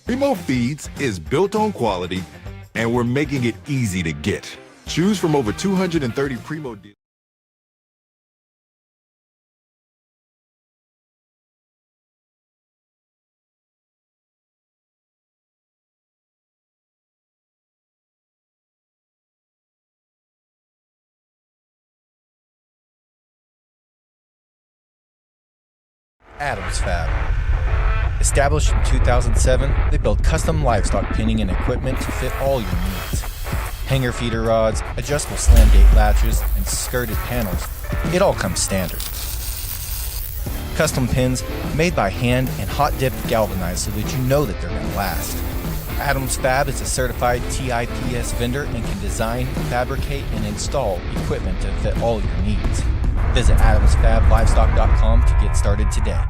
Primo Feeds is built on quality, and we're making it easy to get. Choose from over 230 Primo deals. Adams Fab. Established in 2007, they build custom livestock pinning and equipment to fit all your needs. Hanger feeder rods, adjustable slam gate latches, and skirted panels. It all comes standard. Custom pins made by hand and hot dipped galvanized so that you know that they're going to last. Adams Fab is a certified TIPS vendor and can design, fabricate, and install equipment to fit all your needs. Visit adamsfablivestock.com to get started today.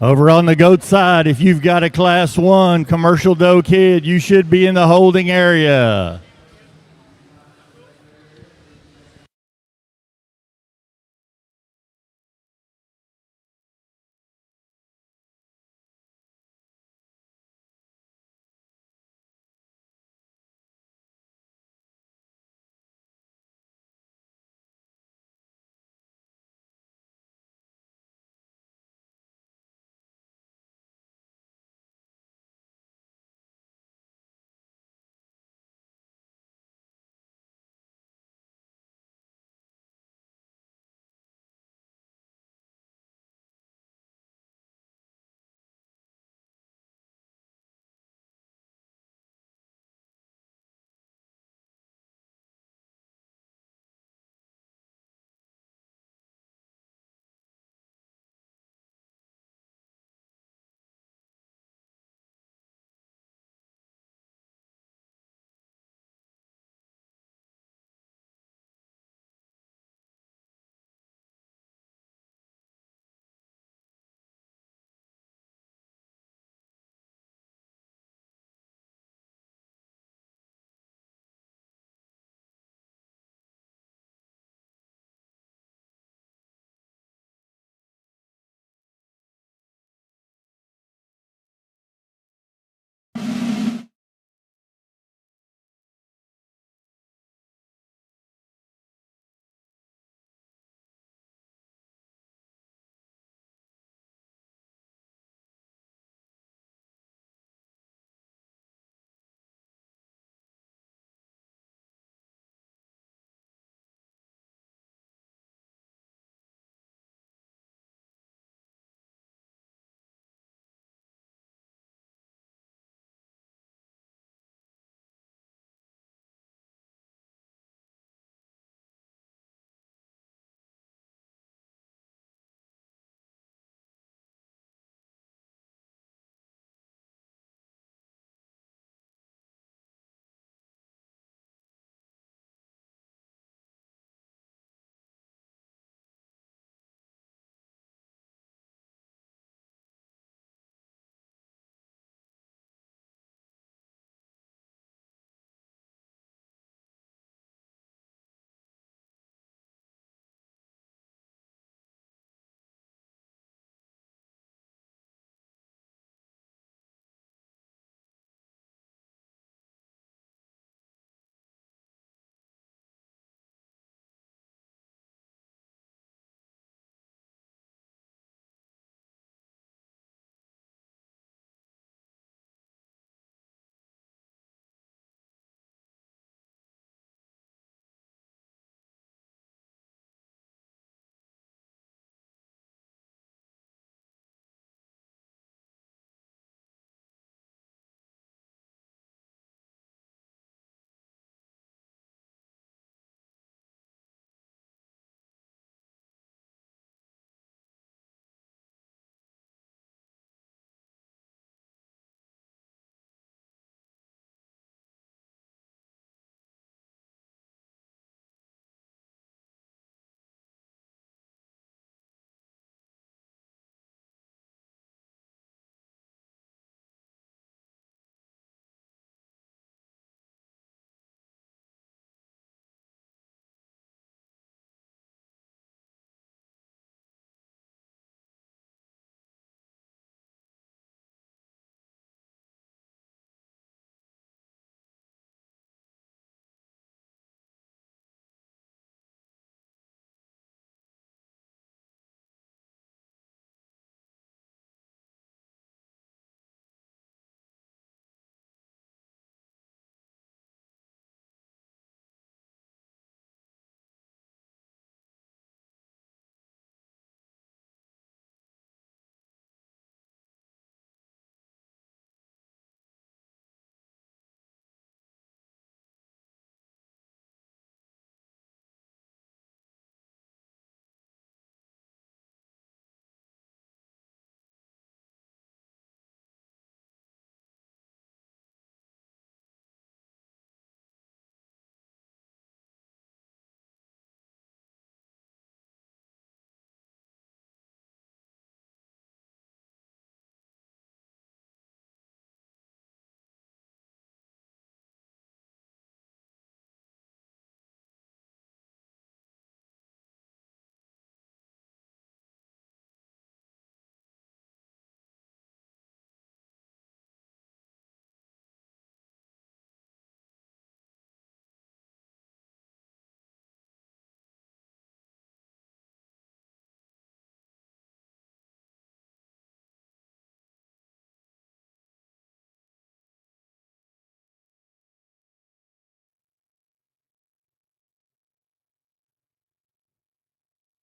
Over on the goat side, if you've got a class 1 commercial doe kid, you should be in the holding area.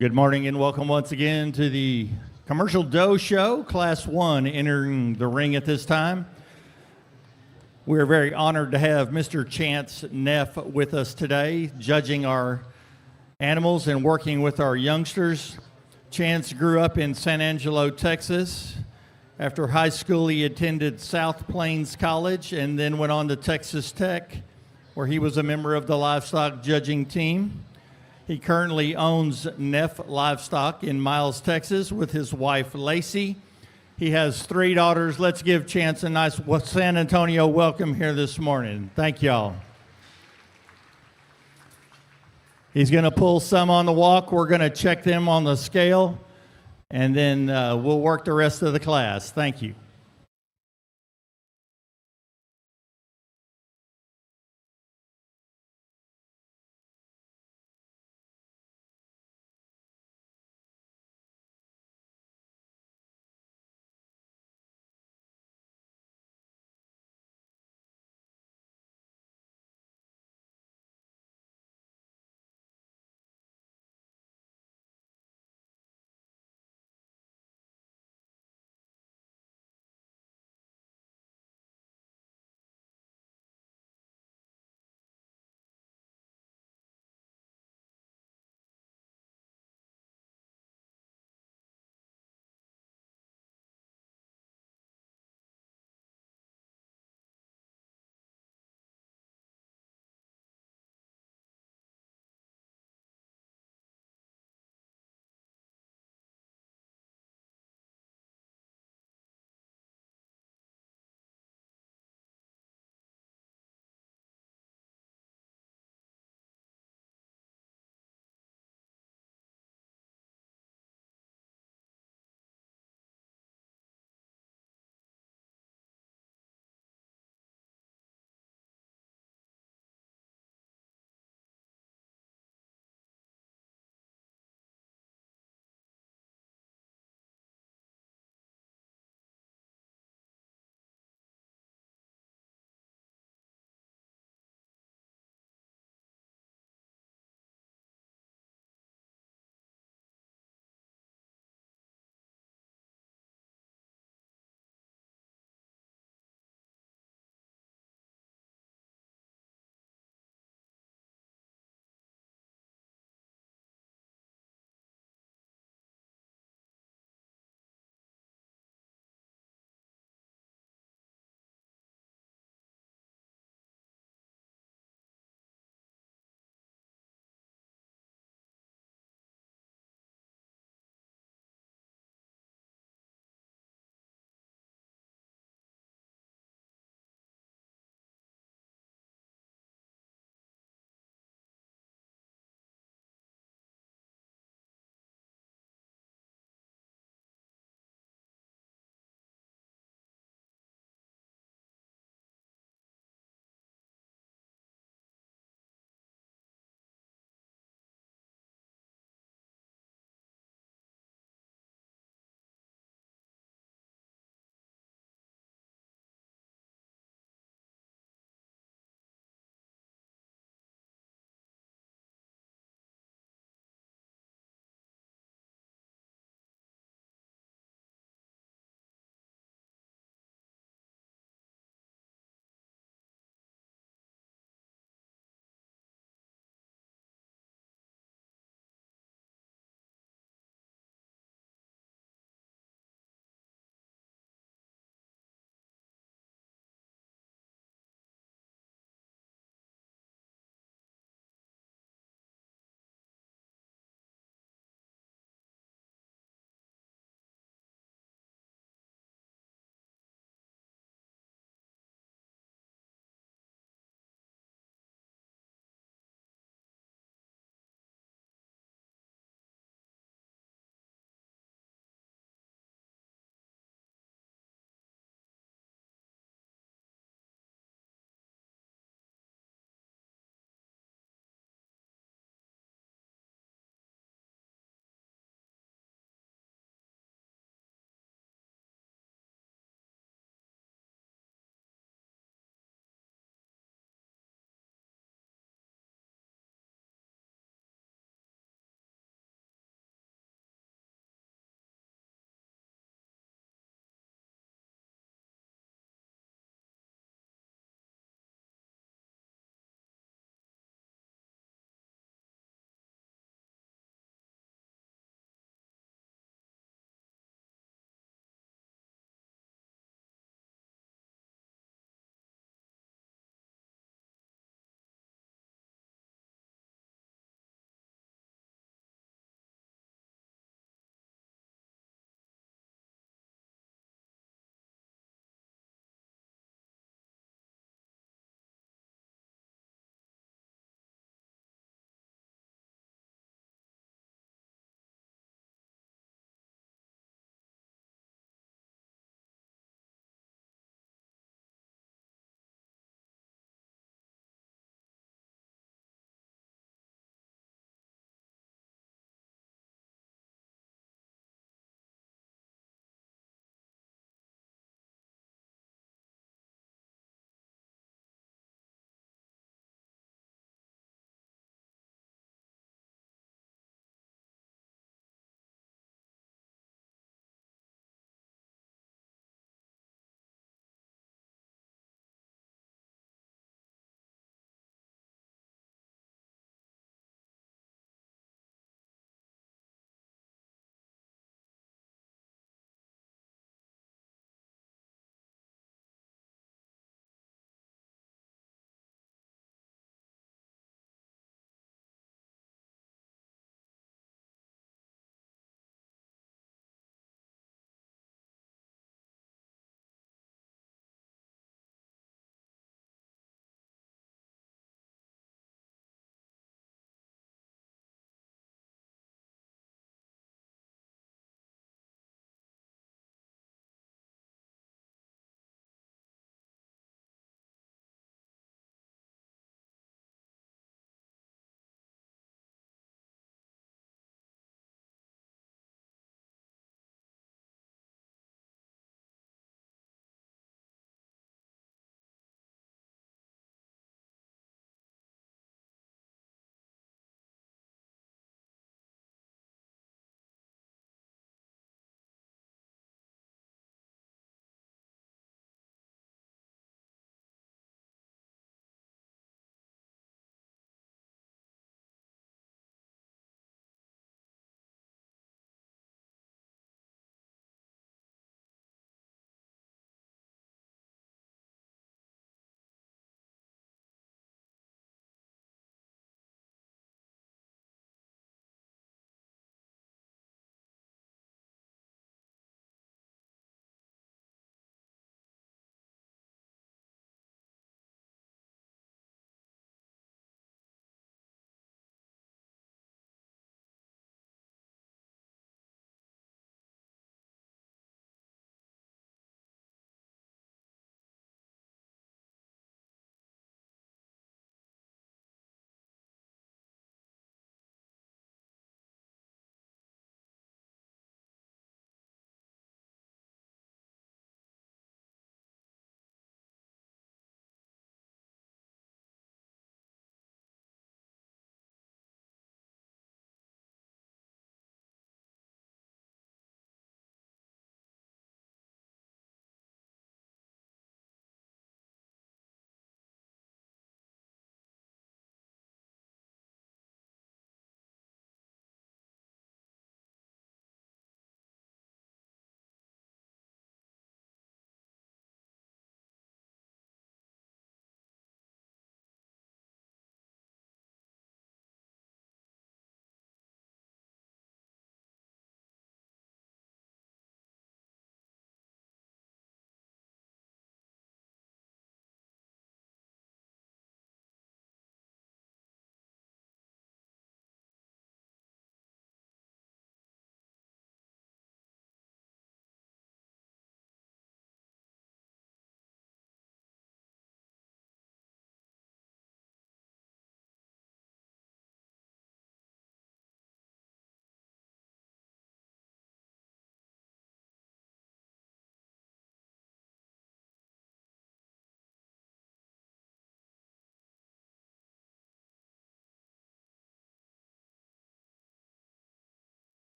Good morning and welcome once again to the Commercial Dough Show, Class 1 entering the ring at this time. We're very honored to have Mr. Chance Neff with us today, judging our animals and working with our youngsters. Chance grew up in San Angelo, Texas. After high school, he attended South Plains College and then went on to Texas Tech, where he was a member of the livestock judging team. He currently owns Neff Livestock in Miles, Texas, with his wife, Lacey. He has 3 daughters. Let's give Chance a nice San Antonio welcome here this morning. Thank y'all. He's going to pull some on the walk. We're going to check them on the scale, and then we'll work the rest of the class. Thank you.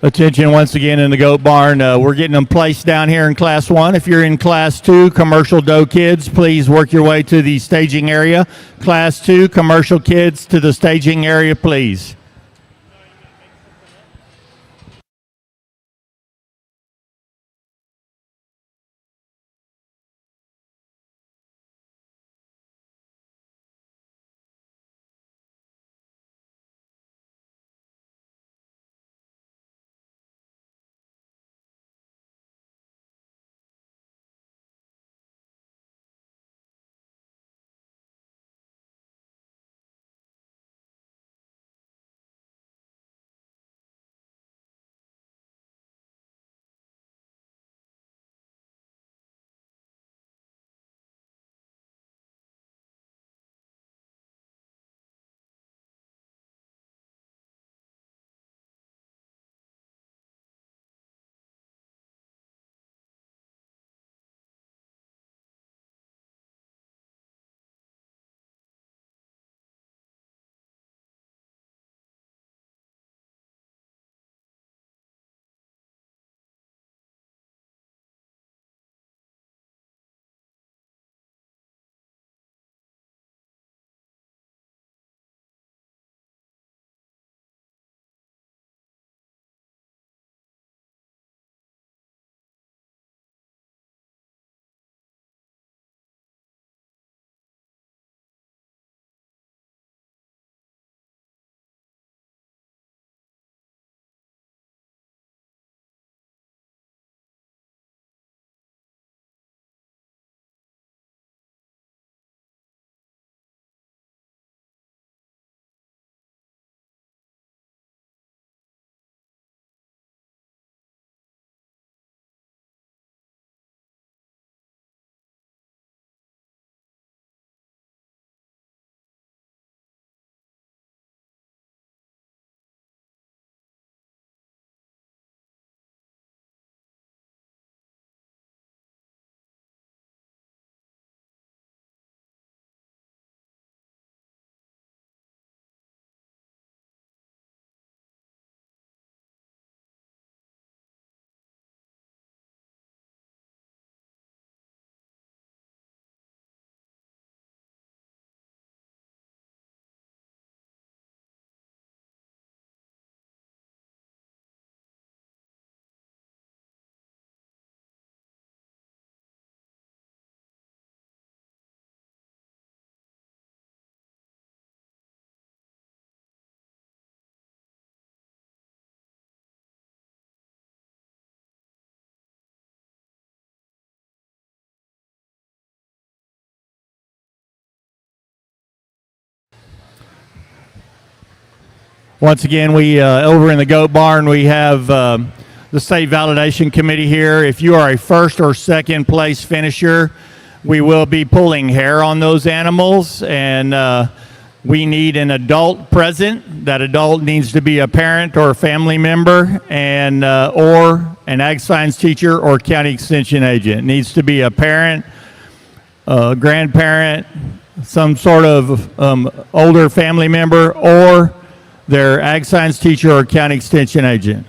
Attention once again in the goat barn. We're getting them placed down here in class 1. If you're in class 2, commercial doe kids, please work your way to the staging area. Class 2, commercial kids to the staging area, please. Once again, we over in the goat barn, we have the state validation committee here. If you are a first or second place finisher, we will be pulling hair on those animals, and we need an adult present. That adult needs to be a parent or a family member, and or an ag science teacher or county extension agent. It needs to be a parent, a grandparent, some sort of older family member, or their ag science teacher or county extension agent.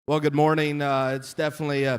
Well, good morning. It's definitely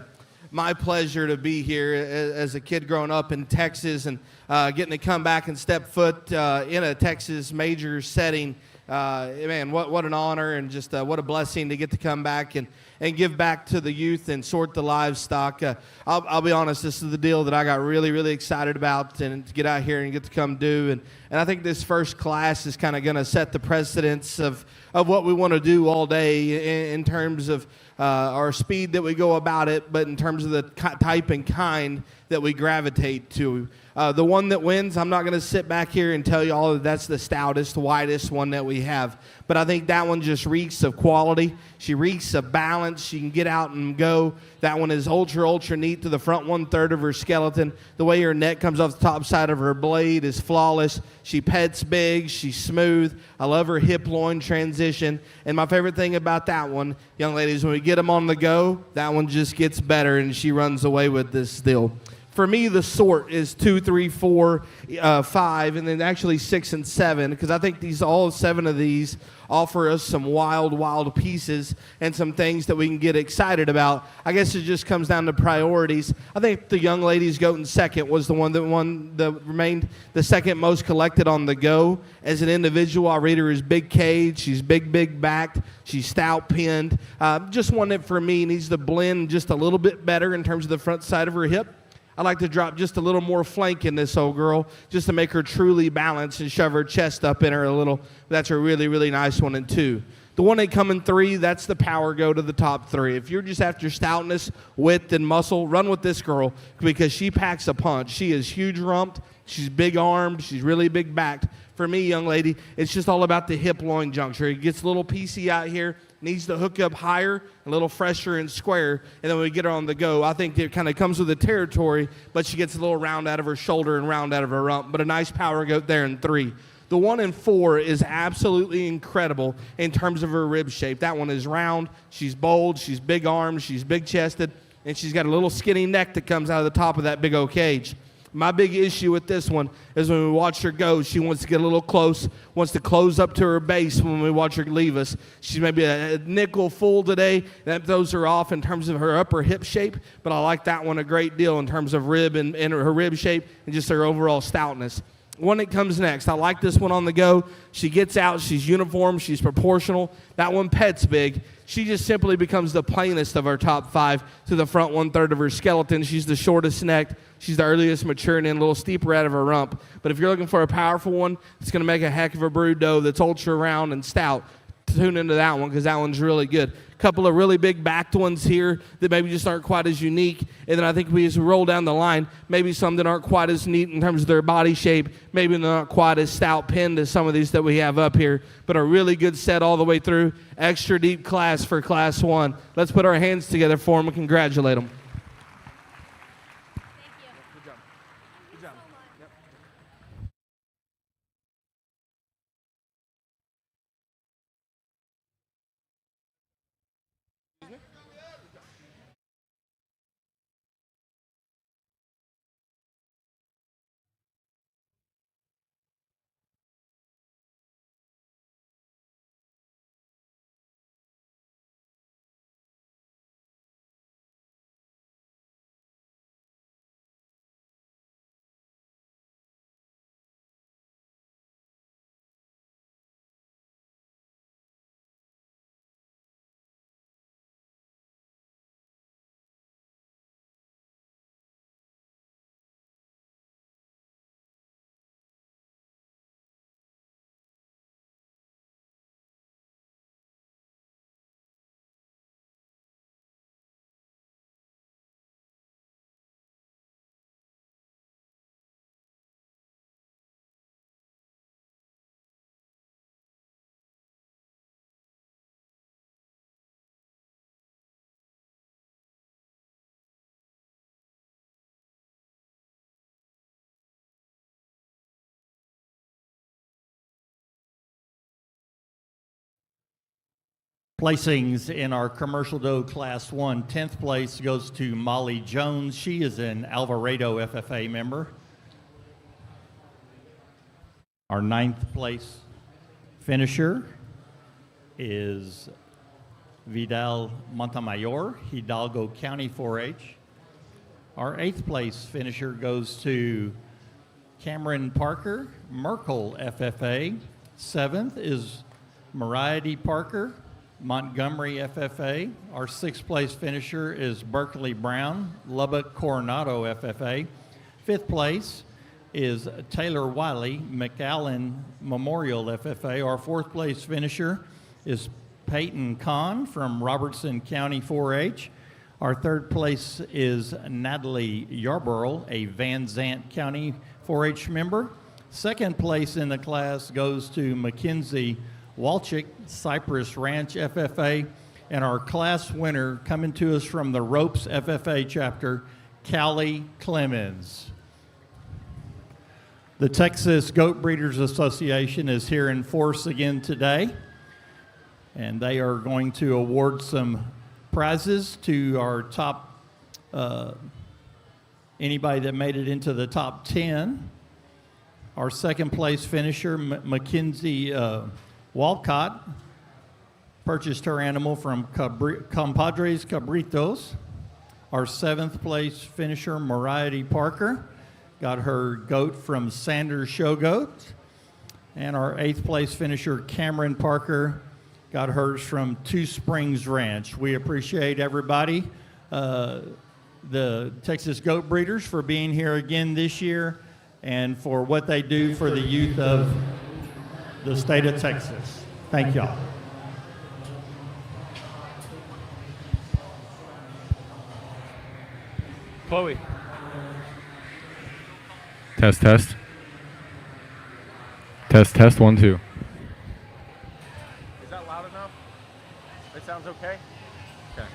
my pleasure to be here as a kid growing up in Texas and getting to come back and step foot in a Texas major setting. Man, what an honor and just what a blessing to get to come back and give back to the youth and sort the livestock. I'll be honest, this is the deal that I got really, really excited about and to get out here and get to come do. And I think this first class is kind of going to set the precedence of what we want to do all day in terms of our speed that we go about it, but in terms of the type and kind that we gravitate to. The one that wins, I'm not going to sit back here and tell you all that that's the stoutest, widest one that we have. But I think that one just reeks of quality. She reeks of balance. She can get out and go. That one is ultra, ultra neat to the front 1/3 of her skeleton. The way her neck comes off the top side of her blade is flawless. She pets big. She's smooth. I love her hip-loin transition. And my favorite thing about that one, young ladies, when we get them on the go, that one just gets better, and she runs away with this deal. For me, the sort is 2, 3, 4, 5, and then actually 6 and 7, because I think all 7 of these offer us some wild, wild pieces and some things that we can get excited about. I guess it just comes down to priorities. I think the young lady's goat in second was the one that remained the second most collected on the go. As an individual, I rate her as big cage. She's big backed. She's stout pinned. Just one that for me needs to blend just a little bit better in terms of the front side of her hip. I like to drop just a little more flank in this old girl just to make her truly balanced and shove her chest up in her a little. That's a really, really nice one in 2. The one that come in 3, that's the power go to the top 3. If you're just after stoutness, width, and muscle, run with this girl because she packs a punch. She is huge rumped. She's big armed. She's really big backed. For me, young lady, it's just all about the hip-loin juncture. It gets a little piecey out here, needs to hook up higher, a little fresher and square, and then when we get her on the go, I think it kind of comes with the territory, but she gets a little round out of her shoulder and round out of her rump, but a nice power goat there in 3. The one in 4 is absolutely incredible in terms of her rib shape. That one is round, she's bold, she's big armed, she's big chested, and she's got a little skinny neck that comes out of the top of that big old cage. My big issue with this one is when we watch her go, she wants to get a little close, wants to close up to her base when we watch her leave us. She's maybe a nickel full today. That throws her off in terms of her upper hip shape, but I like that one a great deal in terms of rib and her rib shape and just her overall stoutness. One that comes next, I like this one on the go. She gets out, she's uniform, she's proportional. That one pets big. She just simply becomes the plainest of our top 5 to the front 1/3 of her skeleton. She's the shortest necked. She's the earliest maturing and a little steeper out of her rump. But if you're looking for a powerful one, it's going to make a heck of a brood doe that's ultra round and stout. Tune into that one because that one's really good. A couple of really big backed ones here that maybe just aren't quite as unique. And then I think as we roll down the line, maybe some that aren't quite as neat in terms of their body shape. Maybe they're not quite as stout pinned as some of these that we have up here. But a really good set all the way through. Extra deep class for Class 1. Let's put our hands together for them and congratulate them. Placings in our commercial doe Class 1, 10th place goes to Molly Jones. She is an Alvarado FFA member. Our 9th place finisher is Vidal Montemayor, Hidalgo County 4-H. Our 8th place finisher goes to Cameron Parker, Merkel FFA. 7th is Mariety Parker, Montgomery FFA. Our 6th place finisher is Berkeley Brown, Lubbock Coronado FFA. 5th place is Taylor Wiley, McAllen Memorial FFA. Our 4th place finisher is Peyton Kahn from Robertson County 4-H. Our 3rd place is Natalie Yarborough, a Van Zant County 4-H member. 2nd place in the class goes to Mackenzie Walchick, Cypress Ranch FFA. And our class winner coming to us from the Ropes FFA chapter, Callie Clemens. The Texas Goat Breeders Association is here in force again today, and they are going to award some prizes to our top, anybody that made it into the top 10. Our 2nd place finisher, Mackenzie Walcott, purchased her animal from Compadres Cabritos. Our 7th place finisher, Mariety Parker, got her goat from Sanders Show Goat. And our 8th place finisher, Cameron Parker, got hers from Two Springs Ranch. We appreciate everybody, the Texas Goat Breeders, for being here again this year and for what they do for the youth of the state of Texas. Thank y'all. Chloe. Test, test. Test, test, 1, 2. Is that loud enough? It sounds okay? Okay.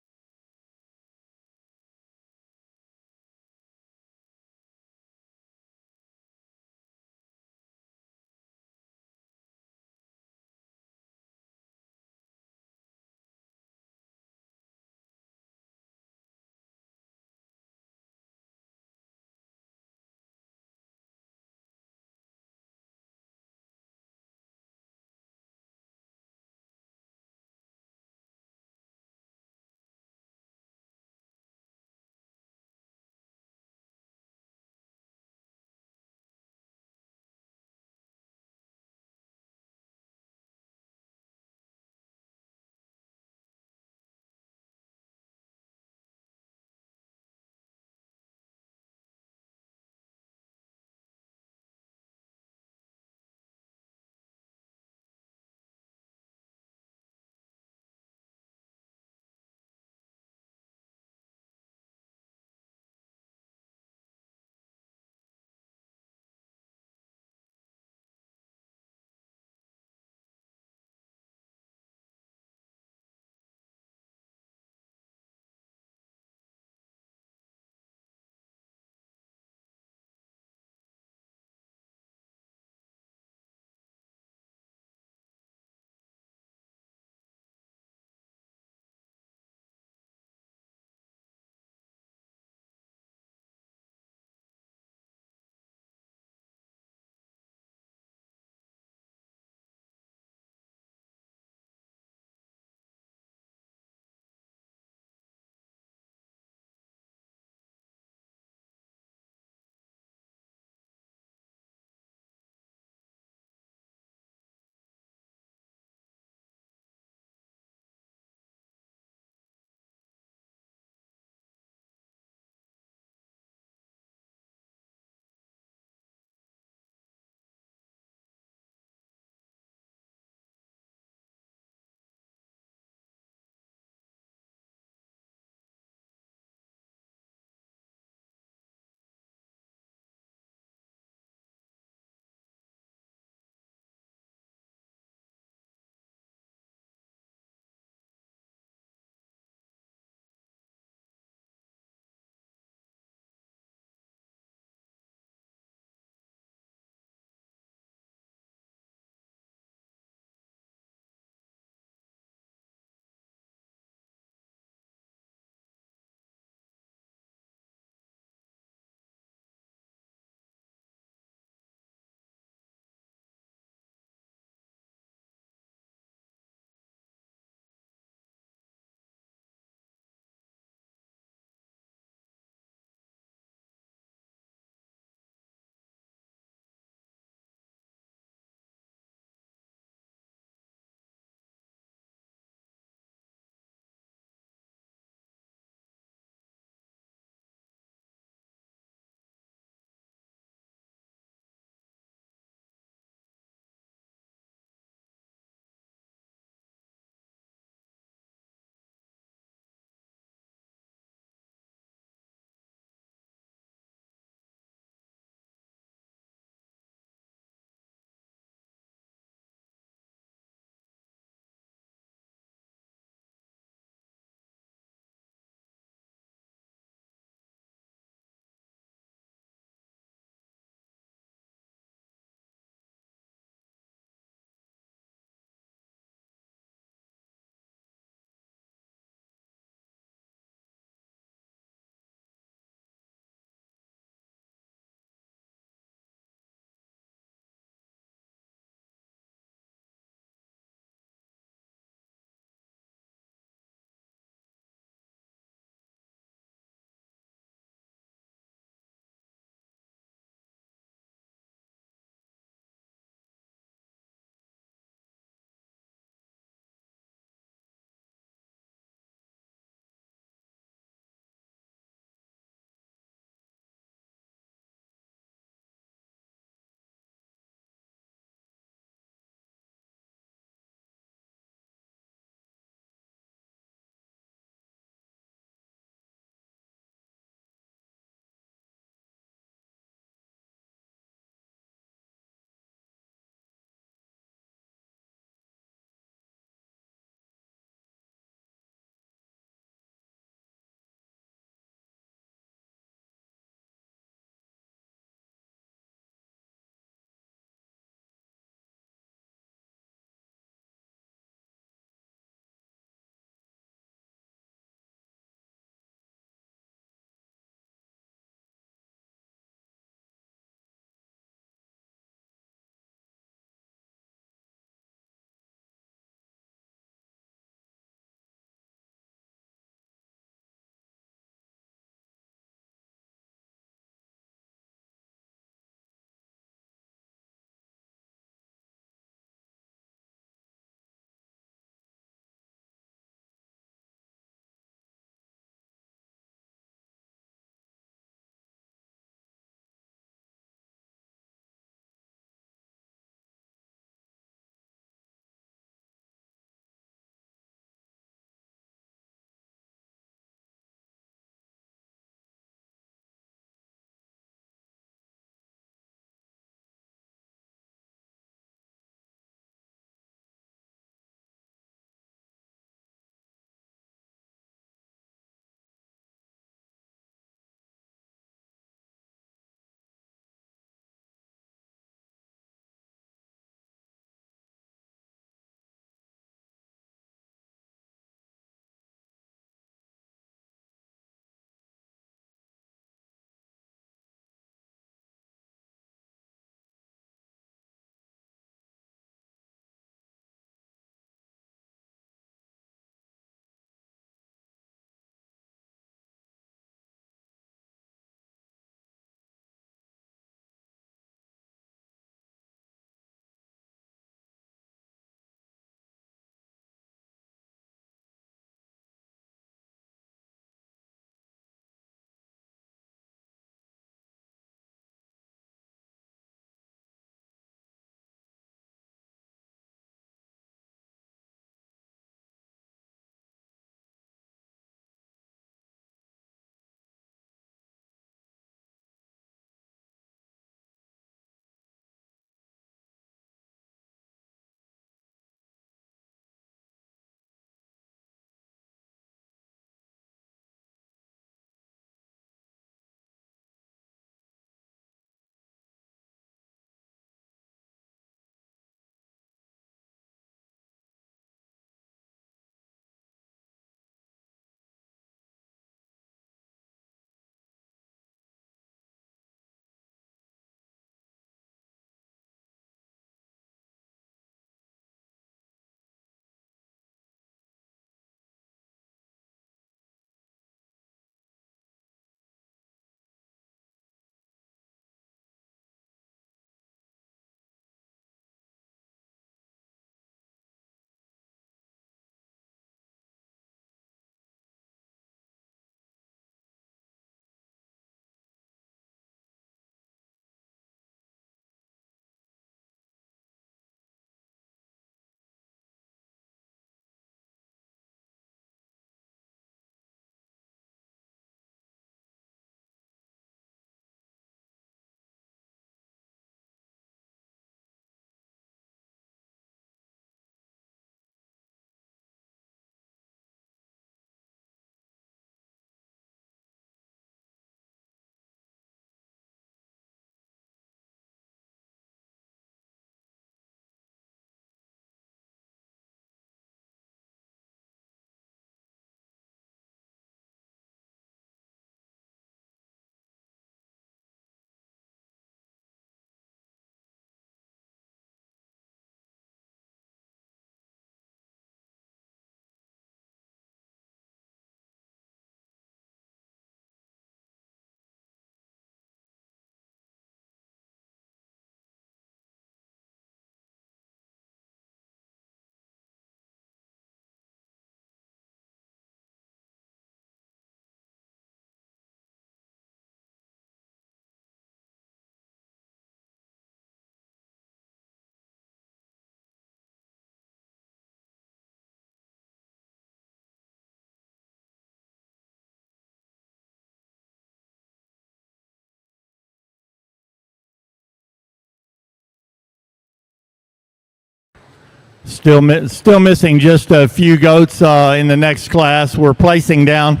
Still missing just a few goats in the next class. We're placing down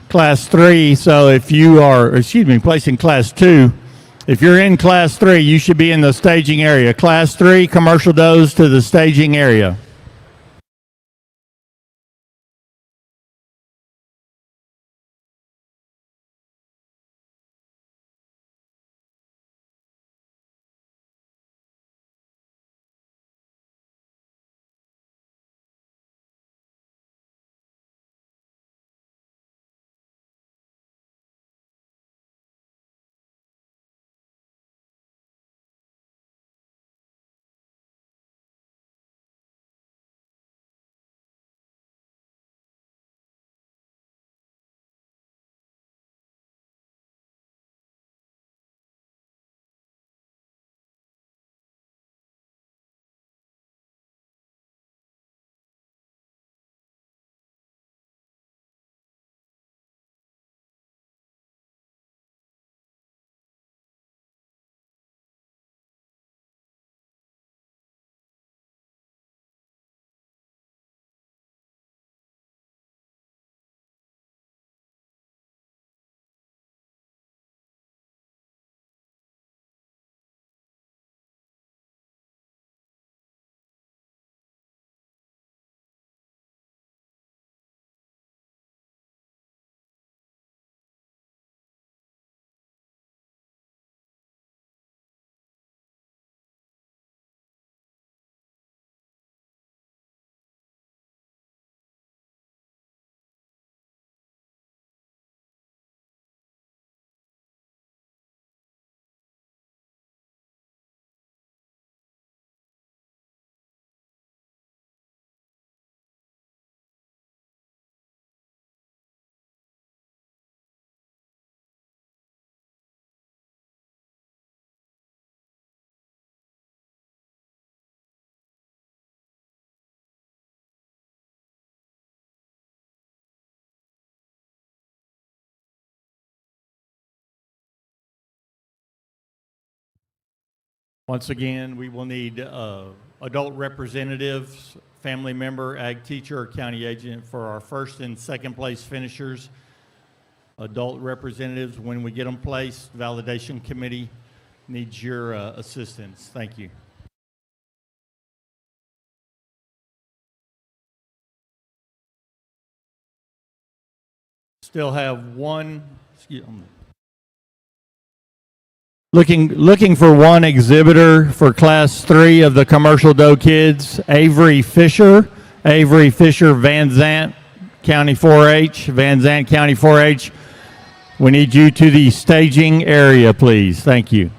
class 3. So if you are, placing class 2. If you're in class 3, you should be in the staging area. Class 3, commercial does to the staging area. Once again, we will need adult representatives, family member, ag teacher, or county agent for our first and second place finishers. Adult representatives, when we get them placed, validation committee needs your assistance. Thank you. Still have one, looking for one exhibitor for class 3 of the commercial doe kids, Avery Fisher, Van Zant County 4-H, Van Zant County 4-H. We need you to the staging area, please. Thank you.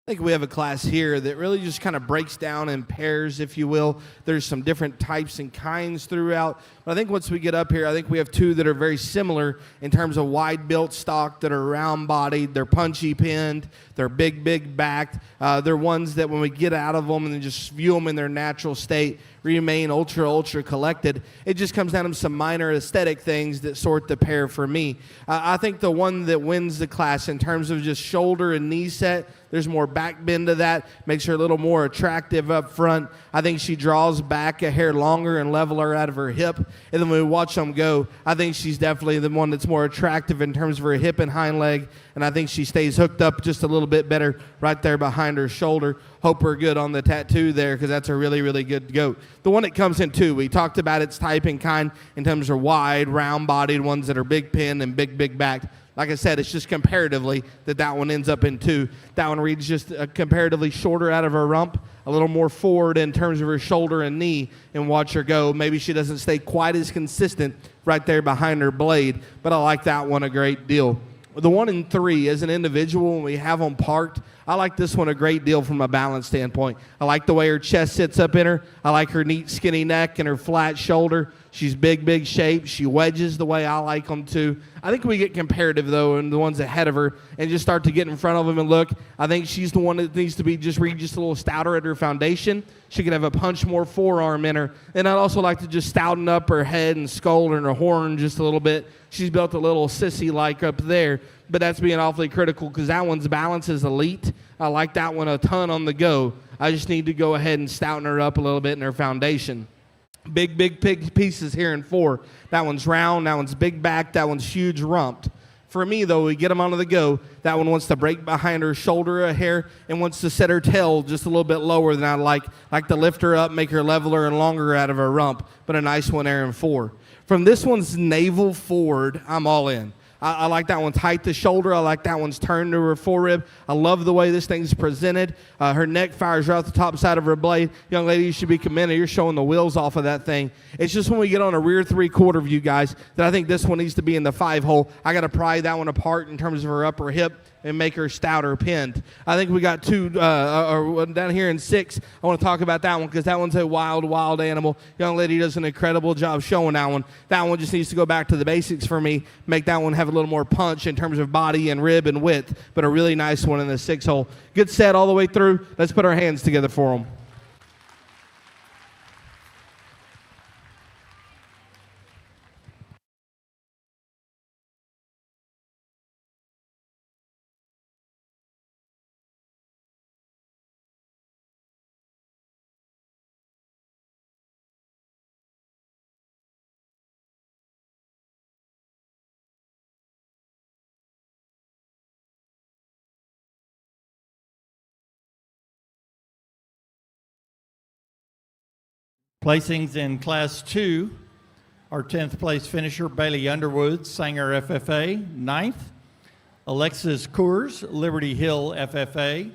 I think we have a class here that really just kind of breaks down in pairs, if you will. There's some different types and kinds throughout. But I think once we get up here, I think we have two that are very similar in terms of wide-built stock that are round-bodied. They're punchy-pinned. They're big backed. They're ones that when we get out of them and then just view them in their natural state, remain ultra collected. It just comes down to some minor aesthetic things that sort the pair for me. I think the one that wins the class in terms of just shoulder and knee set, there's more back bend to that, makes her a little more attractive up front. I think she draws back a hair longer and leveler out of her hip. And then when we watch them go, I think she's definitely the one that's more attractive in terms of her hip and hind leg. And I think she stays hooked up just a little bit better right there behind her shoulder. Hope we're good on the tattoo there because that's a really good goat. The one that comes in two, we talked about its type and kind in terms of wide, round-bodied ones that are big pinned and big backed. Like I said, it's just comparatively that one ends up in two. That one reads just comparatively shorter out of her rump, a little more forward in terms of her shoulder and knee, and watch her go. Maybe she doesn't stay quite as consistent right there behind her blade, but I like that one a great deal. The one in three, as an individual, when we have them parked, I like this one a great deal from a balance standpoint. I like the way her chest sits up in her. I like her neat, skinny neck and her flat shoulder. She's big shape. She wedges the way I like them to. I think we get comparative, though, and the ones ahead of her and just start to get in front of them and look. I think she's the one that needs to be just a little stouter at her foundation. She can have a punch more forearm in her. And I'd also like to just stouten up her head and skull and her horn just a little bit. She's built a little sissy-like up there, but that's being awfully critical because that one's balance is elite. I like that one a ton on the go. I just need to go ahead and stouten her up a little bit in her foundation. Big pieces here in four. That one's round, that one's big back, that one's huge rumped. For me, though, we get them onto the go. That one wants to break behind her shoulder a hair and wants to set her tail just a little bit lower than I like to lift her up, make her leveler and longer out of her rump, but a nice one there in four. From this one's navel forward, I'm all in. I like that one's height to shoulder. I like that one's turn to her forerib. I love the way this thing's presented. Her neck fires right off the top side of her blade. Young lady, you should be commended. You're showing the wheels off of that thing. It's just when we get on a rear three-quarter view, guys, that I think this one needs to be in the 5-hole. I got to pry that one apart in terms of her upper hip and make her stouter pinned. I think we got two down here in 6. I want to talk about that one because that one's a wild animal. Young lady does an incredible job showing that one. That one just needs to go back to the basics for me, make that one have a little more punch in terms of body and rib and width, but a really nice one in the 6-hole. Good set all the way through. Let's put our hands together for them. Placings in Class 2, our 10th place finisher, Bailey Underwood, Sanger FFA, 9th. Alexis Coors, Liberty Hill FFA,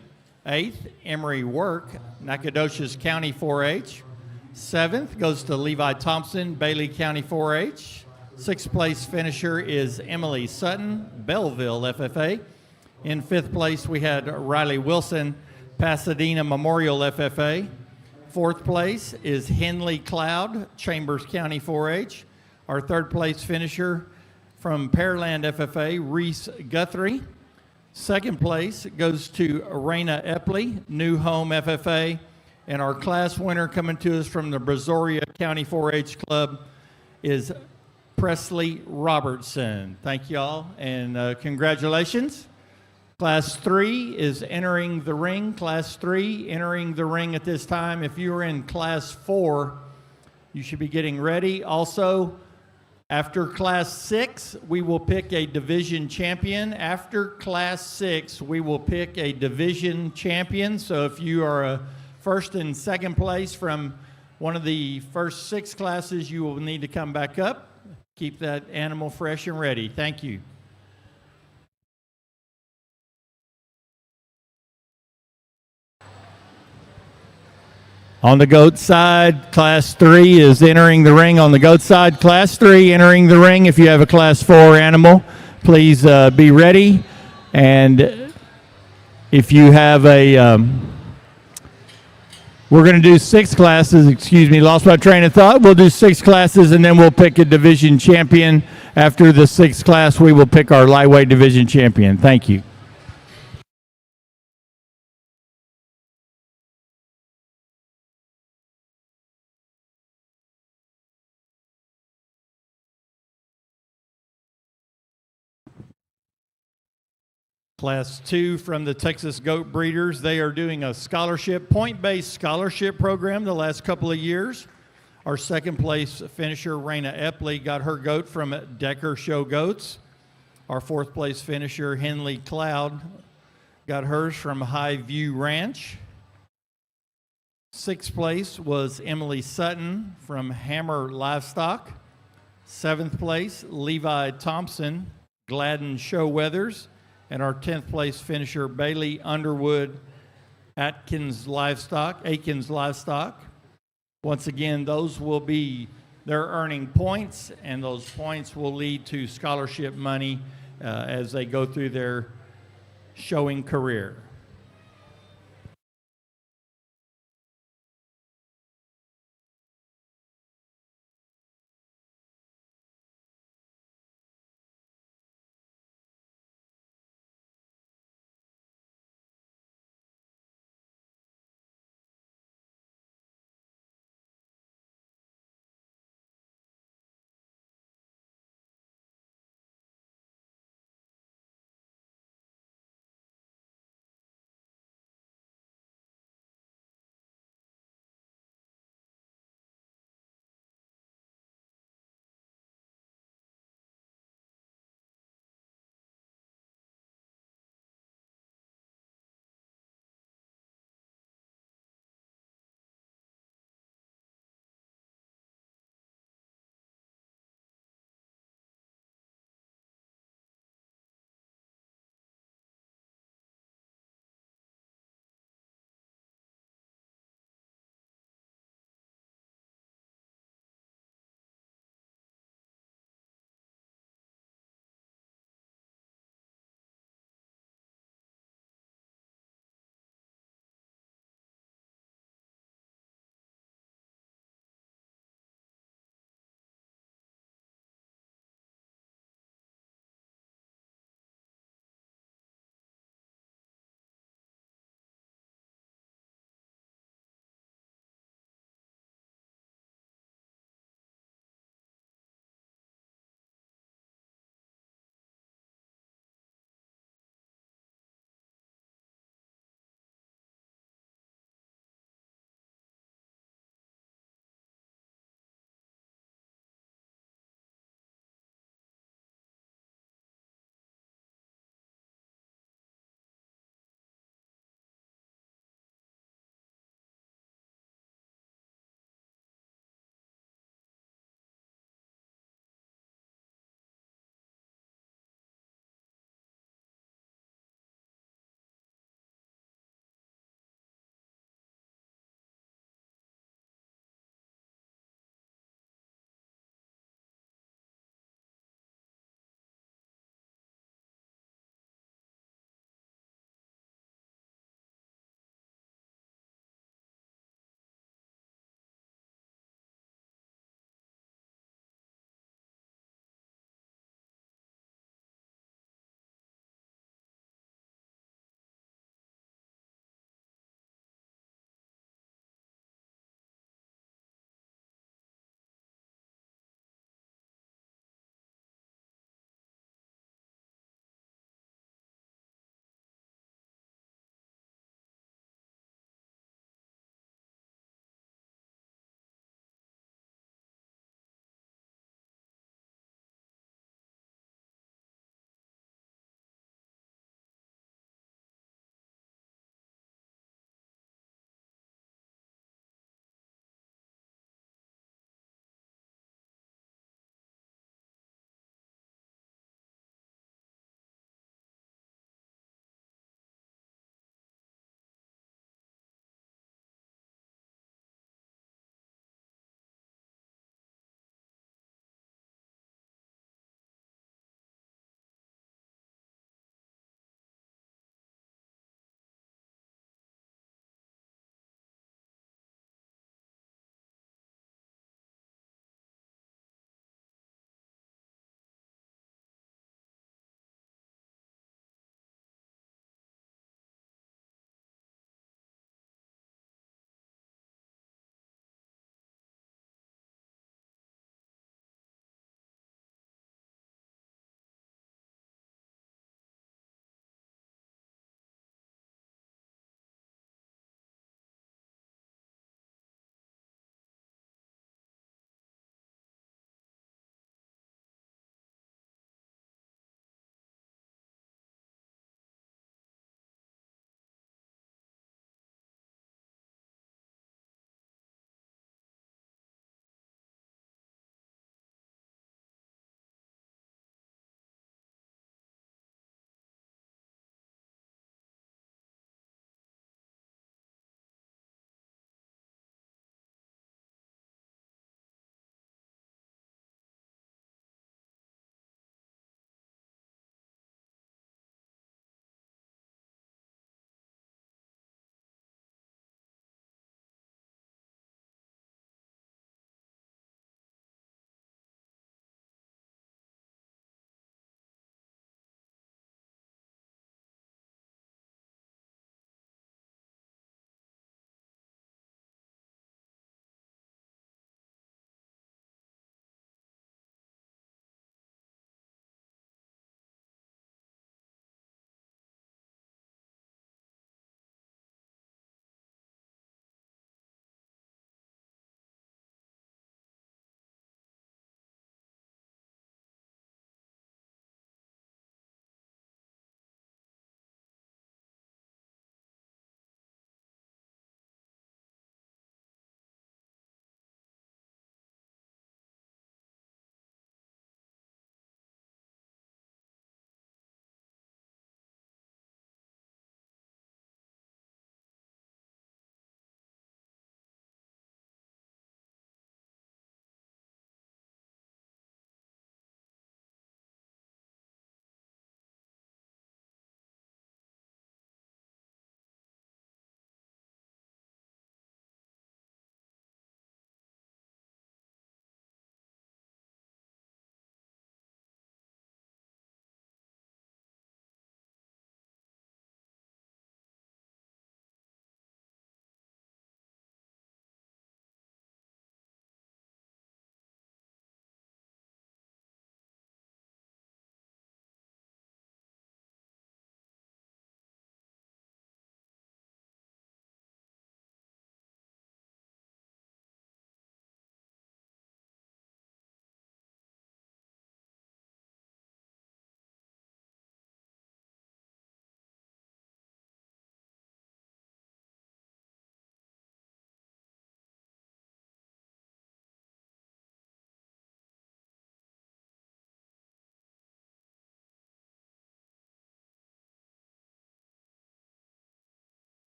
8th. Emery Work, Nacogdoches County 4-H. 7th goes to Levi Thompson, Bailey County 4-H. 6th place finisher is Emily Sutton, Belleville FFA. In 5th place, we had Riley Wilson, Pasadena Memorial FFA. 4th place is Henley Cloud, Chambers County 4-H. Our 3rd place finisher from Pearland FFA, Reese Guthrie. 2nd place goes to Raina Epley, New Home FFA. And our class winner coming to us from the Brazoria County 4-H Club is Presley Robertson. Thank you all, and congratulations. Class 3 is entering the ring. Class 3 entering the ring at this time. If you are in Class 4, you should be getting ready. Also, after Class 6, we will pick a division champion. After Class 6, we will pick a division champion. So if you are a first and second place from one of the first 6 classes, you will need to come back up. Keep that animal fresh and ready. Thank you. On the goat side, Class 3 is entering the ring. On the goat side, Class 3 entering the ring. If you have a Class 4 animal, please be ready. And If you have a, we're going to do 6 classes. Excuse me, lost my train of thought. We'll do 6 classes, and then we'll pick a division champion. After the 6th class, we will pick our lightweight division champion. Thank you. Class 2 from the Texas Goat Breeders. They are doing a scholarship, point-based scholarship program the last couple of years. Our second place finisher, Raina Epley, got her goat from Decker Show Goats. Our fourth place finisher, Henley Cloud, got hers from High View Ranch. Sixth place was Emily Sutton from Hammer Livestock. Seventh place, Levi Thompson, Gladden Show Weathers. And our 10th place finisher, Bailey Underwood, Akins Livestock. Once again, those will be, they're earning points, and those points will lead to scholarship money as they go through their showing career.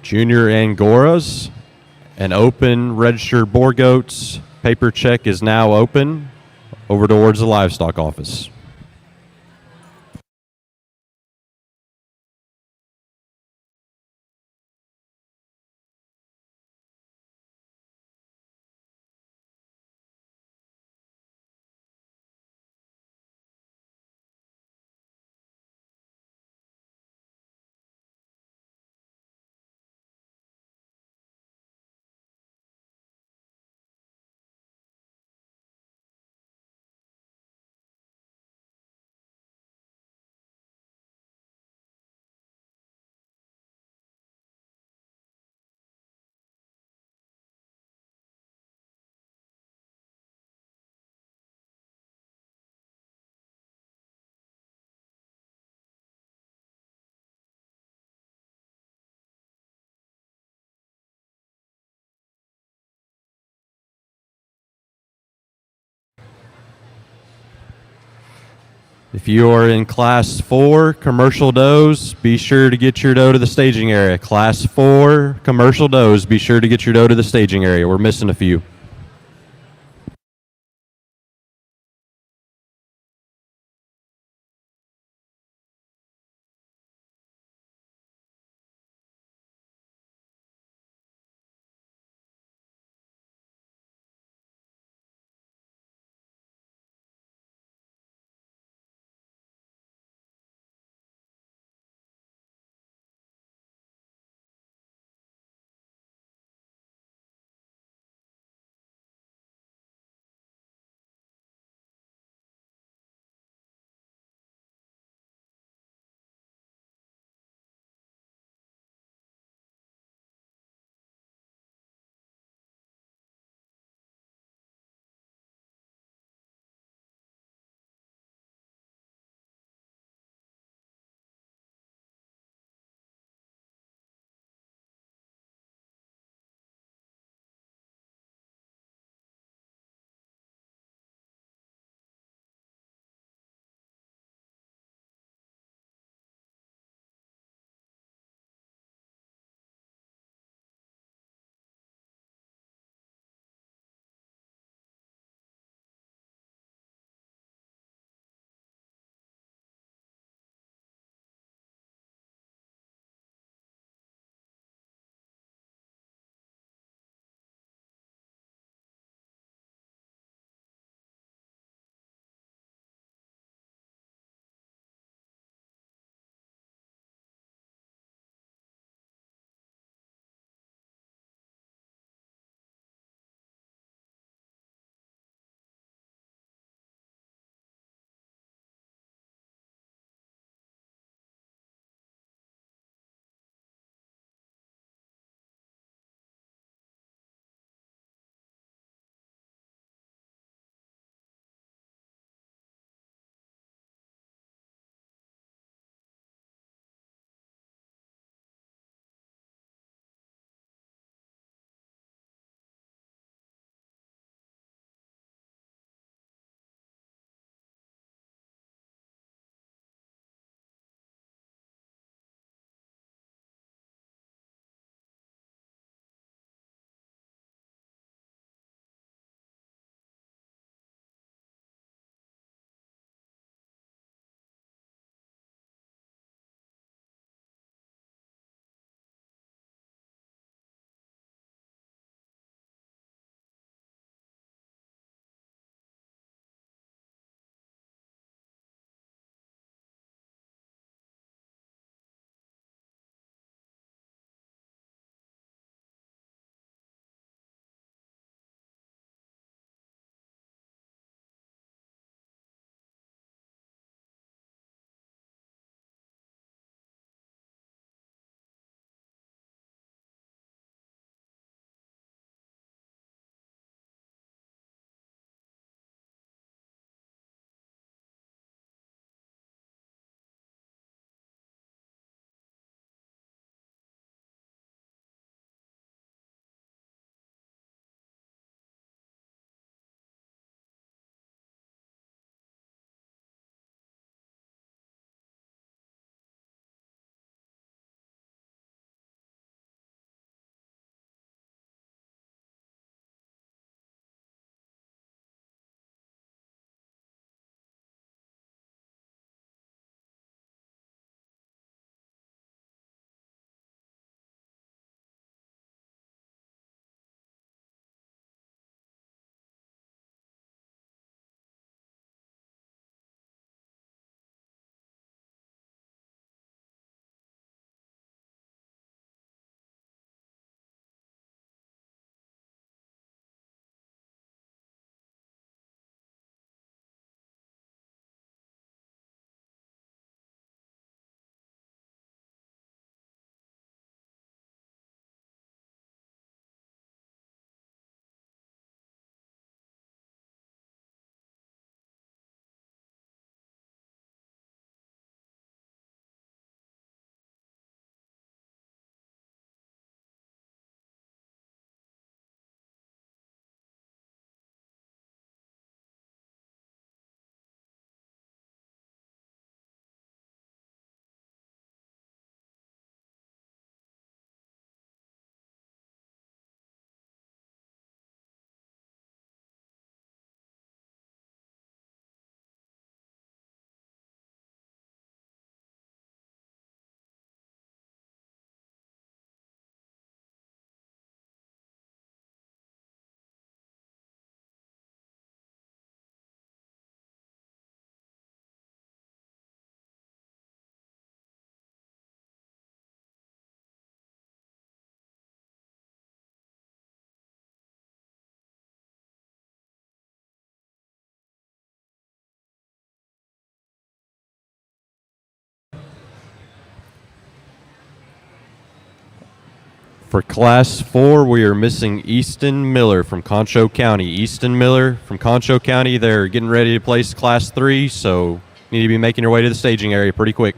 Junior Angoras, and open registered Boer goats. Paper check is now open over towards the livestock office. If you are in Class 4 commercial does, be sure to get your doe to the staging area. Class 4 commercial does, be sure to get your doe to the staging area. We're missing a few. For Class 4, we are missing Easton Miller from Concho County. Easton Miller from Concho County, they're getting ready to place Class 3, so need to be making your way to the staging area pretty quick.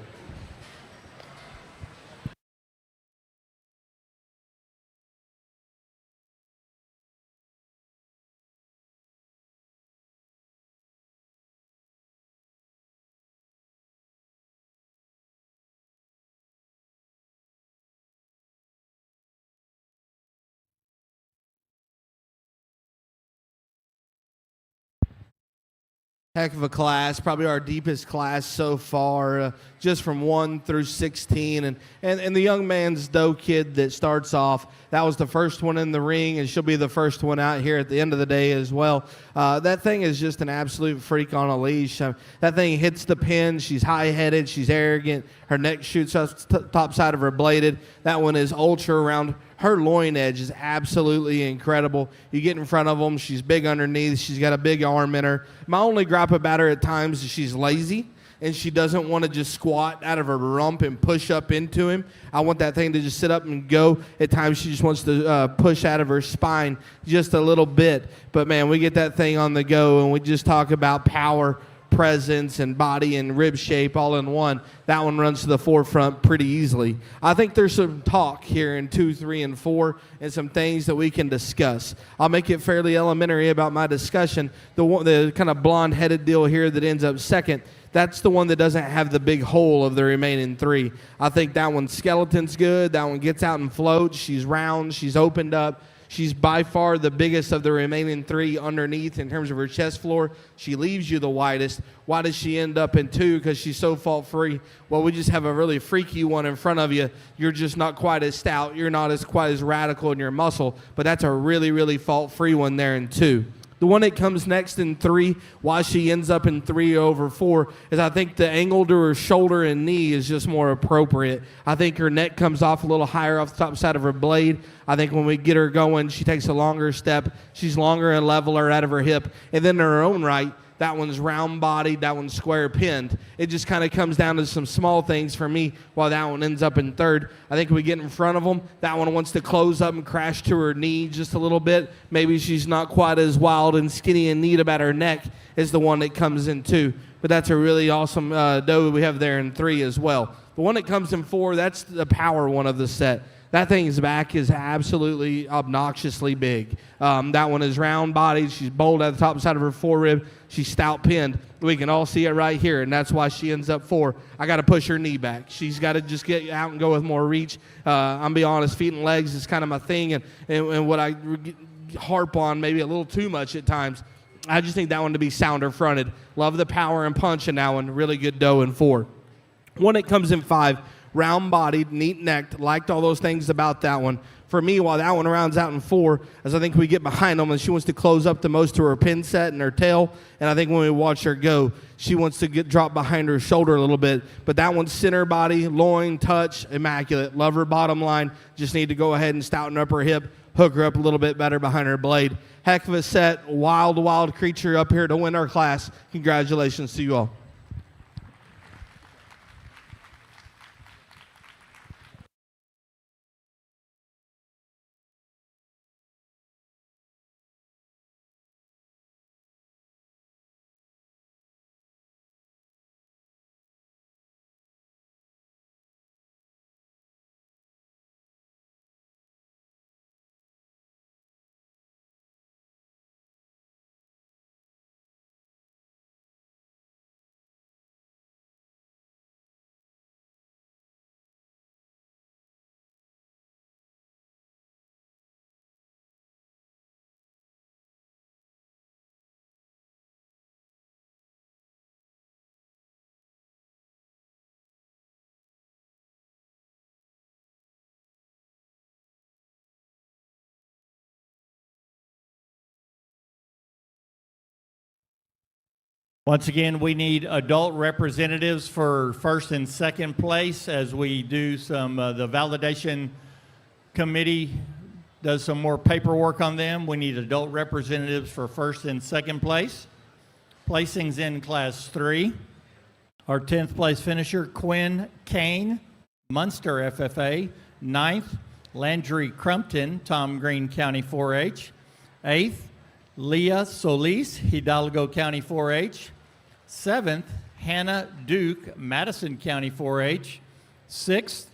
Heck of a class, probably our deepest class so far, just from 1 through 16. And the young man's Doe kid that starts off, that was the first one in the ring, and she'll be the first one out here at the end of the day as well. That thing is just an absolute freak on a leash. That thing hits the pin. She's high-headed. She's arrogant. Her neck shoots up top side of her bladed. That one is ultra around. Her loin edge is absolutely incredible. You get in front of them, she's big underneath, she's got a big arm in her. My only gripe about her at times is she's lazy, and she doesn't want to just squat out of her rump and push up into him. I want that thing to just sit up and go. At times she just wants to push out of her spine just a little bit. But, man, we get that thing on the go, and we just talk about power, presence, and body and rib shape all in one. That one runs to the forefront pretty easily. I think there's some talk here in 2, 3, and 4 and some things that we can discuss. I'll make it fairly elementary about my discussion. The kind of blonde-headed deal here that ends up second, that's the one that doesn't have the big hole of the remaining 3. I think that one's skeleton's good. That one gets out and floats. She's round. She's opened up. She's by far the biggest of the remaining 3 underneath in terms of her chest floor. She leaves you the widest. Why does she end up in 2? Because she's so fault-free. Well, we just have a really freaky one in front of you. You're just not quite as stout. You're not quite as radical in your muscle. But that's a really, really fault-free one there in 2. The one that comes next in 3, why she ends up in 3 over 4, is I think the angle to her shoulder and knee is just more appropriate. I think her neck comes off a little higher off the top side of her blade. I think when we get her going, she takes a longer step. She's longer and leveler out of her hip. And then in her own right, that one's round-bodied, that one's square-pinned. It just kind of comes down to some small things for me while that one ends up in 3rd. I think we get in front of them. That one wants to close up and crash to her knee just a little bit. Maybe she's not quite as wild and skinny and neat about her neck as the one that comes in 2. But that's a really awesome doe we have there in 3 as well. The one that comes in 4, that's the power one of the set. That thing's back is absolutely obnoxiously big. That one is round-bodied. She's bold at the top side of her forerib. She's stout-pinned. We can all see it right here, and that's why she ends up 4. I got to push her knee back. She's got to just get out and go with more reach. I'm be honest, feet and legs is kind of my thing, and what I harp on maybe a little too much at times. I just think that one to be sounder-fronted. Love the power and punch in that one. Really good doe in 4. One that comes in 5. Round-bodied, neat-necked, liked all those things about that one. For me, while that one rounds out in 4, as I think we get behind them, and she wants to close up the most to her pin set and her tail, and I think when we watch her go, she wants to get dropped behind her shoulder a little bit, but that one's center body, loin, touch, immaculate. Love her bottom line. Just need to go ahead and stouten up her hip, hook her up a little bit better behind her blade. Heck of a set, wild creature up here to win our class. Congratulations to you all. Once again, we need adult representatives for first and second place as we do some, the validation committee does some more paperwork on them. We need adult representatives for first and second place. Placings in Class 3. Our 10th place finisher, Quinn Kane, Munster FFA. 9th, Landry Crumpton, Tom Green County 4-H. 8th, Leah Solis, Hidalgo County 4-H. 7th, Hannah Duke, Madison County 4-H. 6th,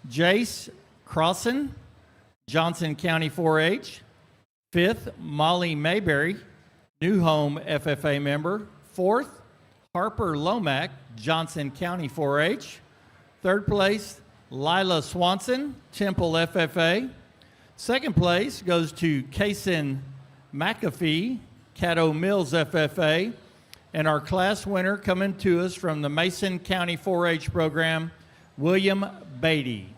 Jace Crossan, Johnson County 4-H. 5th, Molly Mayberry, New Home FFA member. 4th, Harper Lomack, Johnson County 4-H. 3rd place, Lila Swanson, Temple FFA. 2nd place goes to Kason McAfee, Caddo Mills FFA. And our class winner coming to us from the Mason County 4-H program, William Beatty.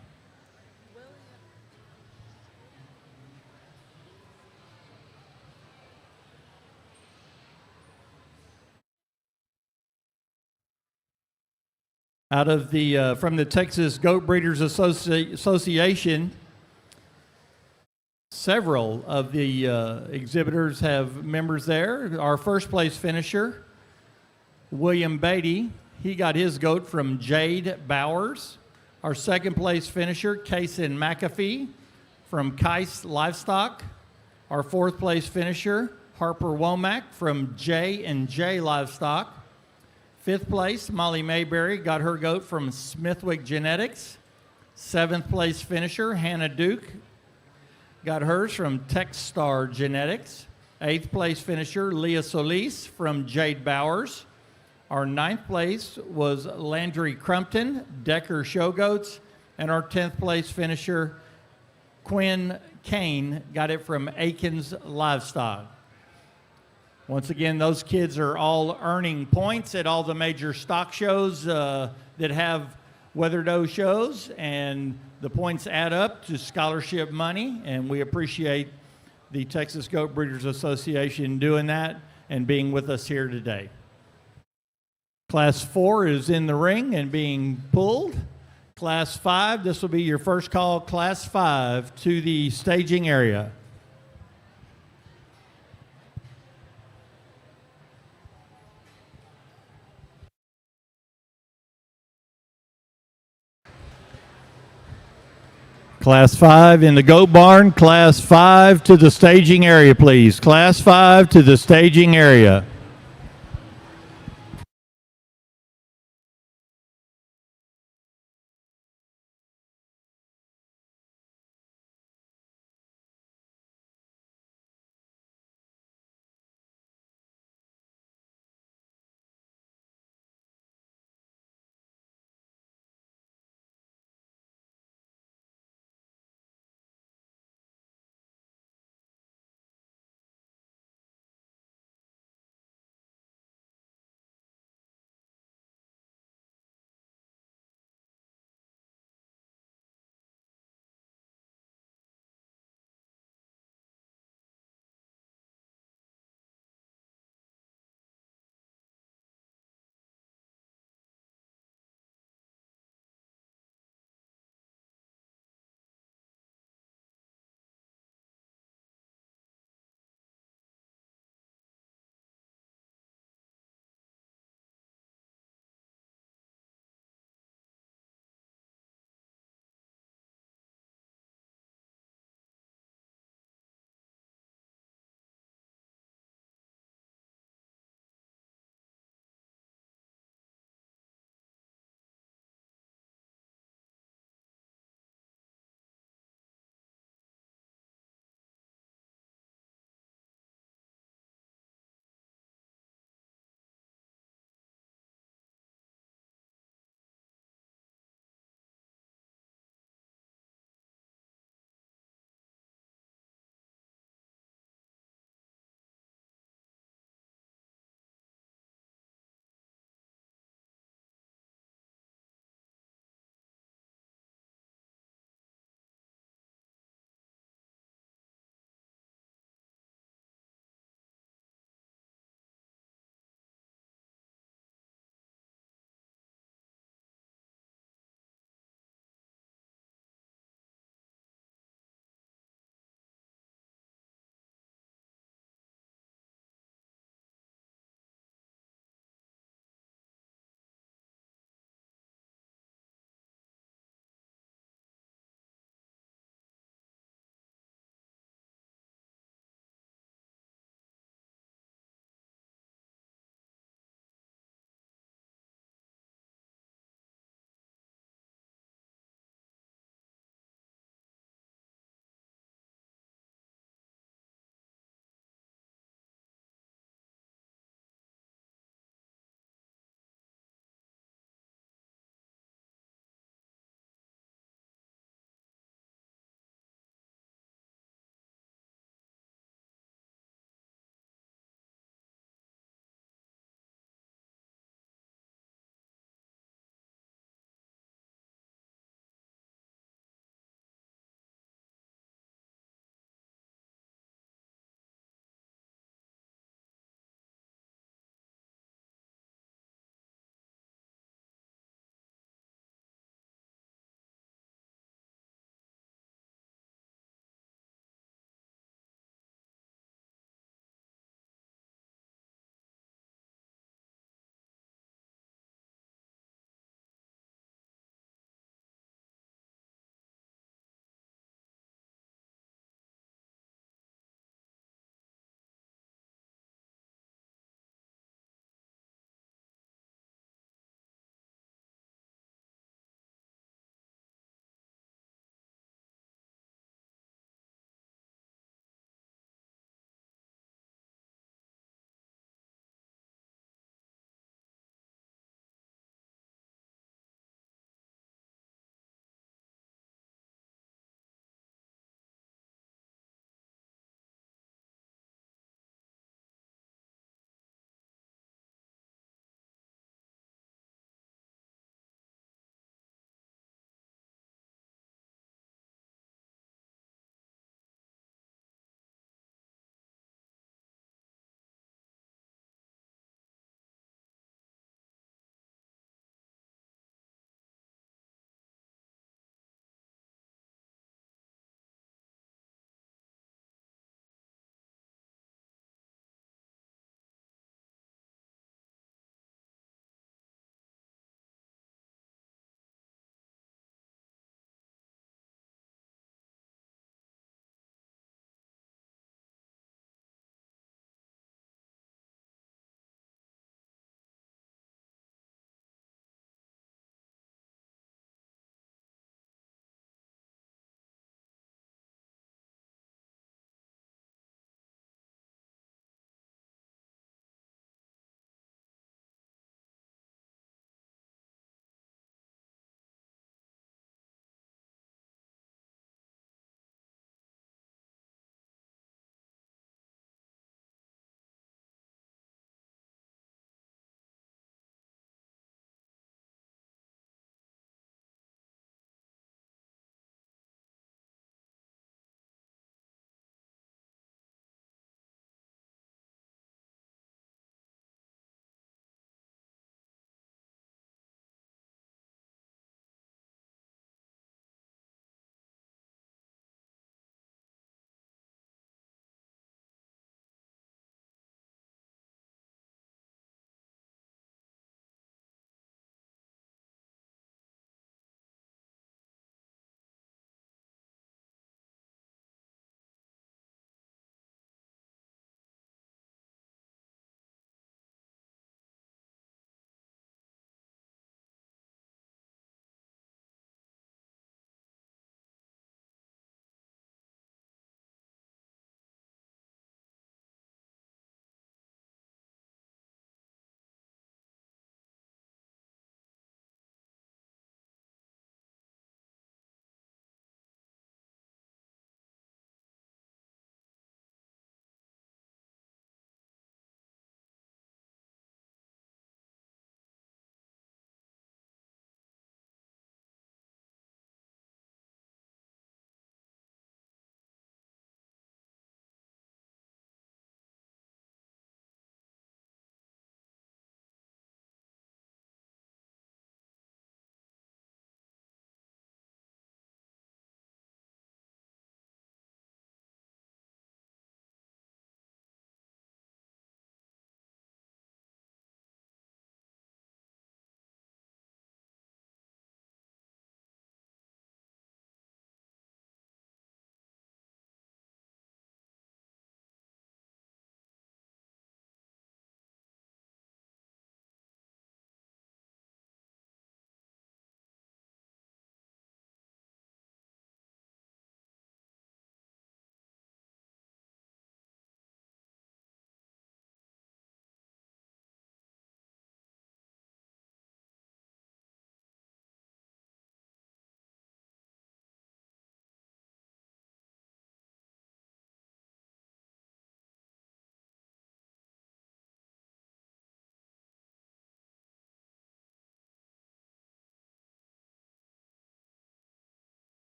Out of the from the Texas Goat Breeders Association, several of the exhibitors have members there. Our first place finisher, William Beatty, he got his goat from Jade Bowers. Our second place finisher, Kason McAfee from Kais Livestock. Our 4th place finisher, Harper Womack from J&J Livestock. 5th place, Molly Mayberry got her goat from Smithwick Genetics. 7th place finisher, Hannah Duke, got hers from Techstar Genetics. 8th place finisher, Leah Solis from Jade Bowers. Our 9th place was Landry Crumpton, Decker Show Goats. And our 10th place finisher, Quinn Kane, got it from Aikens Livestock. Once again, those kids are all earning points at all the major stock shows that have Weather Doe shows, and the points add up to scholarship money, and we appreciate the Texas Goat Breeders Association doing that and being with us here today. Class 4 is in the ring and being pulled. Class 5, this will be your first call, Class 5, to the staging area. Class 5 in the goat barn. Class 5 to the staging area, please. Class 5 to the staging area.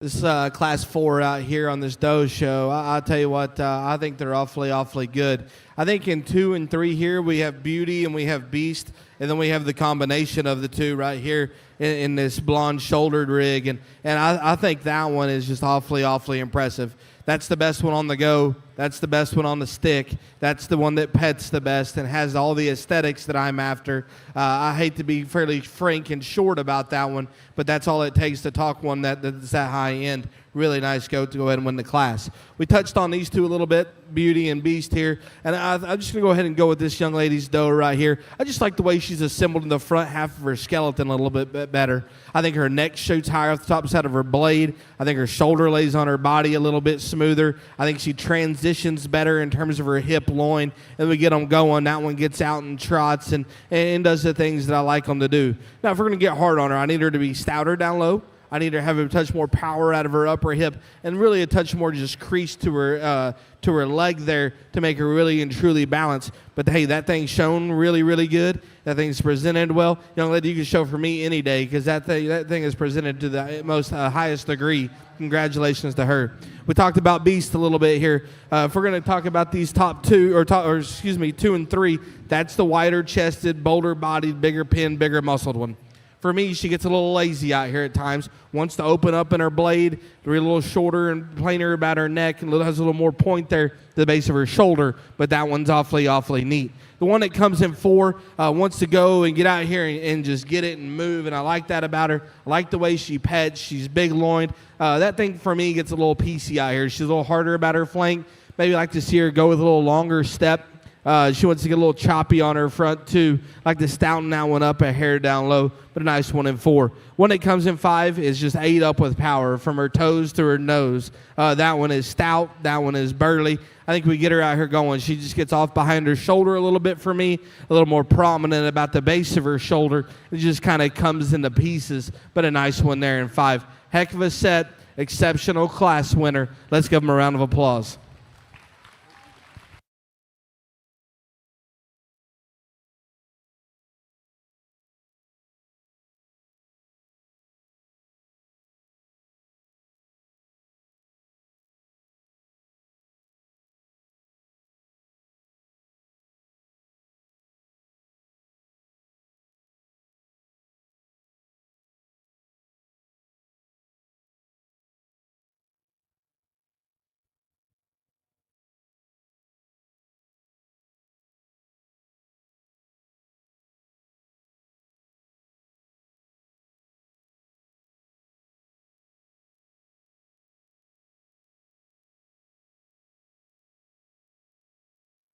This class 4 out here on this doe show, I'll tell you what, I think they're awfully good. I think in 2 and 3 here we have Beauty and we have Beast, and then we have the combination of the two right here in this blonde shouldered rig, and I think that one is just awfully impressive. That's the best one on the go. That's the best one on the stick. That's the one that pets the best and has all the aesthetics that I'm after. I hate to be fairly frank and short about that one, but that's all it takes to talk one that's that high end. Really nice goat to go ahead and win the class. We touched on these two a little bit, Beauty and Beast here, and I'm just going to go ahead and go with this young lady's doe right here. I just like the way she's assembled in the front half of her skeleton a little bit better. I think her neck shoots higher off the top side of her blade. I think her shoulder lays on her body a little bit smoother. I think she transitions better in terms of her hip loin, and we get them going. That one gets out and trots and does the things that I like them to do. Now, if we're going to get hard on her, I need her to be stouter down low. I need her to have a touch more power out of her upper hip and really a touch more just crease to her leg there to make her really and truly balanced. But, hey, that thing's shown really good. That thing's presented well. Young lady, you can show for me any day because that thing is presented to the most highest degree. Congratulations to her. We talked about Beast a little bit here. If we're going to talk about these top 2 2 and 3, that's the wider chested, bolder bodied, bigger pinned, bigger muscled one. For me, she gets a little lazy out here at times, wants to open up in her blade, be a little shorter and plainer about her neck, and has a little more point there to the base of her shoulder, but that one's awfully neat. The one that comes in 4 wants to go and get out here and just get it and move, and I like that about her. I like the way she pets. She's big-loined. That thing, for me, gets a little piecey out here. She's a little harder about her flank. Maybe like to see her go with a little longer step. She wants to get a little choppy on her front, too. Like to stouten that one up, a hair down low, but a nice one in 4. One that comes in 5 is just ate up with power from her toes to her nose. That one is stout. That one is burly. I think we get her out here going. She just gets off behind her shoulder a little bit for me, a little more prominent about the base of her shoulder. It just kind of comes into pieces, but a nice one there in 5. Heck of a set, exceptional class winner. Let's give them a round of applause.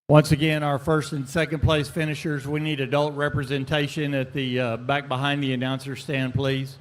Once again, our first and second place finishers, we need adult representation at the back behind the announcer stand, please.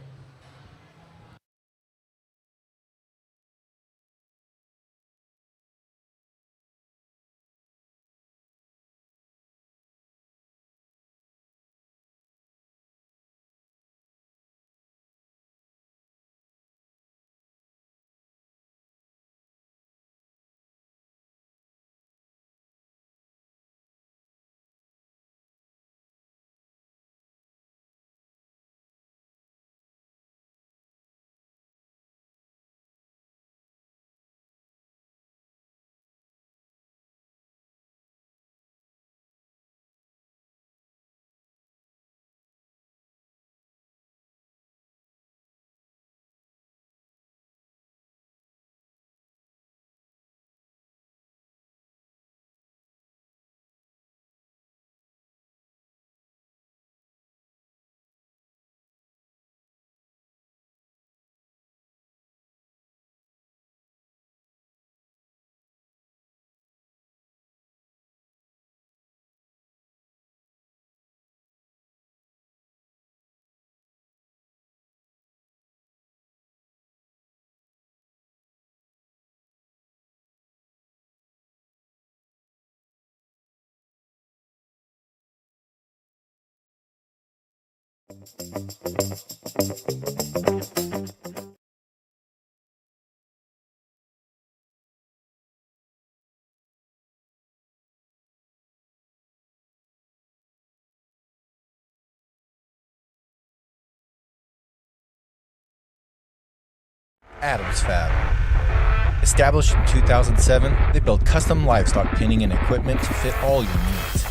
Adams Fab. Established in 2007, they build custom livestock pinning and equipment to fit all your needs.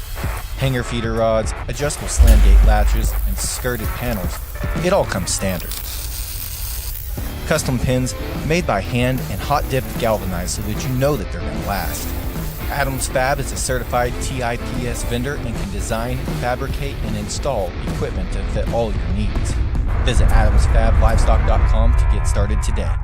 Hanger feeder rods, adjustable slam gate latches, and skirted panels. It all comes standard. Custom pins made by hand and hot dipped galvanized so that you know that they're going to last. Adams Fab is a certified TIPS vendor and can design, fabricate, and install equipment to fit all your needs. Visit adamsfablivestock.com to get started today.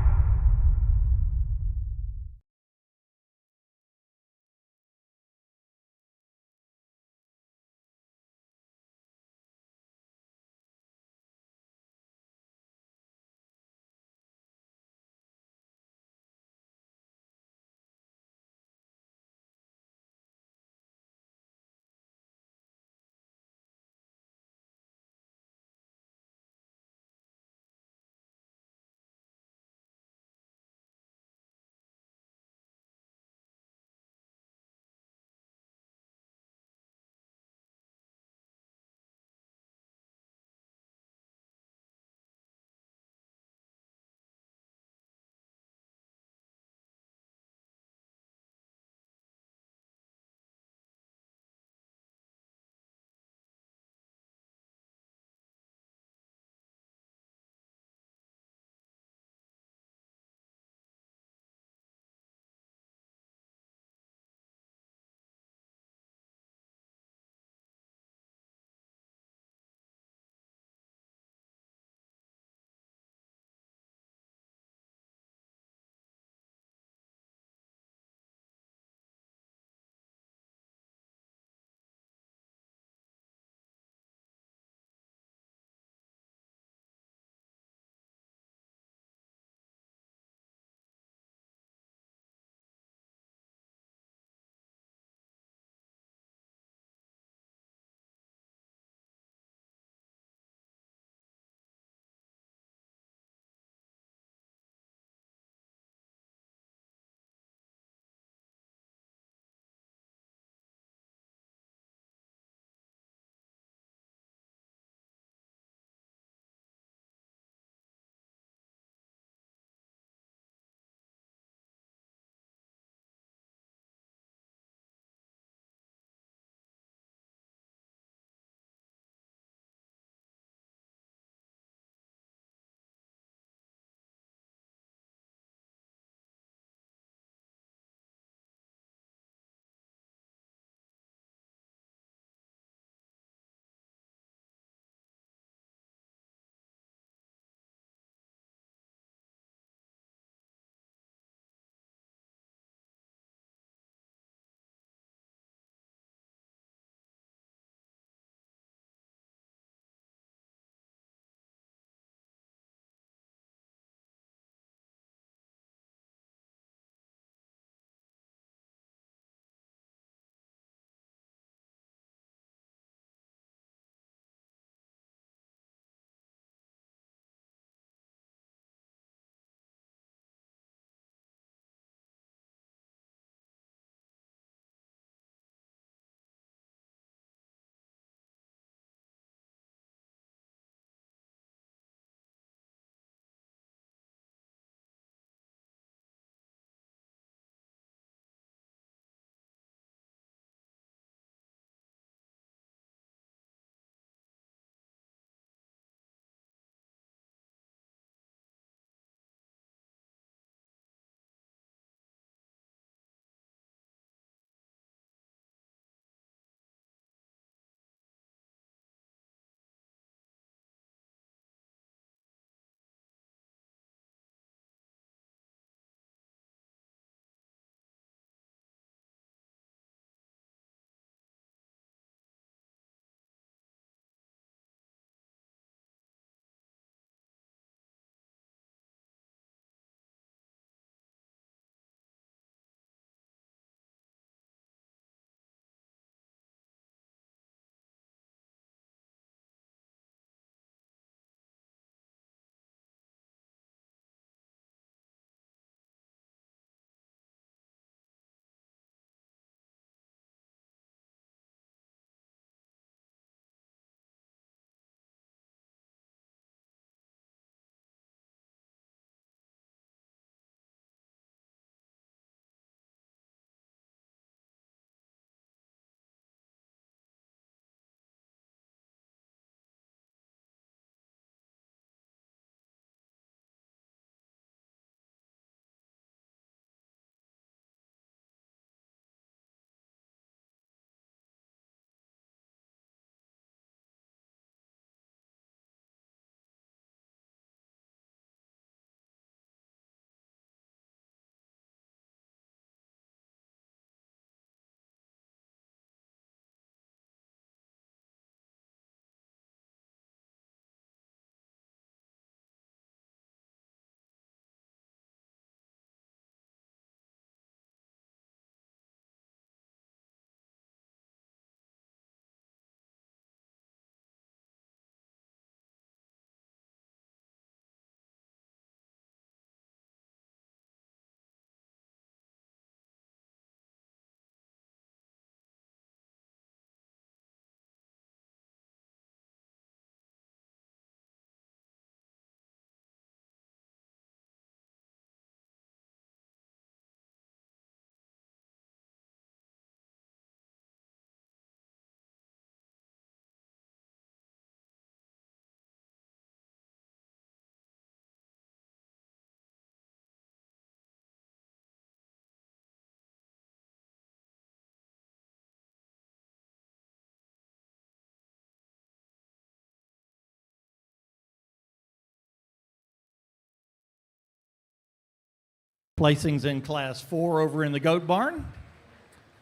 Placings in Class 4 over in the Goat Barn.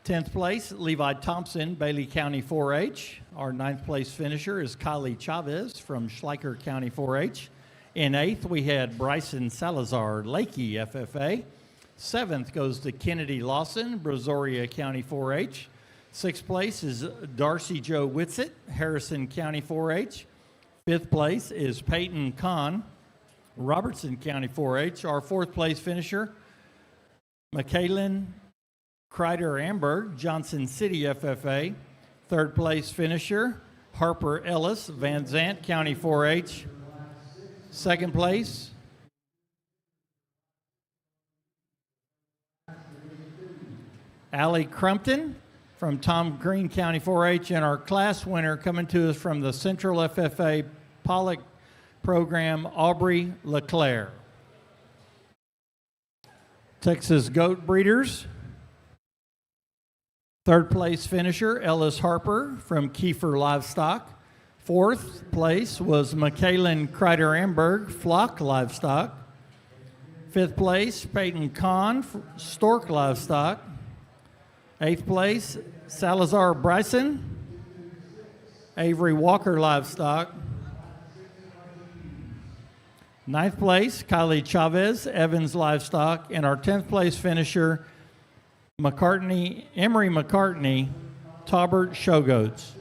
10th place, Levi Thompson, Bailey County 4-H. Our 9th place finisher is Kylie Chavez from Schleicher County 4-H. In 8th, we had Bryson Salazar, Lakey FFA. 7th goes to Kennedy Lawson, Brazoria County 4-H. 6th place is Darcy Joe Whitsett, Harrison County 4-H. 5th place is Peyton Kahn, Robertson County 4-H. Our 4th place finisher, Michaelin Kreider Amberg, Johnson City FFA. 3rd place finisher, Harper Ellis, Van Zant County 4-H. 2nd place, Allie Crumpton from Tom Green County 4-H, and our class winner coming to us from the Central FFA Pollock program, Aubrey LeClaire. Texas Goat Breeders, 3rd place finisher, Ellis Harper from Kiefer Livestock. 4th place was Michaelin Kreider Amberg, Flock Livestock. 5th place, Peyton Kahn, Stork Livestock. 8th place, Salazar Bryson, Avery Walker Livestock. 9th place, Kylie Chavez, Evans Livestock. And our 10th place finisher, Emery McCartney, Taubert Showgoats.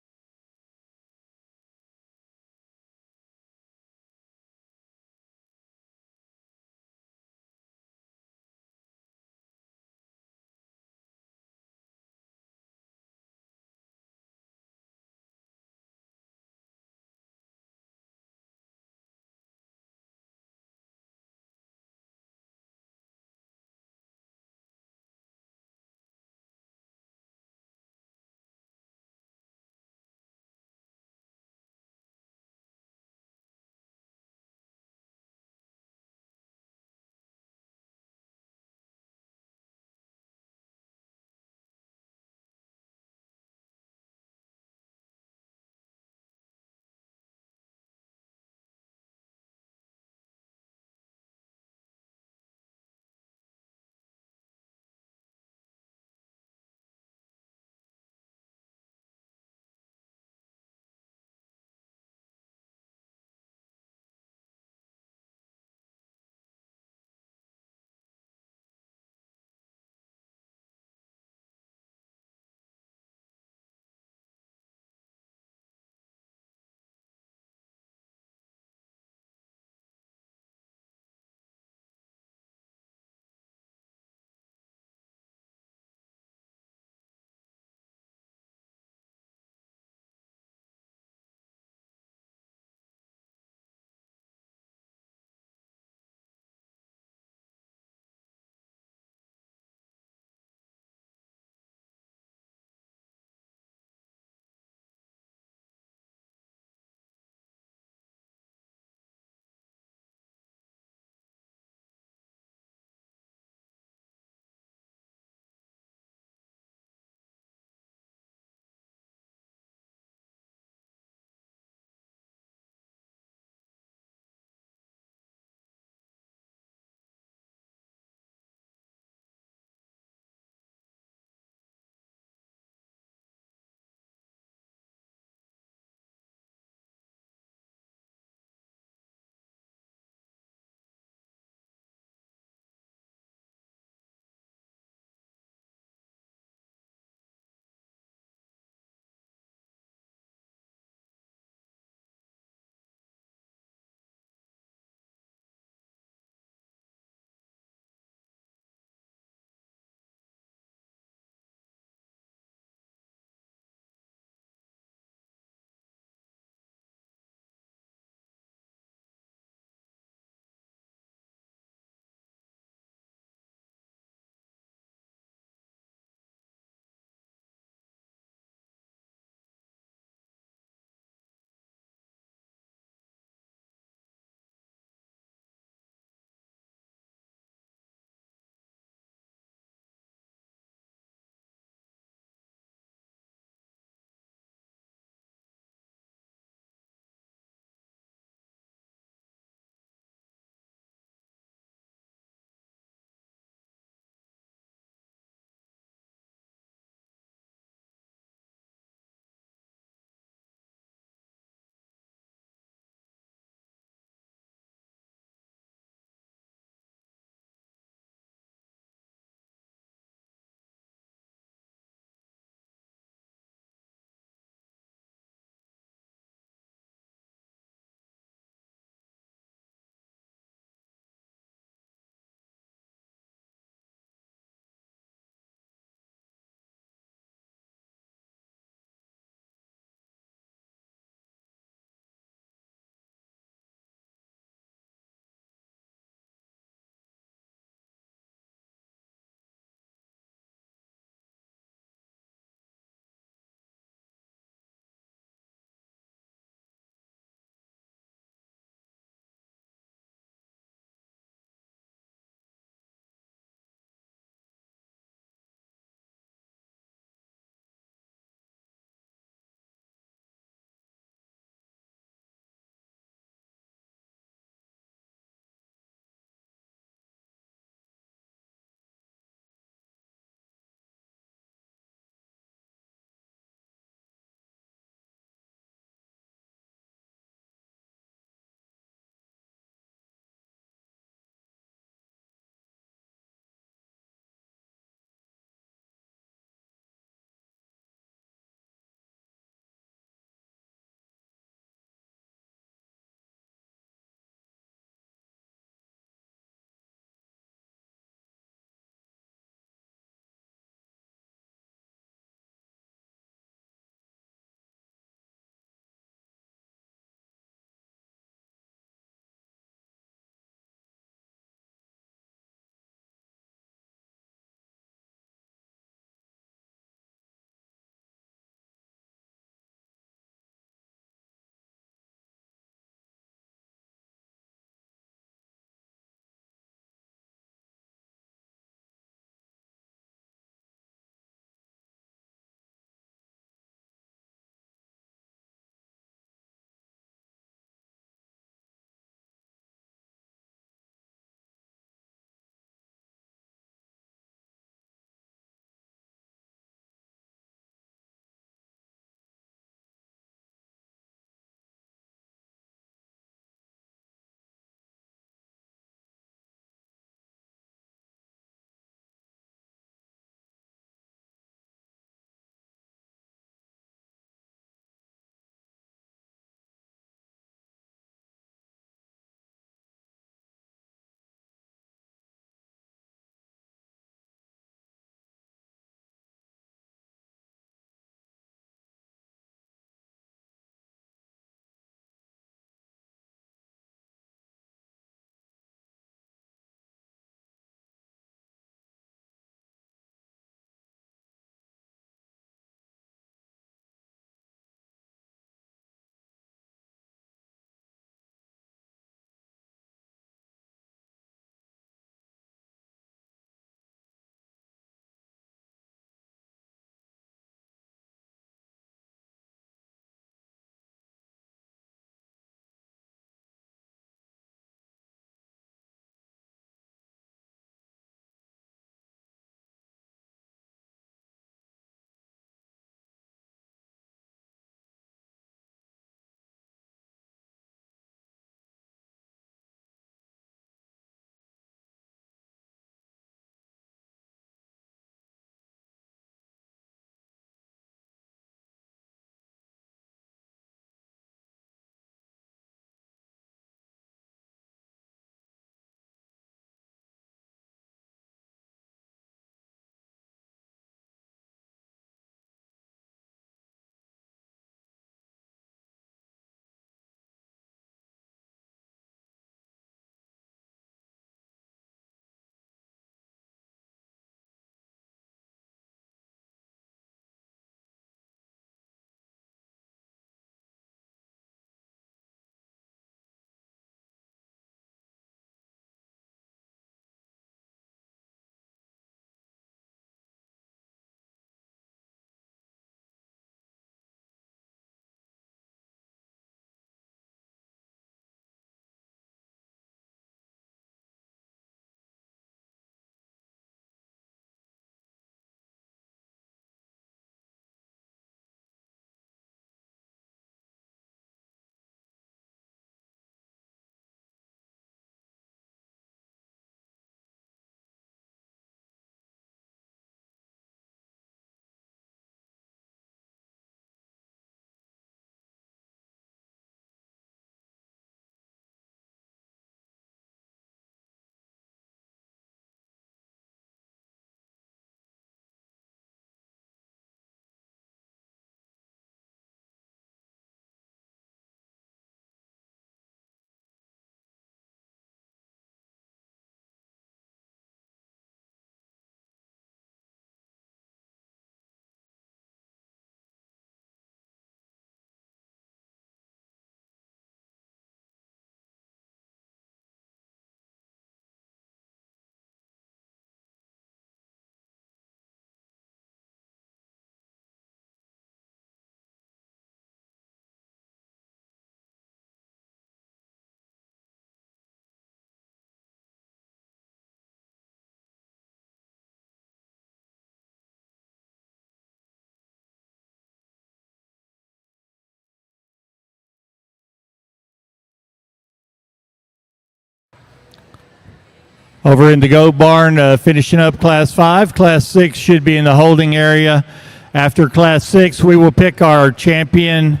over in the goat barn, finishing up Class 5. Class 6 should be in the holding area. After Class 6, we will pick our champion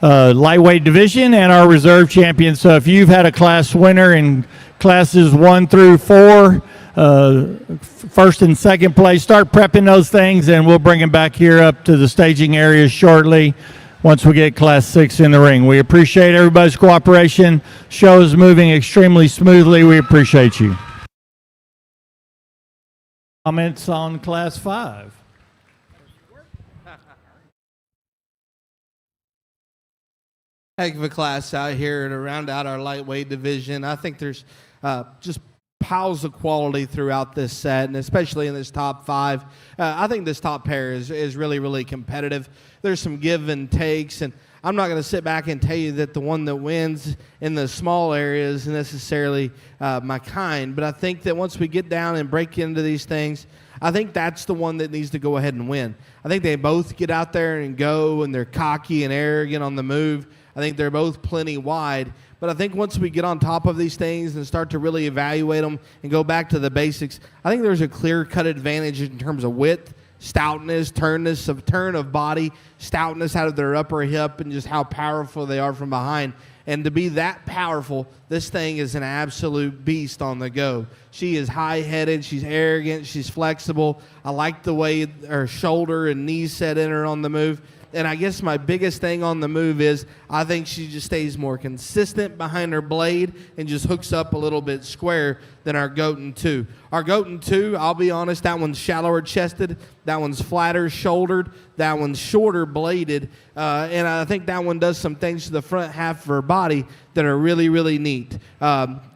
lightweight division and our reserve champion. So if you've had a class winner in classes 1 through 4, first and second place, start prepping those things, and we'll bring them back here up to the staging area shortly once we get Class 6 in the ring. We appreciate everybody's cooperation. Show is moving extremely smoothly. We appreciate you. Comments on Class 5? Heck of a class out here to round out our lightweight division. I think there's just piles of quality throughout this set, and especially in this top 5. I think this top pair is really, really competitive. There's some give and takes, and I'm not going to sit back and tell you that the one that wins in the small area is necessarily my kind, but I think that once we get down and break into these things, I think that's the one that needs to go ahead and win. I think they both get out there and go, and they're cocky and arrogant on the move. I think they're both plenty wide. But I think once we get on top of these things and start to really evaluate them and go back to the basics, I think there's a clear-cut advantage in terms of width, stoutness, turn of body, stoutness out of their upper hip, and just how powerful they are from behind. And to be that powerful, this thing is an absolute beast on the go. She is high-headed, she's arrogant, she's flexible. I like the way her shoulder and knees set in her on the move. And I guess my biggest thing on the move is I think she just stays more consistent behind her blade and just hooks up a little bit square than our Goten 2. Our Goten 2, I'll be honest, that one's shallower chested, that one's flatter shouldered, that one's shorter bladed, and I think that one does some things to the front half of her body that are really, really neat.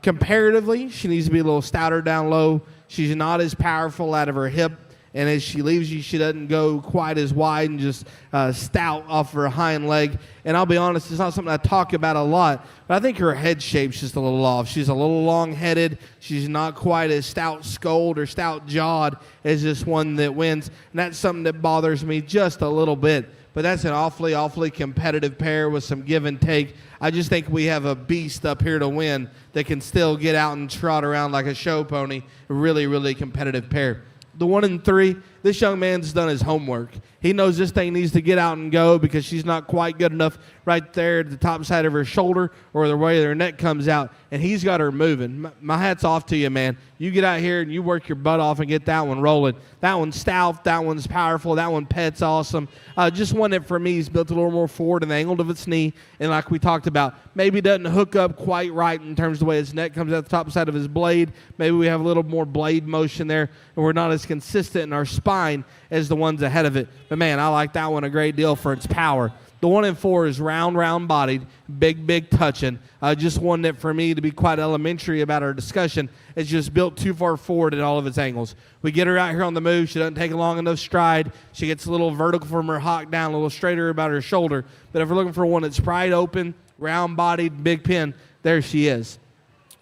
Comparatively, she needs to be a little stouter down low. She's not as powerful out of her hip. And as she leaves you, she doesn't go quite as wide and just stout off her hind leg. And I'll be honest, it's not something I talk about a lot, but I think her head shape's just a little off. She's a little long-headed. She's not quite as stout-skulled or stout-jawed as this one that wins. And that's something that bothers me just a little bit. But that's an awfully, awfully competitive pair with some give and take. I just think we have a beast up here to win that can still get out and trot around like a show pony. A really, really competitive pair. The 1 and 3, this young man's done his homework. He knows this thing needs to get out and go because she's not quite good enough right there at the top side of her shoulder or the way her neck comes out, and he's got her moving. My hat's off to you, man. You get out here and you work your butt off and get that one rolling. That one's stout, that one's powerful, that one pet's awesome. Just one that for me is built a little more forward and the angle of its knee, and like we talked about, maybe doesn't hook up quite right in terms of the way his neck comes out the top side of his blade. Maybe we have a little more blade motion there, and we're not as consistent in our spine as the ones ahead of it. But man, I like that one a great deal for its power. The 1 and 4 is round bodied, big touching. Just one that for me, to be quite elementary about our discussion, is just built too far forward at all of its angles. We get her out here on the move. She doesn't take a long enough stride. She gets a little vertical from her hock down, a little straighter about her shoulder. But if we're looking for one that's pried open, round bodied, big pin, there she is.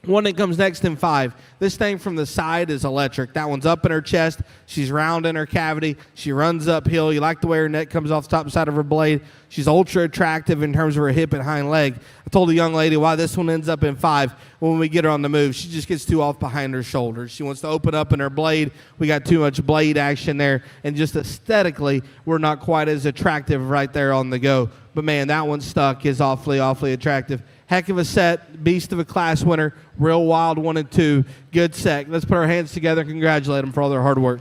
One that comes next in 5. This thing from the side is electric. That one's up in her chest. She's round in her cavity. She runs uphill. You like the way her neck comes off the top side of her blade. She's ultra attractive in terms of her hip and hind leg. I told the young lady why this one ends up in 5. When we get her on the move, she just gets too off behind her shoulders. She wants to open up in her blade. We got too much blade action there. And just aesthetically, we're not quite as attractive right there on the go. But man, that one stuck is awfully, awfully attractive. Heck of a set, beast of a class winner, real wild 1 and 2, good set. Let's put our hands together and congratulate them for all their hard work.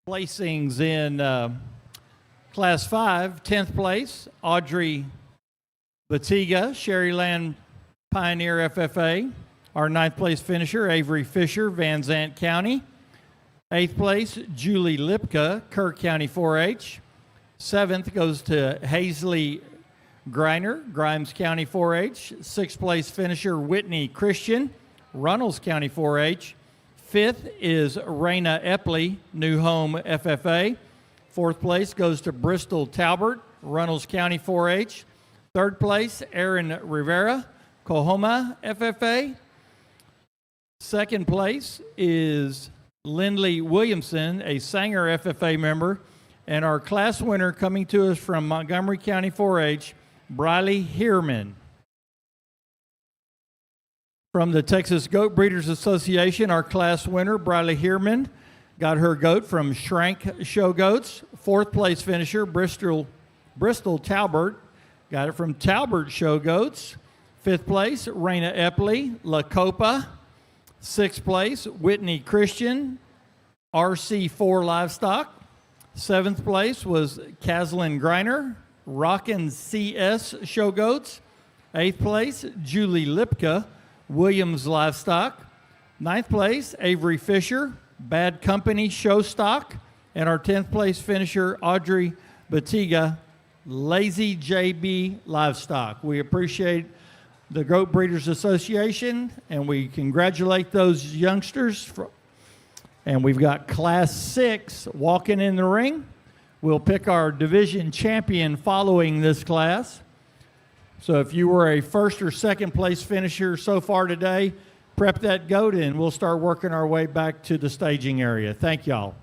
Placings in Class 5, 10th place, Audrey Batiga, Sherryland Pioneer FFA. Our 9th place finisher, Avery Fisher, Van Zant County. 8th place, Julie Lipka, Kirk County 4-H. 7th goes to Hazley Griner, Grimes County 4-H. Sixth place finisher, Whitney Christian, Runnels County 4-H. Fifth is Raina Epley, New Home FFA. Fourth place goes to Bristol Talbert, Runnels County 4-H. Third place, Aaron Rivera, Coahoma FFA. Second place is Lindley Williamson, a Sanger FFA member. And our class winner coming to us from Montgomery County 4-H, Briley Heerman. From the Texas Goat Breeders Association, our class winner, Briley Heerman, got her goat from Schrank Show Goats. Fourth place finisher, Bristol Talbert, got it from Talbert Show Goats. Fifth place, Raina Epley, La Copa. Sixth place, Whitney Christian, RC4 Livestock. Seventh place was Caslin Griner, Rockin' CS Show Goats. Eighth place, Julie Lipka, Williams Livestock. Ninth place, Avery Fisher, Bad Company Show Stock. And our 10th place finisher, Audrey Batiga, Lazy JB Livestock. We appreciate the Goat Breeders Association, and we congratulate those youngsters. And we've got Class 6 walking in the ring. We'll pick our division champion following this class. So if you were a first or second place finisher so far today, prep that goat and we'll start working our way back to the staging area. Thank y'all.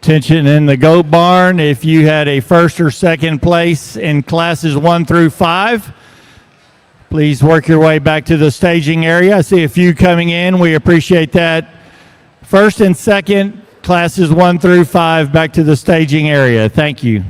Attention in the goat barn, if you had a first or second place in classes 1 through 5, please work your way back to the staging area. I see a few coming in. We appreciate that. First and second, classes 1 through 5, back to the staging area. Thank you.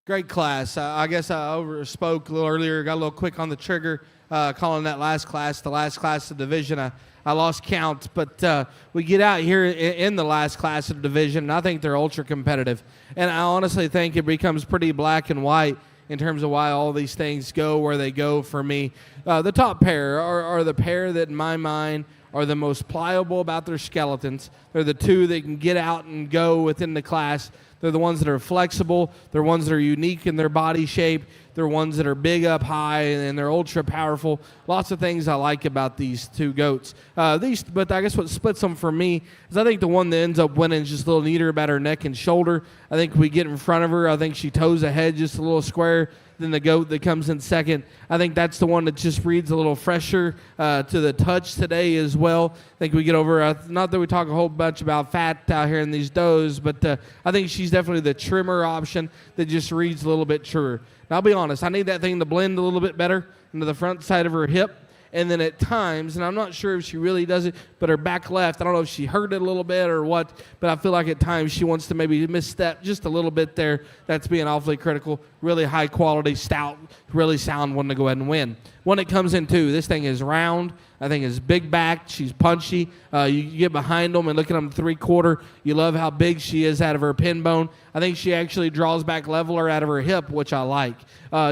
Great class. I guess I overspoke a little earlier, got a little quick on the trigger, calling that last class the last class of division. I lost count, but we get out here in the last class of division, and I think they're ultra competitive. And I honestly think it becomes pretty black and white in terms of why all these things go where they go for me. The top pair are the pair that, in my mind, are the most pliable about their skeletons. They're the two that can get out and go within the class. They're the ones that are flexible. They're ones that are unique in their body shape. They're ones that are big up high, and they're ultra powerful. Lots of things I like about these two goats. But I guess what splits them for me is I think the one that ends up winning is just a little neater about her neck and shoulder. I think we get in front of her. I think she toes ahead just a little square. than the goat that comes in second. I think that's the one that just reads a little fresher to the touch today as well. I think we get over, not that we talk a whole bunch about fat out here in these does, but I think she's definitely the trimmer option that just reads a little bit truer. Now, I'll be honest, I need that thing to blend a little bit better into the front side of her hip. And then at times, and I'm not sure if she really does it, but her back left, I don't know if she heard it a little bit or what, but I feel like at times she wants to maybe misstep just a little bit there. That's being awfully critical. Really high quality, stout, really sound one to go ahead and win. When it comes in two, this thing is round. I think it's big backed. She's punchy. You get behind them and look at them 3/4. You love how big she is out of her pin bone. I think she actually draws back leveler out of her hip, which I like.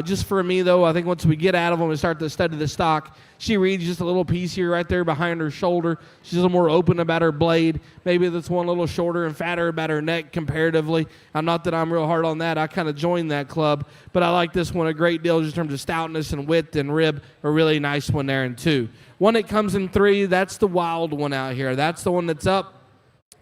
Just for me, though, I think once we get out of them and start to study the stock, she reads just a little piece here right there behind her shoulder. She's a little more open about her blade. Maybe that's one a little shorter and fatter about her neck comparatively. Not that I'm real hard on that. I kind of joined that club. But I like this one a great deal just in terms of stoutness and width and rib. A really nice one there in two. One that comes in three, that's the wild one out here. That's the one that's up.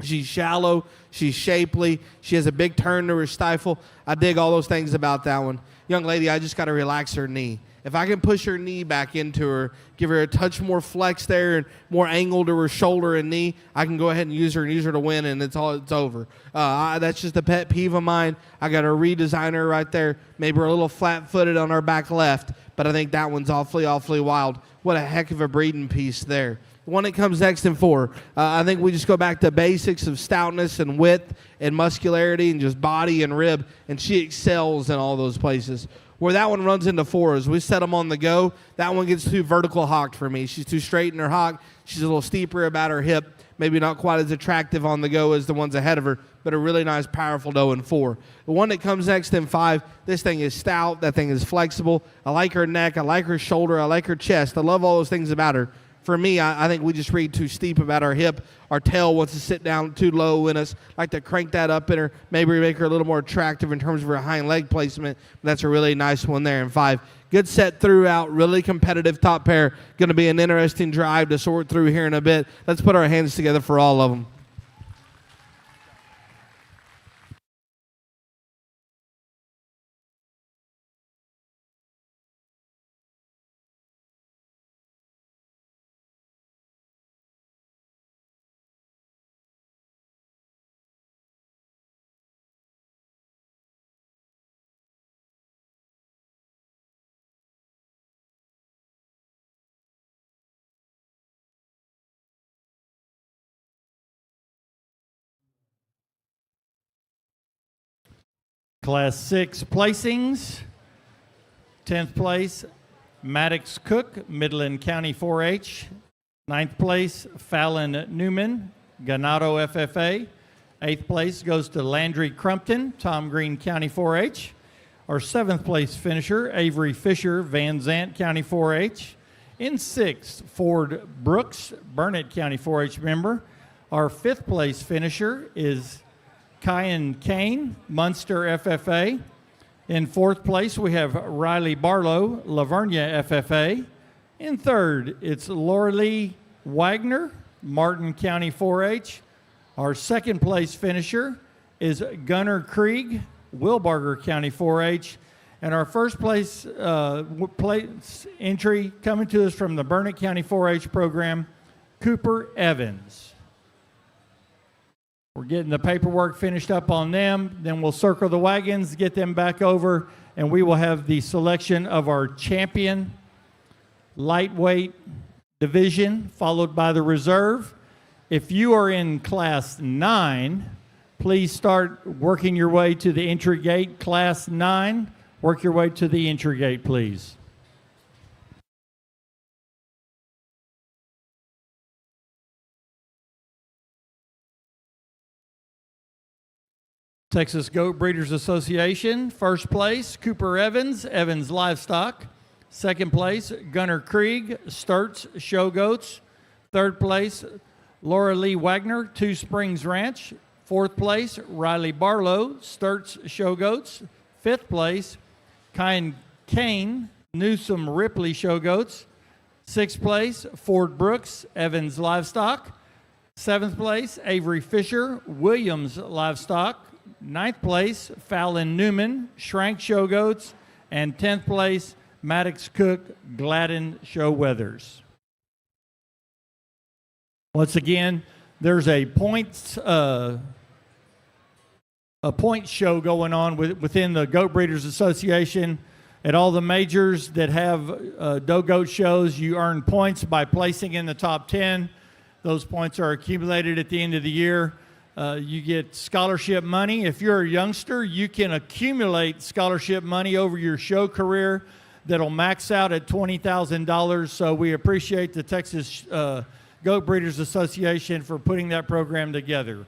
She's shallow. She's shapely. She has a big turn to her stifle. I dig all those things about that one. Young lady, I just got to relax her knee. If I can push her knee back into her, give her a touch more flex there and more angle to her shoulder and knee, I can go ahead and use her to win, and it's over. That's just a pet peeve of mine. I got to redesign her right there. Maybe we're a little flat-footed on our back left, but I think that one's awfully wild. What a heck of a breeding piece there. The one that comes next in four, I think we just go back to basics of stoutness and width and muscularity and just body and rib, and she excels in all those places. Where that one runs into four is we set them on the go. That one gets too vertical hocked for me. She's too straight in her hock. She's a little steeper about her hip. Maybe not quite as attractive on the go as the ones ahead of her, but a really nice, powerful doe in four. The one that comes next in five, this thing is stout. That thing is flexible. I like her neck. I like her shoulder. I like her chest. I love all those things about her. For me, I think we just read too steep about our hip. Our tail wants to sit down too low in us. Like to crank that up in her. Maybe make her a little more attractive in terms of her hind leg placement. That's a really nice one there in five. Good set throughout. Really competitive top pair. Going to be an interesting drive to sort through here in a bit. Let's put our hands together for all of them. Class 6 placings. 10th place, Maddox Cook, Midland County 4-H. 9th place, Fallon Newman, Ganado FFA. 8th place goes to Landry Crumpton, Tom Green County 4-H. Our 7th place finisher, Avery Fisher, Van Zant County 4-H. In 6th, Ford Brooks, Burnett County 4-H member. Our 5th place finisher is Kyan Kane, Munster FFA. In 4th place, we have Riley Barlow, Lavernia FFA. In 3rd, it's Laura Lee Wagner, Martin County 4-H. Our 2nd place finisher is Gunnar Krieg, Wilbarger County 4-H. And our 1st place entry coming to us from the Burnett County 4-H program, Cooper Evans. We're getting the paperwork finished up on them. Then we'll circle the wagons, get them back over, and we will have the selection of our champion lightweight division, followed by the reserve. If you are in Class 9, please start working your way to the entry gate. Class 9, work your way to the entry gate, please. Texas Goat Breeders Association, 1st place, Cooper Evans, Evans Livestock. 2nd place, Gunnar Krieg, Sturts Show Goats. 3rd place, Laura Lee Wagner, Two Springs Ranch. 4th place, Riley Barlow, Sturts Show Goats. 5th place, Kyan Kane, Newsom Ripley Show Goats. 6th place, Ford Brooks, Evans Livestock. 7th place, Avery Fisher, Williams Livestock. 9th place, Fallon Newman, Schrank Show Goats. And 10th place, Maddox Cook, Gladden Show Weathers. Once again, there's a point show going on within the Goat Breeders Association. At all the majors that have doe goat shows, you earn points by placing in the top 10. Those points are accumulated at the end of the year. You get scholarship money. If you're a youngster, you can accumulate scholarship money over your show career that'll max out at $20,000. So we appreciate the Texas Goat Breeders Association for putting that program together.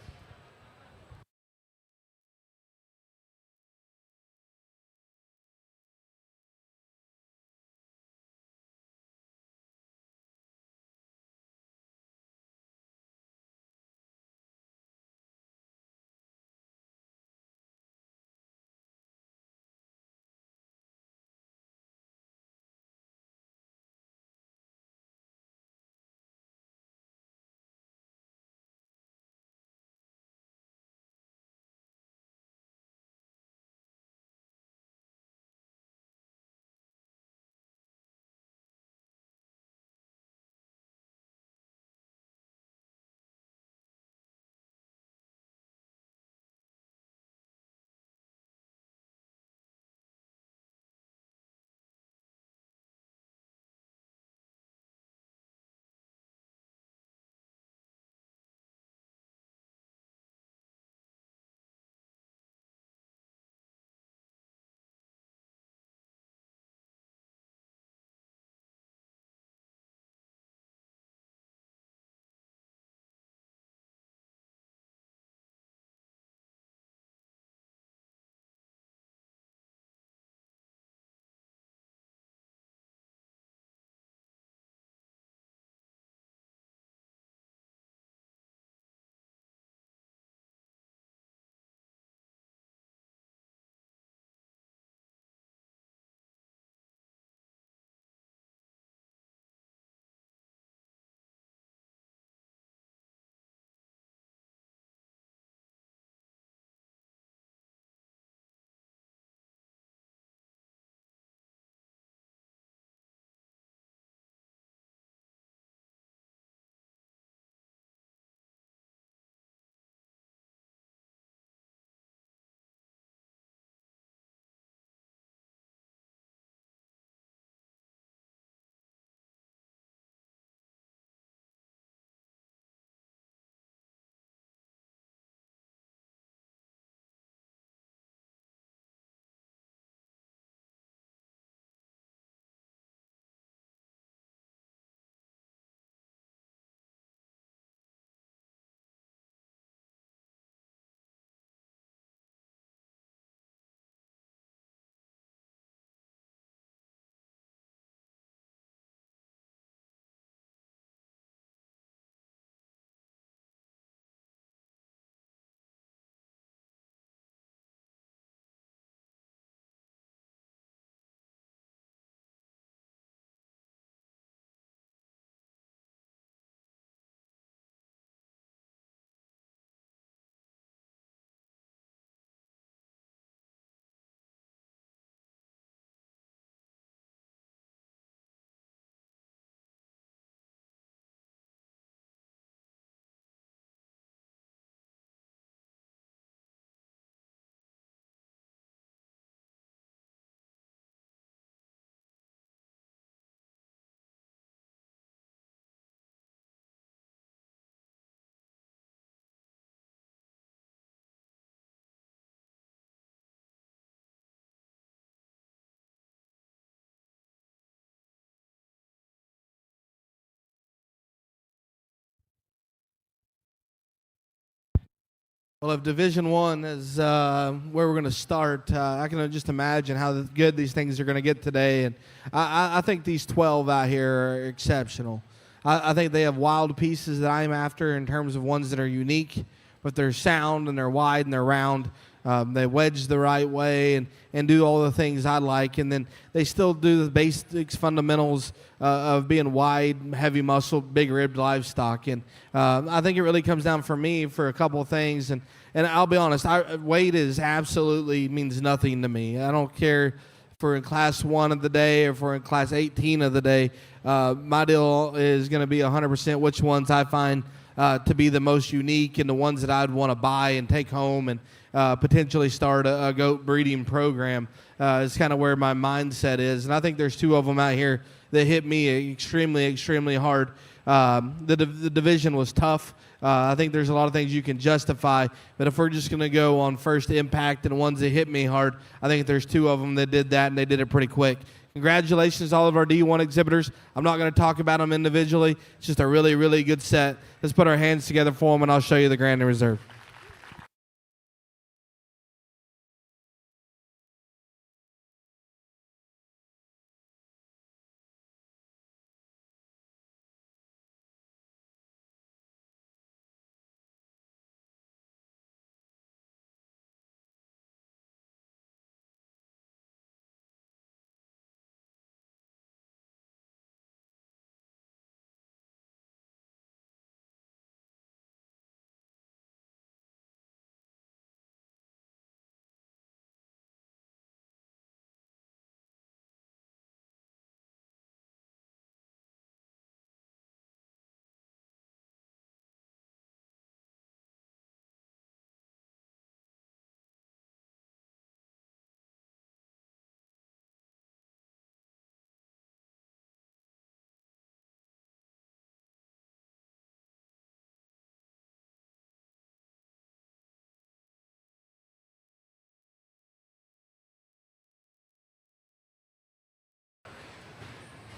Well, if Division One is where we're going to start, I can just imagine how good these things are going to get today. And I think these 12 out here are exceptional. I think they have wild pieces that I'm after in terms of ones that are unique, but they're sound and they're wide and they're round. They wedge the right way and do all the things I like. And then they still do the basics, fundamentals of being wide, heavy muscle, big ribbed livestock. And I think it really comes down for me for a couple of things. And I'll be honest, weight is absolutely means nothing to me. I don't care we're in class 1 of the day or if we're in class 18 of the day, my deal is going to be 100% which ones I find to be the most unique and the ones that I'd want to buy and take home and potentially start a goat breeding program. Is kind of where my mindset is. And I think there's 2 of them out here that hit me extremely, extremely hard. The division was tough. I think there's a lot of things you can justify, but if we're just going to go on first impact and ones that hit me hard, I think there's 2 of them that did that, and they did it pretty quick. Congratulations to all of our D1 exhibitors. I'm not going to talk about them individually. It's just a really, really good set. Let's put our hands together for them, and I'll show you the Grand and Reserve.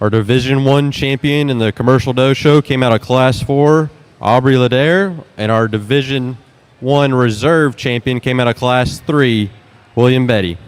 Our Division 1 champion in the Commercial Doe Show came out of Class 4, Aubrey Ladair, and our Division 1 Reserve champion came out of Class 3, William Betty.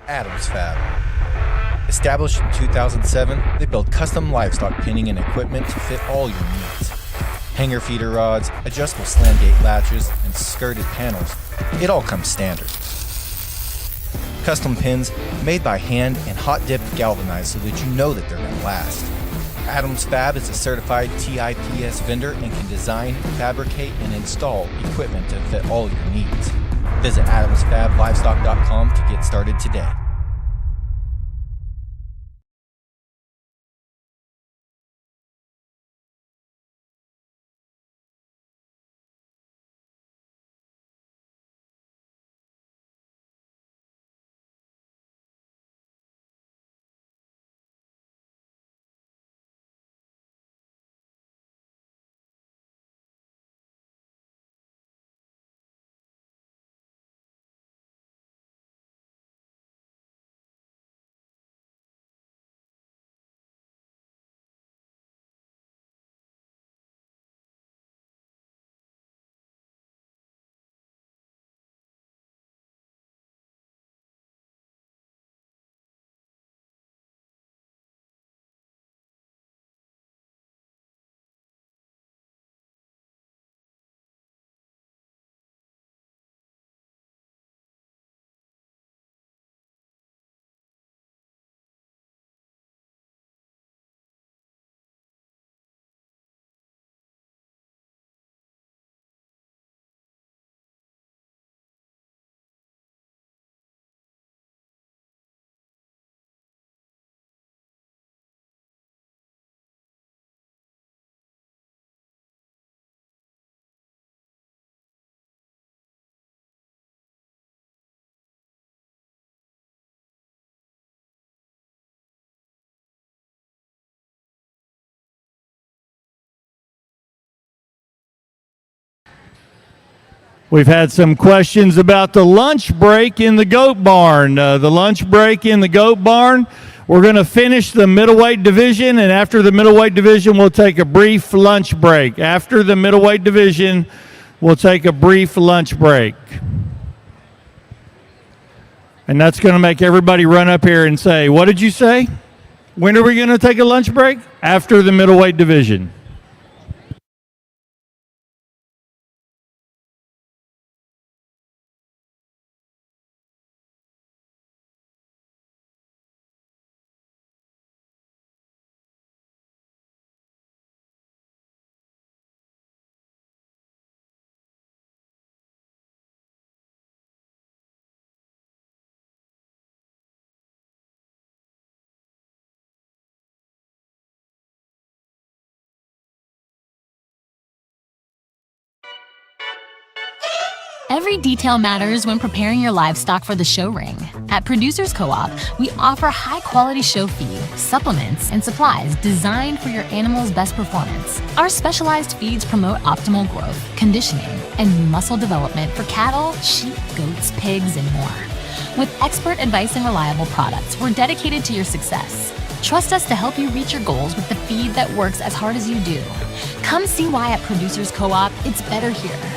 Adams Fab. Established in 2007, they build custom livestock pinning and equipment to fit all your needs. Hanger feeder rods, adjustable slam gate latches, and skirted panels. It all comes standard. Custom pins made by hand and hot dipped galvanized so that you know that they're going to last. Adams Fab is a certified TIPS vendor and can design, fabricate, and install equipment to fit all your needs. Visit AdamsFabLivestock.com to get started today. We've had some questions about the lunch break in the goat barn. The lunch break in the goat barn, we're going to finish the middleweight division, and after the middleweight division, we'll take a brief lunch break. After the middleweight division, We'll take a brief lunch break. And that's going to make everybody run up here and say, what did you say? When are we going to take a lunch break? After the middleweight division. Every detail matters when preparing your livestock for the show ring. At Producers Co-op, we offer high-quality show feed, supplements, and supplies designed for your animal's best performance. Our specialized feeds promote optimal growth, conditioning, and muscle development for cattle, sheep, goats, pigs, and more. With expert advice and reliable products, we're dedicated to your success. Trust us to help you reach your goals with the feed that works as hard as you do. Come see why at Producers Co-op, it's better here.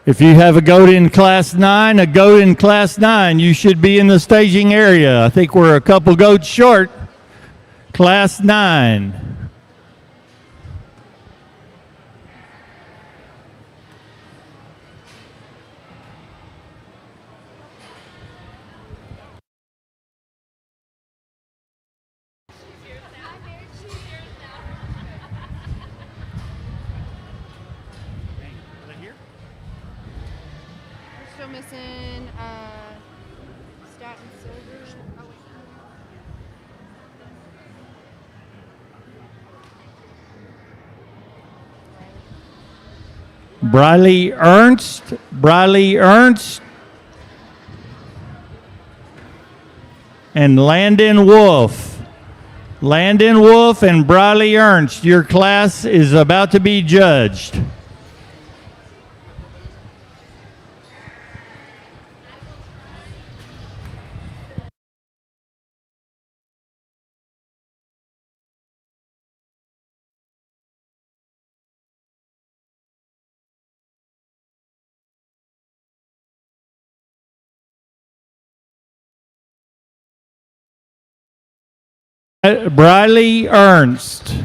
If you have a goat in Class 9, a goat in Class 9, you should be in the staging area. I think we're a couple goats short. Class 9. We're still missing stat and silver. Oh, wait. Briley Ernst, and Landon Wolf. Landon Wolf and Briley Ernst, your class is about to be judged. Briley Ernst.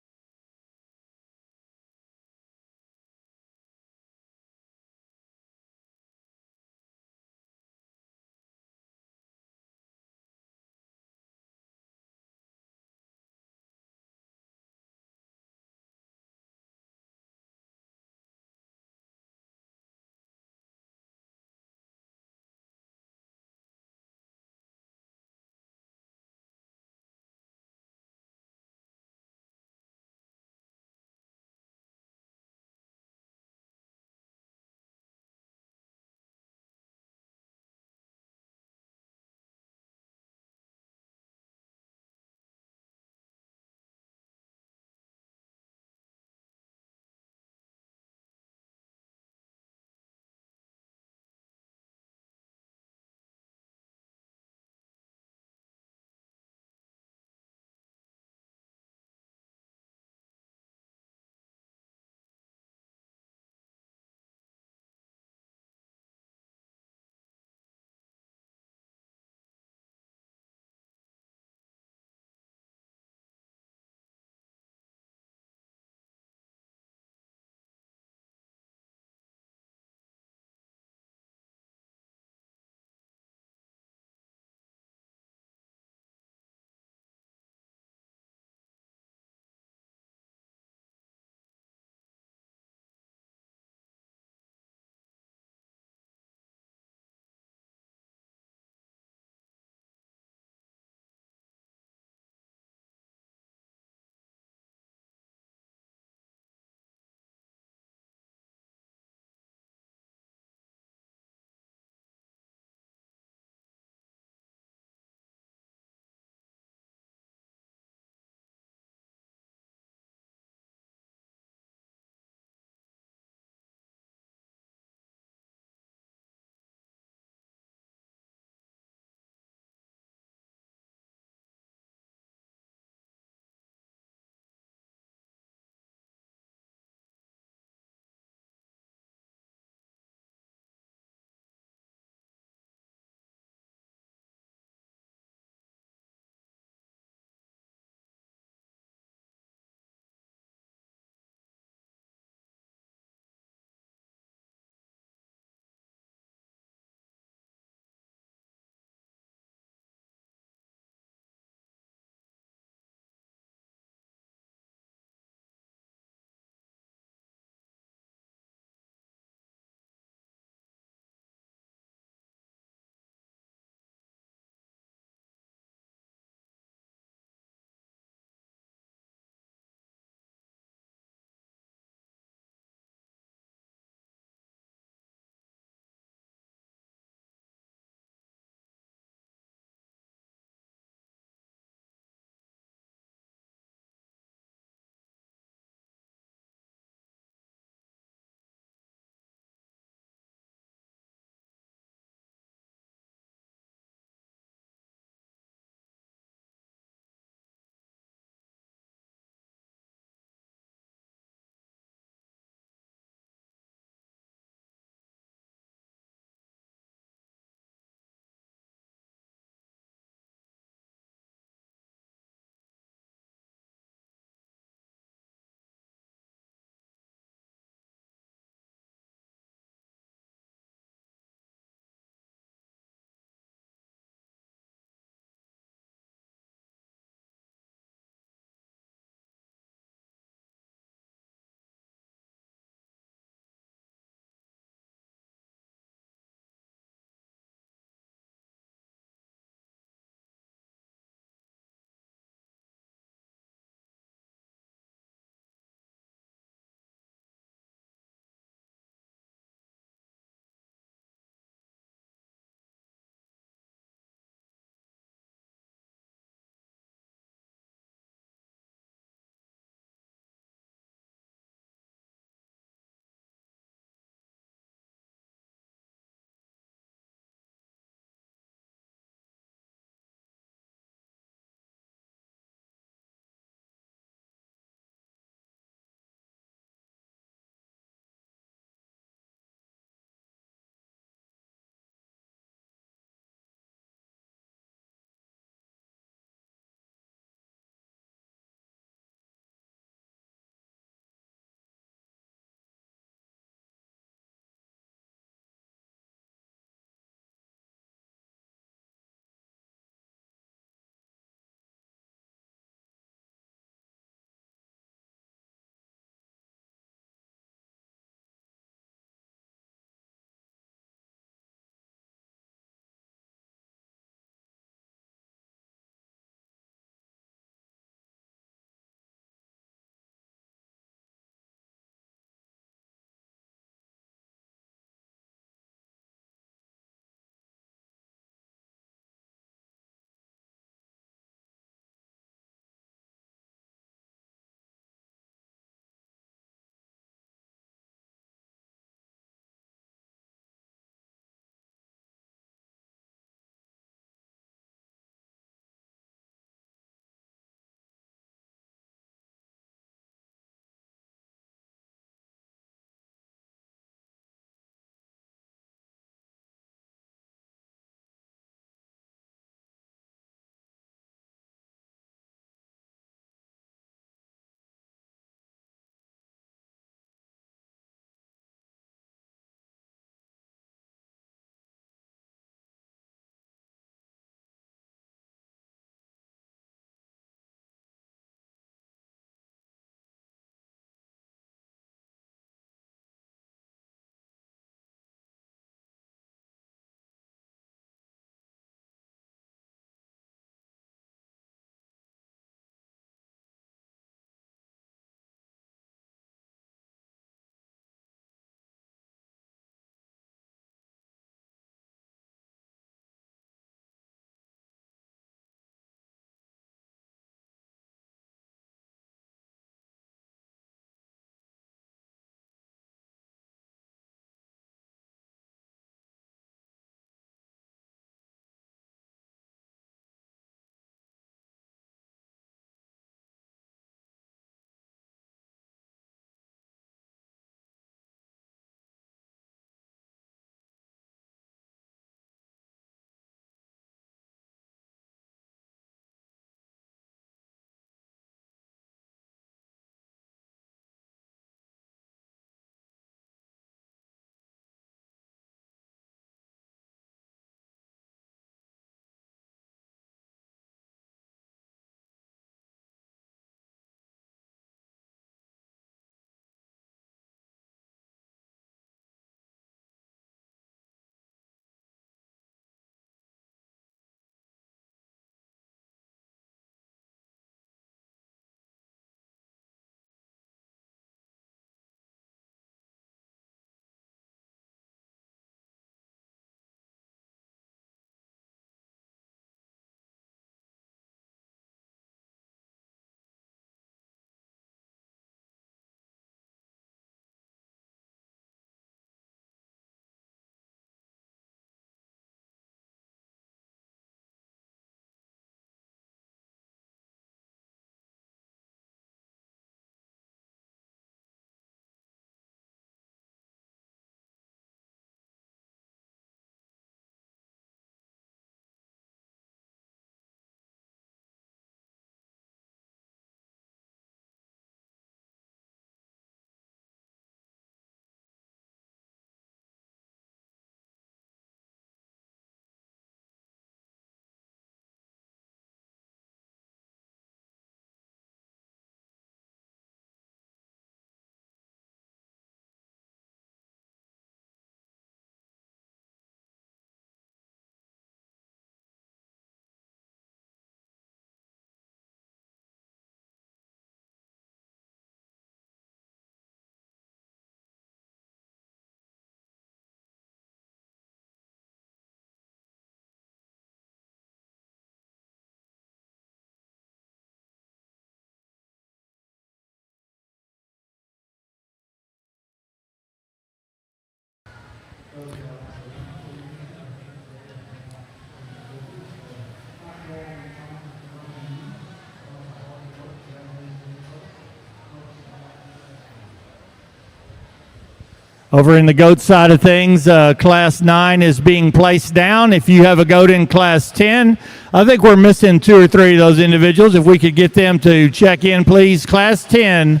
Over in the goat side of things, Class 9 is being placed down. If you have a goat in Class 10, I think we're missing 2 or 3 of those individuals. If we could get them to check in, please. Class 10,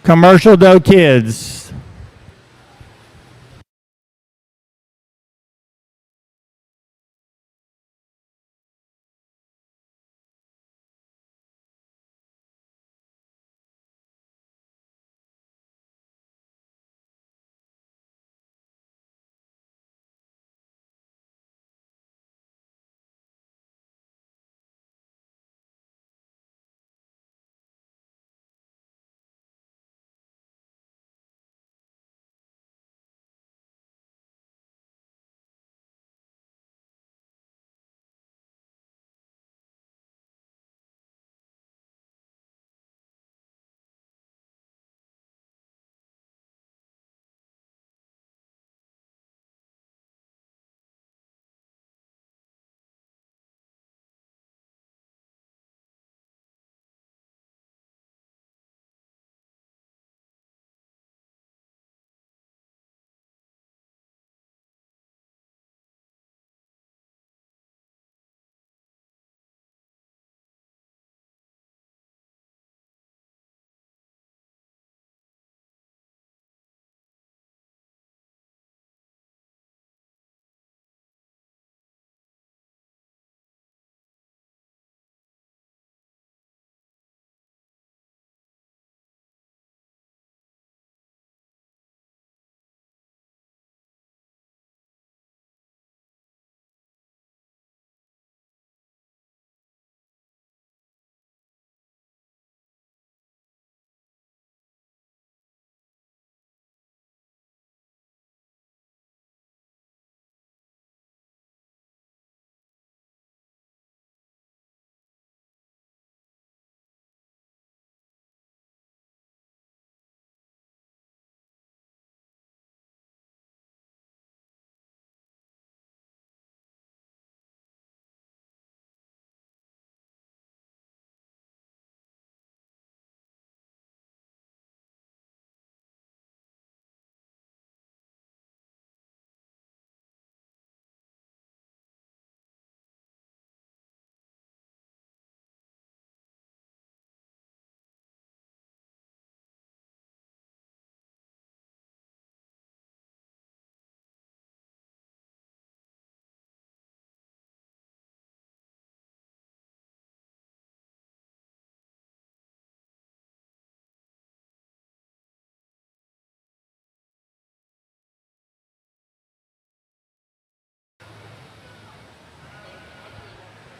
commercial doe kids.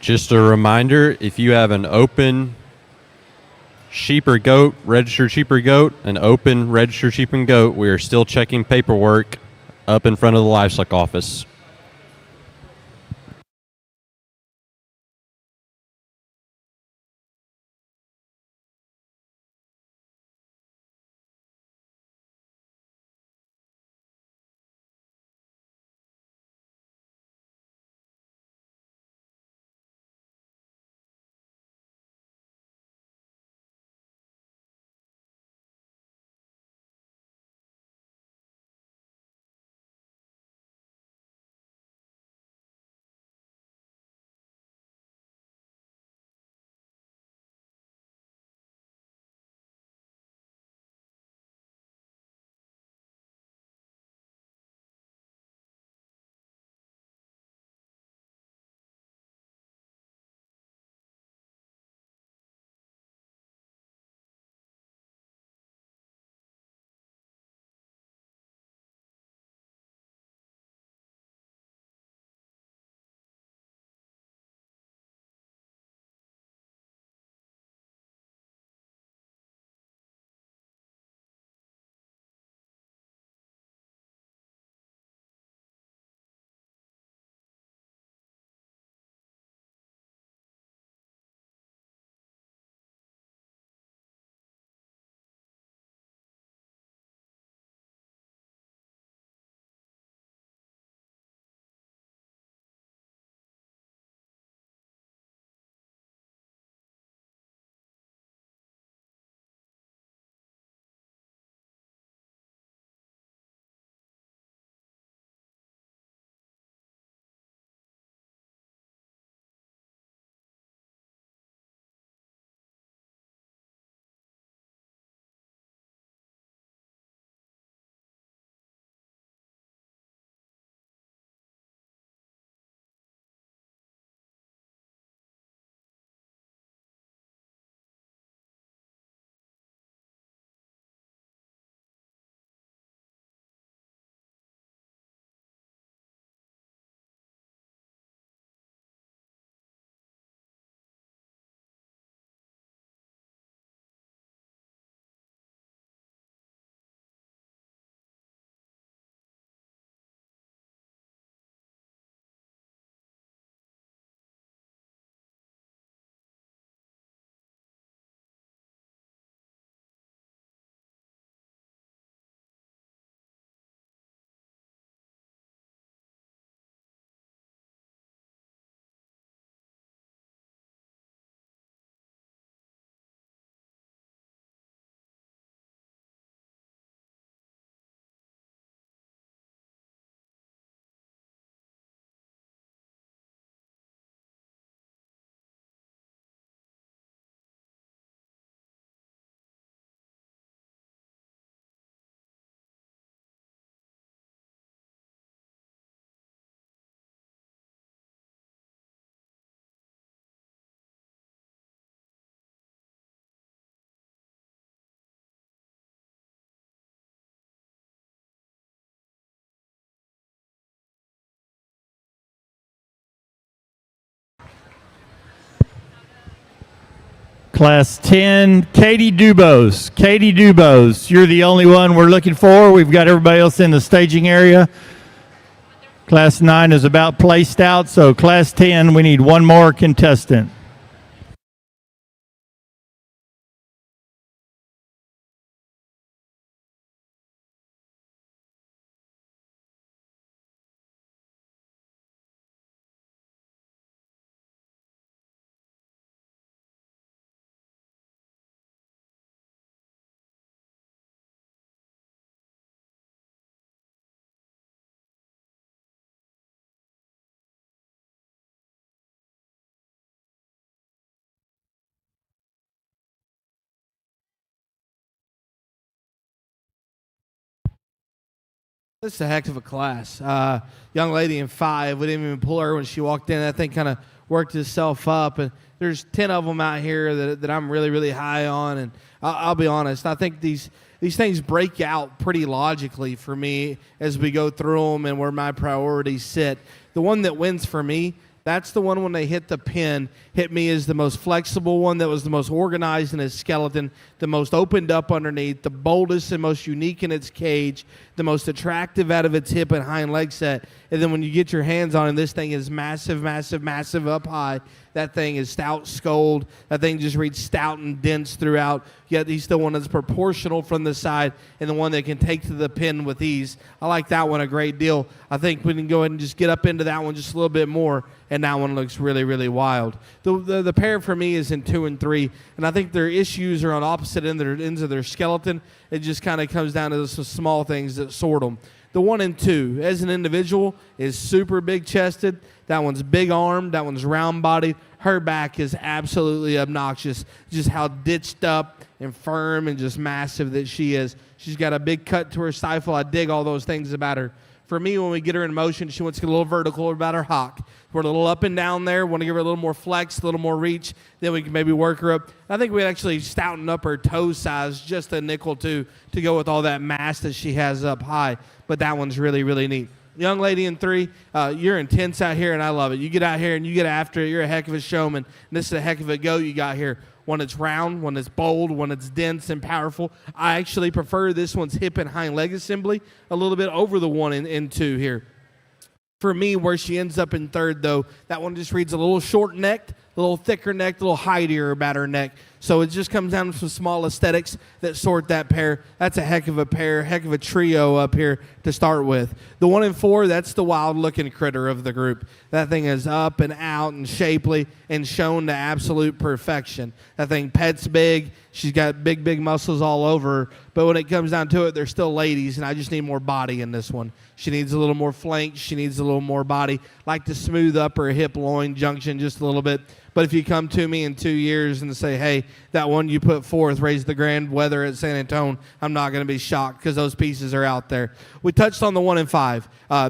Just a reminder, if you have an open sheep or goat, registered sheep or goat, an open registered sheep and goat, we are still checking paperwork up in front of the livestock office. Class 10, Katie Dubose. Katie Dubose, you're the only one we're looking for. We've got everybody else in the staging area. Class 9 is about placed out, so Class 10, we need one more contestant. This is a heck of a class. Young lady in 5, we didn't even pull her when she walked in. That thing kind of worked itself up. And there's 10 of them out here that I'm really, really high on. And I'll be honest, I think these things break out pretty logically for me as we go through them and where my priorities sit. The one that wins for me, that's the one when they hit the pin, hit me as the most flexible one, that was the most organized in its skeleton, the most opened up underneath, the boldest and most unique in its cage, the most attractive out of its hip and hind leg set. And then when you get your hands on it, this thing is massive, massive, massive up high. That thing is stout skulled. That thing just reads stout and dense throughout. Yet he's the one that's proportional from the side and the one that can take to the pin with ease. I like that one a great deal. I think we can go ahead and just get up into that one just a little bit more, and that one looks really, really wild. The pair for me is in 2 and 3, and I think their issues are on opposite ends of their skeleton. It just kind of comes down to some small things that sort them. The 1 and 2, as an individual, is super big-chested. That one's big-armed. That one's round-bodied. Her back is absolutely obnoxious, just how ditched up and firm and just massive that she is. She's got a big cut to her stifle. I dig all those things about her. For me, when we get her in motion, she wants to get a little vertical about her hock. We're a little up and down there. Want to give her a little more flex, a little more reach. Then we can maybe work her up. I think we'd actually stouten up her toe size just a nickel to go with all that mass that she has up high. But that one's really, really neat. Young lady in 3, you're intense out here, and I love it. You get out here and you get after it. You're a heck of a showman. And this is a heck of a go you got here. One that's round, one that's bold, one that's dense and powerful. I actually prefer this one's hip and hind leg assembly a little bit over the 1 and 2 here. For me, where she ends up in 3rd, though, that one just reads a little short-necked, a little thicker neck, a little heightier about her neck. So it just comes down to some small aesthetics that sort that pair. That's a heck of a pair, heck of a trio up here to start with. The 1 and 4, that's the wild-looking critter of the group. That thing is up and out and shapely and shown to absolute perfection. That thing pets big. She's got big, big muscles all over her. But when it comes down to it, they're still ladies, and I just need more body in this one. She needs a little more flank. She needs a little more body. Like to smooth up her hip-loin junction just a little bit. But if you come to me in 2 years and say, hey, that one you put forth raised the grand weather at San Antonio, I'm not going to be shocked because those pieces are out there. We touched on the 1 and 5.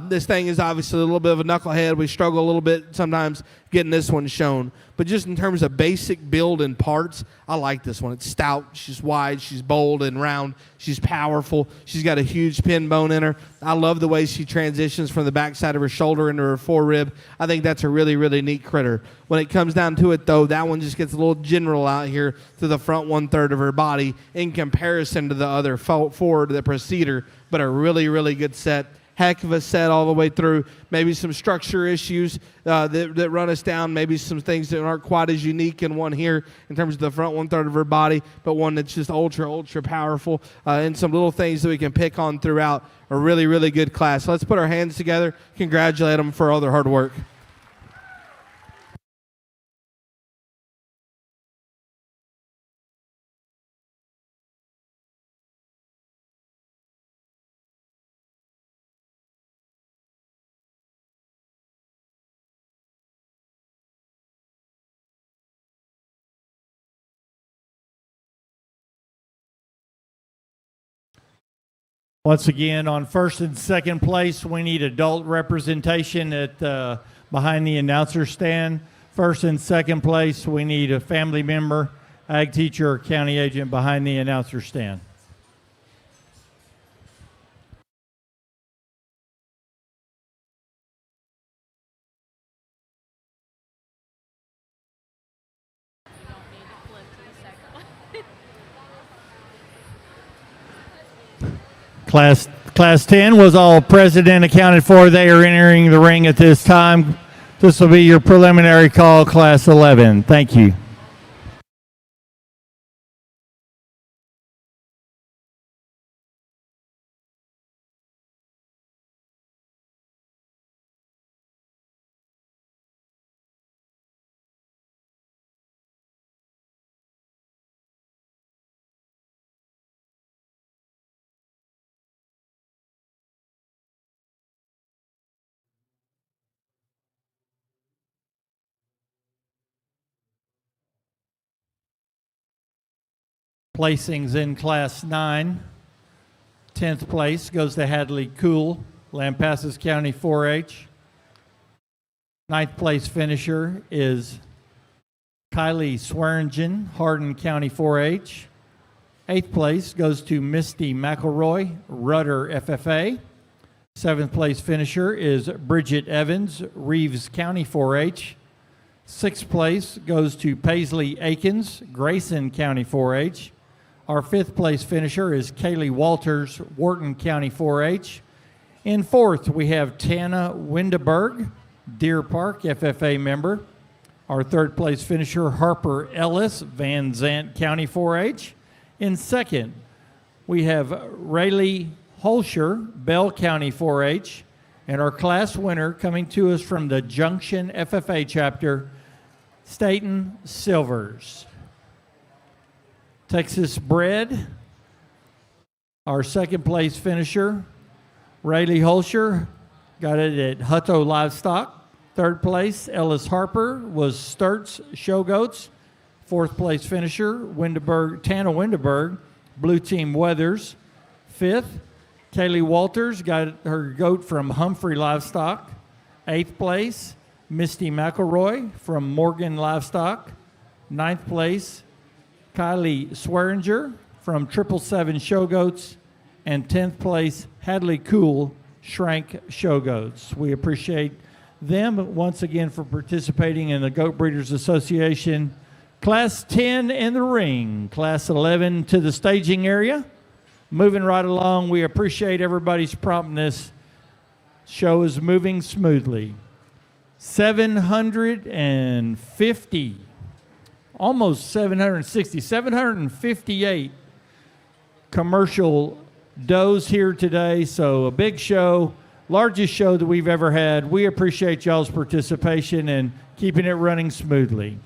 This thing is obviously a little bit of a knucklehead. We struggle a little bit sometimes getting this one shown. But just in terms of basic build and parts, I like this one. It's stout. She's wide. She's bold and round. She's powerful. She's got a huge pin bone in her. I love the way she transitions from the backside of her shoulder into her forerib. I think that's a really, really neat critter. When it comes down to it, though, that one just gets a little general out here to the front 1/3 of her body in comparison to the other 4 that precede her, but a really, really good set. Heck of a set all the way through. Maybe some structure issues that run us down. Maybe some things that aren't quite as unique in one here in terms of the front 1/3 of her body, but one that's just ultra, ultra powerful. And some little things that we can pick on throughout. A really, really good class. So let's put our hands together. Congratulate them for all their hard work. Once again, on 1st and 2nd place, we need adult representation at behind the announcer stand. 1st and 2nd place, we need a family member, ag teacher, or county agent behind the announcer stand. Class 10 was all present and accounted for. They are entering the ring at this time. This will be your preliminary call, Class 11. Thank you. Placings in Class 9. 10th place goes to Hadley Cool, Lampasas County 4-H. 9th place finisher is Kylie Swearingen, Hardin County 4-H. 8th place goes to Misty McElroy, Rudder FFA. 7th place finisher is Bridget Evans, Reeves County 4-H. 6th place goes to Paisley Akins, Grayson County 4-H. Our 5th place finisher is Kaylee Walters, Wharton County 4-H. In 4th, we have Tana Windeberg, Deer Park FFA member. Our 3rd place finisher, Harper Ellis, Van Zant County 4-H. In 2nd, we have Rayleigh Holscher, Bell County 4-H. And our class winner coming to us from the Junction FFA chapter, Staten Silvers. Texas bred, our 2nd place finisher, Rayleigh Holscher, got it at Hutto Livestock. 3rd place, Ellis Harper, was Sturt's Show Goats. 4th place finisher, Tana Windeberg, Blue Team Weathers. 5th, Kaylee Walters, got her goat from Humphrey Livestock. 8th place, Misty McElroy from Morgan Livestock. 9th place, Kylie Swearinger from 777 Show Goats. And 10th place, Hadley Cool, Shrank Show Goats. We appreciate them once again for participating in the Goat Breeders Association. Class 10 in the ring, Class 11 to the staging area. Moving right along, we appreciate everybody's promptness. Show is moving smoothly. 750, almost 760, 758 commercial does here today. So a big show, largest show that we've ever had. We appreciate y'all's participation and keeping it running smoothly.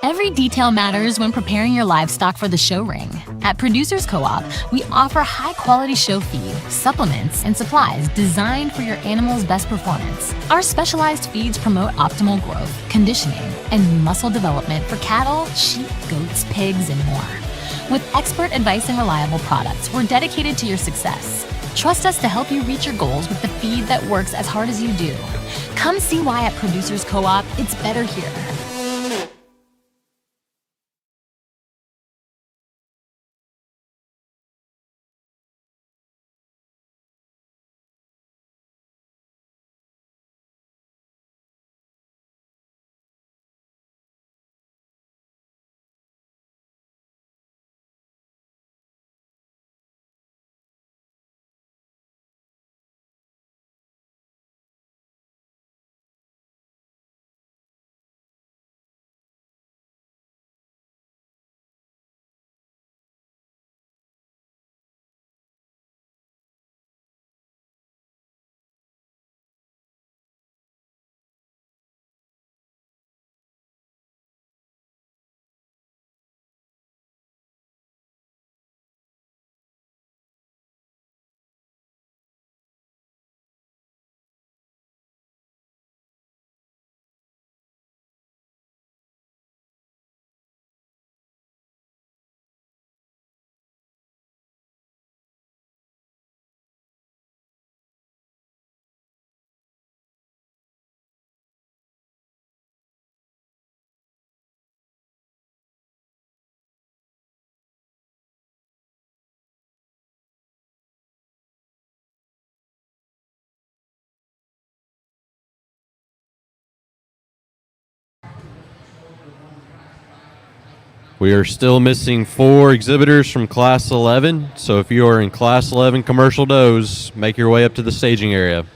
Every detail matters when preparing your livestock for the show ring. At Producers Co-op, we offer high-quality show feed, supplements, and supplies designed for your animal's best performance. Our specialized feeds promote optimal growth, conditioning, and muscle development for cattle, sheep, goats, pigs, and more. With expert advice and reliable products, we're dedicated to your success. Trust us to help you reach your goals with the feed that works as hard as you do. Come see why at Producers Co-op, it's better here. We are still missing 4 exhibitors from Class 11, so if you are in Class 11 commercial does, make your way up to the staging area.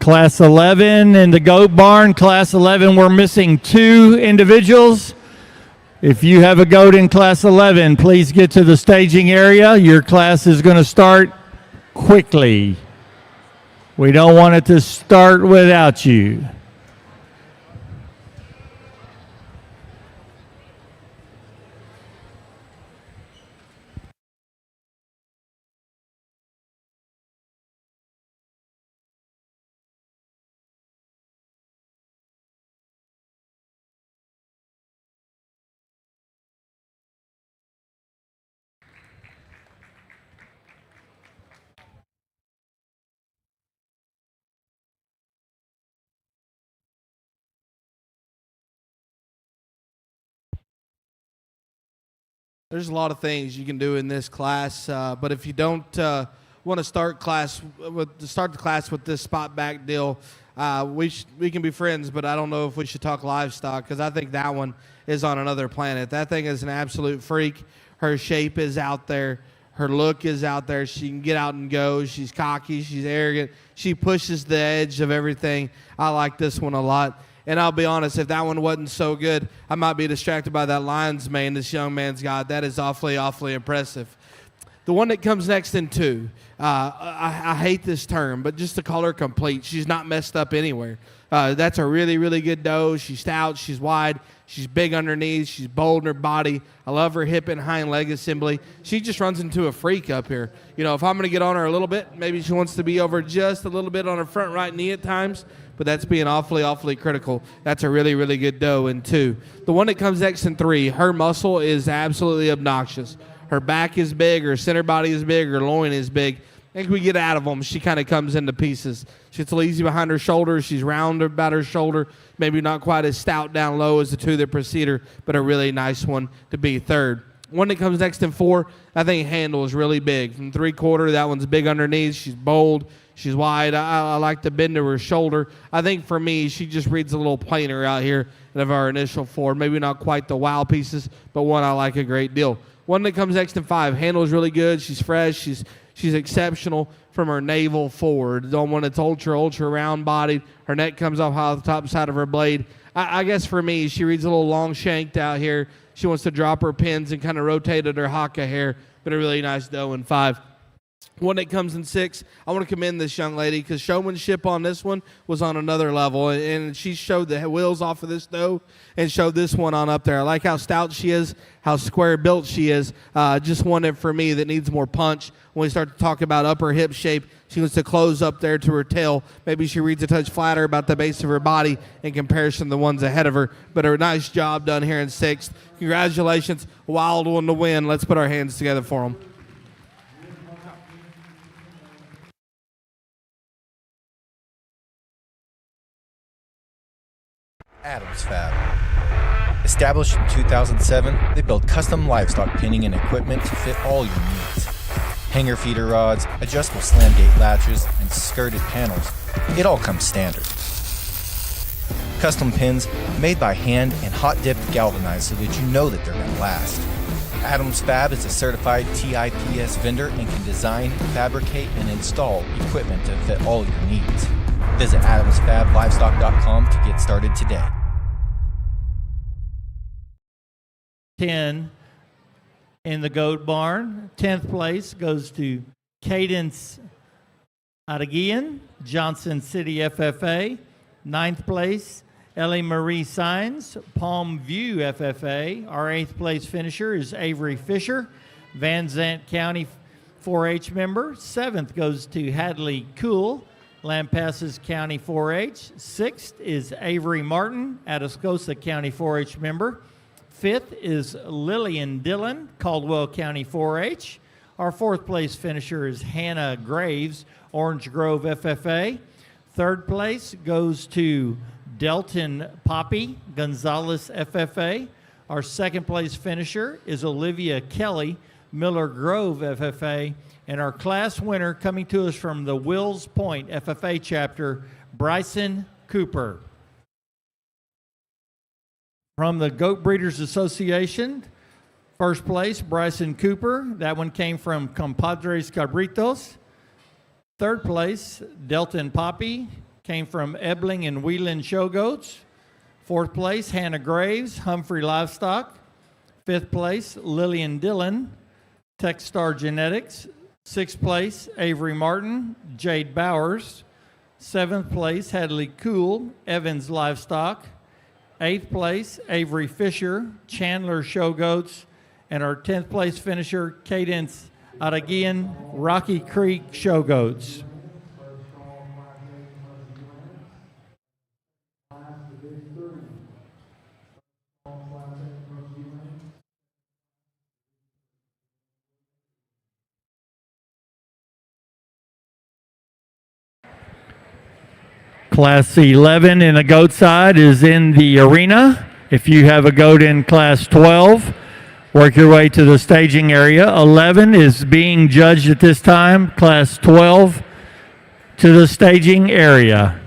Class 11 in the goat barn. Class 11, we're missing 2 individuals. If you have a goat in Class 11, please get to the staging area. Your class is going to start quickly. We don't want it to start without you. There's a lot of things you can do in this class, but if you don't want to start the class with this spot back deal, we can be friends, but I don't know if we should talk livestock because I think that one is on another planet. That thing is an absolute freak. Her shape is out there. Her look is out there. She can get out and go. She's cocky. She's arrogant. She pushes the edge of everything. I like this one a lot. And I'll be honest, if that one wasn't so good, I might be distracted by that lion's mane this young man's got. That is awfully, awfully impressive. The one that comes next in 2, I hate this term, but just to call her complete, she's not messed up anywhere. That's a really, really good doe. She's stout. She's wide. She's big underneath. She's bold in her body. I love her hip and hind leg assembly. She just runs into a freak up here. You know, if I'm going to get on her a little bit, maybe she wants to be over just a little bit on her front right knee at times, but that's being awfully, awfully critical. That's a really, really good doe in 2. The one that comes next in 3, her muscle is absolutely obnoxious. Her back is big, her center body is big, her loin is big. I think we get out of them, she kind of comes into pieces. She's lazy behind her shoulder. She's round about her shoulder. Maybe not quite as stout down low as the 2 that precede her, but a really nice one to be 3rd. One that comes next in 4, I think handle is really big. From 3/4, that one's big underneath. She's bold. She's wide. I like the bend to her shoulder. I think for me, she just reads a little plainer out here than of our initial 4. Maybe not quite the wow pieces, but one I like a great deal. One that comes next in 5, handle is really good. She's fresh. She's exceptional from her navel forward. Don't want it's ultra round bodied. Her neck comes off high the top side of her blade. I guess for me, she reads a little long shanked out here. She wants to drop her pins and kind of rotate at her haka hair, but a really nice doe in 5. One that comes in 6, I want to commend this young lady because showmanship on this one was on another level, and she showed the wheels off of this doe and showed this one on up there. I like how stout she is, how square built she is. Just one that for me that needs more punch. When we start to talk about upper hip shape, she wants to close up there to her tail. Maybe she reads a touch flatter about the base of her body in comparison to the ones ahead of her, but a nice job done here in 6th. Congratulations, wild one to win. Let's put our hands together for them. Adams Fab. Established in 2007, they build custom livestock pinning and equipment to fit all your needs. Hanger feeder rods, adjustable slam gate latches, and skirted panels. It all comes standard. Custom pins made by hand and hot dipped galvanized so that you know that they're going to last. Adams Fab is a certified TIPS vendor and can design, fabricate, and install equipment to fit all your needs. Visit adamsfablivestock.com to get started today. 10 in the goat barn. 10th place goes to Cadence Adagian, Johnson City FFA. 9th place, Ellie Marie Sines, Palm View FFA. Our 8th place finisher is Avery Fisher, Van Zant County 4-H member. 7th goes to Hadley Cool, Lampasas County 4-H. 6th is Avery Martin, Atascosa County 4-H member. 5th is Lillian Dillon, Caldwell County 4-H. Our 4th place finisher is Hannah Graves, Orange Grove FFA. 3rd place goes to Delton Poppy, Gonzales FFA. Our 2nd place finisher is Olivia Kelly, Miller Grove FFA. And our class winner coming to us from the Wills Point FFA chapter, Bryson Cooper. From the Goat Breeders Association, 1st place, Bryson Cooper. That one came from Compadres Cabritos. 3rd place, Delton Poppy, came from Ebling and Wheelan Show Goats. Fourth place, Hannah Graves, Humphrey Livestock. Fifth place, Lillian Dillon, Techstar Genetics. Sixth place, Avery Martin, Jade Bowers. Seventh place, Hadley Cool, Evans Livestock. Eighth place, Avery Fisher, Chandler Show Goats. And our 10th place finisher, Cadence Adagian, Rocky Creek Show Goats. Class 11 in the goat side is in the arena. If you have a goat in class 12, work your way to the staging area. 11 is being judged at this time. Class 12 to the staging area.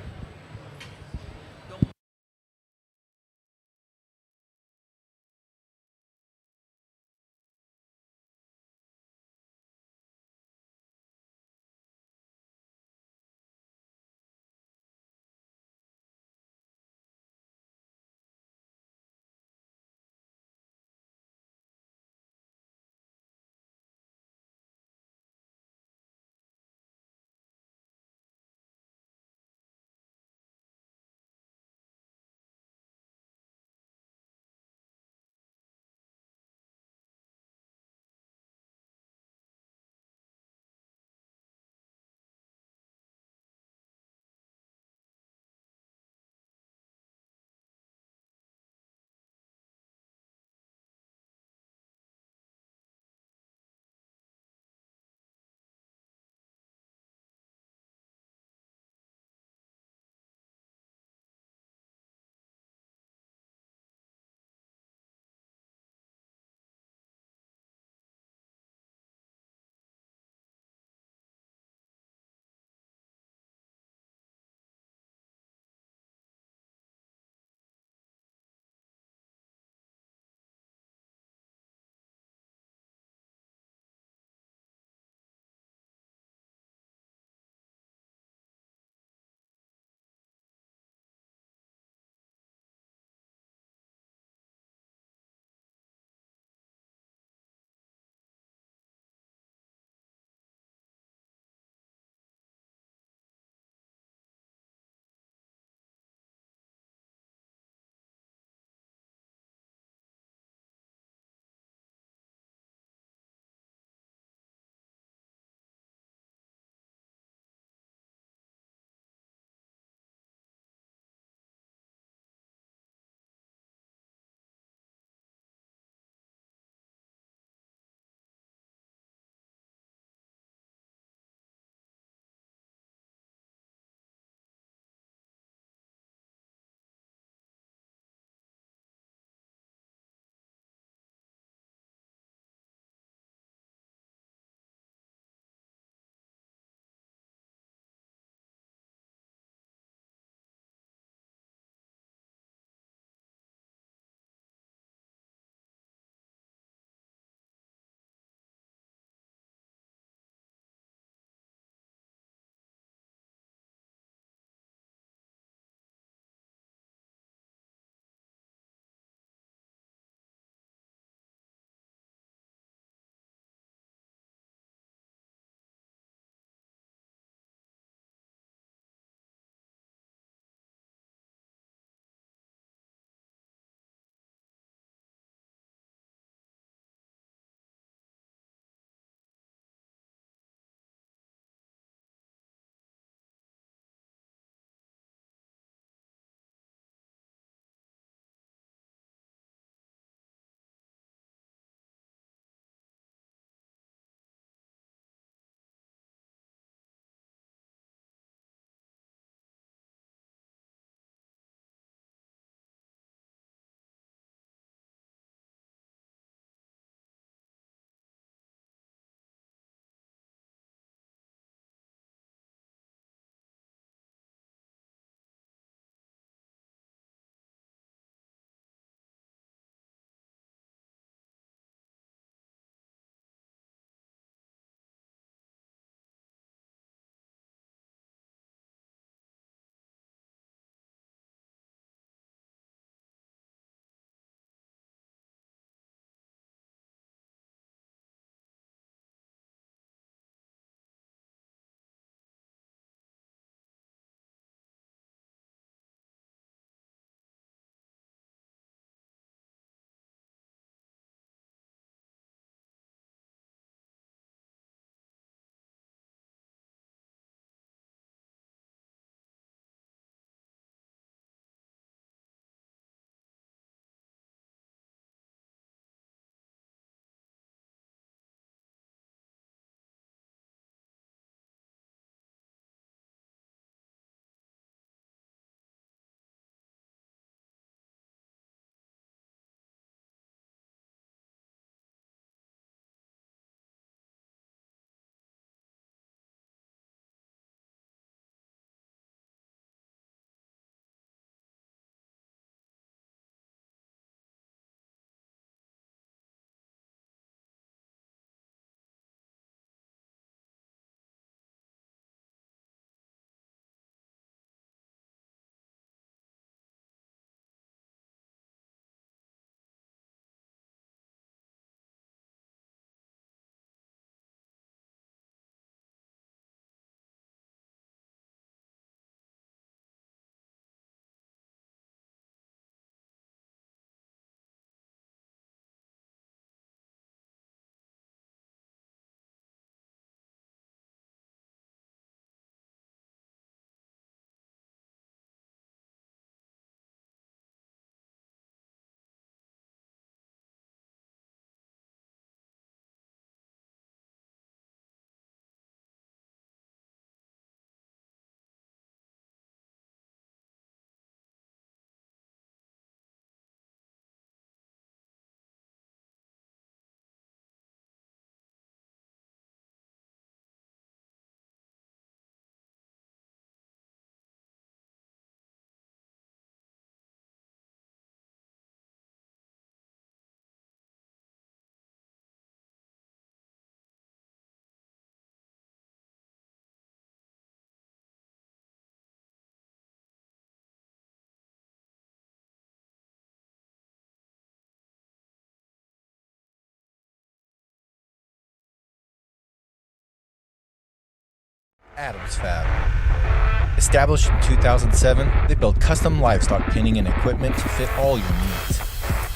Adams Fab. Established in 2007, they build custom livestock pinning and equipment to fit all your needs.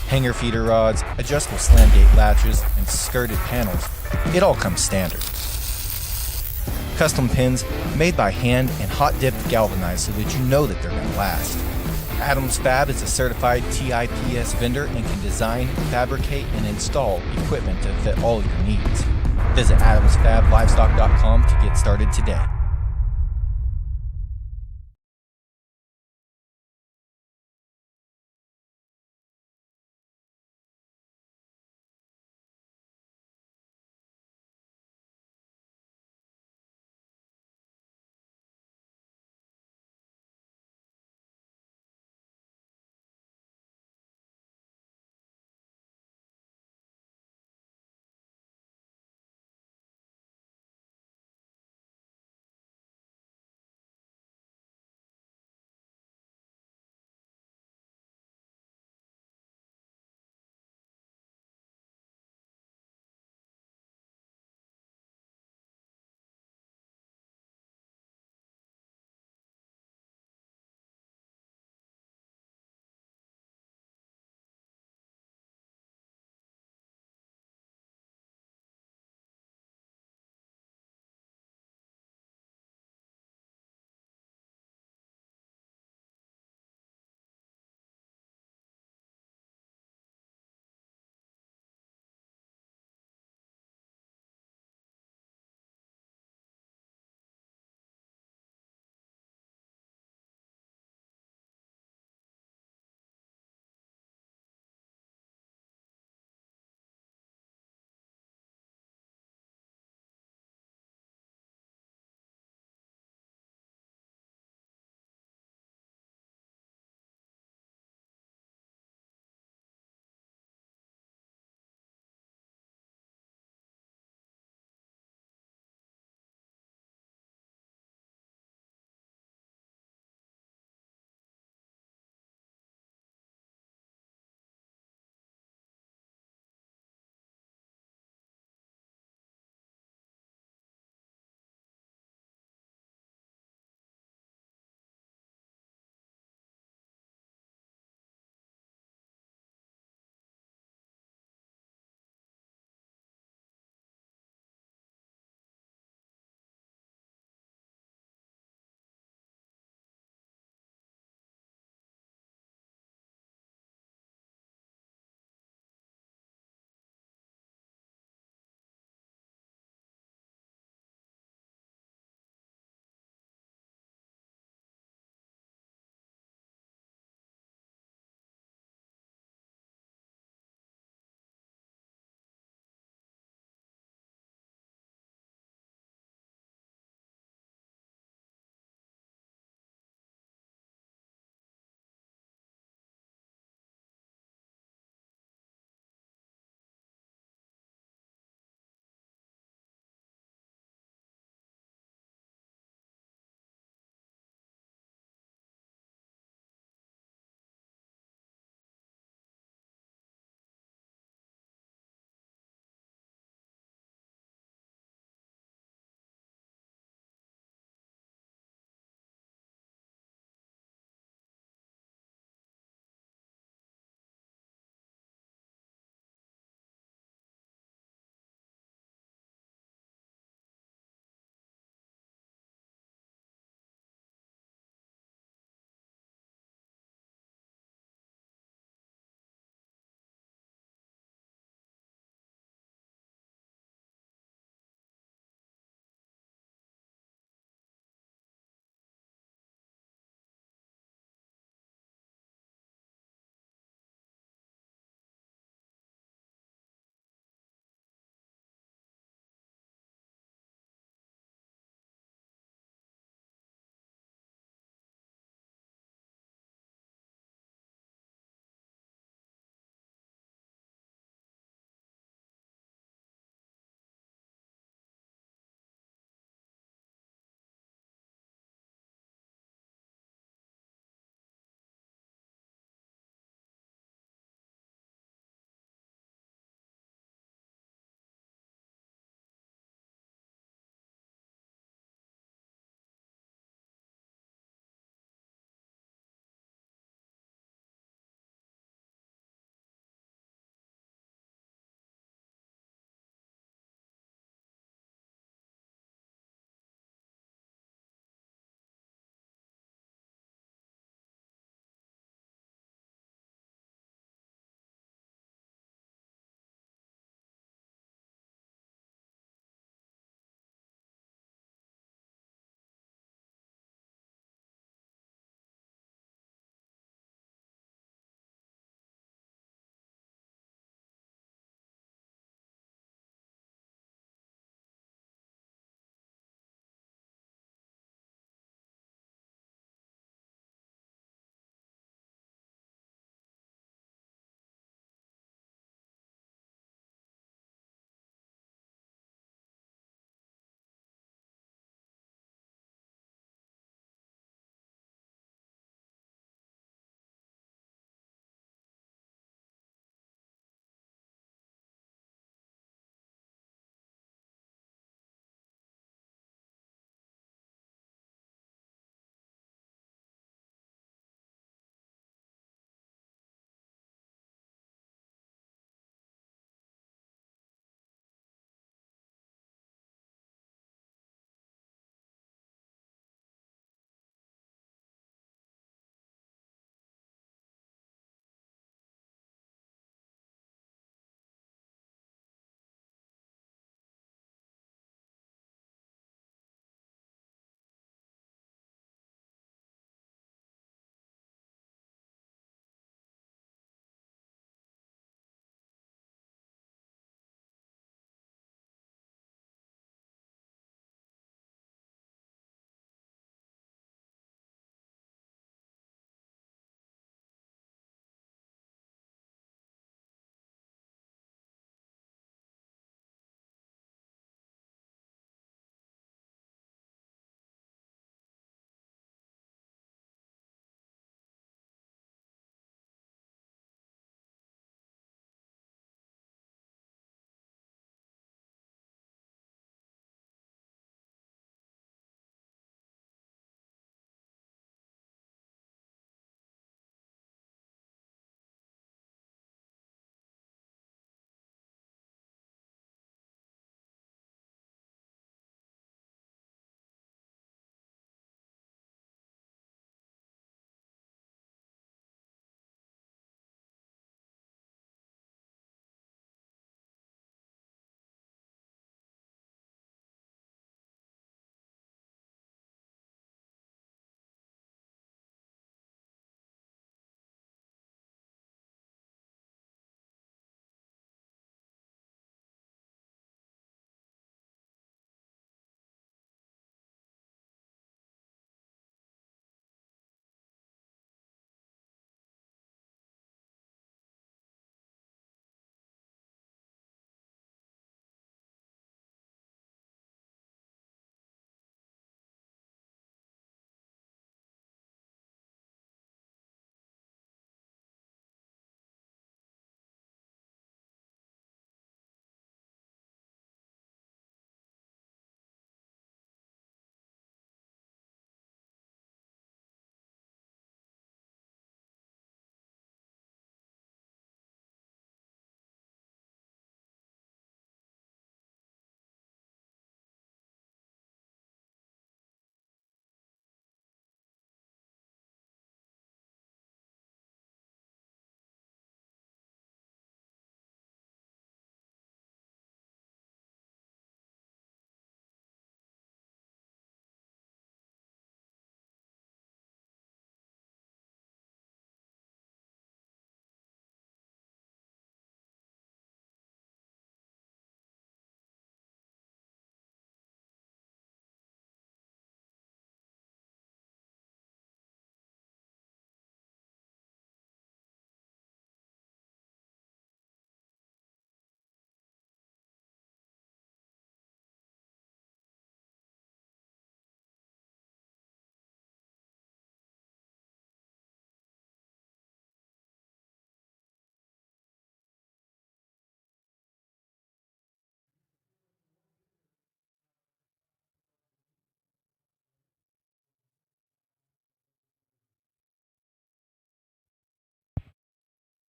Hanger feeder rods, adjustable slam gate latches, and skirted panels, it all comes standard. Custom pins made by hand and hot dipped galvanized so that you know that they're going to last. Adams Fab is a certified TIPS vendor and can design, fabricate, and install equipment to fit all your needs. Visit adamsfablivestock.com to get started today.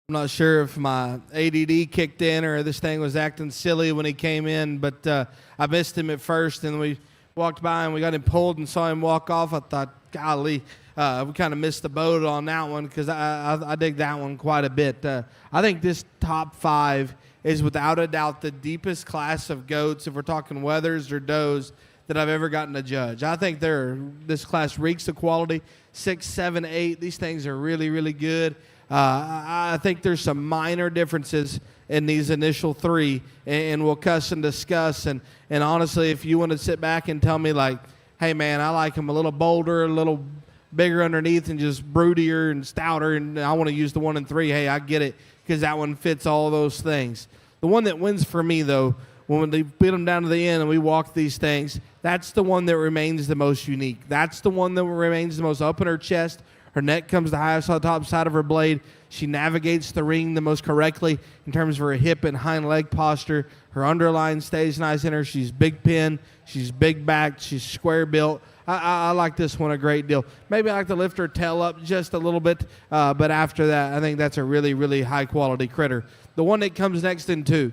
I'm not sure if my ADD kicked in or this thing was acting silly when he came in, but I missed him at first, and we walked by and we got him pulled and saw him walk off. I thought, golly, we kind of missed the boat on that one because I dig that one quite a bit. I think this top 5 is without a doubt the deepest class of goats, if we're talking wethers or does, that I've ever gotten to judge. I think this class reeks of quality. 6, 7, 8, these things are really, really good. I think there's some minor differences in these initial 3, and we'll cuss and discuss. And honestly, if you want to sit back and tell me, like, hey, man, I like them a little bolder, a little bigger underneath, and just broodier and stouter, and I want to use the 1 and 3, hey, I get it, because that one fits all those things. The one that wins for me, though, when they beat them down to the end and we walk these things, that's the one that remains the most unique. That's the one that remains the most up in her chest. Her neck comes the highest on the top side of her blade. She navigates the ring the most correctly in terms of her hip and hind leg posture. Her underline stays nice in her. She's big pin. She's big backed. She's square built. I like this one a great deal. Maybe I like to lift her tail up just a little bit, but after that, I think that's a really, really high-quality critter. The one that comes next in 2,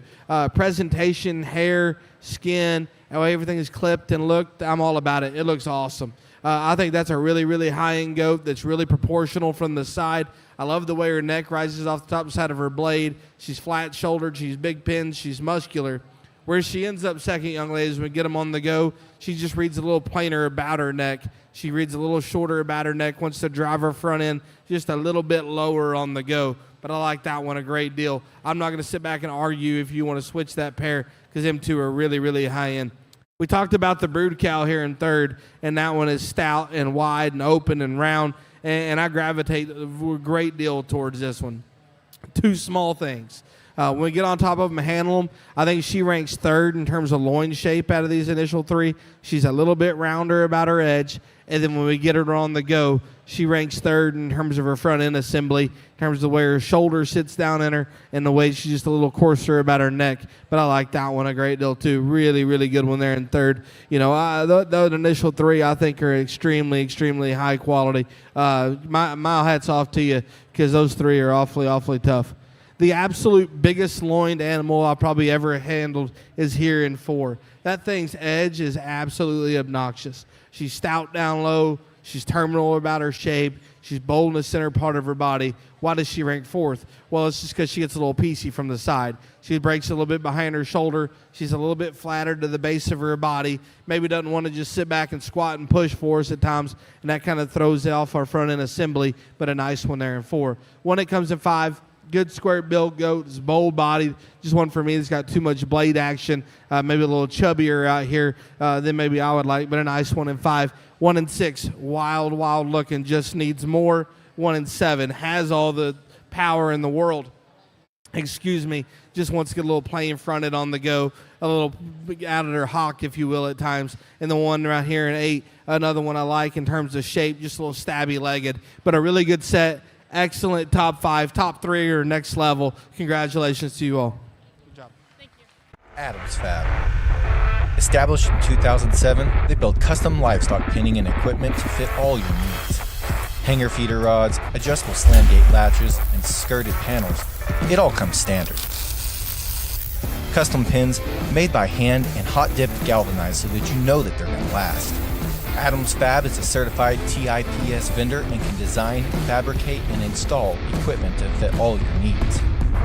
presentation, hair, skin, how everything is clipped and looked, I'm all about it. It looks awesome. I think that's a really, really high-end goat that's really proportional from the side. I love the way her neck rises off the top side of her blade. She's flat-shouldered. She's big pinned. She's muscular. Where she ends up second, young ladies, when we get them on the go, she just reads a little plainer about her neck. She reads a little shorter about her neck, wants to drive her front end just a little bit lower on the go. But I like that one a great deal. I'm not going to sit back and argue if you want to switch that pair because them two are really, really high-end. We talked about the brood cow here in 3rd, and that one is stout and wide and open and round, and I gravitate a great deal towards this one. 2 small things. When we get on top of them and handle them, I think she ranks 3rd in terms of loin shape out of these initial 3. She's a little bit rounder about her edge. And then when we get her on the go, she ranks 3rd in terms of her front end assembly, in terms of the way her shoulder sits down in her, and the way she's just a little coarser about her neck. But I like that one a great deal too. Really, really good one there in 3rd. You know, the initial 3 I think are extremely, extremely high quality. My hats off to you because those 3 are awfully, awfully tough. The absolute biggest loined animal I've probably ever handled is here in 4. That thing's edge is absolutely obnoxious. She's stout down low. She's terminal about her shape. She's bold in the center part of her body. Why does she rank 4th? Well, it's just because she gets a little piecey from the side. She breaks a little bit behind her shoulder. She's a little bit flattered to the base of her body. Maybe doesn't want to just sit back and squat and push for us at times, and that kind of throws off our front end assembly, but a nice one there in 4. One that comes in 5, good square build goat, is bold bodied. Just one for me that's got too much blade action. Maybe a little chubbier out here than maybe I would like, but a nice one in 5. 1 and 6, wild, wild looking, just needs more. 1 and 7, has all the power in the world. Excuse me, just wants to get a little plain fronted on the go, a little out of their hock, if you will, at times. And the one right here in 8, another one I like in terms of shape, just a little stabby legged, but a really good set. Excellent top 5, top 3 or next level. Congratulations to you all. Good job. Thank you. Adams Fab. Established in 2007, they build custom livestock pinning and equipment to fit all your needs. Hanger feeder rods, adjustable slam gate latches, and skirted panels. It all comes standard. Custom pins made by hand and hot dipped galvanized so that you know that they're going to last. Adams Fab is a certified TIPS vendor and can design, fabricate, and install equipment to fit all your needs.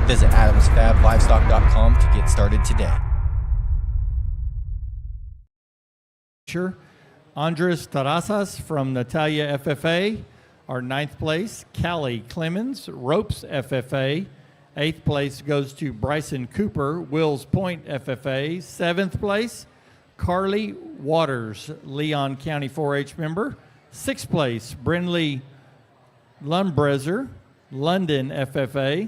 Visit adamsfablivestock.com to get started today. Andres Terrazas from Natalia FFA, our 9th place. Callie Clemens, Ropes FFA. 8th place goes to Bryson Cooper, Wills Point FFA. 7th place, Carly Waters, Leon County 4-H member. 6th place, Brinley Lumbrezer, London FFA.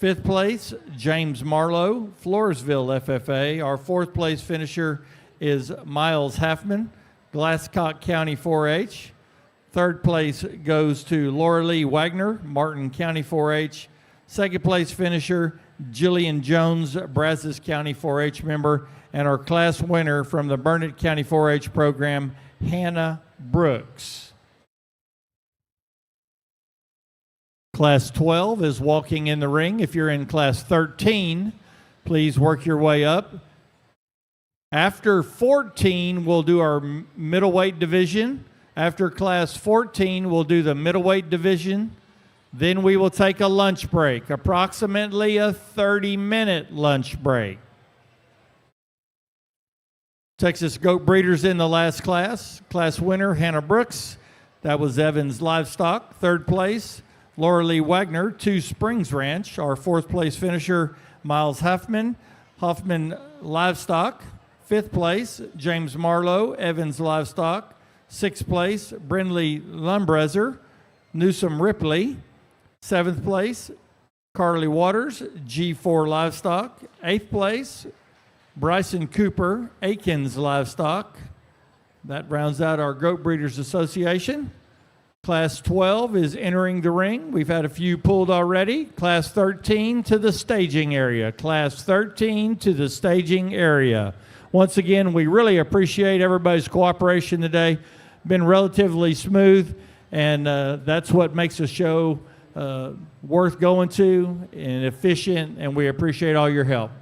5th place, James Marlowe, Floresville FFA. Our 4th place finisher is Miles Halfman, Glasscock County 4-H. 3rd place goes to Laura Lee Wagner, Martin County 4-H. 2nd place finisher, Jillian Jones, Brazos County 4-H member. And our class winner from the Burnett County 4-H program, Hannah Brooks. Class 12 is walking in the ring. If you're in Class 13, please work your way up. After 14, we'll do our middleweight division. After Class 14, we'll do the middleweight division. Then we will take a lunch break, approximately a 30-minute lunch break. Texas Goat Breeders in the last class. Class winner, Hannah Brooks. That was Evans Livestock. Third place, Laura Lee Wagner, Two Springs Ranch. Our fourth place finisher, Miles Hoffman Livestock. Fifth place, James Marlowe, Evans Livestock. Sixth place, Brindley Lumbrezer, Newsom Ripley. Seventh place, Carly Waters, G4 Livestock. Eighth place, Bryson Cooper, Aikens Livestock. That rounds out our Goat Breeders Association. Class 12 is entering the ring. We've had a few pulled already. Class 13 to the staging area. Class 13 to the staging area. Once again, we really appreciate everybody's cooperation today. Been relatively smooth, and that's what makes a show worth going to and efficient, and we appreciate all your help.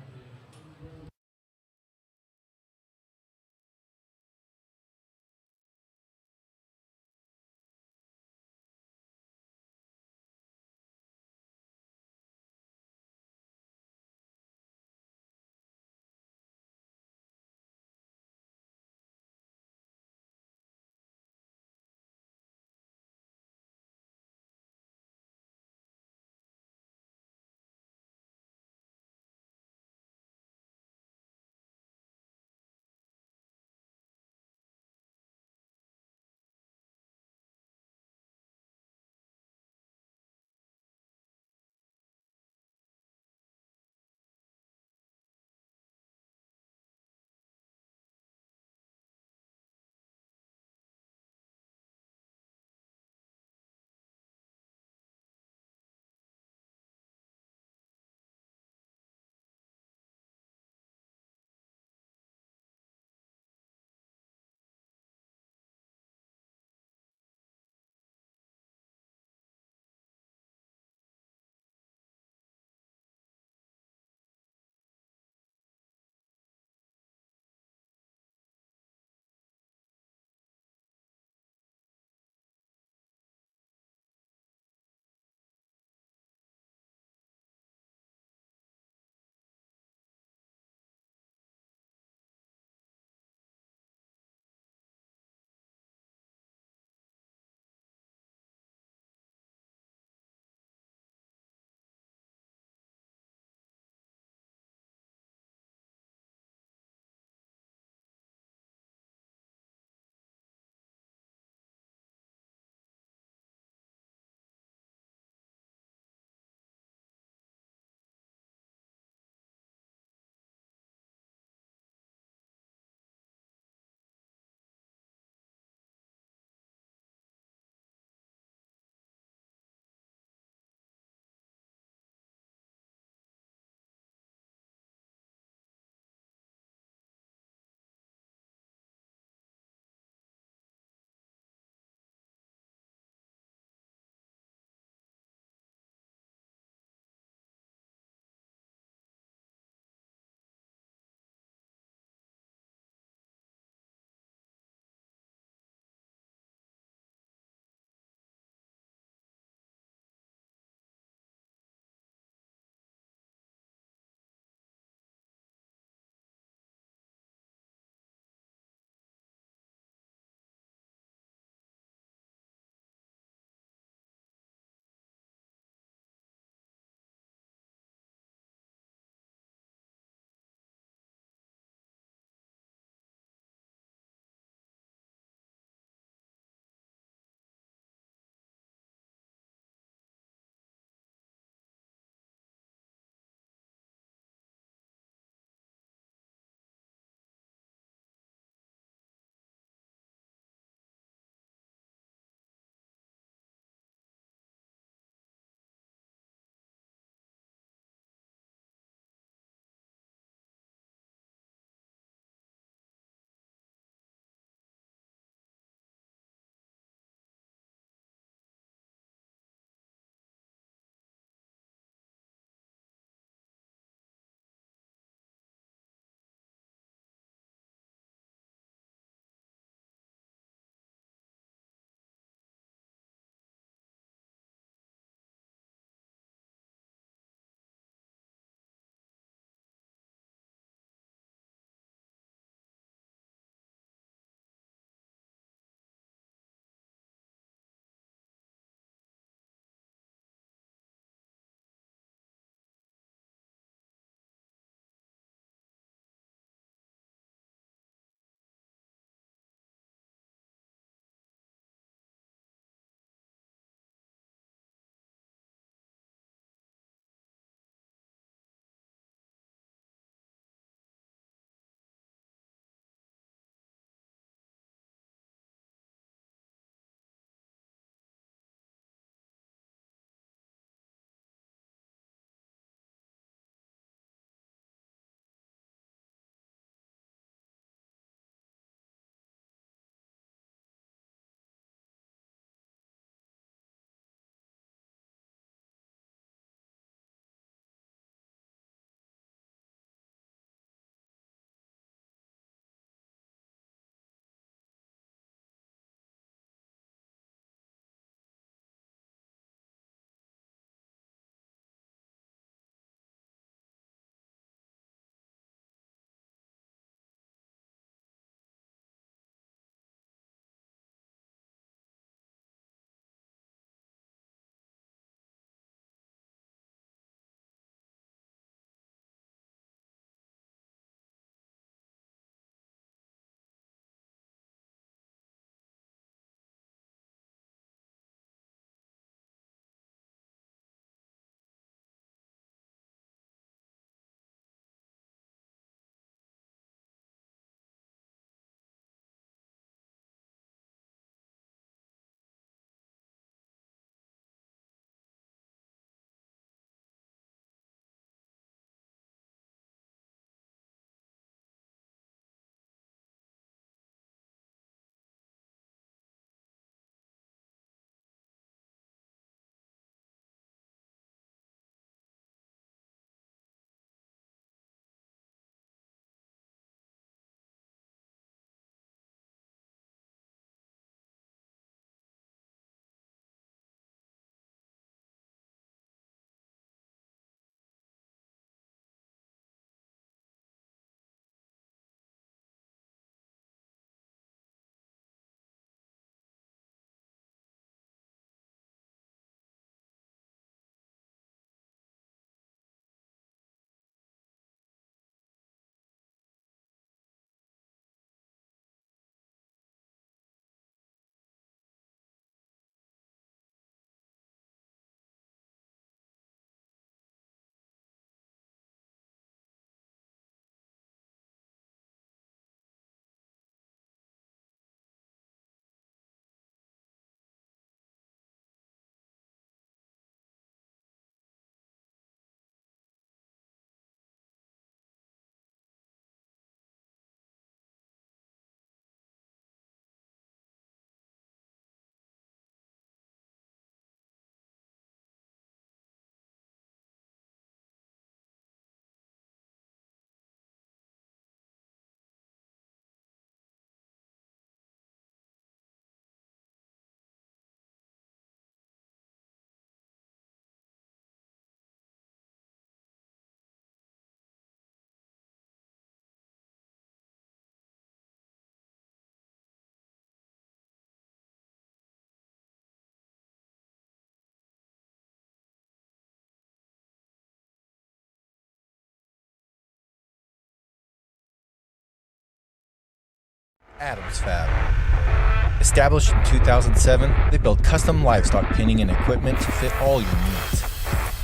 Adams Fab. Established in 2007, they build custom livestock pinning and equipment to fit all your needs.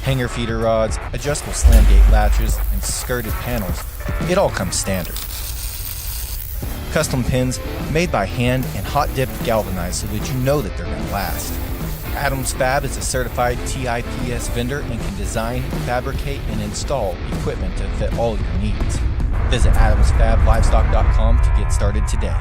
Hanger feeder rods, adjustable slam gate latches, and skirted panels. It all comes standard. Custom pins made by hand and hot dipped galvanized so that you know that they're going to last. Adams Fab is a certified TIPS vendor and can design, fabricate, and install equipment to fit all your needs. Visit adamsfablivestock.com to get started today.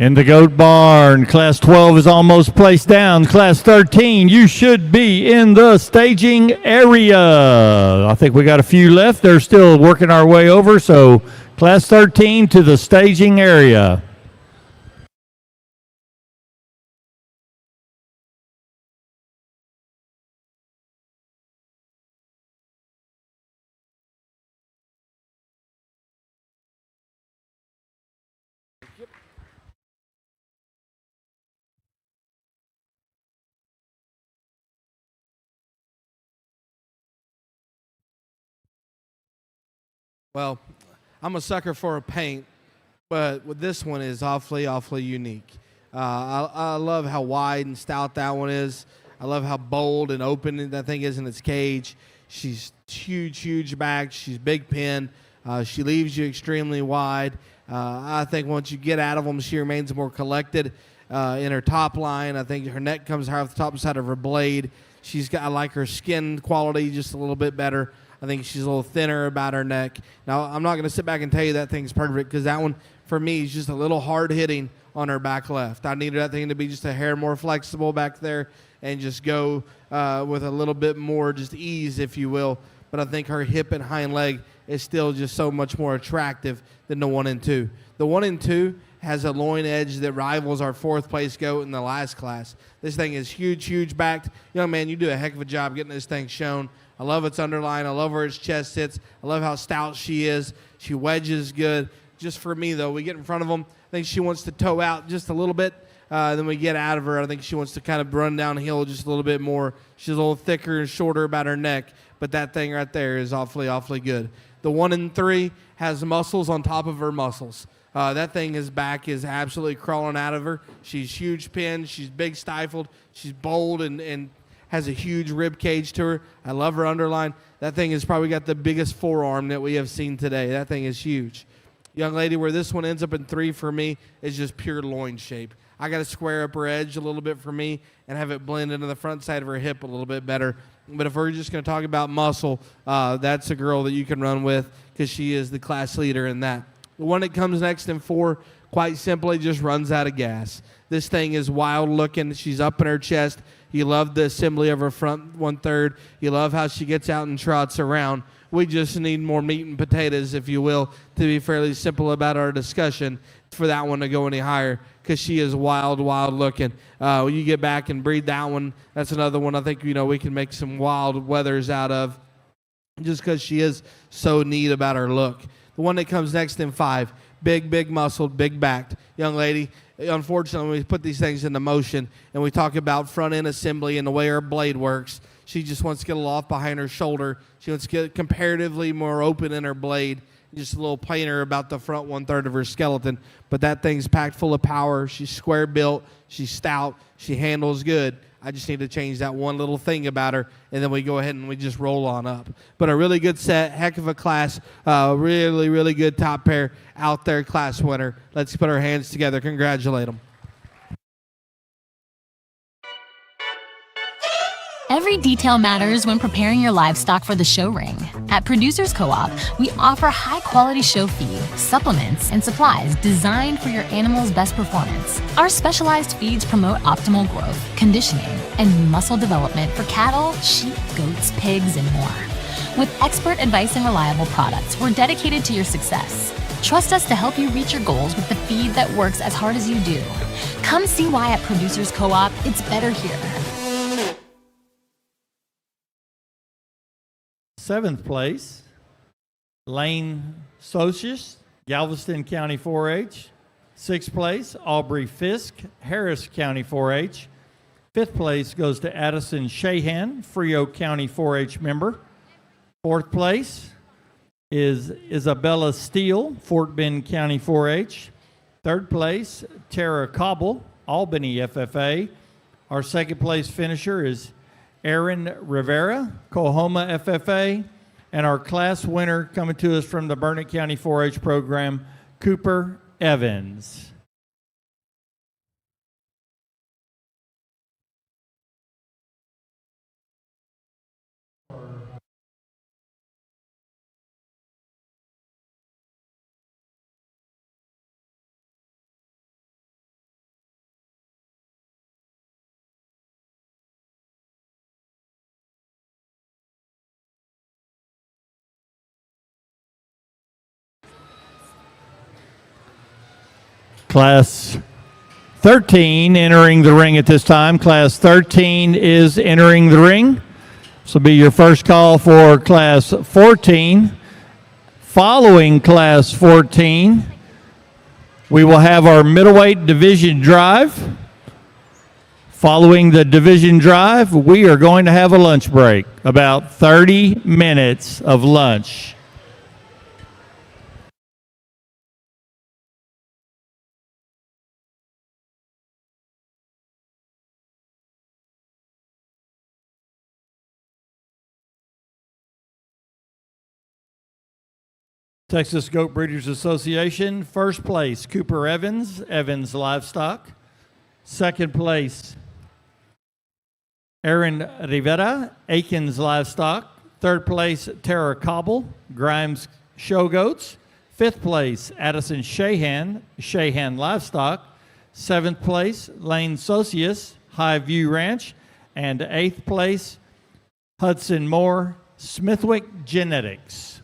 In the goat barn, Class 12 is almost placed down. Class 13, you should be in the staging area. I think we got a few left. They're still working our way over, so Class 13 to the staging area. Well, I'm a sucker for a paint, but with this one is awfully, awfully unique. I love how wide and stout that one is. I love how bold and open that thing is in its cage. She's huge, huge back. She's big pin. She leaves you extremely wide. I think once you get out of them, she remains more collected in her top line. I think her neck comes higher off the top side of her blade. I like her skin quality just a little bit better. I think she's a little thinner about her neck. Now, I'm not going to sit back and tell you that thing's perfect because that one, for me, is just a little hard hitting on her back left. I needed that thing to be just a hair more flexible back there and just go with a little bit more just ease, if you will. But I think her hip and hind leg is still just so much more attractive than the 1 and 2. The 1 and 2 has a loin edge that rivals our 4th place goat in the last class. This thing is huge, huge backed. Young man, you do a heck of a job getting this thing shown. I love its underline. I love where its chest sits. I love how stout she is. She wedges good. Just for me, though, we get in front of them. I think she wants to toe out just a little bit. Then we get out of her. I think she wants to kind of run downhill just a little bit more. She's a little thicker and shorter about her neck, but that thing right there is awfully, awfully good. The 1 and 3 has muscles on top of her muscles. That thing, his back is absolutely crawling out of her. She's huge pinned. She's big stifled. She's bold and has a huge rib cage to her. I love her underline. That thing has probably got the biggest forearm that we have seen today. That thing is huge. Young lady, where this one ends up in 3 for me is just pure loin shape. I got to square up her edge a little bit for me and have it blend into the front side of her hip a little bit better. But if we're just going to talk about muscle, that's a girl that you can run with because she is the class leader in that. The one that comes next in 4, quite simply, just runs out of gas. This thing is wild looking. She's up in her chest. You love the assembly of her front 1/3. You love how she gets out and trots around. We just need more meat and potatoes, if you will, to be fairly simple about our discussion for that one to go any higher because she is wild, wild looking. When you get back and breed that one, that's another one I think we can make some wild weathers out of just because she is so neat about her look. The one that comes next in 5, big, big muscled, big backed. Young lady, unfortunately, when we put these things into motion and we talk about front end assembly and the way her blade works, she just wants to get a little off behind her shoulder. She wants to get comparatively more open in her blade, just a little plainer about the front 1/3 of her skeleton. But that thing's packed full of power. She's square built. She's stout. She handles good. I just need to change that one little thing about her, and then we go ahead and we just roll on up. But a really good set, heck of a class, really, really good top pair out there, class winner. Let's put our hands together. Congratulate them. Every detail matters when preparing your livestock for the show ring. At Producers Co-op, we offer high-quality show feed, supplements, and supplies designed for your animal's best performance. Our specialized feeds promote optimal growth, conditioning, and muscle development for cattle, sheep, goats, pigs, and more. With expert advice and reliable products, we're dedicated to your success. Trust us to help you reach your goals with the feed that works as hard as you do. Come see why at Producers Co-op, it's better here. 7th place, Lane Socius, Galveston County 4-H. 6th place, Aubrey Fisk, Harris County 4-H. 5th place goes to Addison Shahan, Frio County 4-H member. 4th place is Isabella Steele, Fort Bend County 4-H. 3rd place, Tara Cobble, Albany FFA. Our 2nd place finisher is Aaron Rivera, Coahoma FFA, and our class winner coming to us from the Burnett County 4-H program, Cooper Evans. Class 13 entering the ring at this time. Class 13 is entering the ring. This will be your first call for Class 14. Following Class 14, we will have our middleweight division drive. Following the division drive, we are going to have a lunch break, about 30 minutes of lunch. Texas Goat Breeders Association, first place, Cooper Evans, Evans Livestock. Second place, Aaron Rivera, Aikens Livestock. Third place, Tara Cobble, Grimes Show Goats. Fifth place, Addison Shahan, Shahan Livestock. Seventh place, Lane Socius, High View Ranch. And eighth place, Hudson Moore, Smithwick Genetics.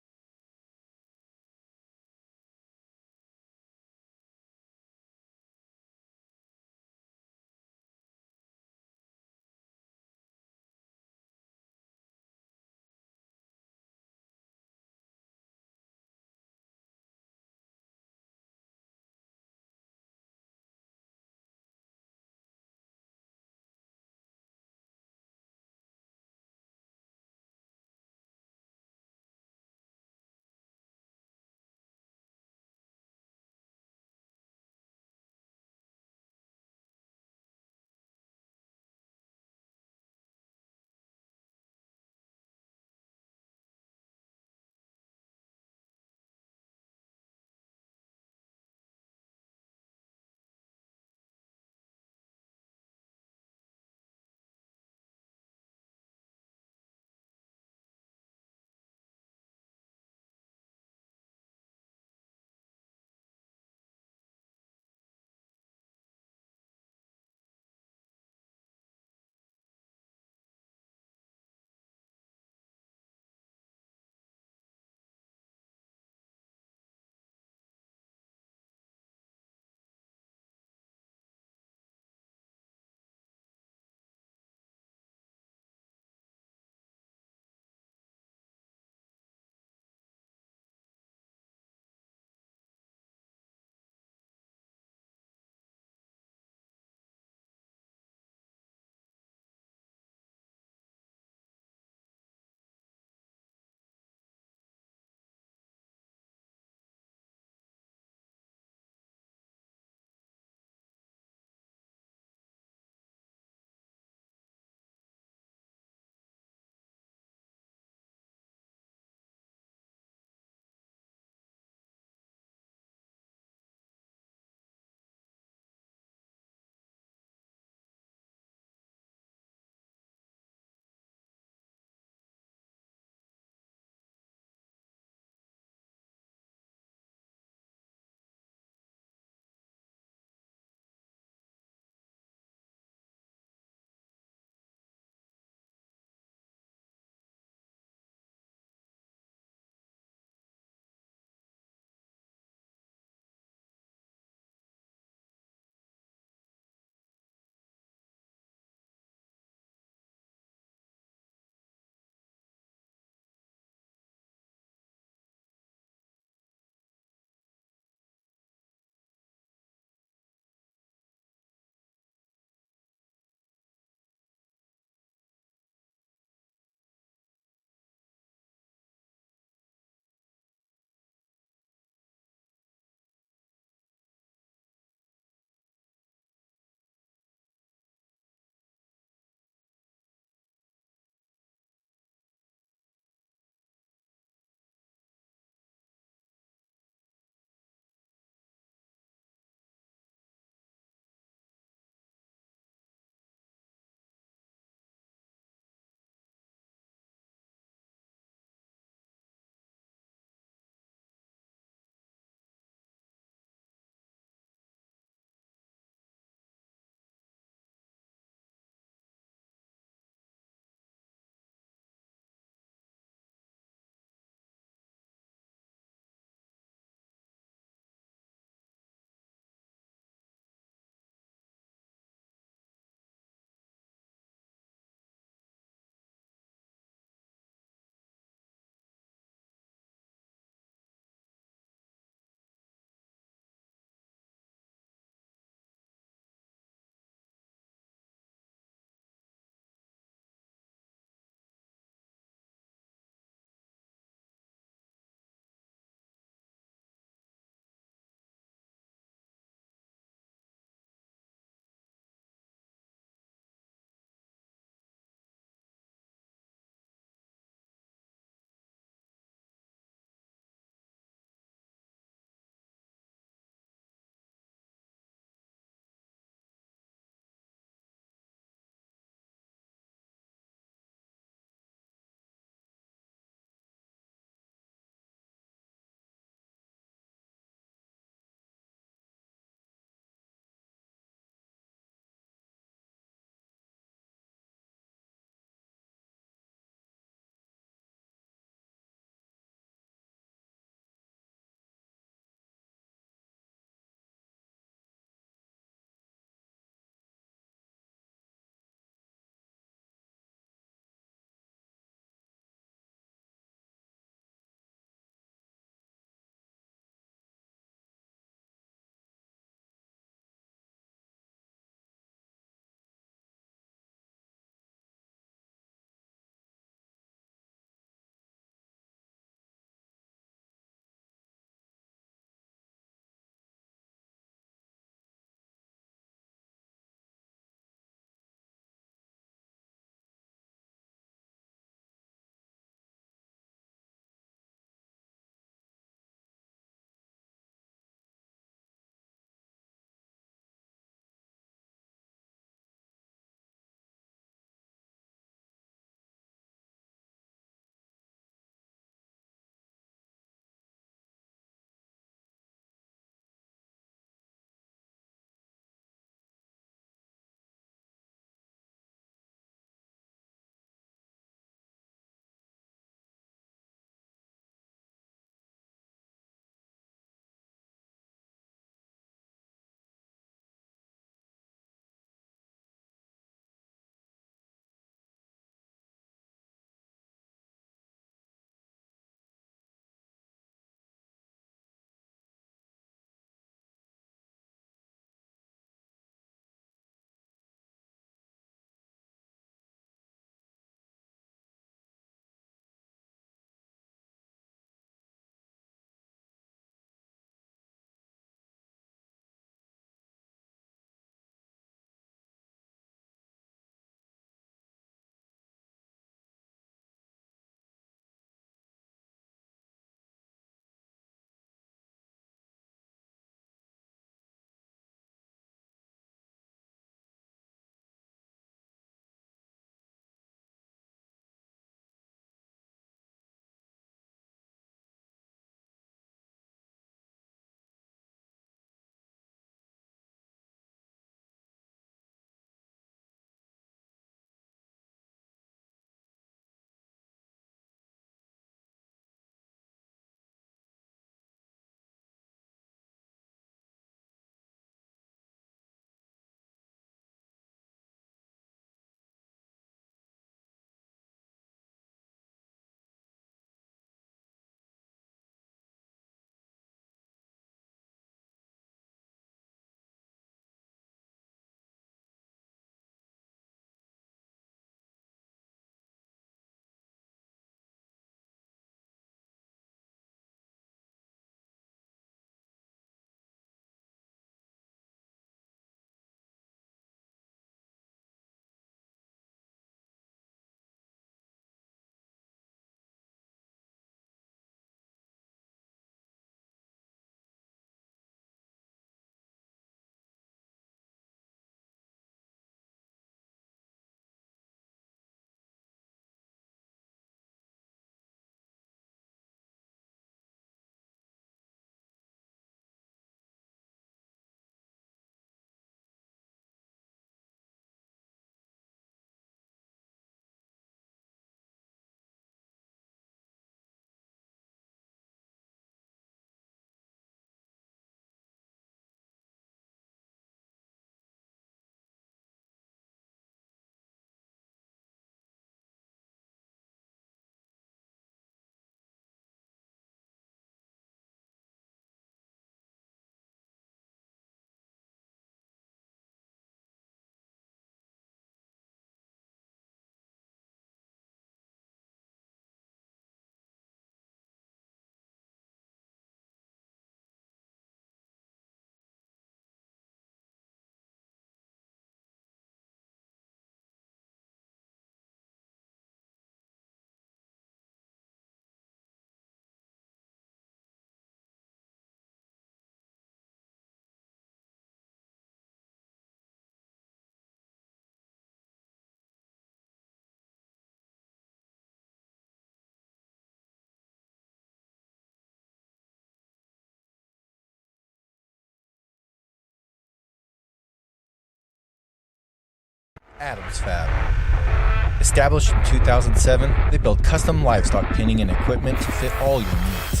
Adams Fab. Established in 2007, they build custom livestock pinning and equipment to fit all your needs.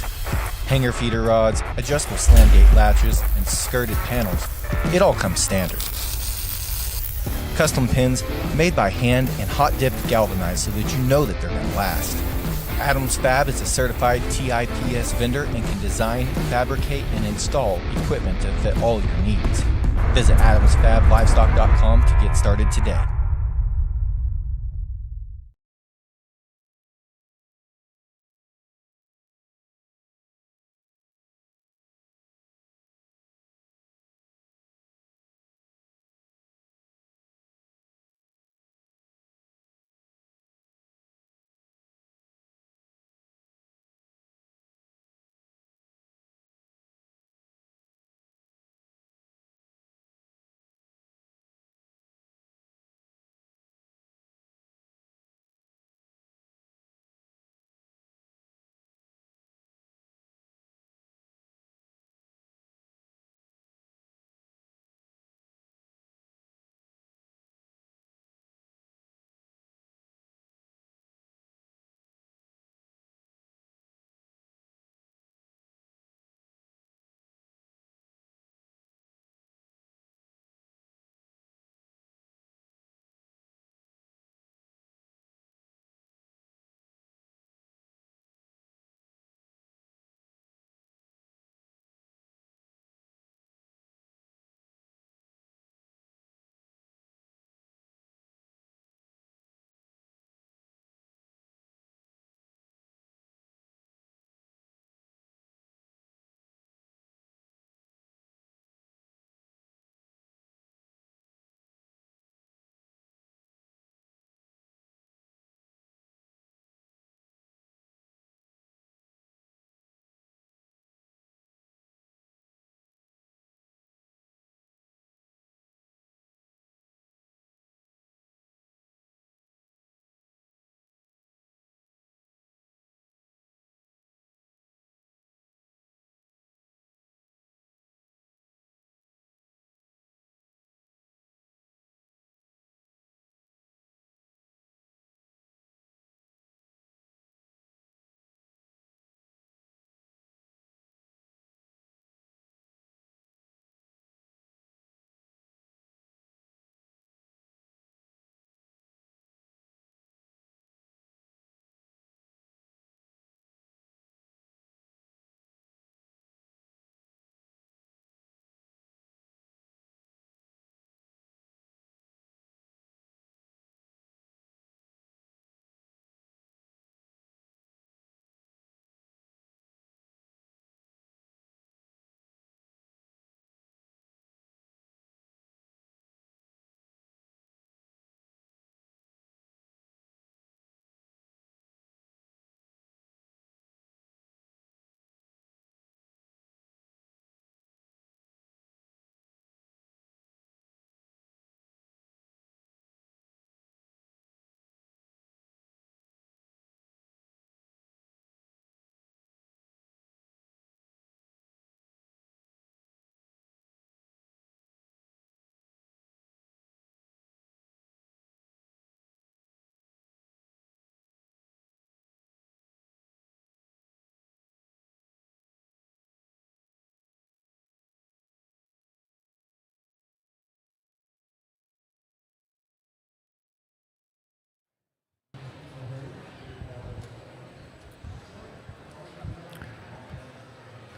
Hanger feeder rods, adjustable slam gate latches, and skirted panels. It all comes standard. Custom pins made by hand and hot dipped galvanized so that you know that they're going to last. Adams Fab is a certified TIPS vendor and can design, fabricate, and install equipment to fit all your needs. Visit adamsfablivestock.com to get started today.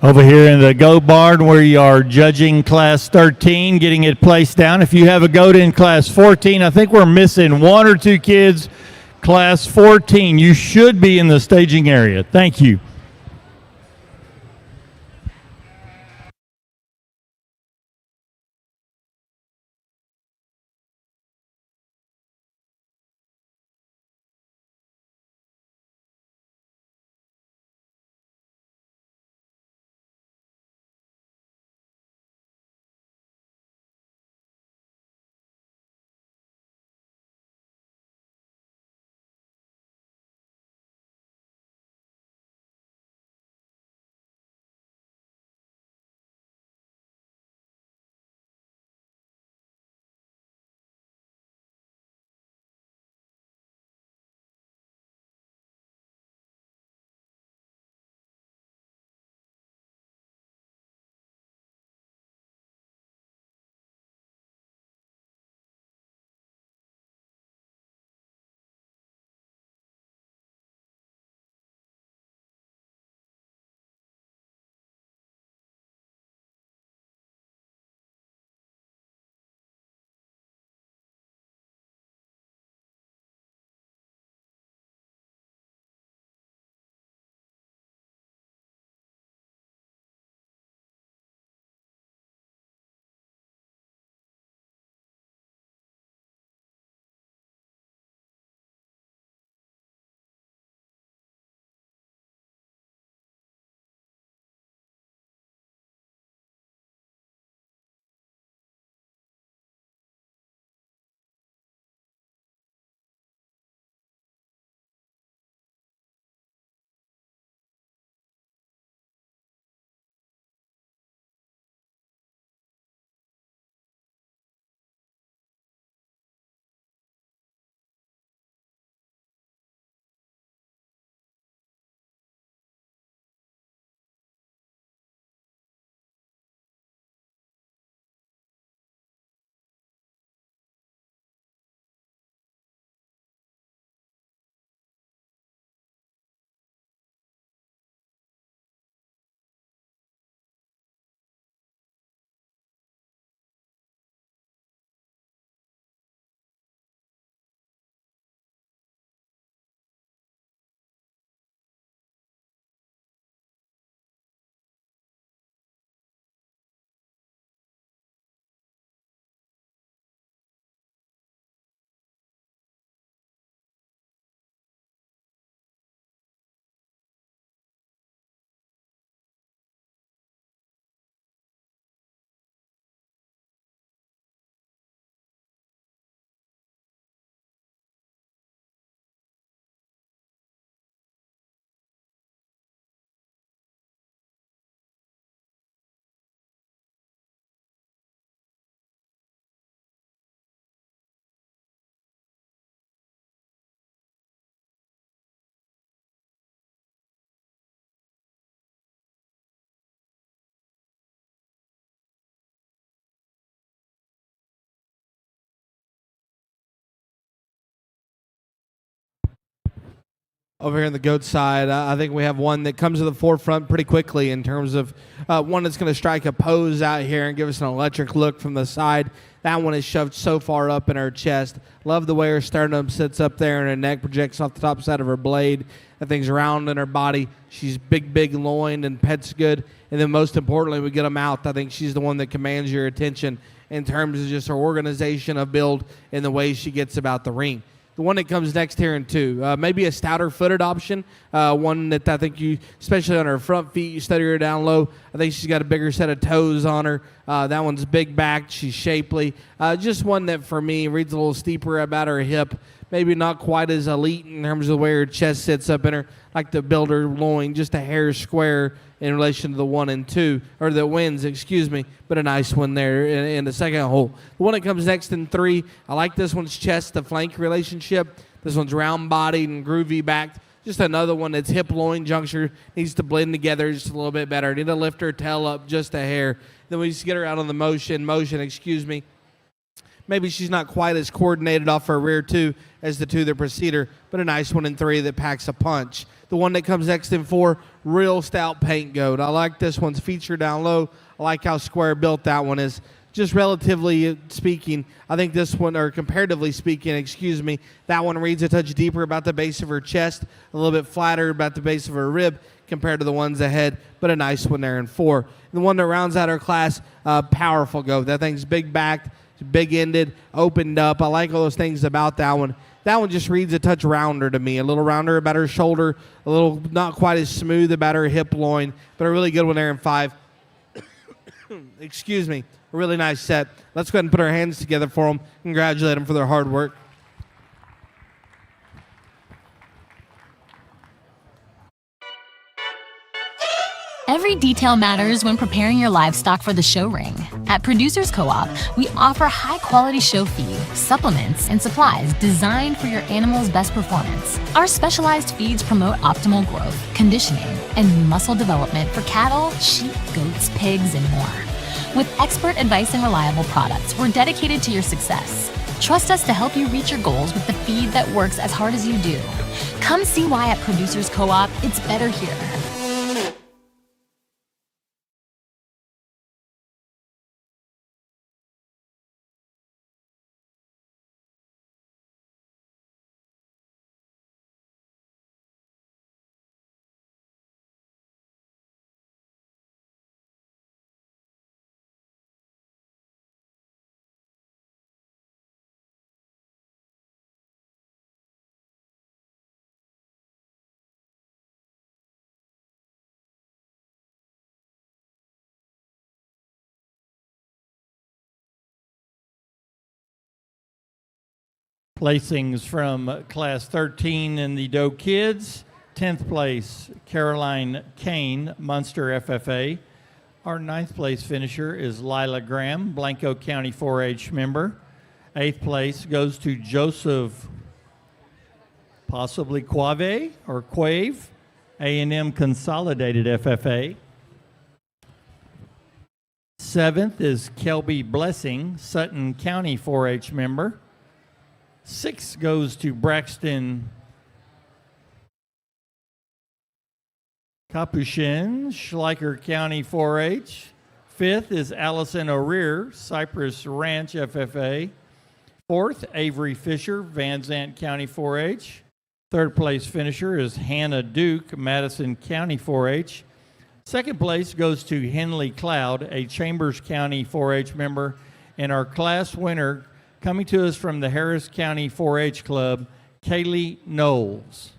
Over here in the goat barn, we are judging class 13, getting it placed down. If you have a goat in class 14, I think we're missing one or two kids. Class 14, you should be in the staging area. Thank you. Over here on the goat side, I think we have one that comes to the forefront pretty quickly in terms of one that's going to strike a pose out here and give us an electric look from the side. That one is shoved so far up in her chest. Love the way her sternum sits up there and her neck projects off the top side of her blade. That thing's round in her body. She's big loin and pet's good. And then most importantly, we get them out. I think she's the one that commands your attention in terms of just her organization of build and the way she gets about the ring. The one that comes next here in 2, maybe a stouter footed option, one that I think you, especially on her front feet, you study her down low. I think she's got a bigger set of toes on her. That one's big backed, she's shapely. Just one that for me reads a little steeper about her hip, maybe not quite as elite in terms of the way her chest sits up in her, like the build her loin, just a hair square in relation to the 1 and 2, or the wins, excuse me, but a nice one there in the second hole. The one that comes next in 3, I like this one's chest to flank relationship. This one's round bodied and groovy backed. Just another one that's hip loin juncture, needs to blend together just a little bit better. Need to lift her tail up just a hair. Then we just get her out on the motion, excuse me. Maybe she's not quite as coordinated off her rear 2 as the 2 that precede her, but a nice one in 3 that packs a punch. The one that comes next in 4, real stout paint goat. I like this one's feature down low. I like how square built that one is. Just relatively speaking, I think this one, or comparatively speaking, excuse me, that one reads a touch deeper about the base of her chest, a little bit flatter about the base of her rib compared to the ones ahead, but a nice one there in 4. The one that rounds out her class, powerful goat. That thing's big backed, big-ended, opened up. I like all those things about that one. That one just reads a touch rounder to me, a little rounder about her shoulder, a little not quite as smooth about her hip loin, but a really good one there in 5. Excuse me, a really nice set. Let's go ahead and put our hands together for them. Congratulate them for their hard work. Every detail matters when preparing your livestock for the show ring. At Producers Co-op, we offer high-quality show feed, supplements, and supplies designed for your animal's best performance. Our specialized feeds promote optimal growth, conditioning, and muscle development for cattle, sheep, goats, pigs, and more. With expert advice and reliable products, we're dedicated to your success. Trust us to help you reach your goals with the feed that works as hard as you do. Come see why at Producers Co-op, it's better here. Placings from Class 13 in the Doe Kids. 10th place, Caroline Kane, Munster FFA. Our 9th place finisher is Lila Graham, Blanco County 4-H member. 8th place goes to Joseph, possibly Quave or Quave, A&M Consolidated FFA. 7th is Kelby Blessing, Sutton County 4-H member. 6th goes to Braxton Capuchin, Schleicher County 4-H. 5th is Allison O'Rear, Cypress Ranch FFA. 4th, Avery Fisher, Van Zant County 4-H. 3rd place finisher is Hannah Duke, Madison County 4-H. 2nd place goes to Henley Cloud, a Chambers County 4-H member. And our class winner, coming to us from the Harris County 4-H Club, Kaylee Knowles.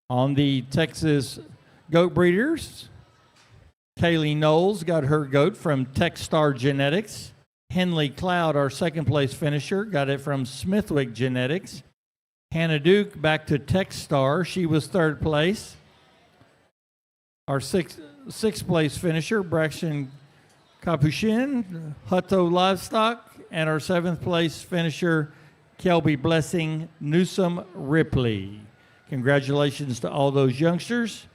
On the Texas Goat Breeders, Kaylee Knowles got her goat from Techstar Genetics. Henley Cloud, our 2nd place finisher, got it from Smithwick Genetics. Hannah Duke back to Techstar. She was 3rd place. Our 6th place finisher, Braxton Capuchin, Hutto Livestock. And our 7th place finisher, Kelby Blessing, Newsom Ripley. Congratulations to all those youngsters.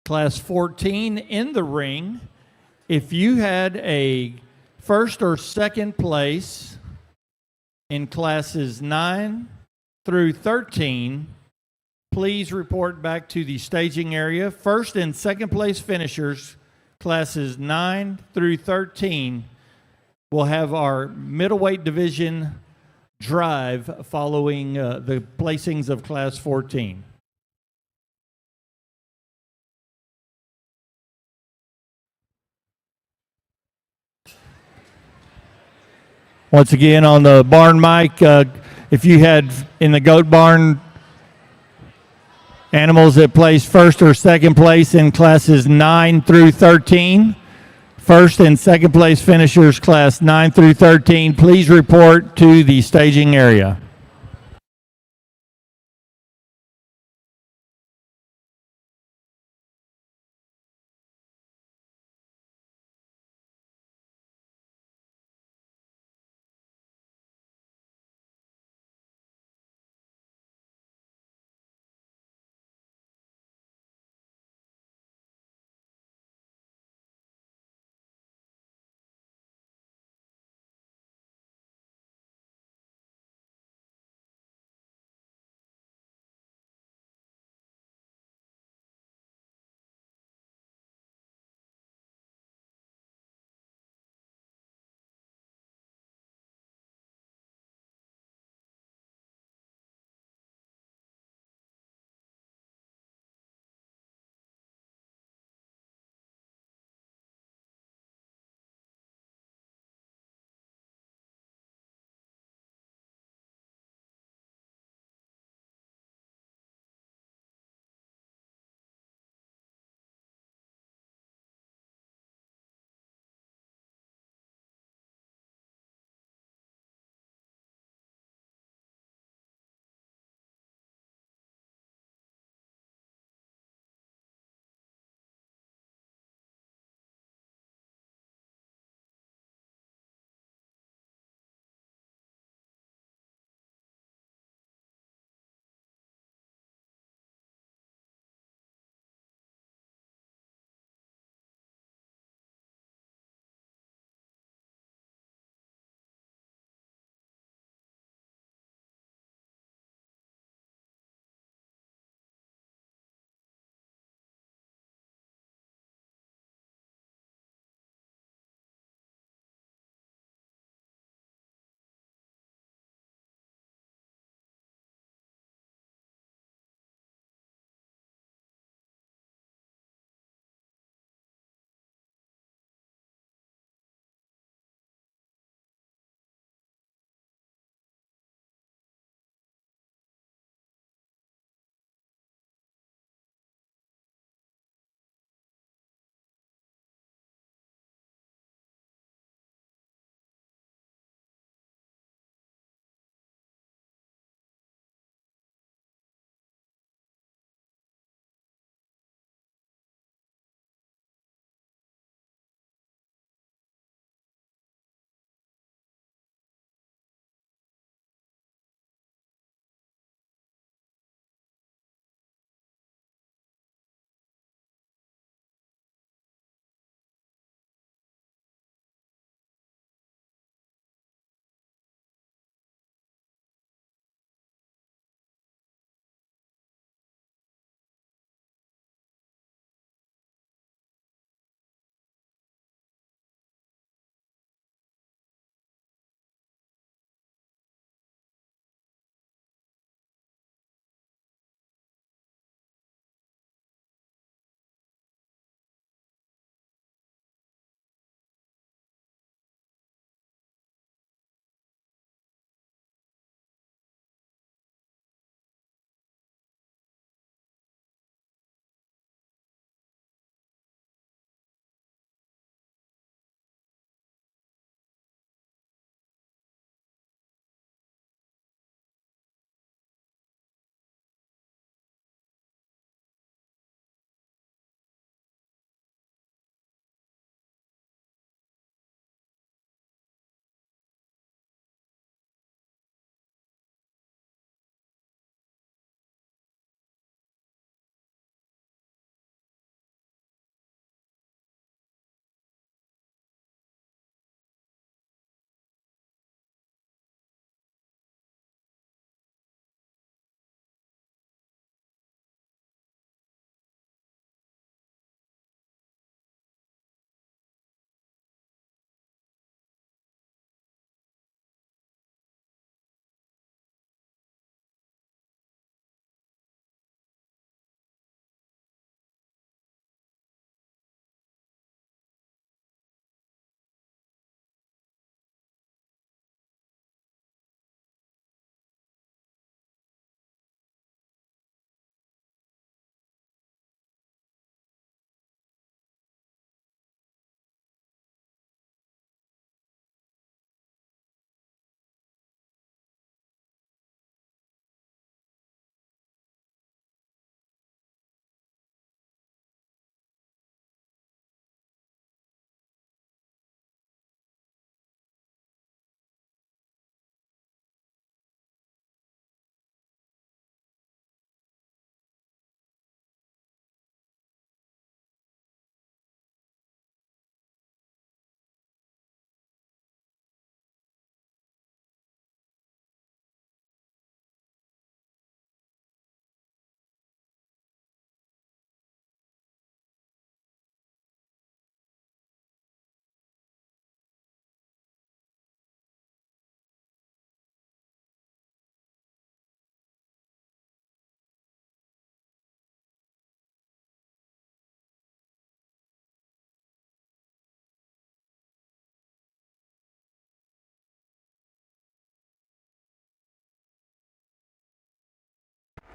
Class 14 in the ring. If you had a 1st or 2nd place in classes 9 through 13, please report back to the staging area. First and second place finishers, classes 9 through 13, will have our middleweight division drive following the placings of class 14. Once again, on the barn mic, if you had in the goat barn animals that placed first or second place in classes 9 through 13, first and second place finishers, class 9 through 13, please report to the staging area.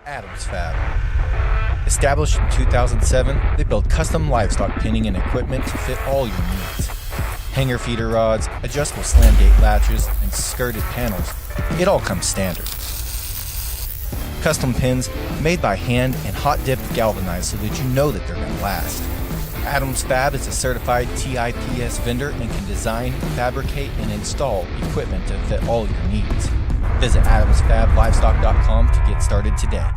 Adams Fab. Established in 2007, they build custom livestock pinning and equipment to fit all your needs. Hanger feeder rods, adjustable slam gate latches, and skirted panels. It all comes standard. Custom pins made by hand and hot dipped galvanized so that you know that they're going to last. Adams Fab is a certified TIPS vendor and can design, fabricate, and install equipment to fit all your needs. Visit adamsfablivestock.com to get started today.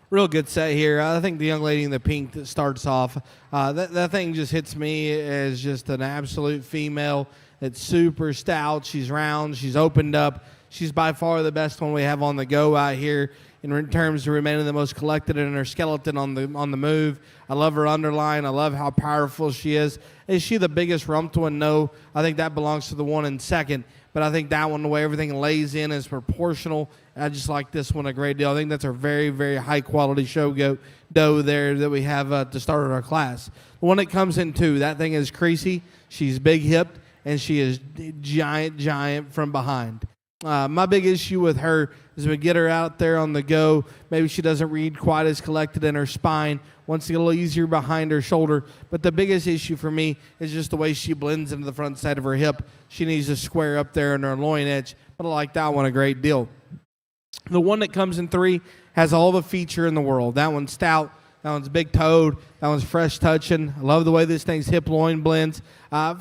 Real good set here. I think the young lady in the pink that starts off, that thing just hits me as just an absolute female. It's super stout. She's round. She's opened up. She's by far the best one we have on the go out here in terms of remaining the most collected in her skeleton on the move. I love her underline. I love how powerful she is. Is she the biggest rumped one? No. I think that belongs to the one in second. But I think that one, the way everything lays in, is proportional. I just like this one a great deal. I think that's a very, very high-quality show doe there that we have to start our class. The one that comes in two, that thing is creasy. She's big-hipped, and she is giant from behind. My big issue with her is we get her out there on the go. Maybe she doesn't read quite as collected in her spine. Wants to get a little easier behind her shoulder. But the biggest issue for me is just the way she blends into the front side of her hip. She needs to square up there in her loin edge. But I like that one a great deal. The one that comes in three has all the feature in the world. That one's stout. That one's big-toed. That one's fresh touching. I love the way this thing's hip-loin blends.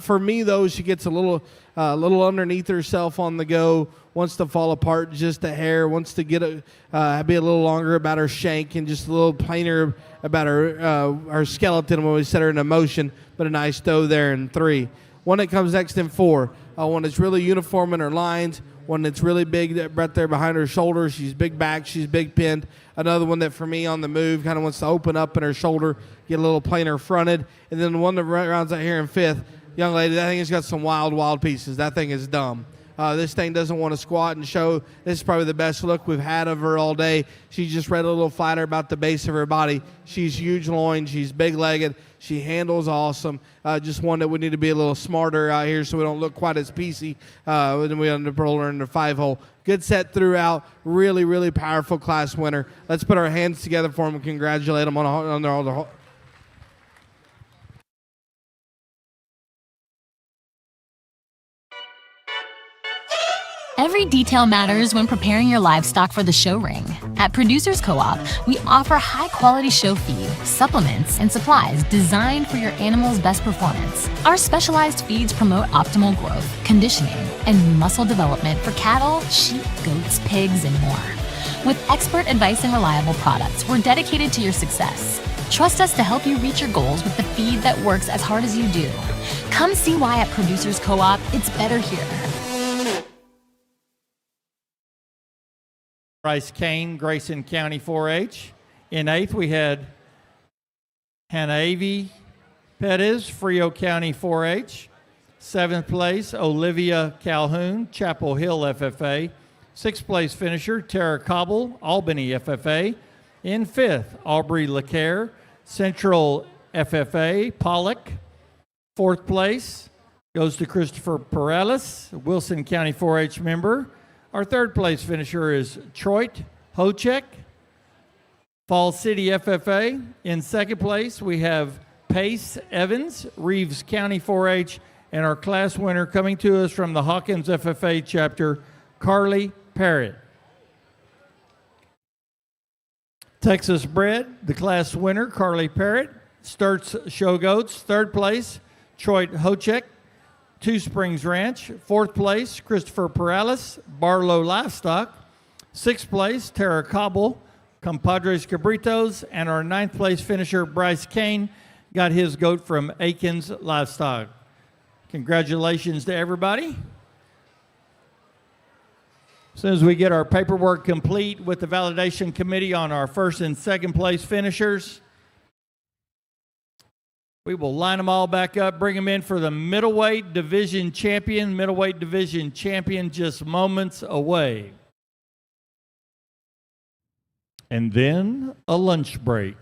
For me, though, she gets a little underneath herself on the go, wants to fall apart just a hair, wants to get be a little longer about her shank and just a little plainer about her skeleton when we set her into motion, but a nice doe there in three. One that comes next in four, one that's really uniform in her lines, one that's really big right there behind her shoulder. She's big back, she's big pinned. Another one that for me on the move kind of wants to open up in her shoulder, get a little plainer fronted. And then the one that rounds out here in fifth, young lady, that thing has got some wild pieces. That thing is dumb. This thing doesn't want to squat and show. This is probably the best look we've had of her all day. She's just read a little flatter about the base of her body. She's huge loin. She's big-legged. She handles awesome. Just one that we need to be a little smarter out here so we don't look quite as piecey when we roll her in the 5-hole. Good set throughout. Really powerful class winner. Let's put our hands together for them and congratulate them on all the. Every detail matters when preparing your livestock for the show ring. At Producers Co-op, we offer high-quality show feed, supplements, and supplies designed for your animal's best performance. Our specialized feeds promote optimal growth, conditioning, and muscle development for cattle, sheep, goats, pigs, and more. With expert advice and reliable products, we're dedicated to your success. Trust us to help you reach your goals with the feed that works as hard as you do. Come see why at Producers Co-op, it's better here. Bryce Kane, Grayson County 4-H. In eighth, we had Hannah Perez, Frio County 4-H. Seventh place, Olivia Calhoun, Chapel Hill FFA. Sixth place finisher, Tara Cobble, Albany FFA. In fifth, Aubrey LeCaire, Central FFA, Pollock. Fourth place goes to Christopher Perales, Wilson County 4-H member. Our third place finisher is Troit Hochek, Falls City FFA. In second place, we have Pace Evans, Reeves County 4-H, and our class winner coming to us from the Hawkins FFA chapter, Carly Parrott. Texas bred, the class winner, Carly Parrott. Sturts Show Goats, third place, Troit Hochek, Two Springs Ranch. Fourth place, Christopher Perales, Barlow Livestock. Sixth place, Tara Cobble, Compadres Cabritos. And our ninth place finisher, Bryce Kane, got his goat from Aikens Livestock. Congratulations to everybody. As soon as we get our paperwork complete with the validation committee on our first and second place finishers, we will line them all back up, bring them in for the middleweight division champion. Middleweight division champion just moments away. And then a lunch break.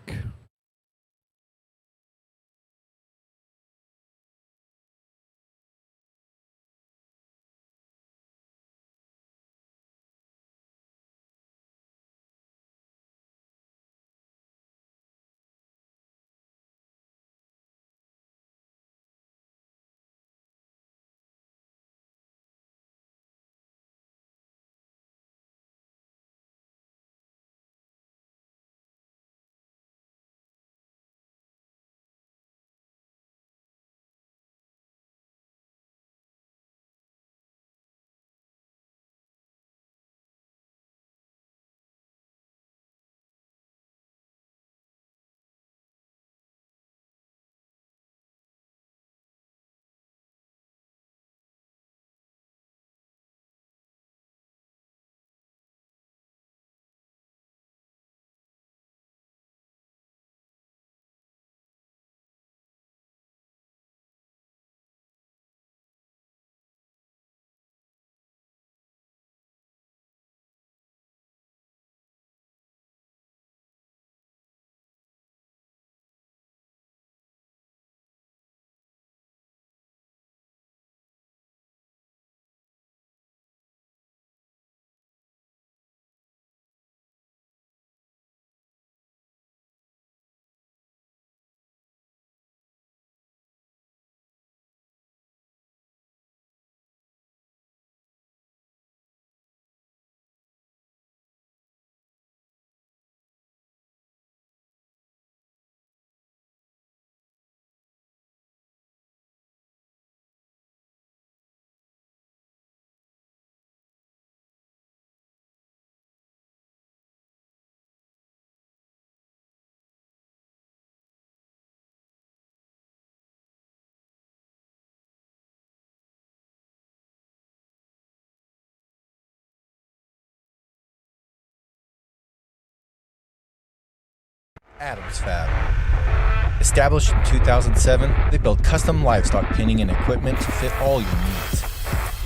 Adams Fab. Established in 2007, they build custom livestock pinning and equipment to fit all your needs.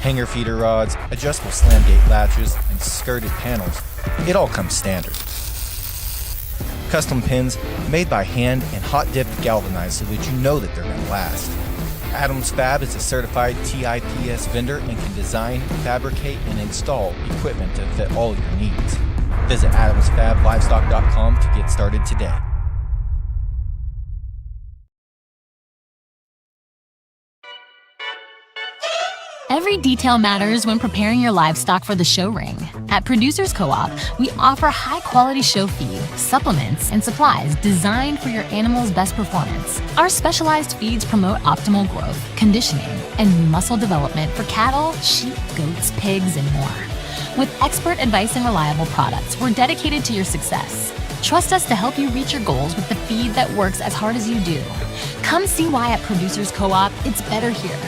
Hanger feeder rods, adjustable slam gate latches, and skirted panels. It all comes standard. Custom pins made by hand and hot dipped galvanized so that you know that they're going to last. Adams Fab is a certified TIPS vendor and can design, fabricate, and install equipment to fit all your needs. Visit adamsfablivestock.com to get started today. Every detail matters when preparing your livestock for the show ring. At Producers Co-op, we offer high-quality show feed, supplements, and supplies designed for your animal's best performance. Our specialized feeds promote optimal growth, conditioning, and muscle development for cattle, sheep, goats, pigs, and more. With expert advice and reliable products, we're dedicated to your success. Trust us to help you reach your goals with the feed that works as hard as you do. Come see why at Producers Co-op, it's better here.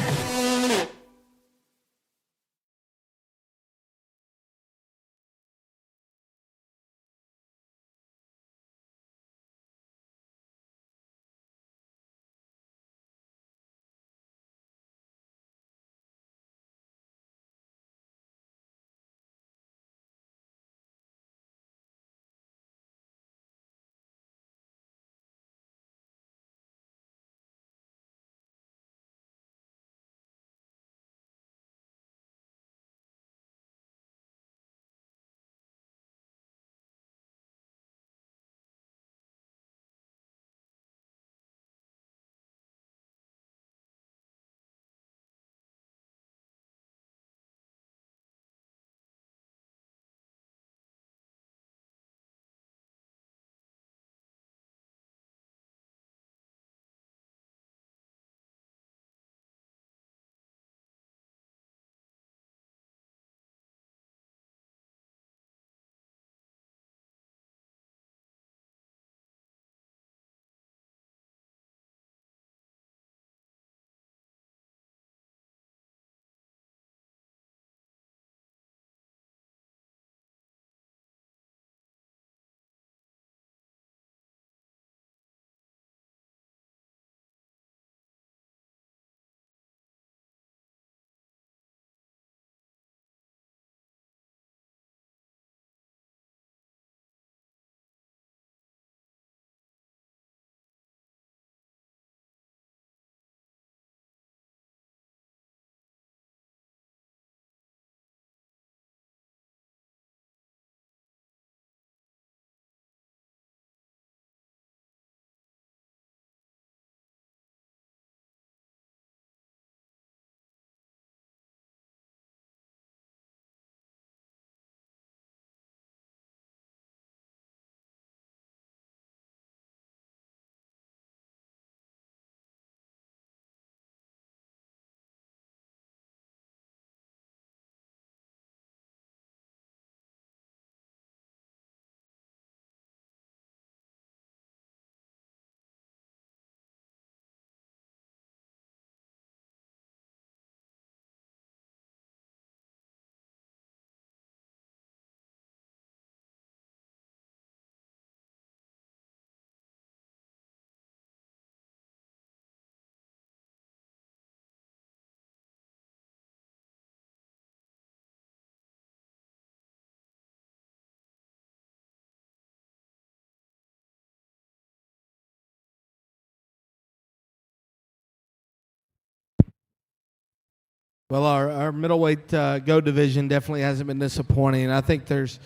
Well, our middleweight go division definitely hasn't been disappointing. I think there's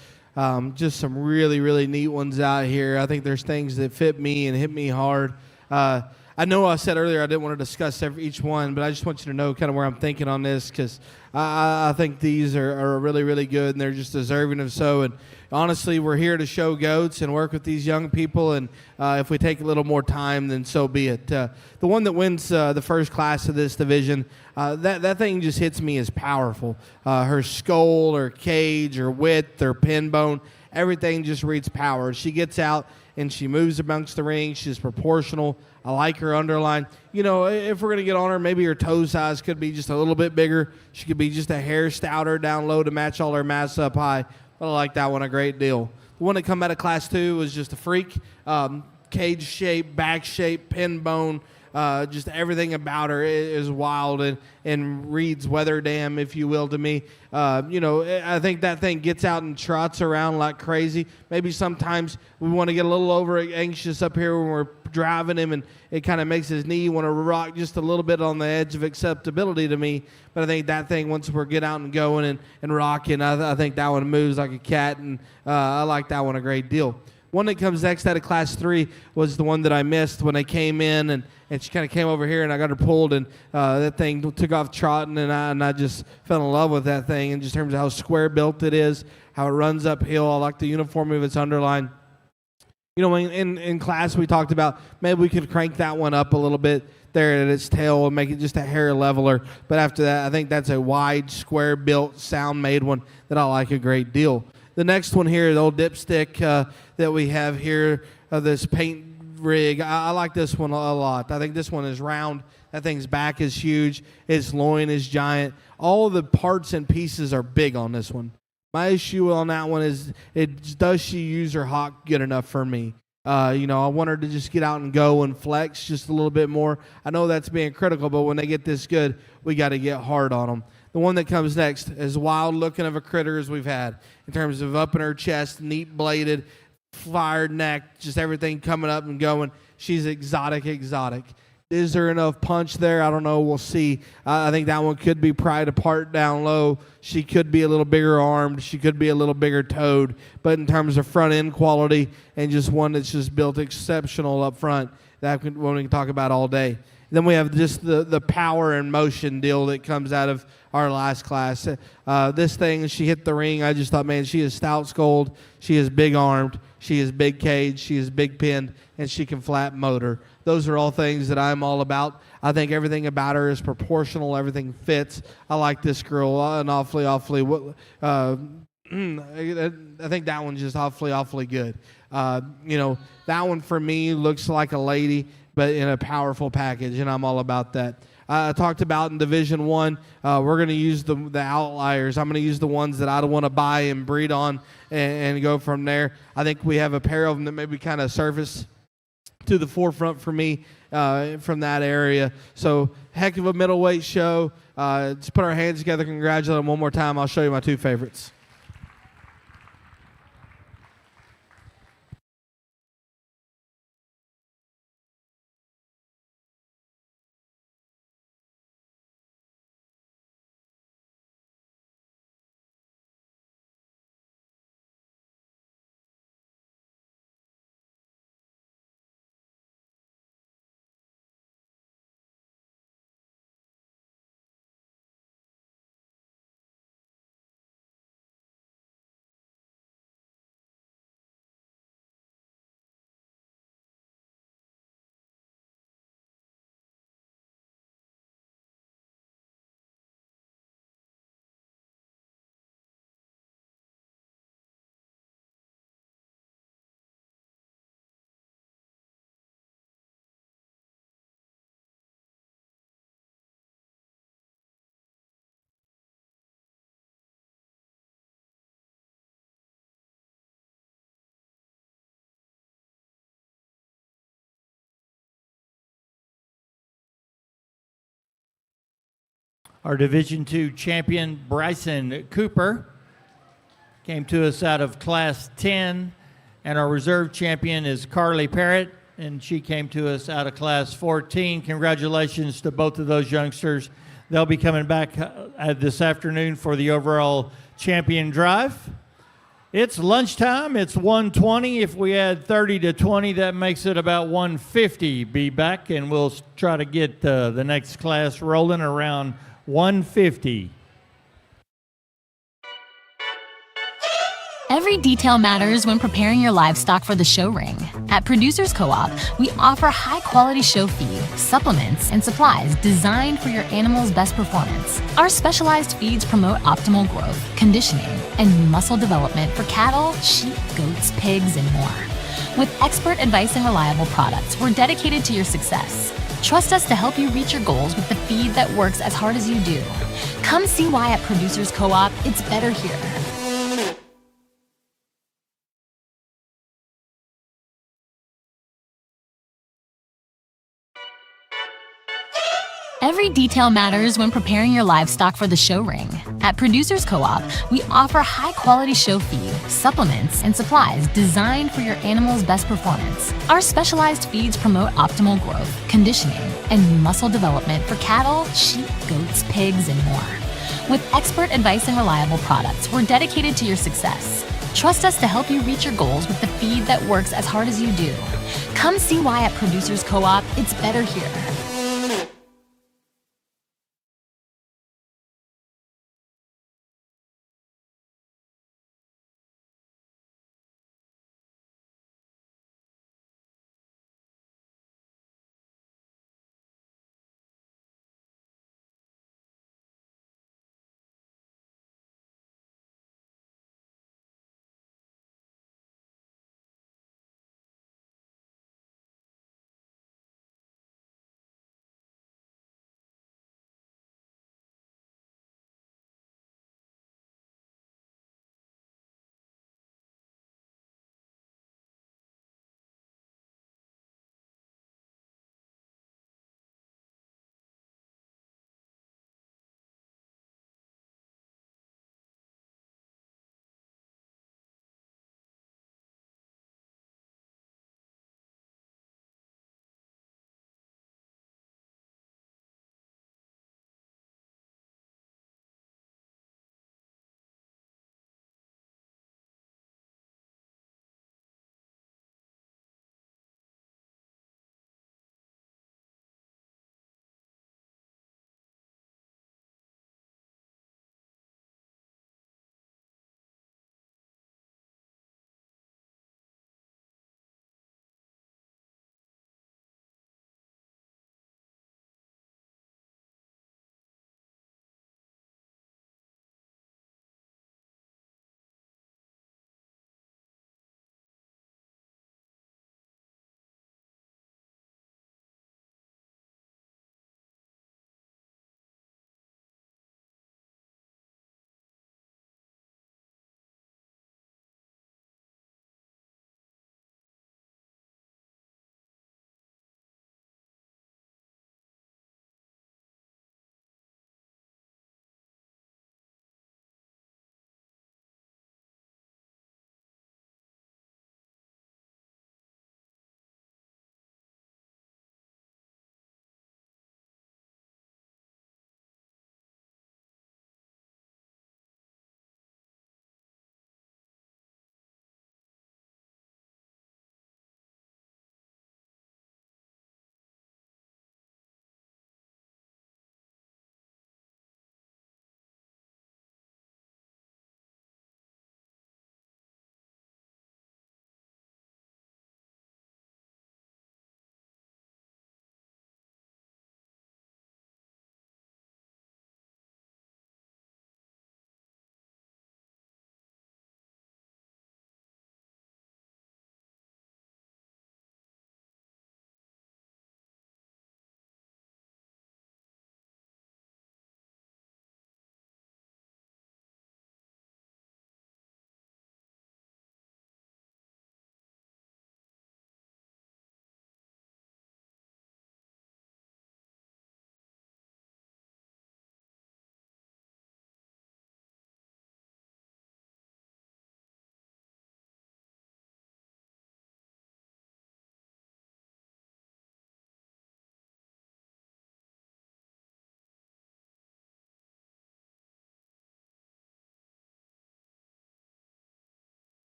just some really, really neat ones out here. I think there's things that fit me and hit me hard. I know I said earlier I didn't want to discuss each one, but I just want you to know kind of where I'm thinking on this because I think these are really, really good and they're just deserving of so. And honestly, we're here to show goats and work with these young people. And if we take a little more time, then so be it. The one that wins the first class of this division, that thing just hits me as powerful. Her skull, her cage, her width, her pin bone, everything just reads power. She gets out and she moves amongst the ring. She's proportional. I like her underline. You know, if we're going to get on her, maybe her toe size could be just a little bit bigger. She could be just a hair stouter down low to match all her mass up high. But I like that one a great deal. The one that come out of Class 2 was just a freak. cage shape, back shape, pin bone. Just everything about her is wild and reads weather dam, if you will, to me. I think that thing gets out and trots around like crazy. Maybe sometimes we want to get a little over anxious up here when we're driving him, and it kind of makes his knee want to rock just a little bit on the edge of acceptability to me. But I think that thing, once we're get out and going and rocking, I think that one moves like a cat, and I like that one a great deal. One that comes next out of Class 3 was the one that I missed when they came in, and she kind of came over here, and I got her pulled, and that thing took off trotting, and I just fell in love with that thing in just terms of how square built it is, how it runs uphill. I like the uniformity of its underline. In class we talked about maybe we could crank that one up a little bit there at its tail and make it just a hair leveler. But after that, I think that's a wide, square-built, sound-made one that I like a great deal. The next one here, the old dipstick that we have here, this paint rig, I like this one a lot. I think this one is round. That thing's back is huge. Its loin is giant. All the parts and pieces are big on this one. My issue on that one is, does she use her hock good enough for me? I want her to just get out and go and flex just a little bit more. I know that's being critical, but when they get this good, we got to get hard on them. The one that comes next, as wild looking of a critter as we've had, in terms of up in her chest, neat bladed, fired neck, just everything coming up and going. She's exotic. Is there enough punch there? I don't know. We'll see. I think that one could be pried apart down low. She could be a little bigger armed. She could be a little bigger toed. But in terms of front end quality and just one that's just built exceptional up front, that one we can talk about all day. Then we have just the power and motion deal that comes out of our last class. This thing, she hit the ring. I just thought, man, she is stout-skulled. She is big-armed. She is big cage. She is big-pinned, and she can flat motor. Those are all things that I'm all about. I think everything about her is proportional. Everything fits. I like this girl an awfully. I think that one's just awfully good. That one for me looks like a lady, but in a powerful package, and I'm all about that. I talked about in Division 1, we're going to use the outliers. I'm going to use the ones that I don't want to buy and breed on and go from there. I think we have a pair of them that maybe kind of surface to the forefront for me from that area. So, heck of a middleweight show. Let's put our hands together, congratulate them one more time. I'll show you my two favorites. Our Division II champion, Bryson Cooper, came to us out of Class 10, and our reserve champion is Carly Parrott, and she came to us out of Class 14. Congratulations to both of those youngsters. They'll be coming back this afternoon for the overall champion drive. It's lunchtime. It's 1:20. If we add 30 to 20, that makes it about 1:50. Be back, and we'll try to get the next class rolling around 1:50. Every detail matters when preparing your livestock for the show ring. At Producers Co-op, we offer high-quality show feed, supplements, and supplies designed for your animal's best performance. Our specialized feeds promote optimal growth, conditioning, and muscle development for cattle, sheep, goats, pigs, and more. With expert advice and reliable products, we're dedicated to your success. Trust us to help you reach your goals with the feed that works as hard as you do. Come see why at Producers Co-op, it's better here. Every detail matters when preparing your livestock for the show ring. At Producers Co-op, we offer high-quality show feed, supplements, and supplies designed for your animal's best performance. Our specialized feeds promote optimal growth, conditioning, and muscle development for cattle, sheep, goats, pigs, and more. With expert advice and reliable products, we're dedicated to your success. Trust us to help you reach your goals with the feed that works as hard as you do. Come see why at Producers Co-op, it's better here.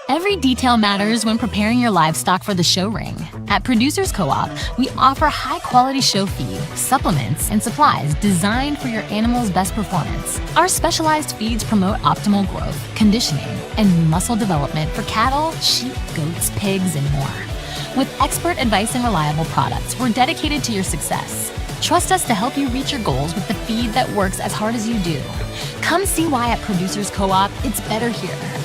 Every detail matters when preparing your livestock for the show ring. At Producers Co-op, we offer high-quality show feed, supplements, and supplies designed for your animal's best performance. Our specialized feeds promote optimal growth, conditioning, and muscle development for cattle, sheep, goats, pigs, and more. With expert advice and reliable products, we're dedicated to your success. Trust us to help you reach your goals with the feed that works as hard as you do. Come see why at Producers Co-op, it's better here.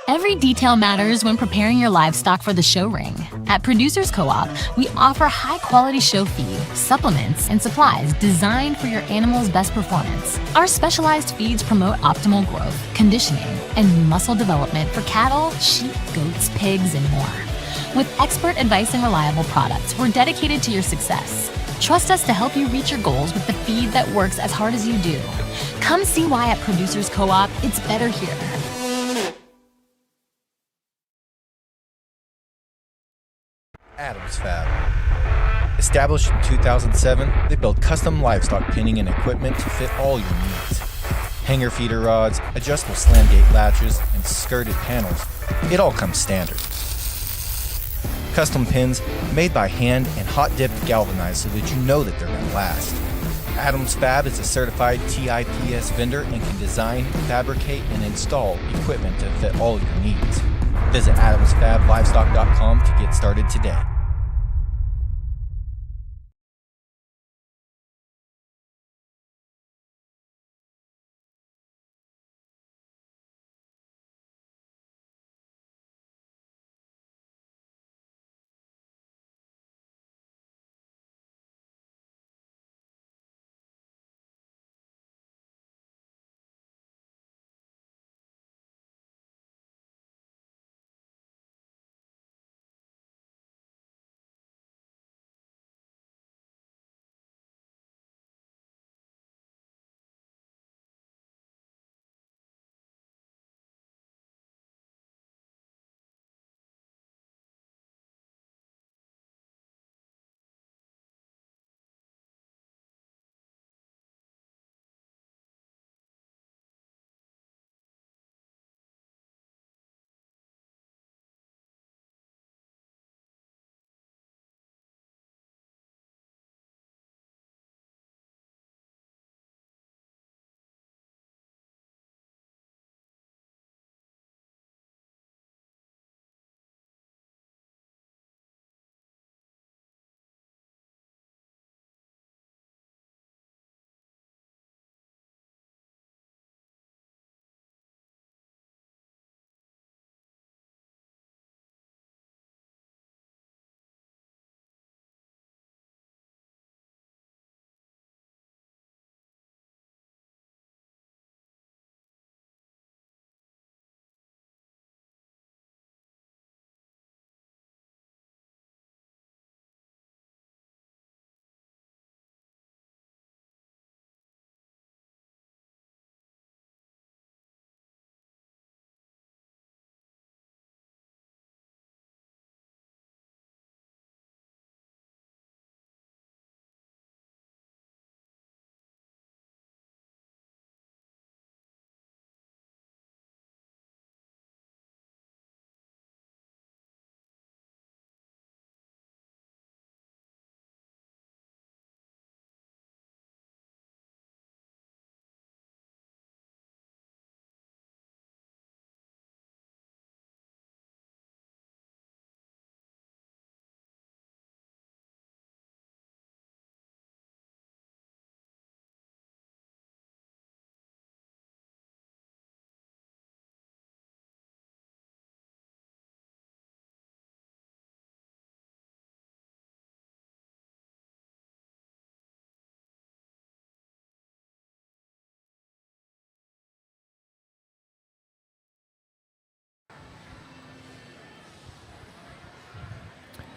Every detail matters when preparing your livestock for the show ring. At Producers Co-op, we offer high-quality show feed, supplements, and supplies designed for your animal's best performance. Our specialized feeds promote optimal growth, conditioning, and muscle development for cattle, sheep, goats, pigs, and more. With expert advice and reliable products, we're dedicated to your success. Trust us to help you reach your goals with the feed that works as hard as you do. Come see why at Producers Co-op, it's better here. Adams Fab. Established in 2007, they build custom livestock pinning and equipment to fit all your needs. Hanger feeder rods, adjustable slam gate latches, and skirted panels. It all comes standard. Custom pins made by hand and hot dipped galvanized so that you know that they're going to last. Adams Fab is a certified TIPS vendor and can design, fabricate, and install equipment to fit all your needs. Visit AdamsFabLivestock.com to get started today.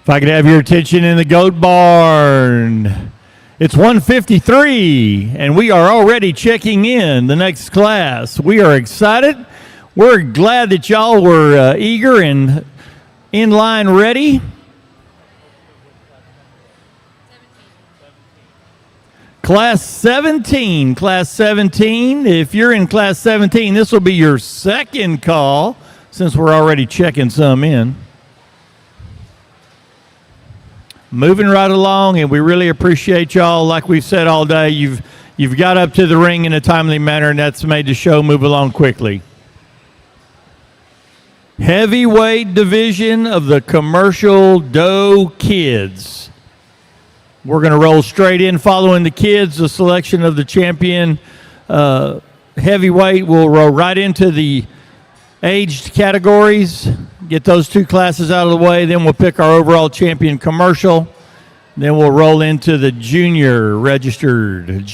If I could have your attention in the goat barn. It's 1:53, and we are already checking in the next class. We are excited. We're glad that y'all were eager and in line ready. Class 17. Class 17. If you're in Class 17, this will be your second call since we're already checking some in. Moving right along, and we really appreciate y'all. Like we've said all day, you've got up to the ring in a timely manner, and that's made the show move along quickly. Heavyweight division of the commercial doe kids. We're going to roll straight in following the kids. The selection of the champion heavyweight will roll right into the aged categories. Get those two classes out of the way. Then we'll pick our overall champion commercial. Then we'll roll into the junior registered.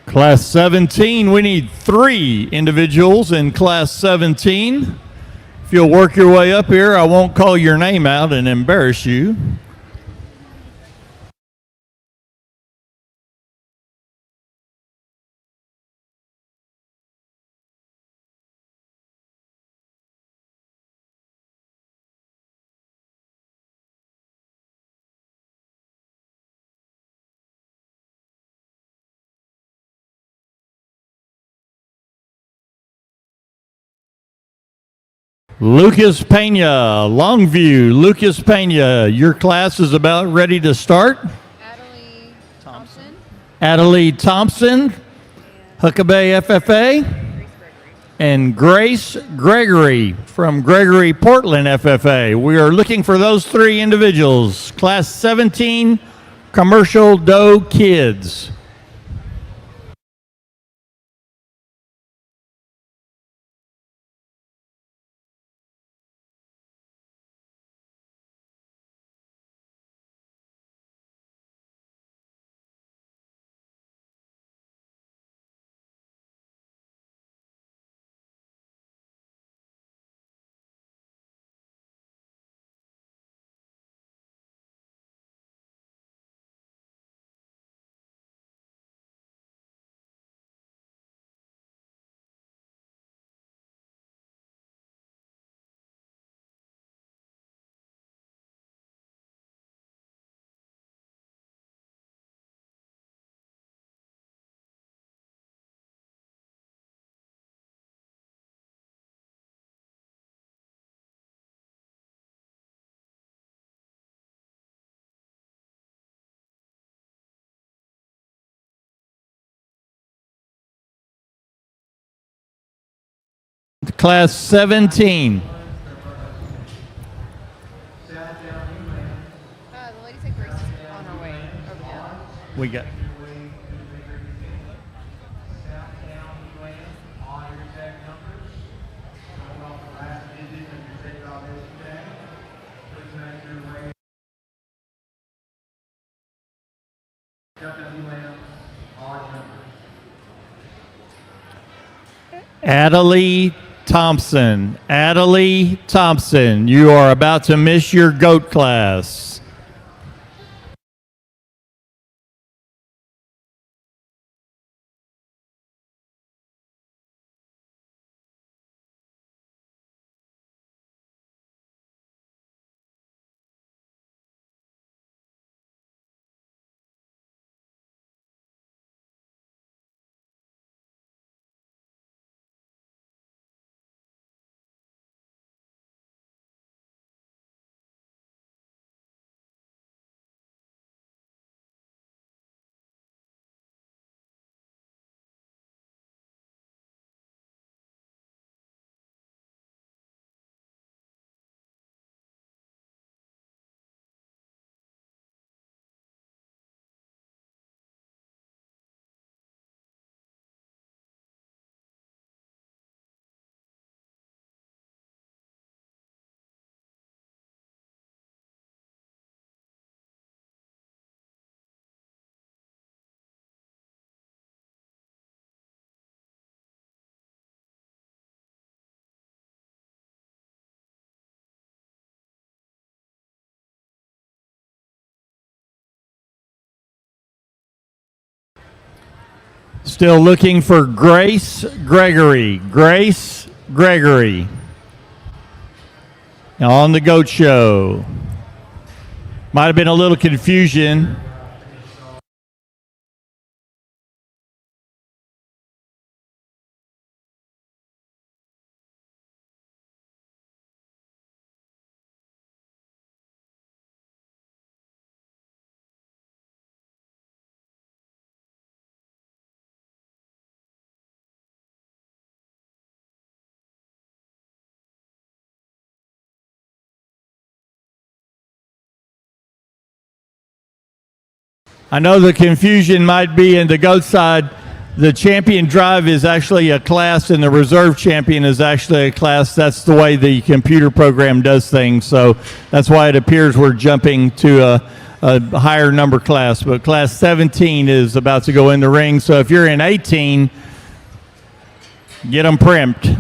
Class 17, we need 3 individuals in Class 17. If you'll work your way up here, I won't call your name out and embarrass you. Lucas Pena, Longview. Lucas Pena, your class is about ready to start. Adelie Thompson. Adelie Thompson, Huckabee FFA. and Grace Gregory from Gregory Portland FFA. We are looking for those three individuals. Class 17 Commercial Doe Kids. Class 17. The lady said Grace is on her way over here. We got. Adelie Thompson. Adelie Thompson, you are about to miss your GOAT class. Still looking for Grace Gregory. Grace Gregory. On the GOAT Show. Might have been a little confusion. I know the confusion might be in the GOAT side. The champion drive is actually a class, and the reserve champion is actually a class. That's the way the computer program does things. So that's why it appears we're jumping to a higher number class. But class 17 is about to go in the ring. So if you're in 18, get them primped.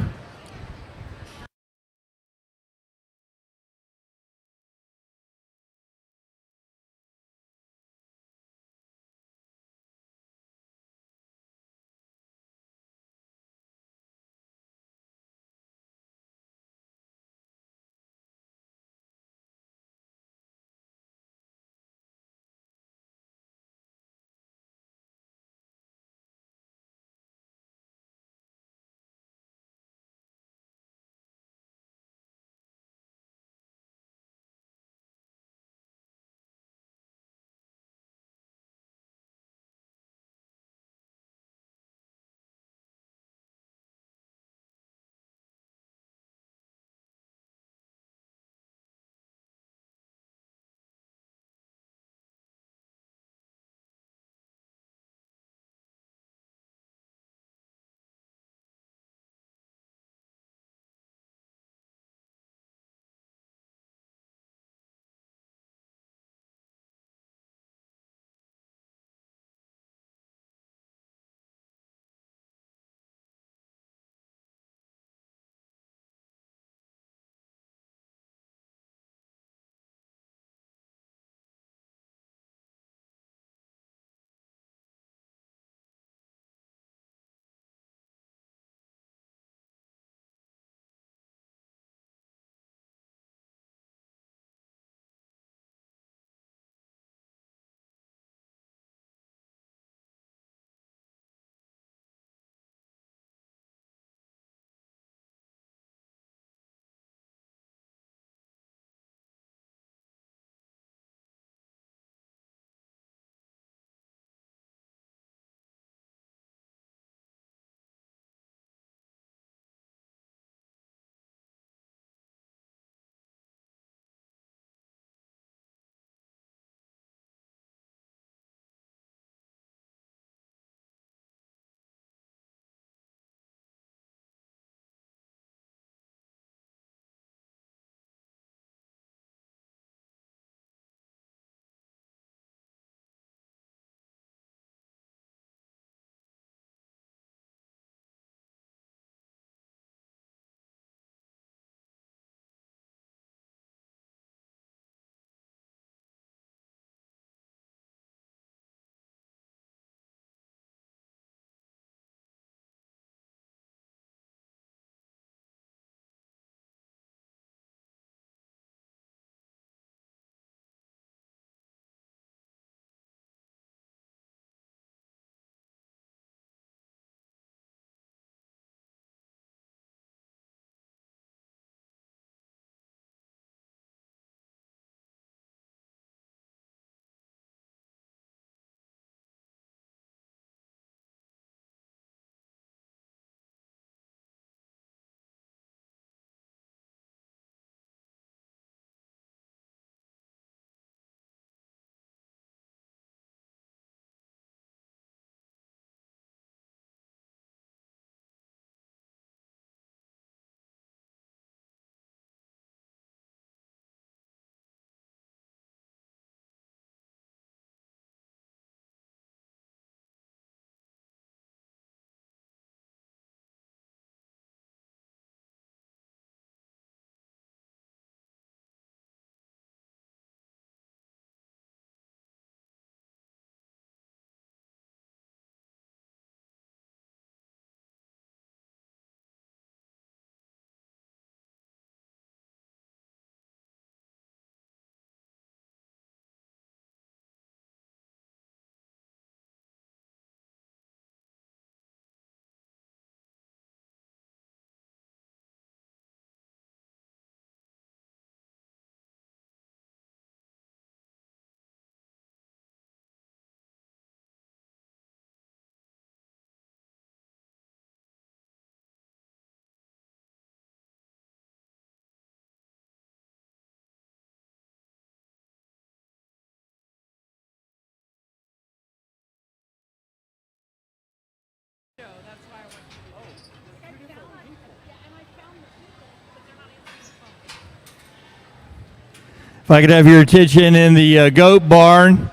If I could have your attention in the goat barn,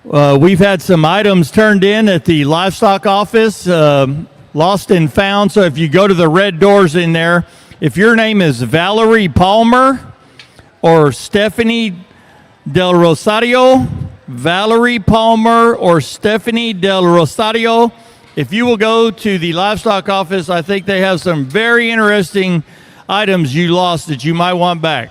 we've had some items turned in at the livestock office, lost and found. So if you go to the red doors in there, if your name is Valerie Palmer or Stephanie Del Rosario, Valerie Palmer or Stephanie Del Rosario, if you will go to the livestock office, I think they have some very interesting items you lost that you might want back.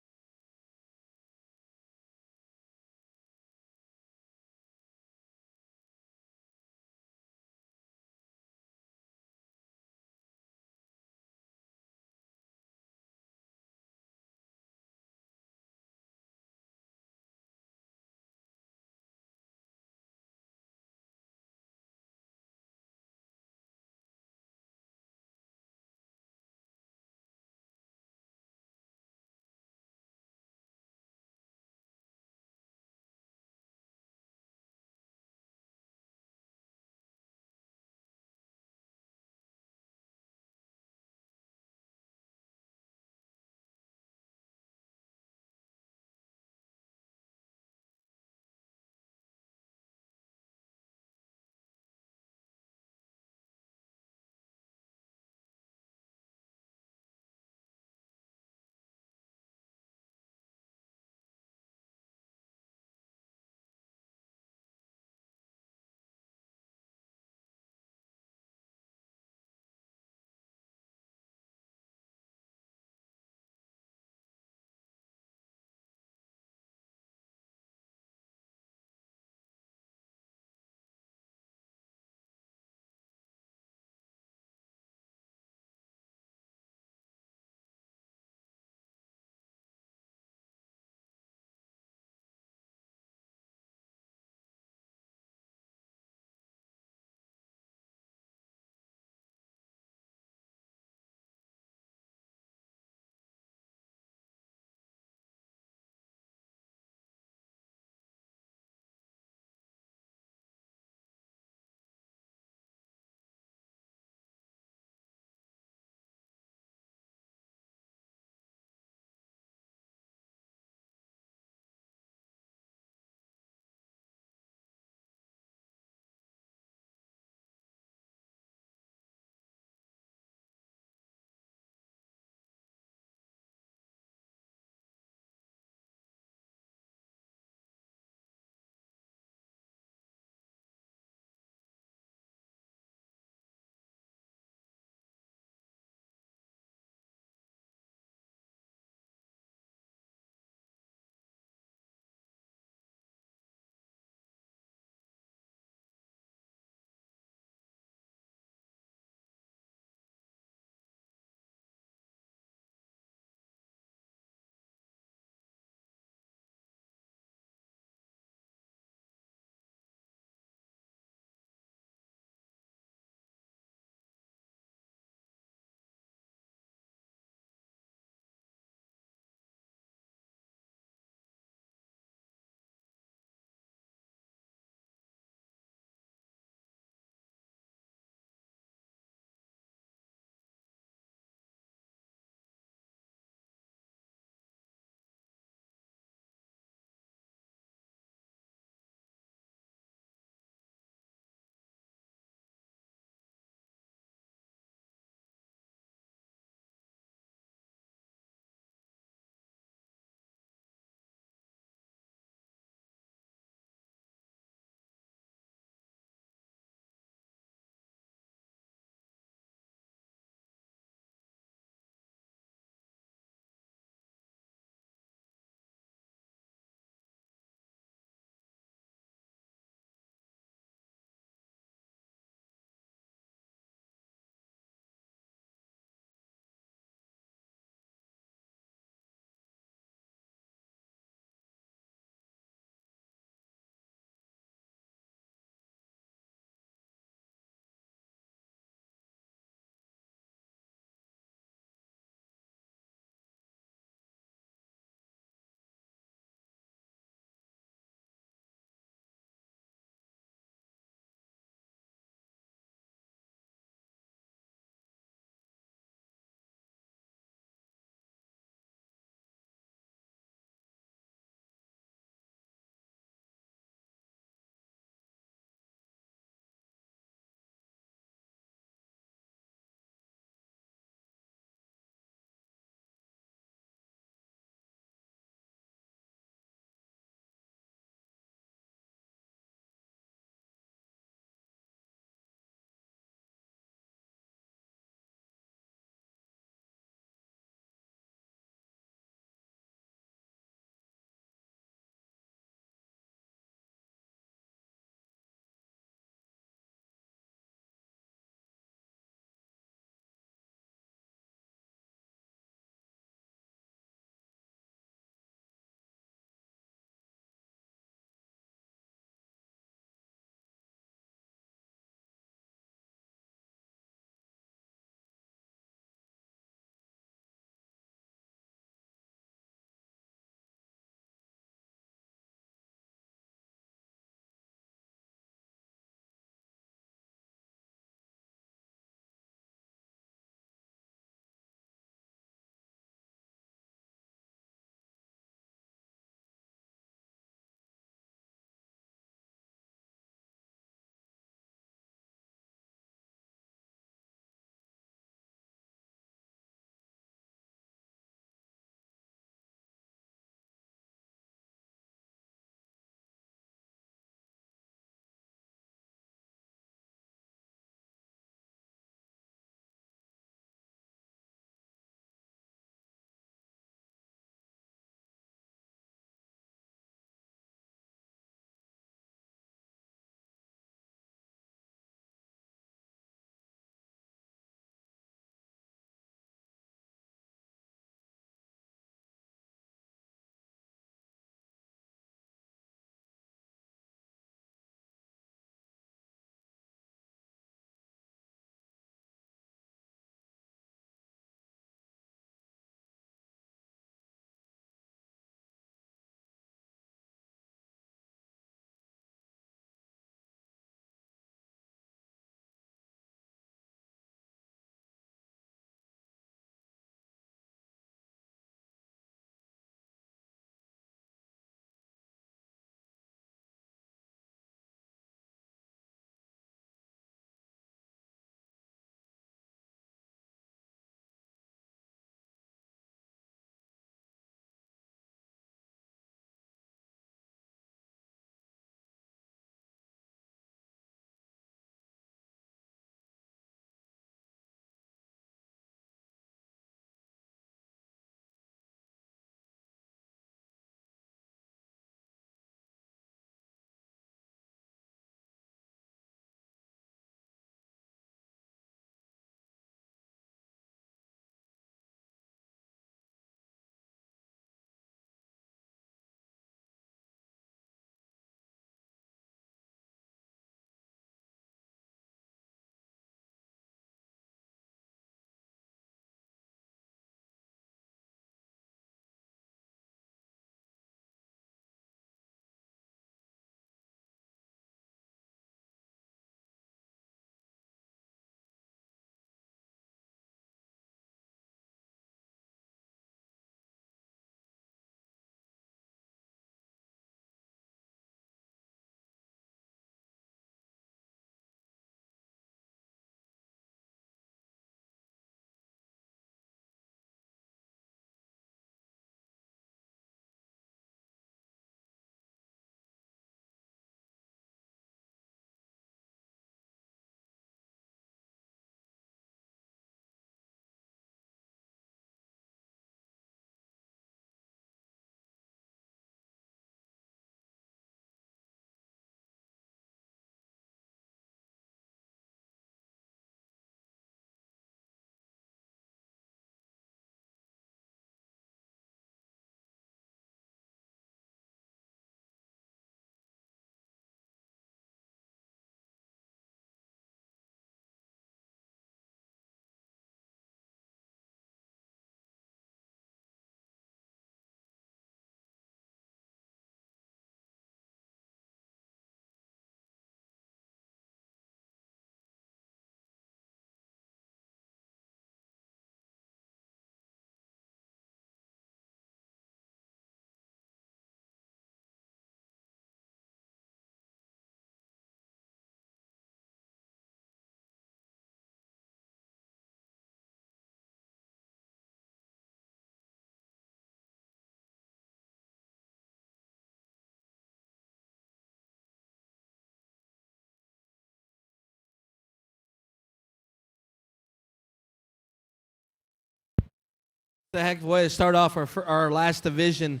The heck of a way to start off our last division.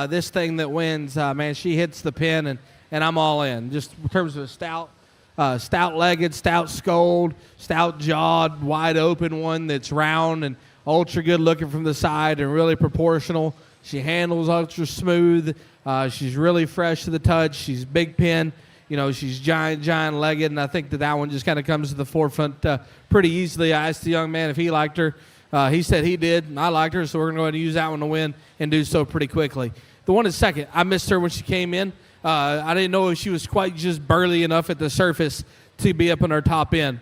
This thing that wins, man, she hits the pin, and I'm all in. Just in terms of a stout-legged, stout-skulled, stout-jawed, wide-open one that's round and ultra good-looking from the side and really proportional. She handles ultra smooth. She's really fresh to the touch. She's big pin. You know, she's giant-legged, and I think that one just kind of comes to the forefront pretty easily. I asked the young man if he liked her. He said he did, and I liked her, so we're going to go ahead and use that one to win and do so pretty quickly. The one in second, I missed her when she came in. I didn't know if she was quite just burly enough at the surface to be up in our top end.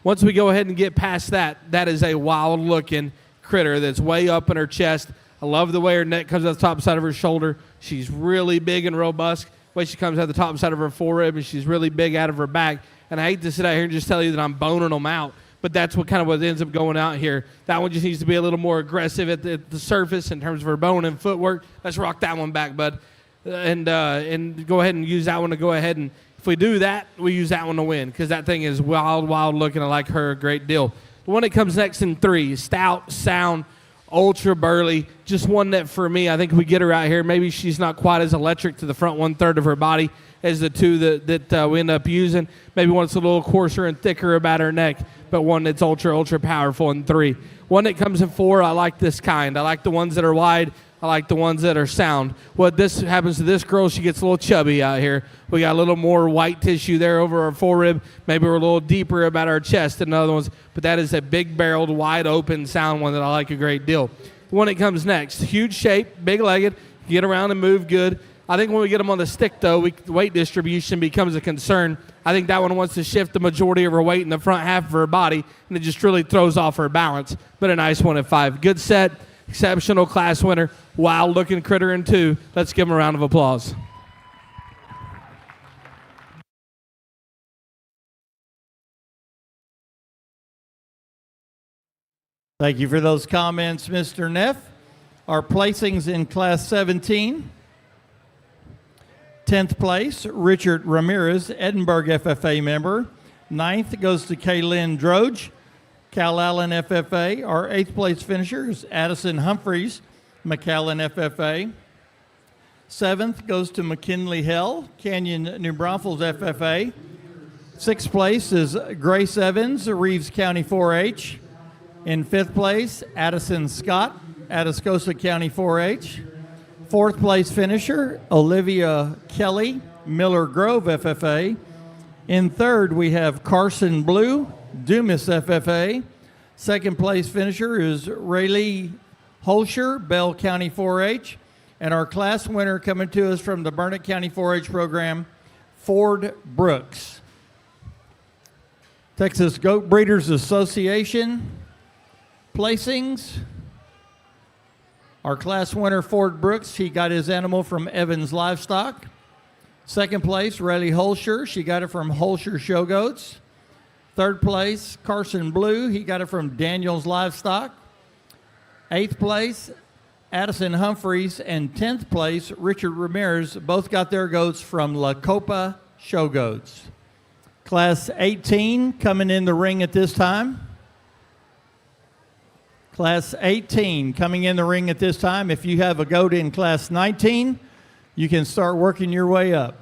Once we go ahead and get past that, that is a wild-looking critter that's way up in her chest. I love the way her neck comes out the top side of her shoulder. She's really big and robust. The way she comes out the top side of her forehead, and she's really big out of her back. And I hate to sit out here and just tell you that I'm boning them out, but that's what ends up going out here. That one just needs to be a little more aggressive at the surface in terms of her bone and footwork. Let's rock that one back, bud. And go ahead and use that one to go ahead. And if we do that, we use that one to win because that thing is wild looking. I like her a great deal. The one that comes next in 3, stout, sound, ultra burly. Just one that for me, I think if we get her out here, maybe she's not quite as electric to the front 1/3 of her body as the two that we end up using. Maybe one that's a little coarser and thicker about her neck, but one that's ultra powerful in 3. One that comes in 4, I like this kind. I like the ones that are wide. I like the ones that are sound. What this happens to this girl, she gets a little chubby out here. We got a little more white tissue there over our forerib. Maybe we're a little deeper about our chest than other ones, but that is a big-barreled, wide-open sound one that I like a great deal. The one that comes next, huge shape, big-legged, get around and move good. I think when we get them on the stick, though, weight distribution becomes a concern. I think that one wants to shift the majority of her weight in the front half of her body, and it just really throws off her balance. But a nice one at 5. Good set, exceptional class winner, wild-looking critter in 2. Let's give him a round of applause. Thank you for those comments, Mr. Neff. Our placings in Class 17. 10th place, Richard Ramirez, Edinburgh FFA member. 9th goes to Kaylin Droge, Cal Allen FFA. Our 8th place finisher is Addison Humphreys, McAllen FFA. 7th goes to McKinley Hell, Canyon New Braunfels FFA. 6th place is Grace Evans, Reeves County 4-H. In 5th place, Addison Scott, Atascosa County 4-H. 4th place finisher, Olivia Kelly, Miller Grove FFA. In 3rd, we have Carson Blue, Dumas FFA. 2nd place finisher is Rayleigh Holscher, Bell County 4-H. And our class winner coming to us from the Burnett County 4-H program, Ford Brooks. Texas Goat Breeders Association placings. Our class winner, Ford Brooks, he got his animal from Evans Livestock. 2nd place, Rayleigh Holscher. She got it from Holscher Show Goats. 3rd place, Carson Blue. He got it from Daniels Livestock. 8th place, Addison Humphreys. And 10th place, Richard Ramirez. Both got their goats from La Copa Show Goats. Class 18 coming in the ring at this time. Class 18 coming in the ring at this time. If you have a goat in Class 19, you can start working your way up.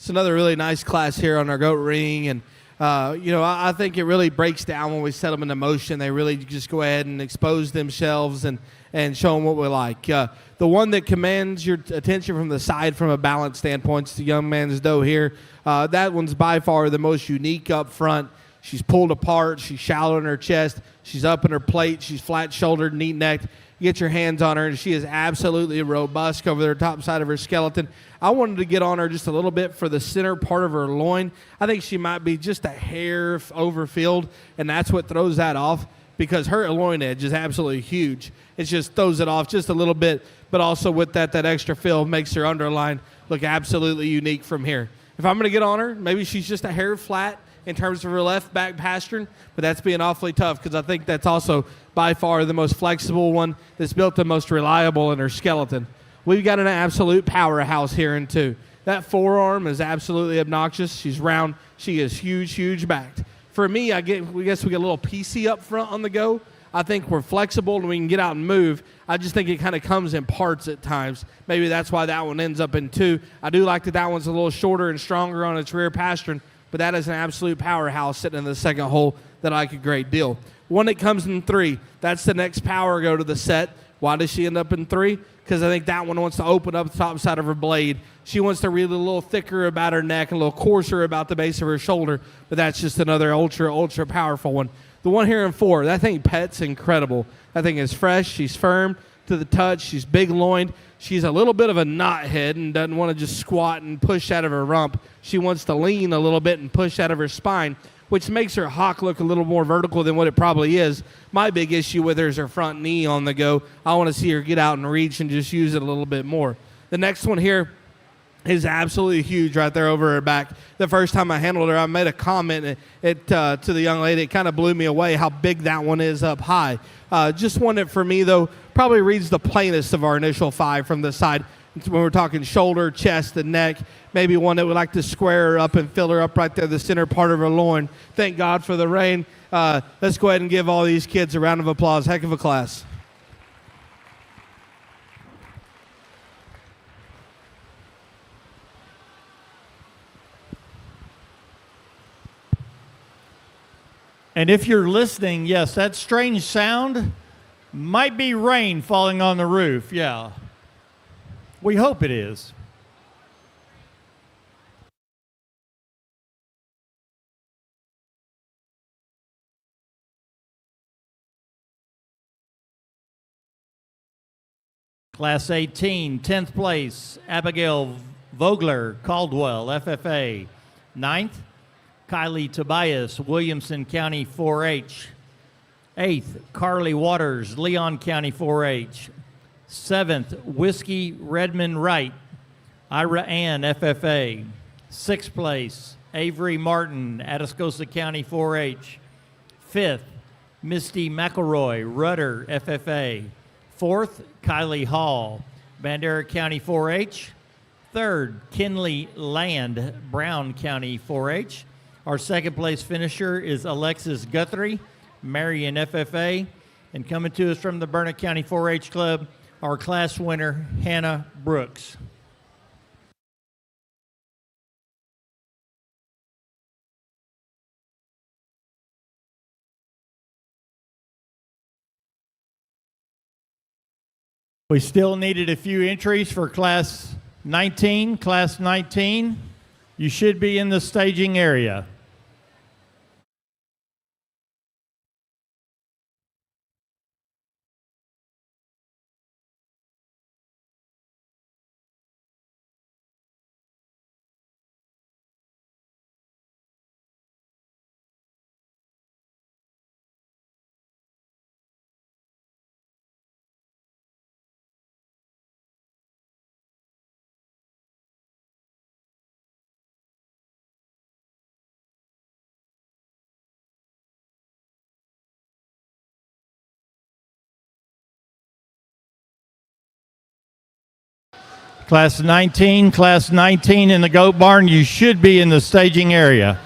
It's another really nice class here on our goat ring, and I think it really breaks down when we set them into motion. They really just go ahead and expose themselves and show them what we like. The one that commands your attention from the side from a balance standpoint is the young man's doe here. That one's by far the most unique up front. She's pulled apart. She's shallow in her chest. She's up in her plate. She's flat-shouldered, neat-necked. You get your hands on her, and she is absolutely robust over the top side of her skeleton. I wanted to get on her just a little bit for the center part of her loin. I think she might be just a hair overfilled, and that's what throws that off because her loin edge is absolutely huge. It just throws it off just a little bit, but also with that extra fill makes her underline look absolutely unique from here. If I'm going to get on her, maybe she's just a hair flat in terms of her left back pastern, but that's being awfully tough because I think that's also by far the most flexible one that's built the most reliable in her skeleton. We've got an absolute powerhouse here in two. That forearm is absolutely obnoxious. She's round. She is huge backed. For me, I guess we get a little PC up front on the go. I think we're flexible and we can get out and move. I just think it kind of comes in parts at times. Maybe that's why that one ends up in two. I do like that one's a little shorter and stronger on its rear pastern, but that is an absolute powerhouse sitting in the second hole that I like a great deal. One that comes in three, that's the next power go to the set. Why does she end up in three? Because I think that one wants to open up the top side of her blade. She wants to read a little thicker about her neck, a little coarser about the base of her shoulder, but that's just another ultra powerful one. The one here in four, that thing pet's incredible. That thing is fresh. She's firm to the touch. She's big-loined. She's a little bit of a knothead and doesn't want to just squat and push out of her rump. She wants to lean a little bit and push out of her spine, which makes her hock look a little more vertical than what it probably is. My big issue with her is her front knee on the go. I want to see her get out and reach and just use it a little bit more. The next one here is absolutely huge right there over her back. The first time I handled her, I made a comment to the young lady. It kind of blew me away how big that one is up high. Just one that for me, though, probably reads the plainest of our initial five from the side. When we're talking shoulder, chest, and neck, maybe one that would like to square her up and fill her up right there, the center part of her loin. Thank God for the rain. Let's go ahead and give all these kids a round of applause. Heck of a class. And if you're listening, yes, that strange sound might be rain falling on the roof. Yeah. We hope it is. Class 18, 10th place, Abigail Vogler, Caldwell, FFA. 9th, Kylie Tobias, Williamson County 4-H. 8th, Carly Waters, Leon County 4-H. 7th, Whiskey Redmond Wright, Ira Ann, FFA. 6th place, Avery Martin, Atascosa County 4-H. 5th, Misty McElroy, Rudder, FFA. 4th, Kylie Hall, Bandera County 4-H. 3rd, Kinley Land, Brown County 4-H. Our second place finisher is Alexis Guthrie, Marion FFA. And coming to us from the Burnett County 4-H Club, our class winner, Hannah Brooks. We still needed a few entries for Class 19. Class 19, you should be in the staging area. Class 19 in the goat barn, you should be in the staging area.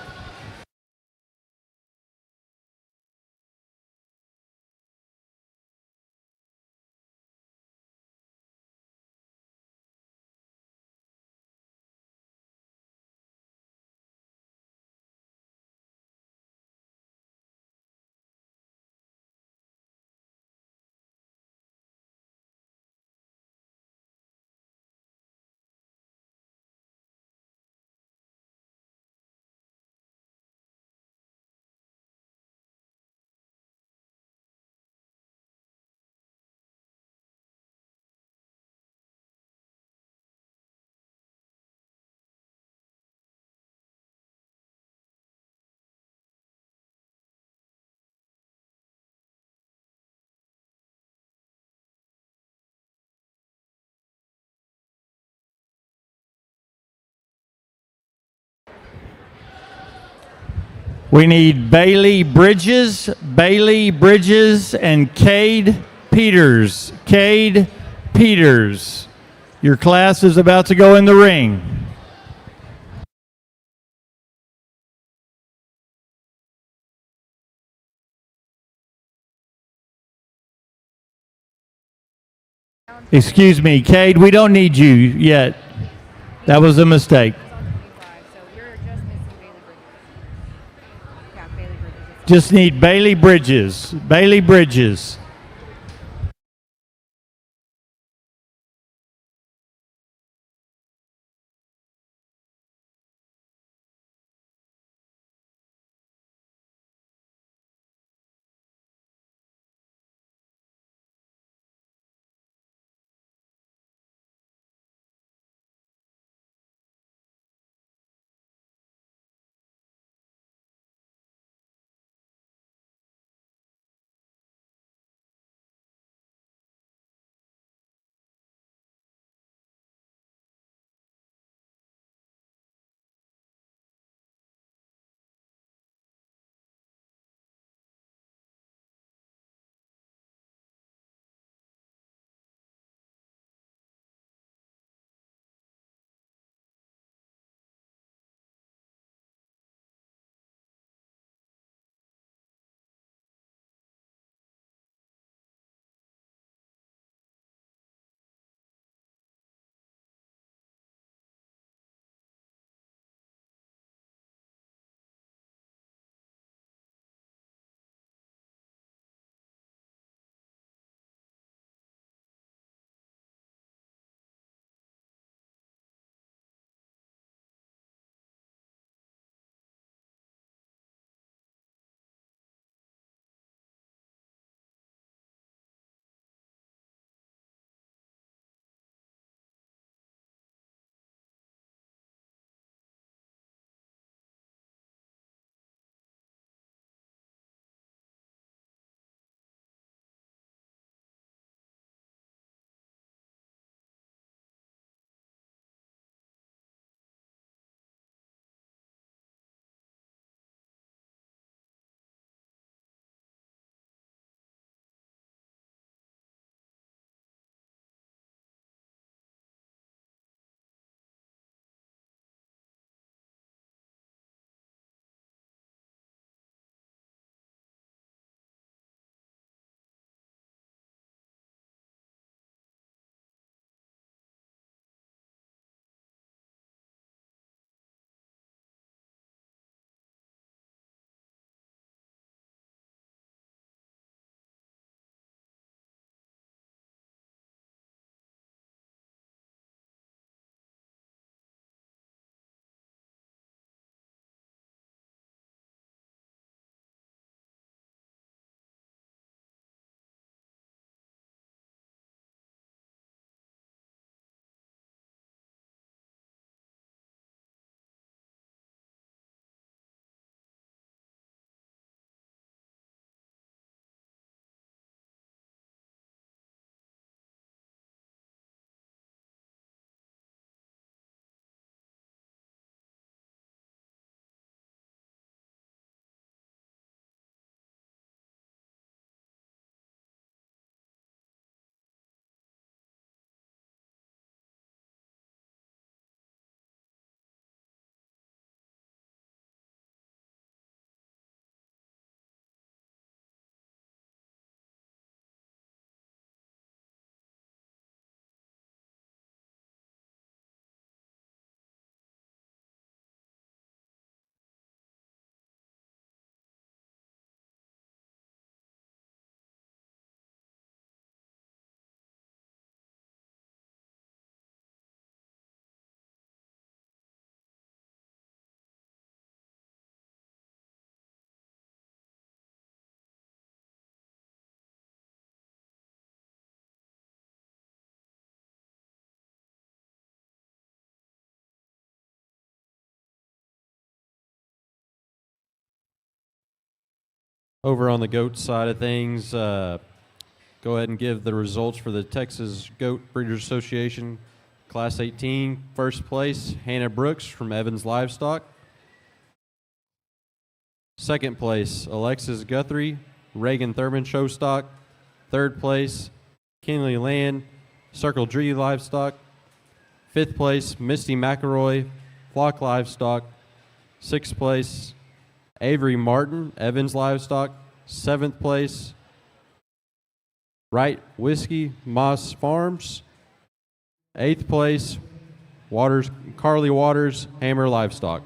We need Bailey Bridges, and Cade Peters. Cade Peters. Your class is about to go in the ring. Excuse me, Cade, we don't need you yet. That was a mistake. It's on 25, so you're just missing Bailey Bridges. Yeah, Bailey Bridges. Just need Bailey Bridges. Bailey Bridges. Over on the goat side of things, go ahead and give the results for the Texas Goat Breeders Association Class 18. First place, Hannah Brooks from Evans Livestock. Second place, Alexis Guthrie, Reagan Thurman Show Stock. Third place, Kinley Land, Circle Tree Livestock. Fifth place, Misty McElroy, Flock Livestock. Sixth place, Avery Martin, Evans Livestock. Seventh place, Wright Whiskey, Moss Farms. Eighth place, Carly Waters, Hammer Livestock.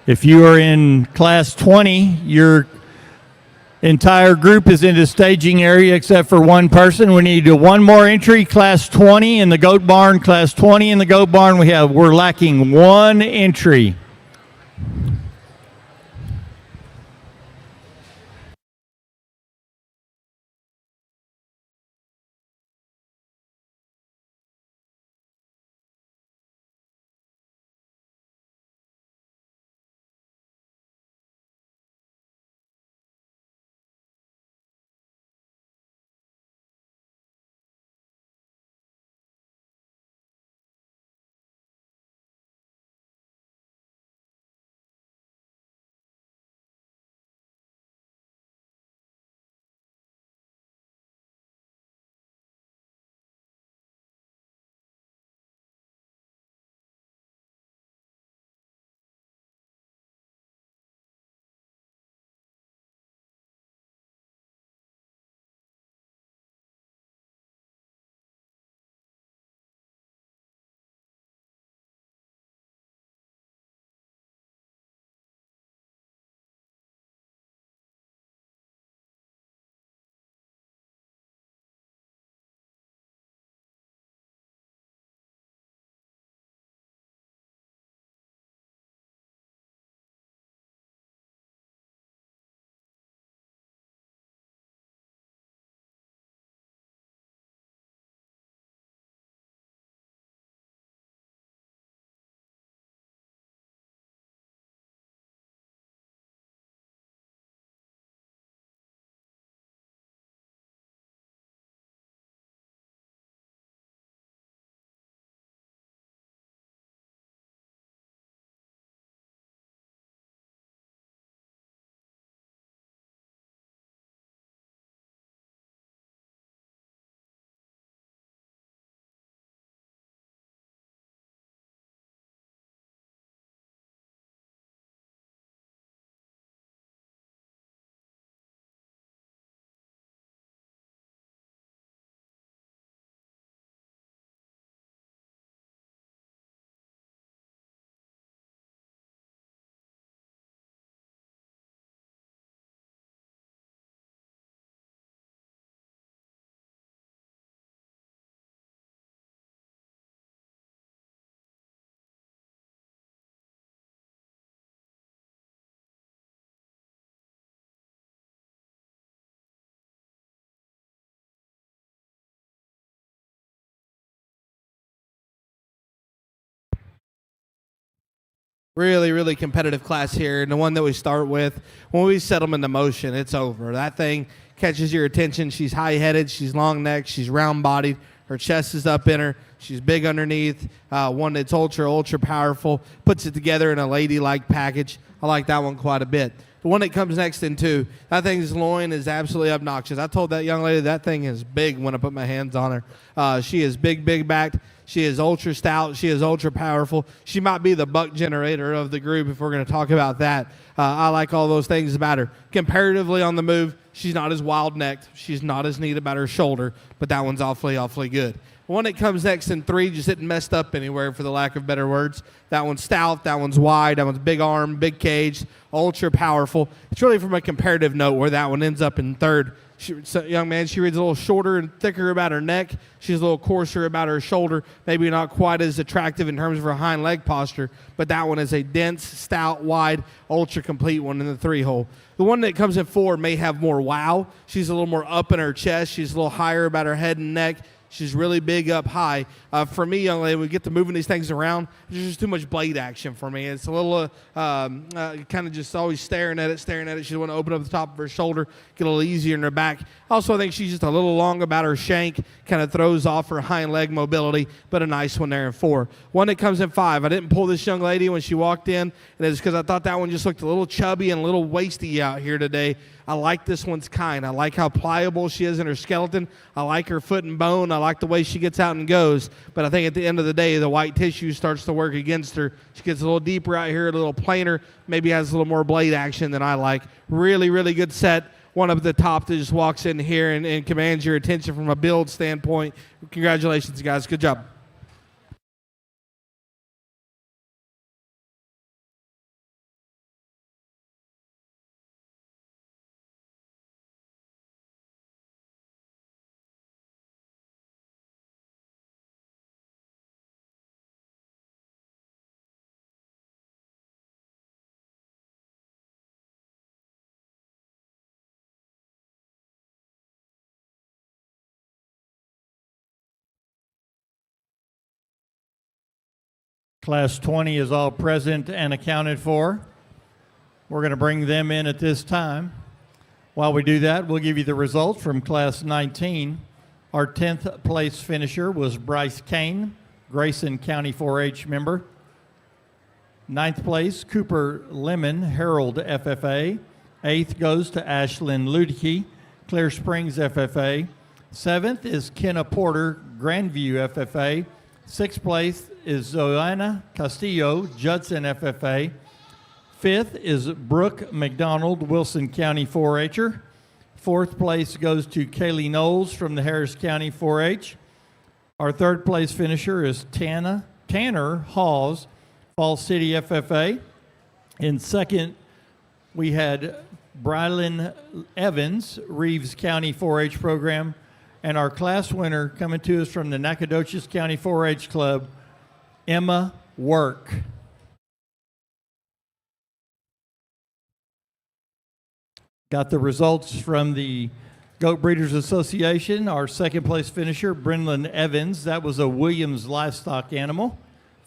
If you are in class 20, your entire group is in the staging area except for one person. We need one more entry, class 20 in the goat barn. Class 20 in the goat barn. We're lacking one entry. Really, really competitive class here, and the one that we start with, when we set them into motion, it's over. That thing catches your attention. She's high-headed, she's long-necked, she's round-bodied, her chest is up in her, she's big underneath, one that's ultra powerful, puts it together in a ladylike package. I like that one quite a bit. The one that comes next in two, that thing's loin is absolutely obnoxious. I told that young lady that thing is big when I put my hands on her. She is big backed. She is ultra stout. She is ultra powerful. She might be the buck generator of the group if we're going to talk about that. I like all those things about her. Comparatively on the move, she's not as wild-necked. She's not as neat about her shoulder, but that one's awfully good. The one that comes next in three just isn't messed up anywhere, for the lack of better words. That one's stout. That one's wide. That one's big arm, big cage, ultra powerful. It's really from a comparative note where that one ends up in third. Young man, she reads a little shorter and thicker about her neck. She's a little coarser about her shoulder. Maybe not quite as attractive in terms of her hind leg posture, but that one is a dense, stout, wide, ultra complete one in the three hole. The one that comes in four may have more wow. She's a little more up in her chest. She's a little higher about her head and neck. She's really big up high. For me, young lady, we get to moving these things around. There's just too much blade action for me. It's a little kind of just always staring at it. She doesn't want to open up the top of her shoulder, get a little easier in her back. Also, I think she's just a little long about her shank, kind of throws off her hind leg mobility, but a nice one there in four. One that comes in five. I didn't pull this young lady when she walked in, and it's because I thought that one just looked a little chubby and a little waisty out here today. I like this one's kind. I like how pliable she is in her skeleton. I like her foot and bone. I like the way she gets out and goes. But I think at the end of the day, the white tissue starts to work against her. She gets a little deeper out here, a little plainer, maybe has a little more blade action than I like. Really, really good set. One up at the top that just walks in here and commands your attention from a build standpoint. Congratulations, guys. Good job. Class 20 is all present and accounted for. We're going to bring them in at this time. While we do that, we'll give you the results from Class 19. Our 10th place finisher was Bryce Kane, Grayson County 4-H member. 9th place, Cooper Lemon, Herald FFA. 8th goes to Ashlyn Ludke, Clear Springs FFA. 7th is Kenna Porter, Grandview FFA. 6th place is Zoana Castillo, Judson FFA. 5th is Brooke McDonald, Wilson County 4-H'er. 4th place goes to Kaylee Knowles from the Harris County 4-H. Our 3rd place finisher is Tanner Hawes, Falls City FFA. In 2nd, we had Brylan Evans, Reeves County 4-H program. And our class winner coming to us from the Nacogdoches County 4-H Club, Emma Work. Got the results from the Goat Breeders Association. Our 2nd place finisher, Brenlin Evans. That was a Williams livestock animal.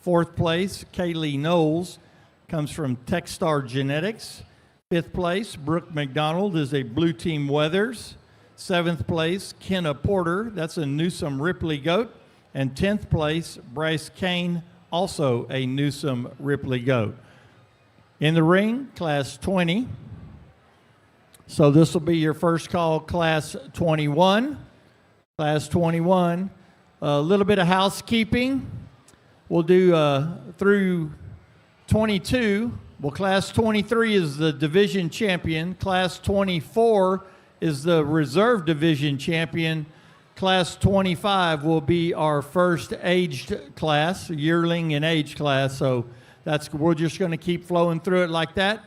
4th place, Kaylee Knowles, comes from Techstar Genetics. 5th place, Brooke McDonald, is a Blue Team Weathers. 7th place, Kenna Porter, that's a Newsom Ripley goat. And 10th place, Bryce Kane, also a Newsom Ripley goat. In the ring, Class 20. So this will be your first call, Class 21. Class 21, a little bit of housekeeping. We'll do through 22. Well, Class 23 is the division champion. Class 24 is the reserve division champion. Class 25 will be our first aged class, yearling and age class. So we're just going to keep flowing through it like that.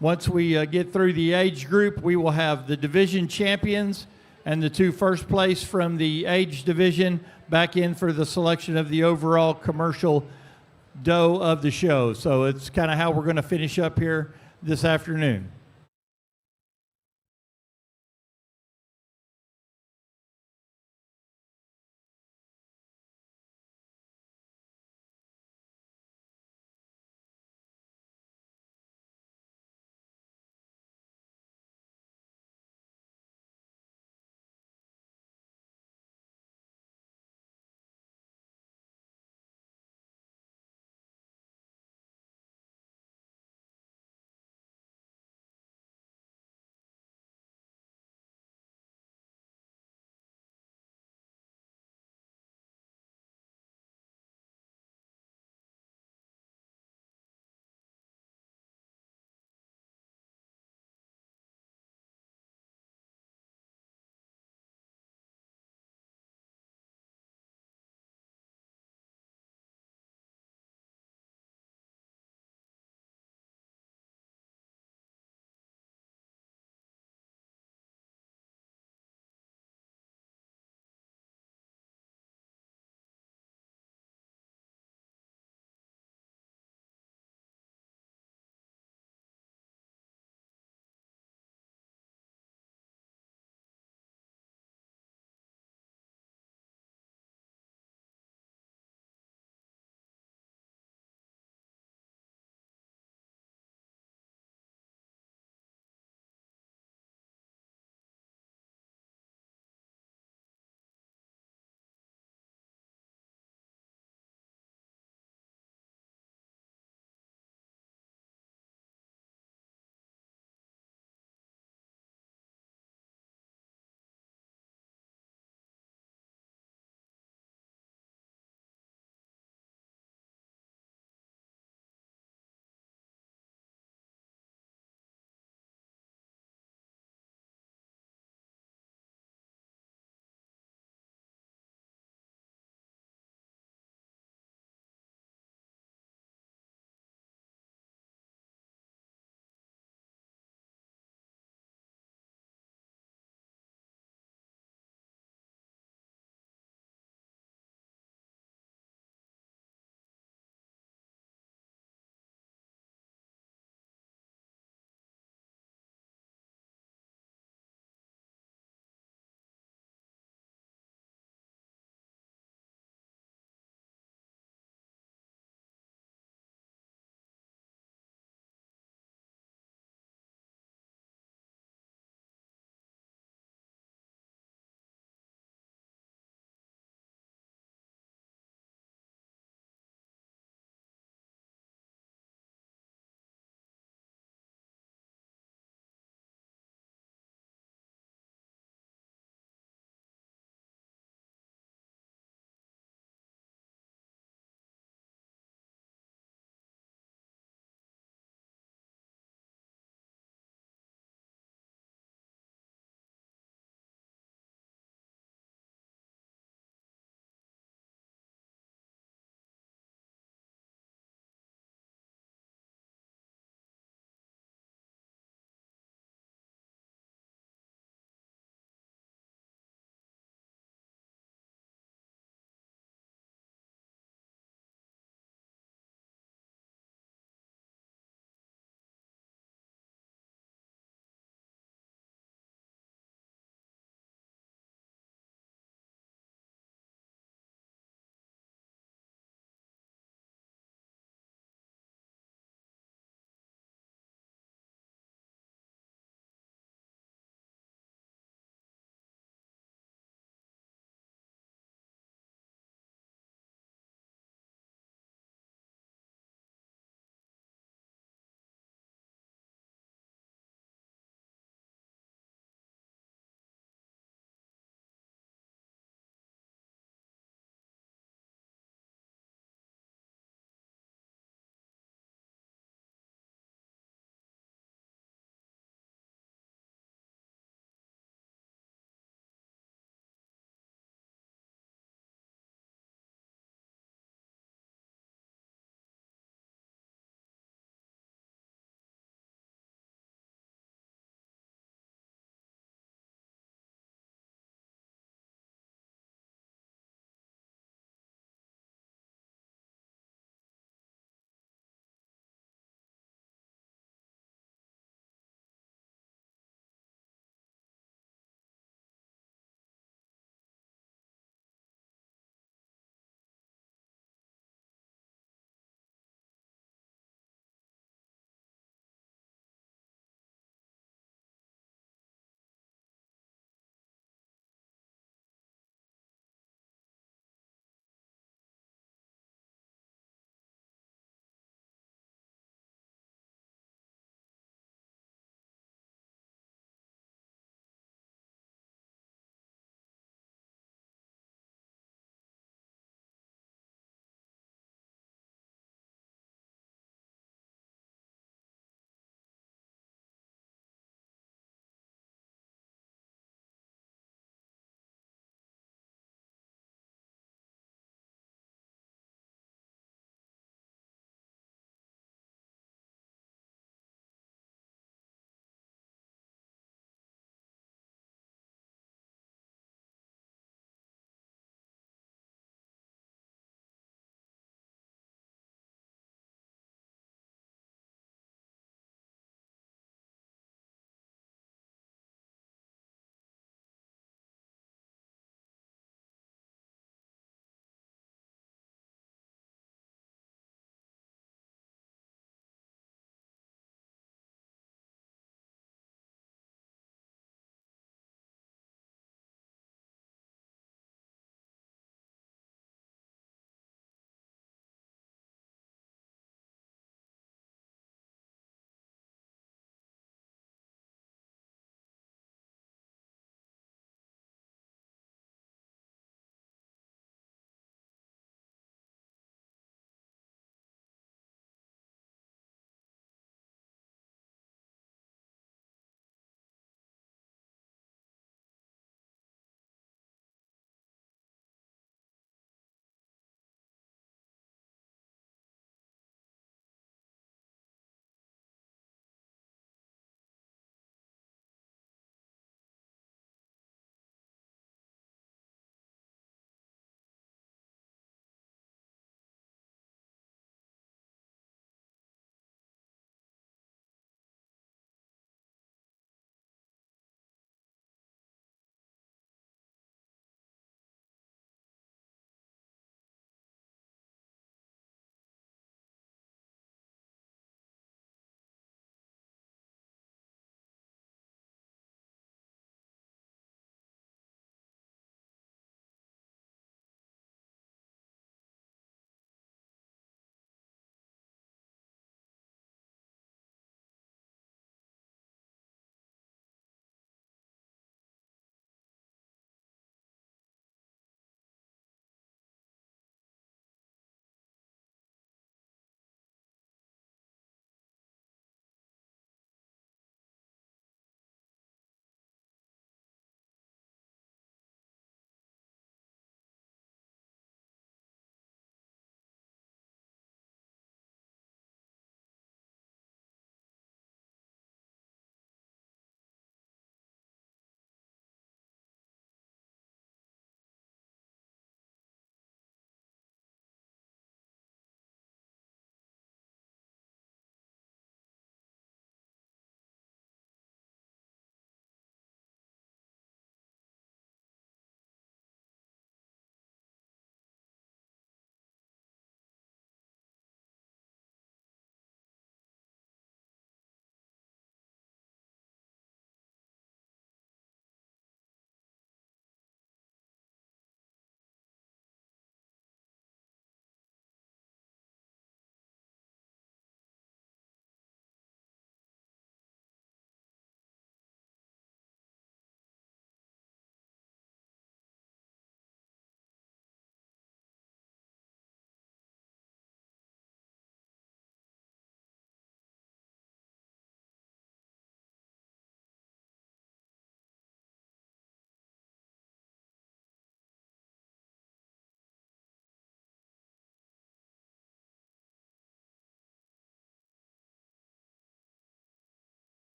Once we get through the age group, we will have the division champions and the 2 first place from the age division back in for the selection of the overall commercial doe of the show. So it's kind of how we're going to finish up here this afternoon.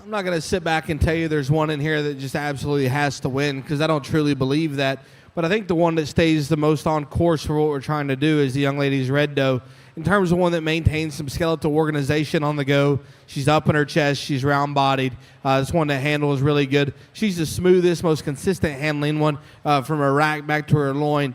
I'm not going to sit back and tell you there's one in here that just absolutely has to win, because I don't truly believe that. But I think the one that stays the most on course for what we're trying to do is the young lady's red doe. In terms of one that maintains some skeletal organization on the go, she's up in her chest, she's round-bodied. This one that handles really good. She's the smoothest, most consistent handling one from her rack back to her loin.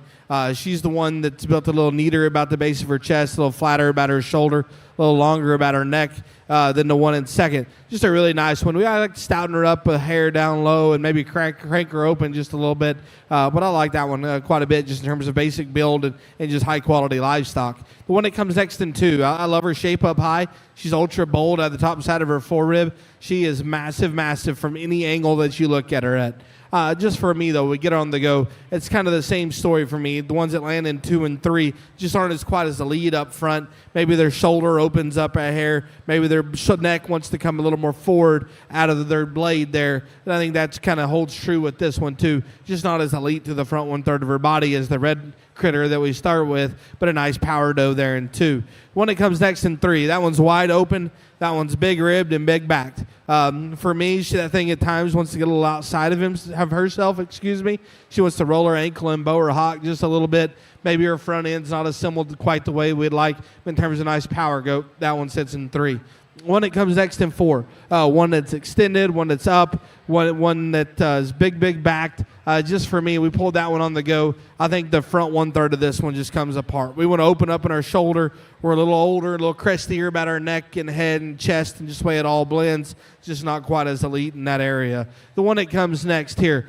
She's the one that's built a little neater about the base of her chest, a little flatter about her shoulder, a little longer about her neck than the one in second. Just a really nice one. I like to stouten her up a hair down low and maybe crank her open just a little bit. But I like that one quite a bit just in terms of basic build and just high-quality livestock. The one that comes next in two, I love her shape up high. She's ultra bold at the top side of her forerib. She is massive, massive from any angle that you look at her at. Just for me, though, we get her on the go. It's kind of the same story for me. The ones that land in 2 and 3 just aren't as quite as the lead up front. Maybe their shoulder opens up a hair. Maybe their neck wants to come a little more forward out of their blade there. And I think that's kind of holds true with this one, too. Just not as elite to the front 1/3 of her body as the red critter that we start with, but a nice power doe there in 2. One that comes next in 3, that one's wide open. That one's big ribbed and big backed. For me, that thing at times wants to get a little outside of herself. She wants to roll her ankle and bow her hock just a little bit. Maybe her front end's not assembled quite the way we'd like. In terms of nice power goat, that one sits in 3. One that comes next in 4. One that's extended, one that's up, one that is big backed. Just for me, we pulled that one on the go. I think the front 1/3 of this one just comes apart. We want to open up in our shoulder. We're a little older, a little crestier about our neck and head and chest, and just the way it all blends, just not quite as elite in that area. The one that comes next here,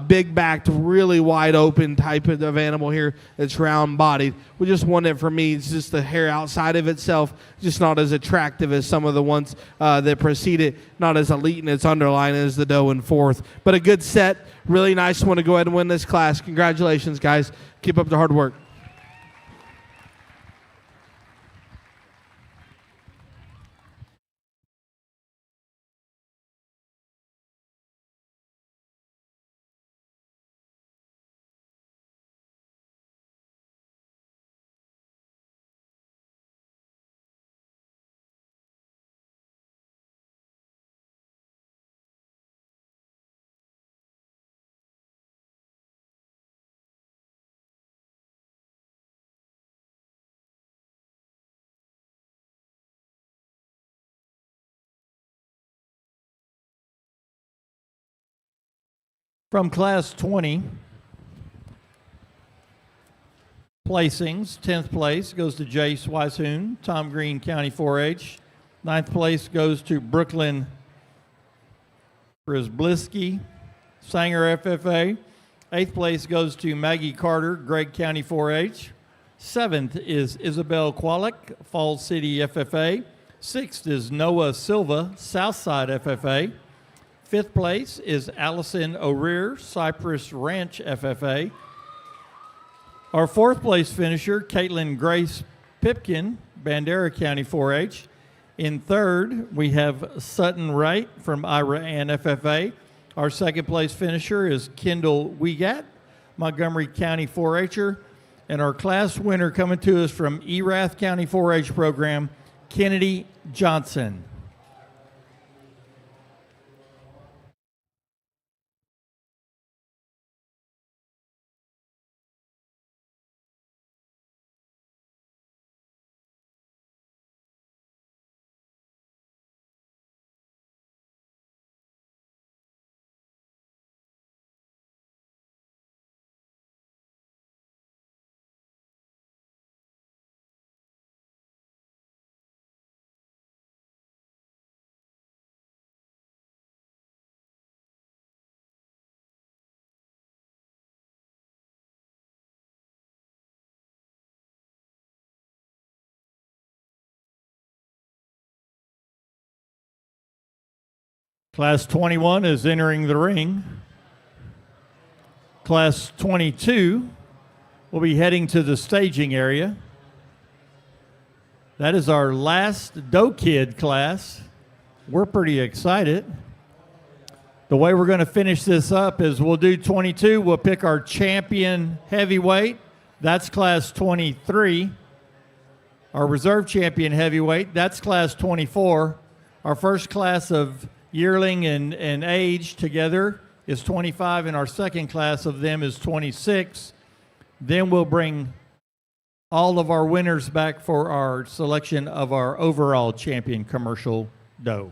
big backed, really wide open type of animal here. It's round bodied. We just one that for me, it's just the hair outside of itself, just not as attractive as some of the ones that precede it, not as elite in its underline as the doe in 4th. But a good set, really nice one to go ahead and win this class. Congratulations, guys. Keep up the hard work. From Class 20, placings, 10th place goes to Jace Weishuhn, Tom Green County 4-H. 9th place goes to Brooklyn Brisbliski, Sanger FFA. 8th place goes to Maggie Carter, Gregg County 4-H. 7th is Isabel Kwalik, Falls City FFA. 6th is Noah Silva, Southside FFA. 5th place is Allison O'Rear, Cypress Ranch FFA. Our 4th place finisher, Caitlin Grace Pipkin, Bandera County 4-H. In 3rd, we have Sutton Wright from Ira Ann FFA. Our 2nd place finisher is Kendall Wegat, Montgomery County 4-H'er. And our class winner coming to us from Erath County 4-H program, Kennedy Johnson. Class 21 is entering the ring. Class 22 will be heading to the staging area. That is our last Doe Kid class. We're pretty excited. The way we're going to finish this up is we'll do 22. We'll pick our champion heavyweight. That's class 23. Our reserve champion heavyweight, that's class 24. Our first class of yearling and age together is 25, and our second class of them is 26. Then we'll bring all of our winners back for our selection of our overall champion commercial doe.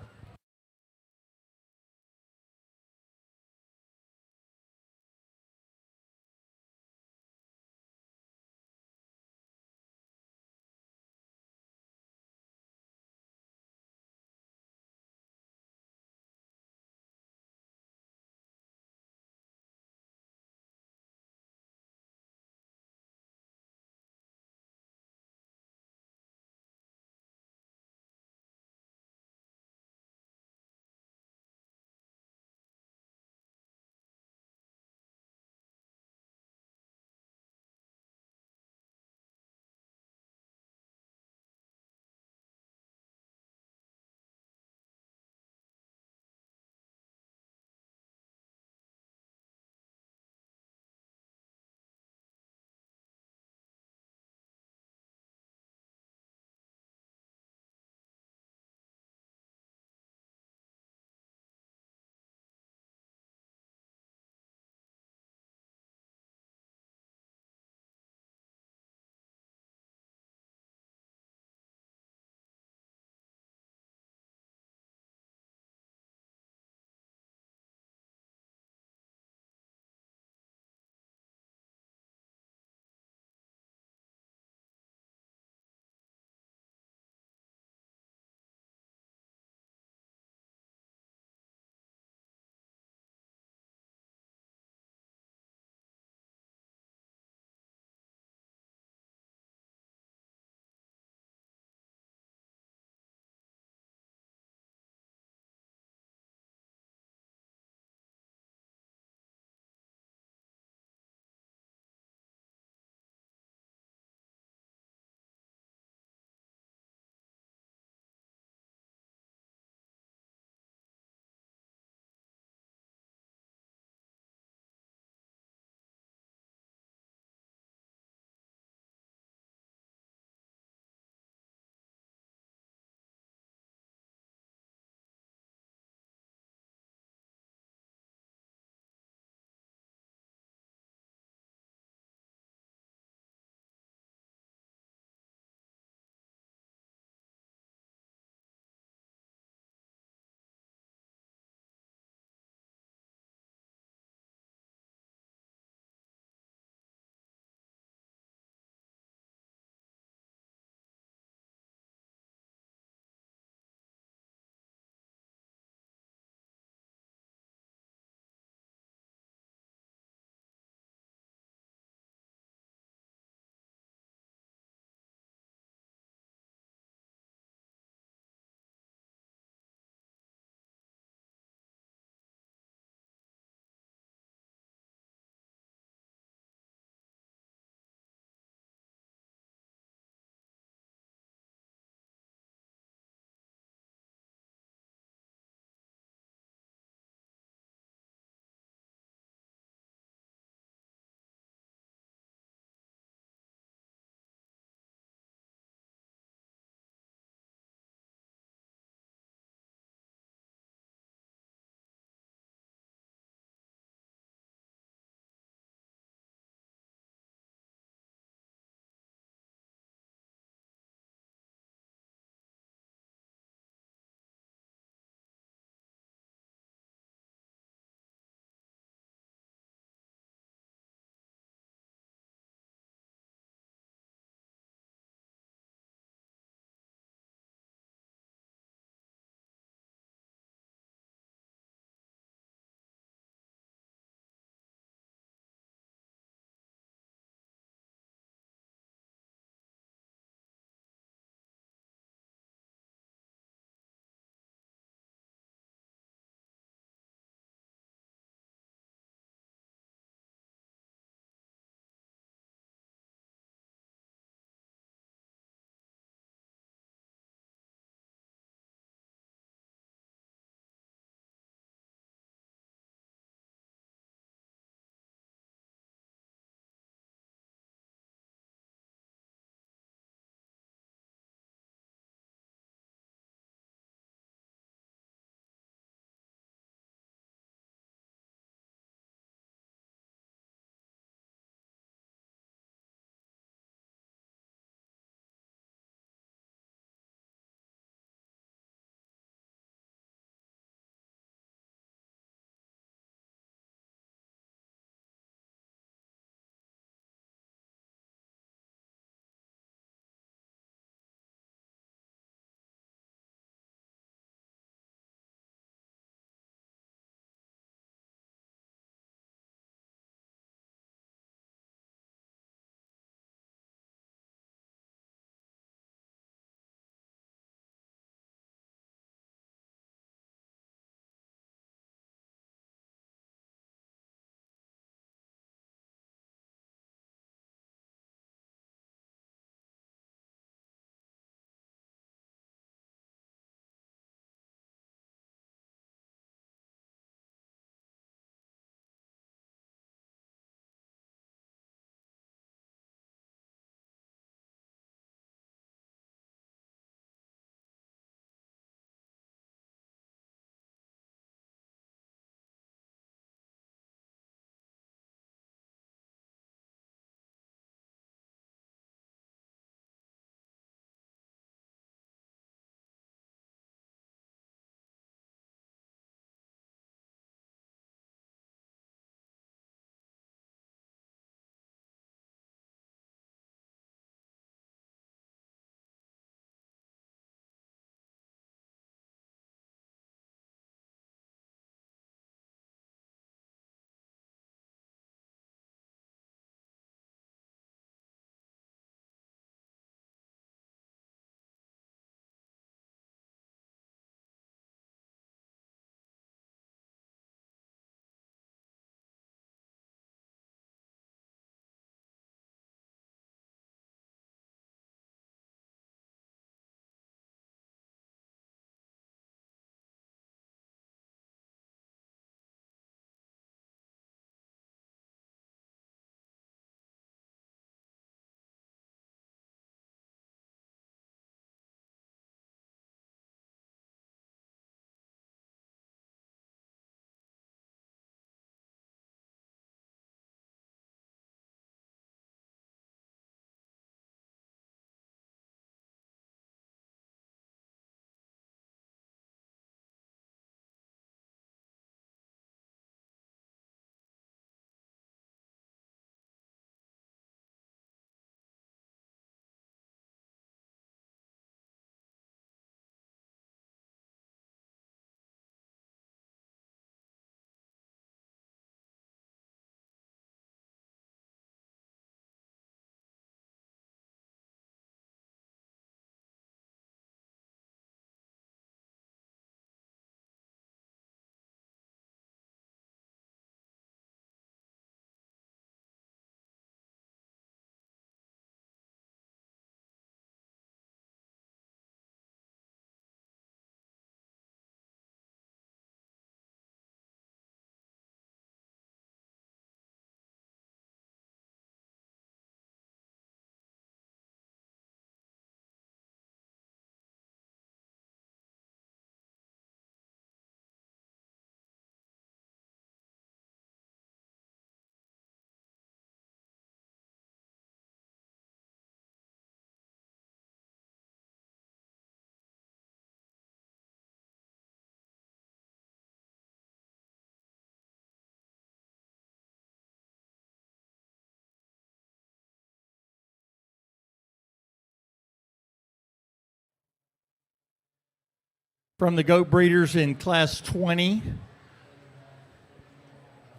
From the goat breeders in Class 20,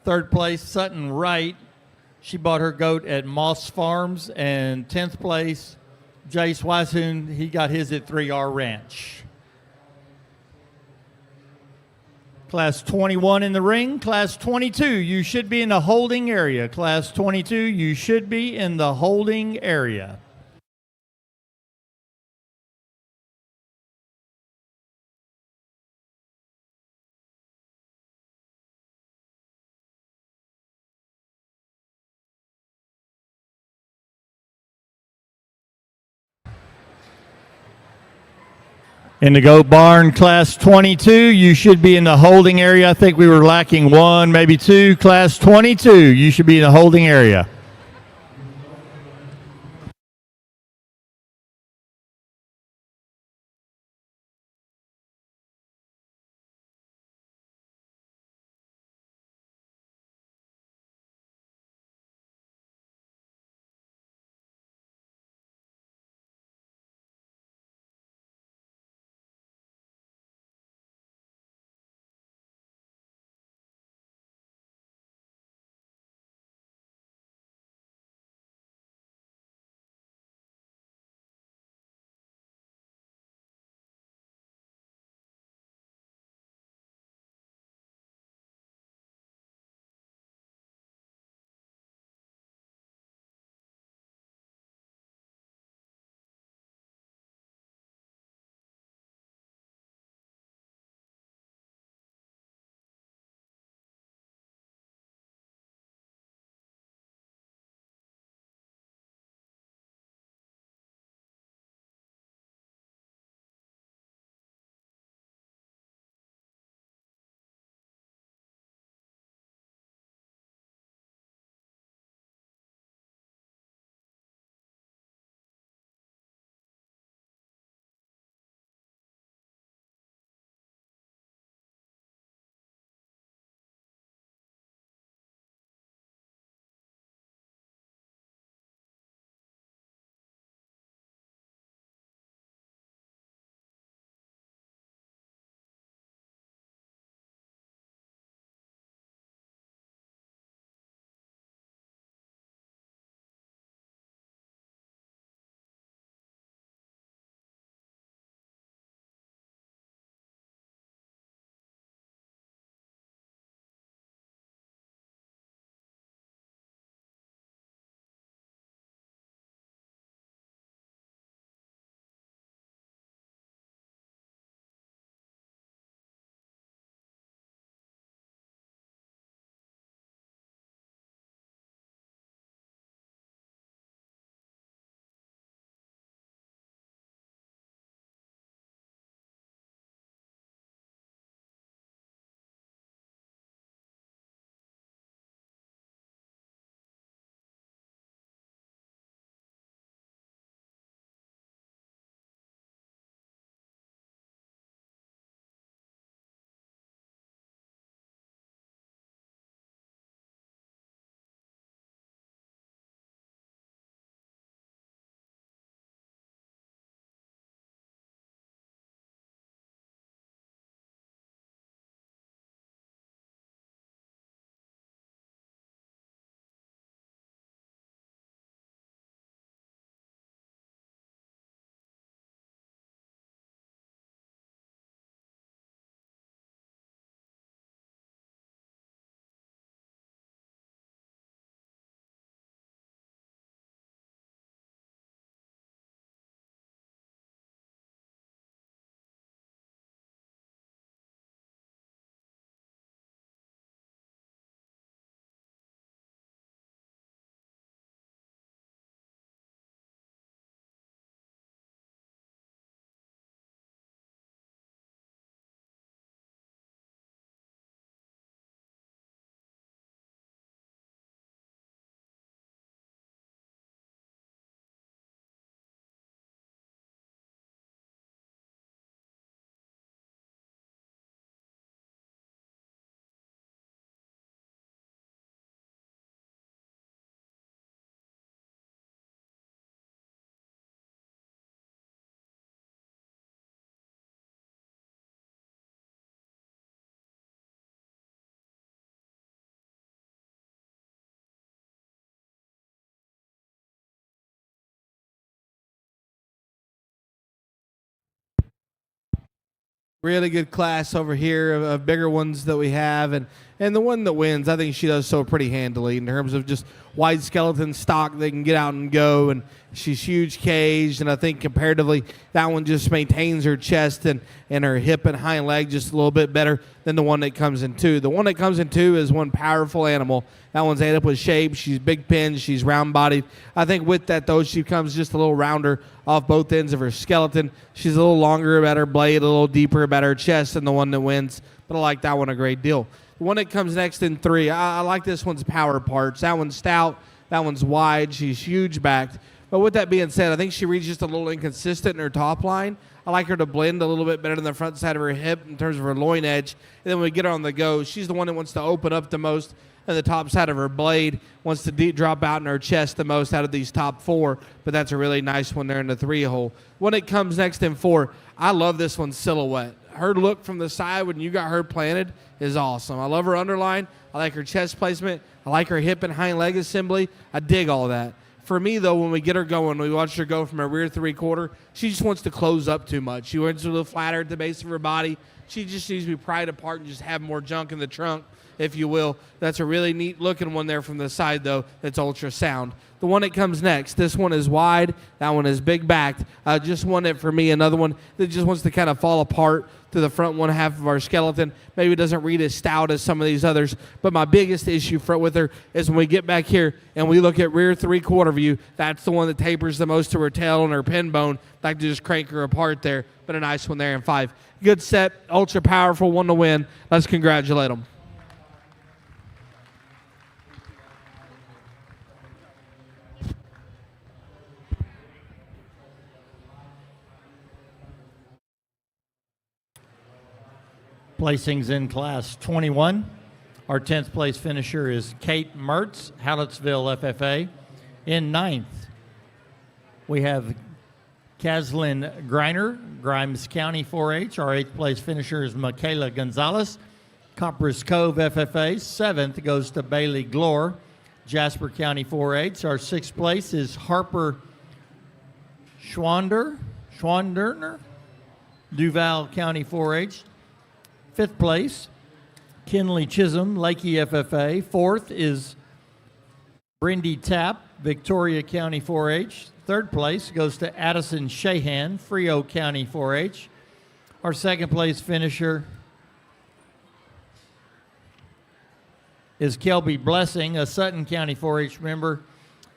third place, Sutton Wright. She bought her goat at Moss Farms. And 10th place, Jace Weishuhn. He got his at 3R Ranch. Class 21 in the ring. Class 22, you should be in the holding area. Class 22, you should be in the holding area. In the goat barn, class 22, you should be in the holding area. I think we were lacking one, maybe two. Class 22, you should be in the holding area. Really good class over here of bigger ones that we have, and the one that wins, I think she does so pretty handily in terms of just wide skeleton stock. They can get out and go, and she's huge caged, and I think comparatively that one just maintains her chest and her hip and hind leg just a little bit better than the one that comes in two. The one that comes in two is one powerful animal. That one's ended up with shape. She's big pinned. She's round-bodied. I think with that, though, she comes just a little rounder off both ends of her skeleton. She's a little longer about her blade, a little deeper about her chest than the one that wins, but I like that one a great deal. The one that comes next in three, I like this one's power parts. That one's stout. That one's wide. She's huge backed. But with that being said, I think she reads just a little inconsistent in her top line. I like her to blend a little bit better than the front side of her hip in terms of her loin edge. And then when we get her on the go, she's the one that wants to open up the most, and the top side of her blade wants to drop out in her chest the most out of these top four. But that's a really nice one there in the three hole. When it comes next in four, I love this one's silhouette. Her look from the side when you got her planted is awesome. I love her underline. I like her chest placement. I like her hip and hind leg assembly. I dig all that. For me, though, when we get her going, we watch her go from her rear three-quarter, she just wants to close up too much. She wants a little flatter at the base of her body. She just needs to be pried apart and just have more junk in the trunk, if you will. That's a really neat-looking one there from the side, though, that's ultrasound. The one that comes next, this one is wide. That one is big-backed. Just one that, for me, another one that just wants to kind of fall apart to the front one half of our skeleton. Maybe it doesn't read as stout as some of these others. But my biggest issue with her is when we get back here and we look at rear three-quarter view, that's the one that tapers the most to her tail and her pin bone. I'd like to just crank her apart there, but a nice one there in five. Good set, ultra powerful, one to win. Let's congratulate them. Placings in Class 21. Our 10th place finisher is Kate Mertz, Hallettsville FFA. In 9th, we have Kaslyn Greiner, Grimes County 4-H. Our 8th place finisher is Michaela Gonzalez, Copperas Cove FFA. 7th goes to Bailey Glore, Jasper County 4-H. Our 6th place is Harper Schwanderner, Duval County 4-H. 5th place, Kinley Chisholm, Lakey FFA. 4th is Brindy Tapp, Victoria County 4-H. 3rd place goes to Addison Shahan, Frio County 4-H. Our 2nd place finisher is Kelby Blessing, a Sutton County 4-H member.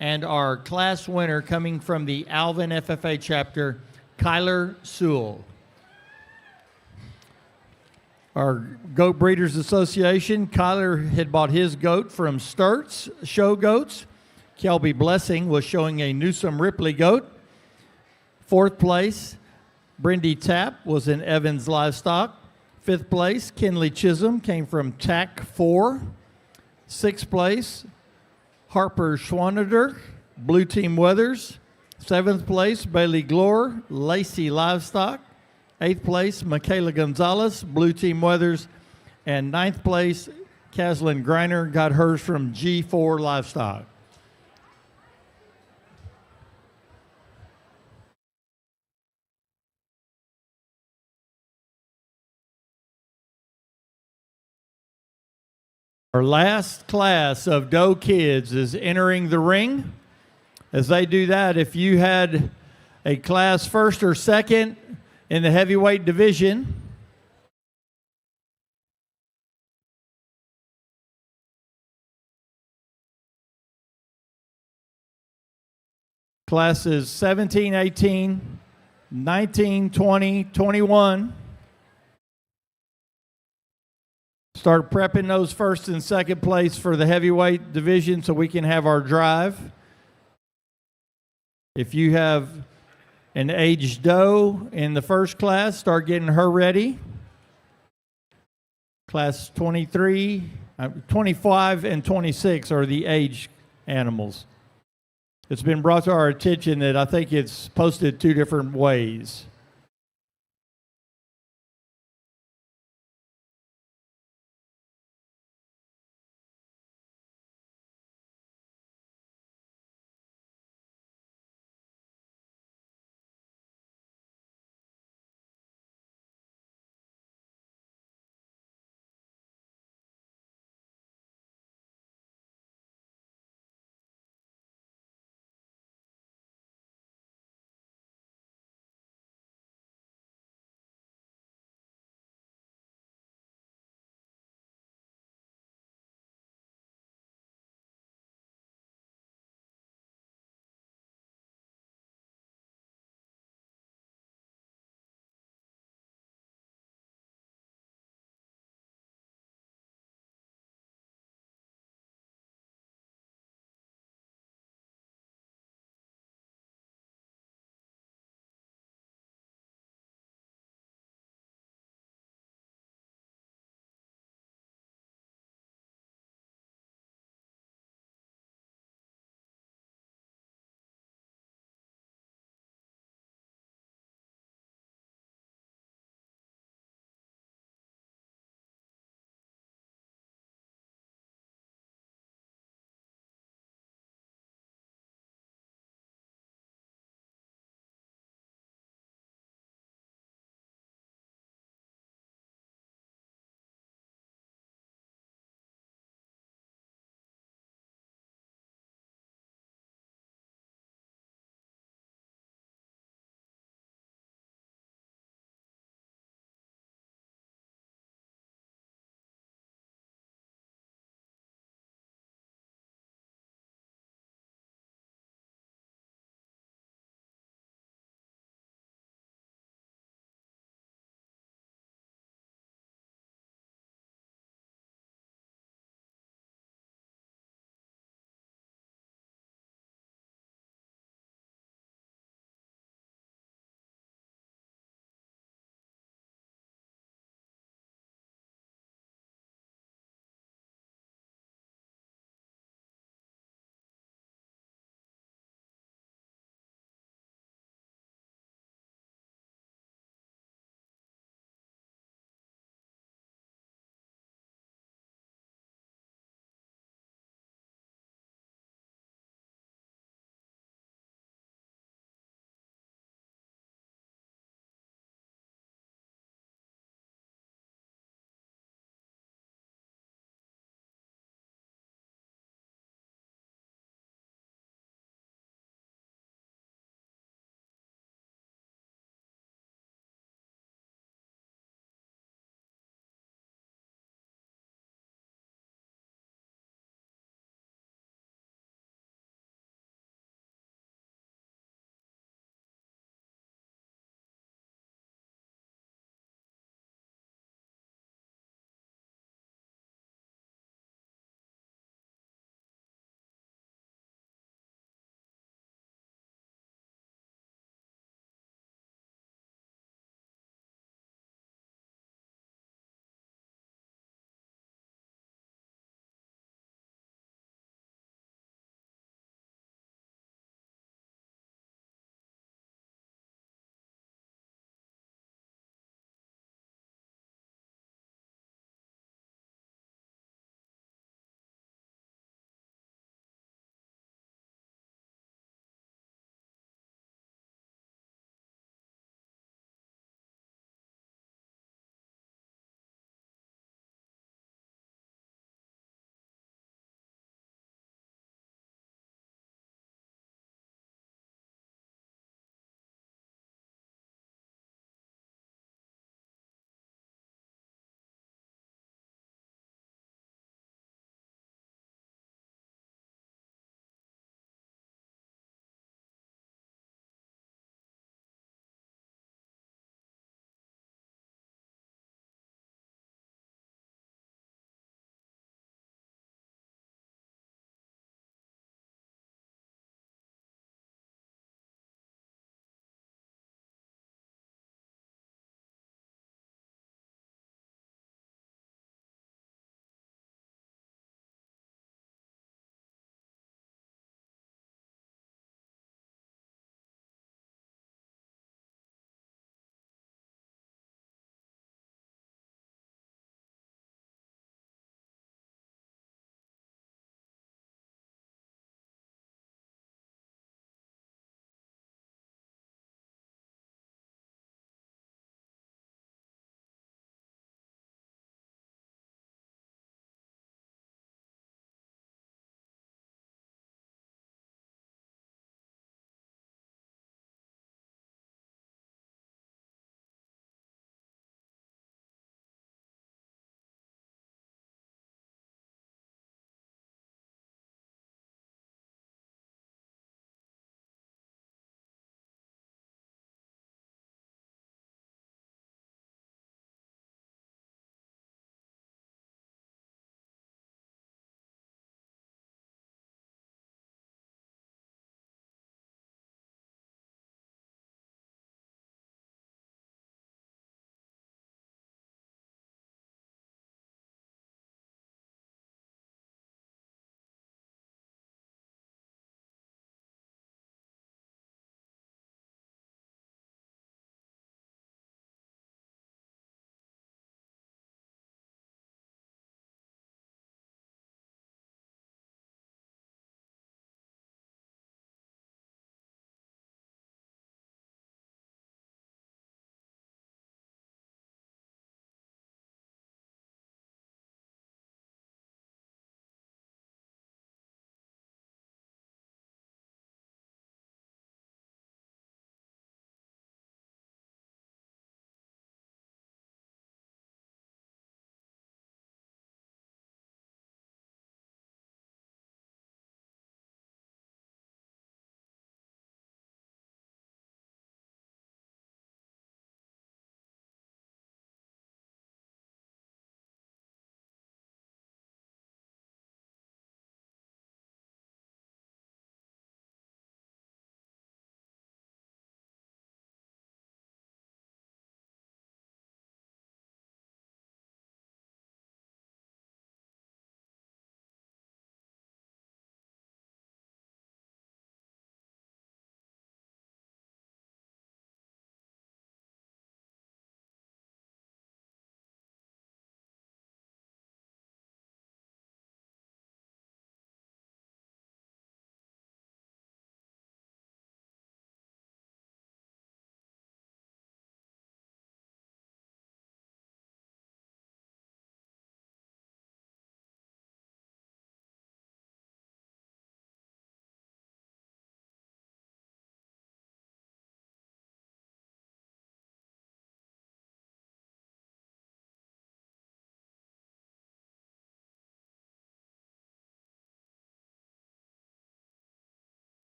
And our class winner coming from the Alvin FFA chapter, Kyler Sewell. Our Goat Breeders Association, Kyler had bought his goat from Sturt's Show Goats. Kelby Blessing was showing a Newsom Ripley goat. 4th place, Brindy Tapp was in Evans Livestock. 5th place, Kinley Chisholm came from TAC 4. 6th place, Harper Schwanader, Blue Team Weathers. 7th place, Bailey Glore, Lacey Livestock. 8th place, Michaela Gonzalez, Blue Team Weathers. And 9th place, Kaslyn Greiner got hers from G4 Livestock. Our last class of Doe kids is entering the ring. As they do that, if you had a class first or second in the heavyweight division, classes 17, 18, 19, 20, 21. Start prepping those first and second place for the heavyweight division so we can have our drive. If you have an aged doe in the first class, start getting her ready. Class 23, 25, and 26 are the aged animals. It's been brought to our attention that I think it's posted 2 different ways.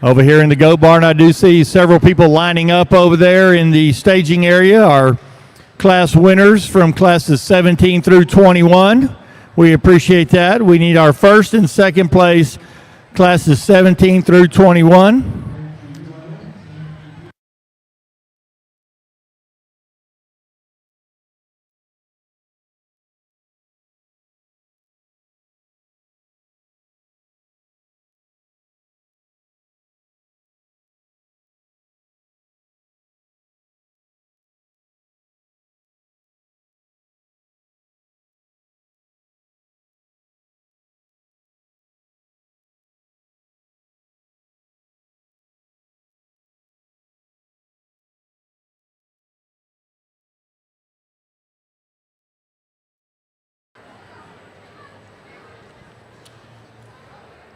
Over here in the goat barn, I do see several people lining up over there in the staging area. Our class winners from classes 17 through 21. We appreciate that. We need our first and second place classes 17 through 21.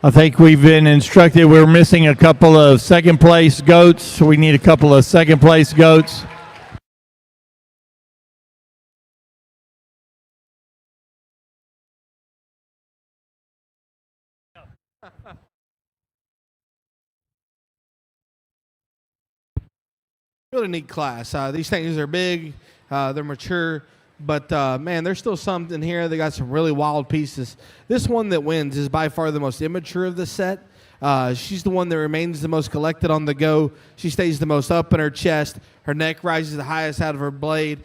I think we've been instructed we're missing a couple of second place goats. We need a couple of second place goats. Really neat class. These things are big, they're mature, but man, there's still something here. They got some really wild pieces. This one that wins is by far the most immature of the set. She's the one that remains the most collected on the go. She stays the most up in her chest. Her neck rises the highest out of her blade.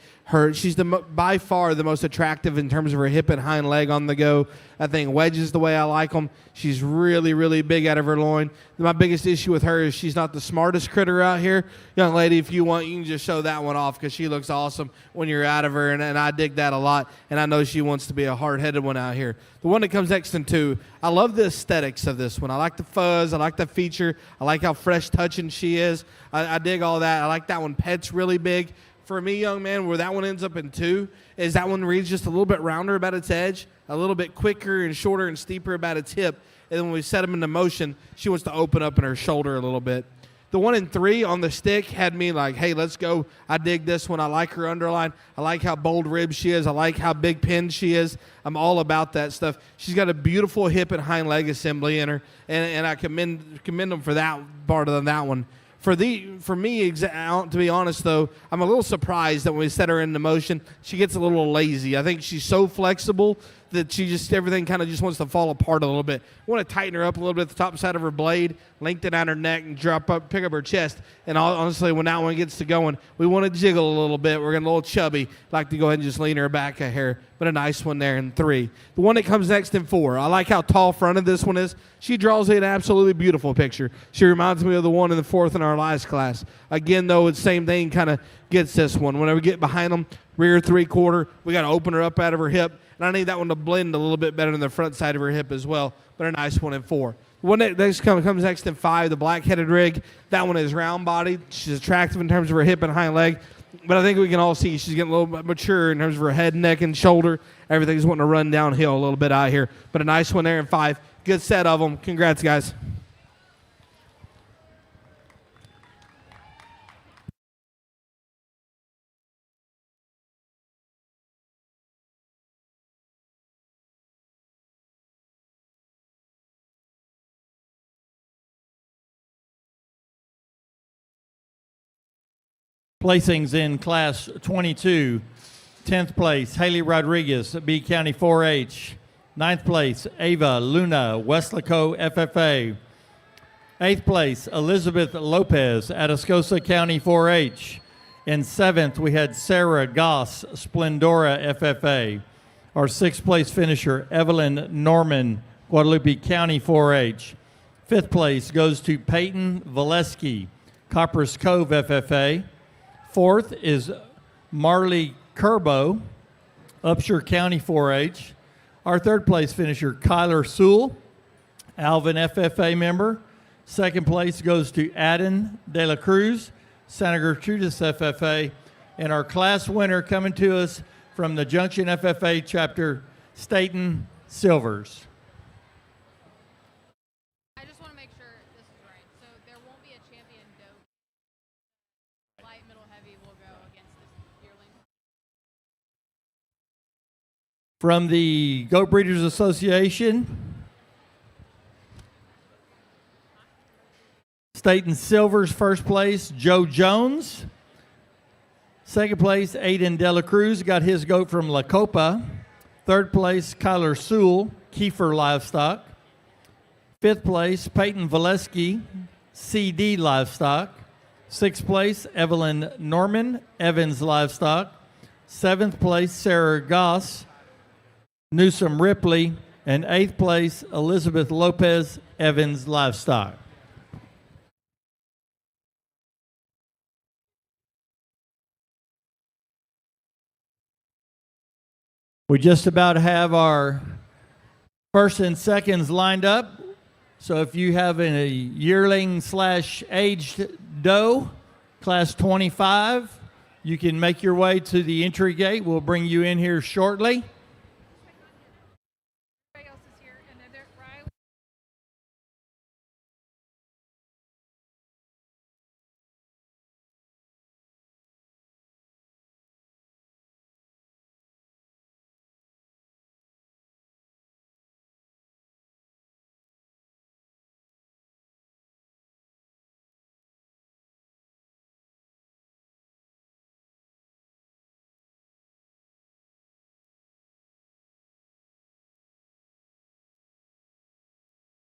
She's by far the most attractive in terms of her hip and hind leg on the go. I think wedges the way I like them. She's really, really big out of her loin. My biggest issue with her is she's not the smartest critter out here. Young lady, if you want, you can just show that one off because she looks awesome when you're out of her, and I dig that a lot, and I know she wants to be a hard-headed one out here. The one that comes next in two, I love the aesthetics of this one. I like the fuzz. I like the feature. I like how fresh touching she is. I dig all that. I like that one. Pet's really big. For me, young man, where that one ends up in two is that one reads just a little bit rounder about its edge, a little bit quicker and shorter and steeper about its hip. And then when we set them into motion, she wants to open up in her shoulder a little bit. The one in three on the stick had me like, hey, let's go. I dig this one. I like her underline. I like how bold ribbed she is. I like how big pinned she is. I'm all about that stuff. She's got a beautiful hip and hind leg assembly in her, and I commend them for that part of that one. For me, to be honest, though, I'm a little surprised that when we set her into motion, she gets a little lazy. I think she's so flexible that everything kind of just wants to fall apart a little bit. I want to tighten her up a little bit at the top side of her blade, lengthen out her neck, and pick up her chest. And honestly, when that one gets to going, we want to jiggle a little bit. We're getting a little chubby. Like to go ahead and just lean her back a hair. But a nice one there in three. The one that comes next in four, I like how tall fronted this one is. She draws an absolutely beautiful picture. She reminds me of the one in the fourth in our last class. Again, though, it's the same thing kind of gets this one. Whenever we get behind them, rear three-quarter, we got to open her up out of her hip. And I need that one to blend a little bit better than the front side of her hip as well. But a nice one in four. The one that comes next in five, the black-headed rig. That one is round-bodied. She's attractive in terms of her hip and hind leg. But I think we can all see she's getting a little bit mature in terms of her head, neck, and shoulder. Everything's wanting to run downhill a little bit out here. But a nice one there in five. Good set of them. Congrats, guys. Placings in Class 22, 10th place, Haley Rodriguez, B County 4-H. 9th place, Ava Luna, Westlaco FFA. 8th place, Elizabeth Lopez, Atascosa County 4-H. In 7th, we had Sarah Goss, Splendora FFA. Our 6th place finisher, Evelyn Norman, Guadalupe County 4-H. 5th place goes to Peyton Valesky, Copperas Cove FFA. 4th is Marley Kerbo, Upshur County 4-H. Our 3rd place finisher, Kyler Sewell, Alvin FFA member. 2nd place goes to Adden De La Cruz, Santa Gertrudis FFA. And our class winner coming to us from the Junction FFA chapter, Staten Silvers. I just want to make sure this is right. So there won't be a champion dope. Light, middle, heavy will go against this yearling. From the Goat Breeders Association, State and Silver's first place, Joe Jones. Second place, Aiden Dela Cruz, got his goat from La Copa. Third place, Kyler Sewell, Kiefer Livestock. Fifth place, Peyton Valesky, CD Livestock. Sixth place, Evelyn Norman, Evans Livestock. Seventh place, Sarah Goss, Newsom Ripley. And eighth place, Elizabeth Lopez, Evans Livestock. We just about have our first and seconds lined up. So if you have a yearling / aged doe, class 25, you can make your way to the entry gate. We'll bring you in here shortly. Everybody else is here, and then Riley.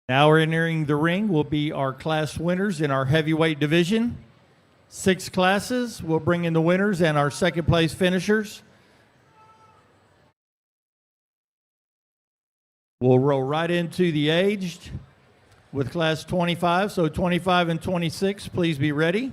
Now we're entering the ring will be our class winners in our heavyweight division. 6 classes. We'll bring in the winners and our second place finishers. We'll roll right into the aged with class 25. So 25 and 26, please be ready.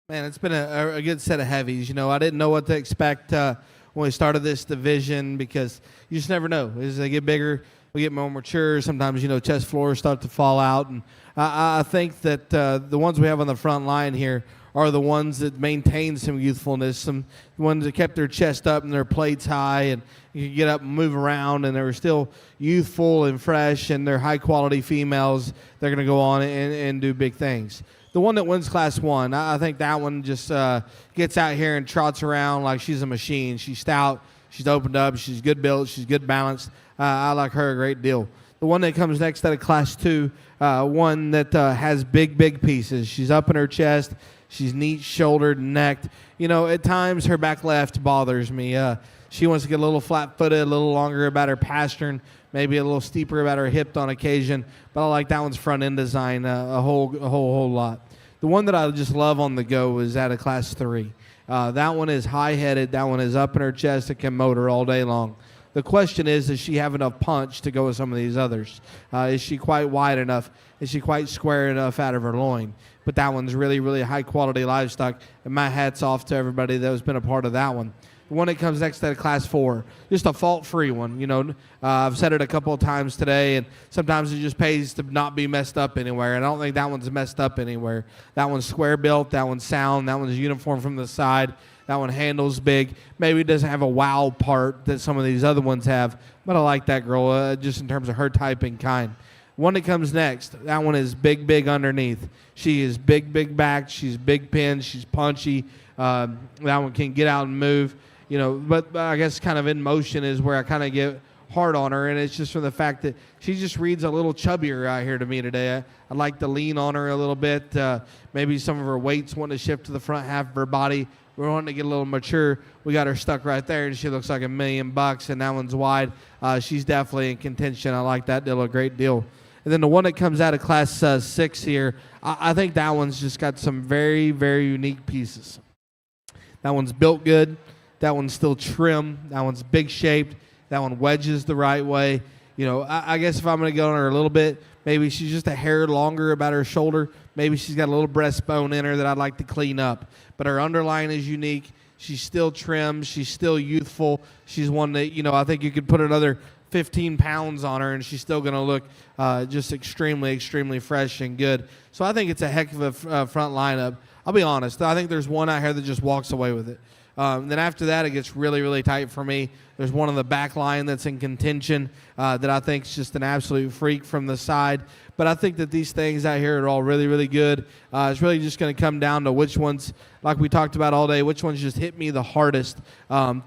Man, it's been a good set of heavies. You know, I didn't know what to expect when we started this division because you just never know. As they get bigger, we get more mature. Sometimes, you know, chest floors start to fall out. And I think that the ones we have on the front line here are the ones that maintain some youthfulness, some ones that kept their chest up and their plates high, and you can get up and move around, and they're still youthful and fresh, and they're high-quality females. They're going to go on and do big things. The one that wins Class 1, I think that one just gets out here and trots around like she's a machine. She's stout. She's opened up. She's good built. She's good balanced. I like her a great deal. The one that comes next out of Class 2, one that has big pieces. She's up in her chest. She's neat shouldered and necked. You know, at times her back left bothers me. She wants to get a little flat-footed, a little longer about her pastern, maybe a little steeper about her hip on occasion. But I like that one's front-end design a whole lot. The one that I just love on the go is out of Class 3. That one is high-headed. That one is up in her chest. It can motor all day long. The question is, does she have enough punch to go with some of these others? Is she quite wide enough? Is she quite square enough out of her loin? But that one's really high-quality livestock, and my hat's off to everybody that has been a part of that one. The one that comes next to Class 4, just a fault-free one. You know, I've said it a couple of times today, and sometimes it just pays to not be messed up anywhere. And I don't think that one's messed up anywhere. That one's square-built. That one's sound. That one's uniform from the side. That one handles big. Maybe it doesn't have a wow part that some of these other ones have, but I like that girl just in terms of her type and kind. One that comes next, that one is big underneath. She is big back. She's big pinned. She's punchy. That one can get out and move. You know, but I guess kind of in motion is where I kind of get hard on her, and it's just from the fact that she just reads a little chubbier out here to me today. I'd like to lean on her a little bit. Maybe some of her weights want to shift to the front half of her body. We're wanting to get a little mature. We got her stuck right there, and she looks like $1 million, and that one's wide. She's definitely in contention. I like that deal a great deal. And then the one that comes out of Class 6 here, I think that one's just got some very unique pieces. That one's built good. That one's still trim. That one's big shaped. That one wedges the right way. You know, I guess if I'm going to go on her a little bit, maybe she's just a hair longer about her shoulder. Maybe she's got a little breastbone in her that I'd like to clean up. But her underline is unique. She's still trim. She's still youthful. She's one that, you know, I think you could put another 15 pounds on her and she's still going to look just extremely fresh and good. So I think it's a heck of a front lineup. I'll be honest. I think there's one out here that just walks away with it. Then after that, it gets really tight for me. There's one on the back line that's in contention that I think is just an absolute freak from the side. But I think that these things out here are all really good. It's really just going to come down to which ones, like we talked about all day, which ones just hit me the hardest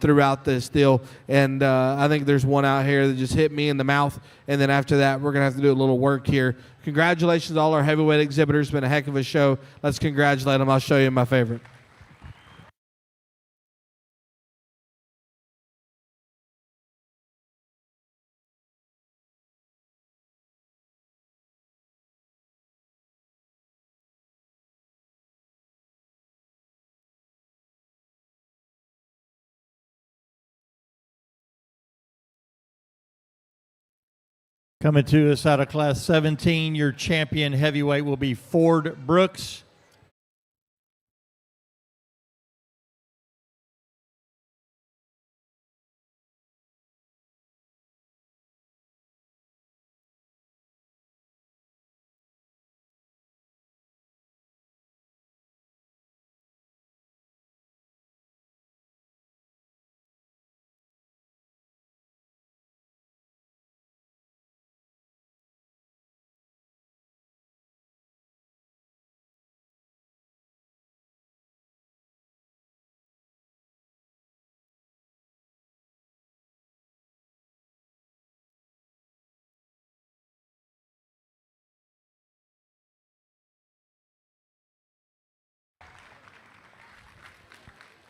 throughout this deal. And I think there's one out here that just hit me in the mouth. And then after that, we're going to have to do a little work here. Congratulations to all our heavyweight exhibitors. It's been a heck of a show. Let's congratulate them. I'll show you my favorite. Coming to us out of Class 17, your champion heavyweight will be Ford Brooks.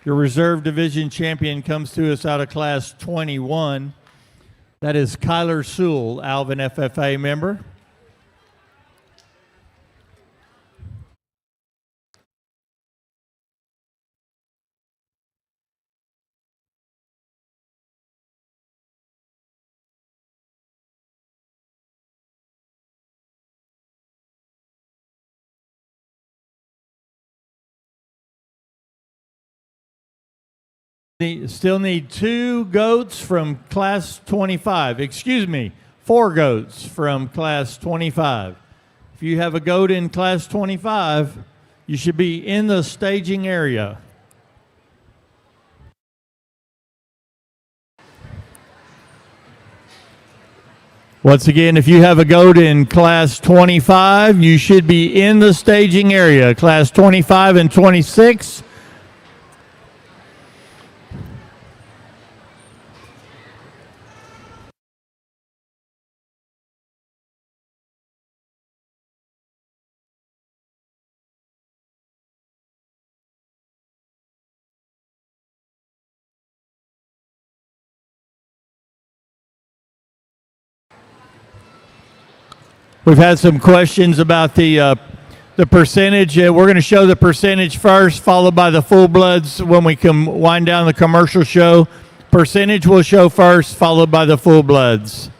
Your reserve division champion comes to us out of Class 21. That is Kyler Sewell, Alvin FFA member. Still need 2 goats from class 25. Excuse me, 4 goats from class 25. If you have a goat in class 25, you should be in the staging area. Once again, if you have a goat in class 25, you should be in the staging area. Class 25 and 26. We've had some questions about the percentage. We're going to show the percentage first, followed by the full bloods when we can wind down the commercial show. Percentage will show first, followed by the full bloods.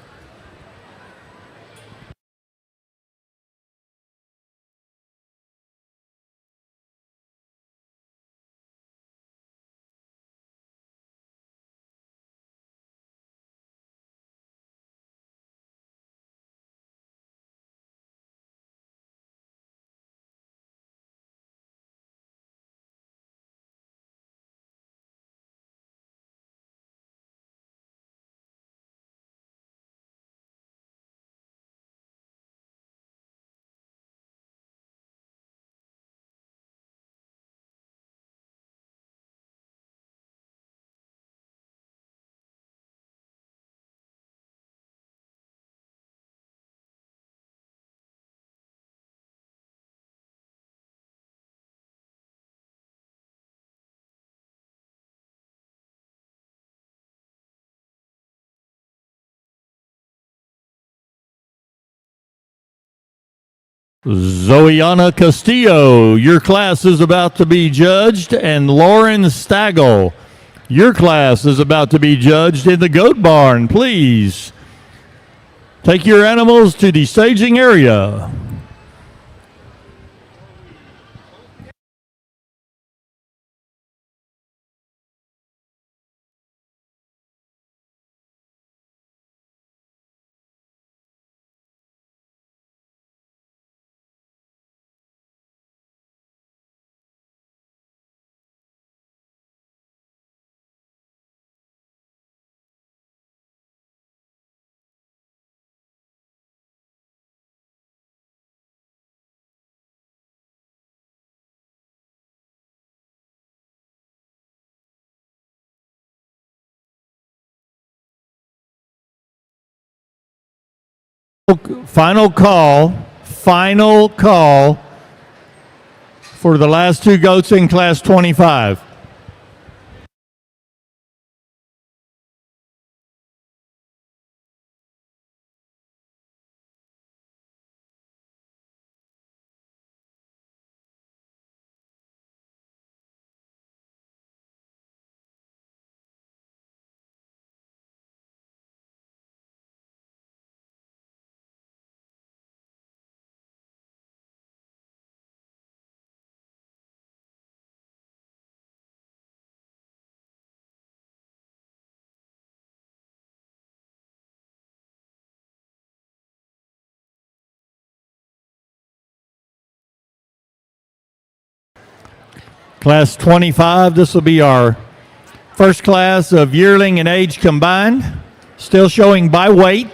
Zoiana Castillo, your class is about to be judged, and Lauren Stagel, your class is about to be judged in the goat barn. Please take your animals to the staging area. Final call for the last 2 goats in class 25. Class 25, this will be our first class of yearling and age combined, still showing by weight.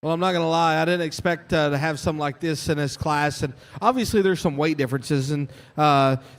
Well, I'm not going to lie. I didn't expect to have something like this in this class. And obviously there's some weight differences. And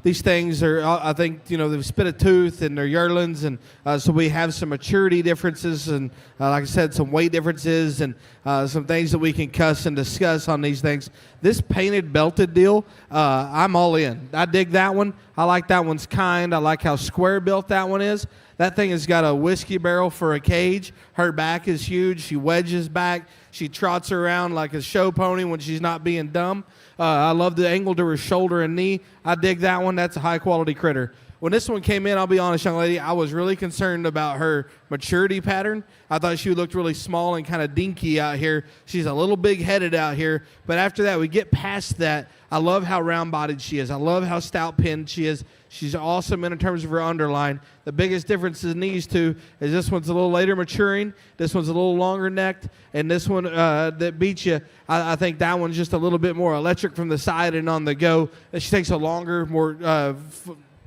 these things are, I think, they've spit a tooth and they're yearlings. And so we have some maturity differences. And like I said, some weight differences and some things that we can cuss and discuss on these things. This painted belted deal, I'm all in. I dig that one. I like that one's kind. I like how square built that one is. That thing has got a whiskey barrel for a cage. Her back is huge. She wedges back. She trots around like a show pony when she's not being dumb. I love the angle to her shoulder and knee. I dig that one. That's a high-quality critter. When this one came in, I'll be honest, young lady, I was really concerned about her maturity pattern. I thought she looked really small and kind of dinky out here. She's a little big-headed out here. But after that, we get past that. I love how round-bodied she is. I love how stout-pinned she is. She's awesome in terms of her underline. The biggest difference in these two is this one's a little later maturing, this one's a little longer necked, and this one that beats you, I think that one's just a little bit more electric from the side and on the go. And she takes a longer, more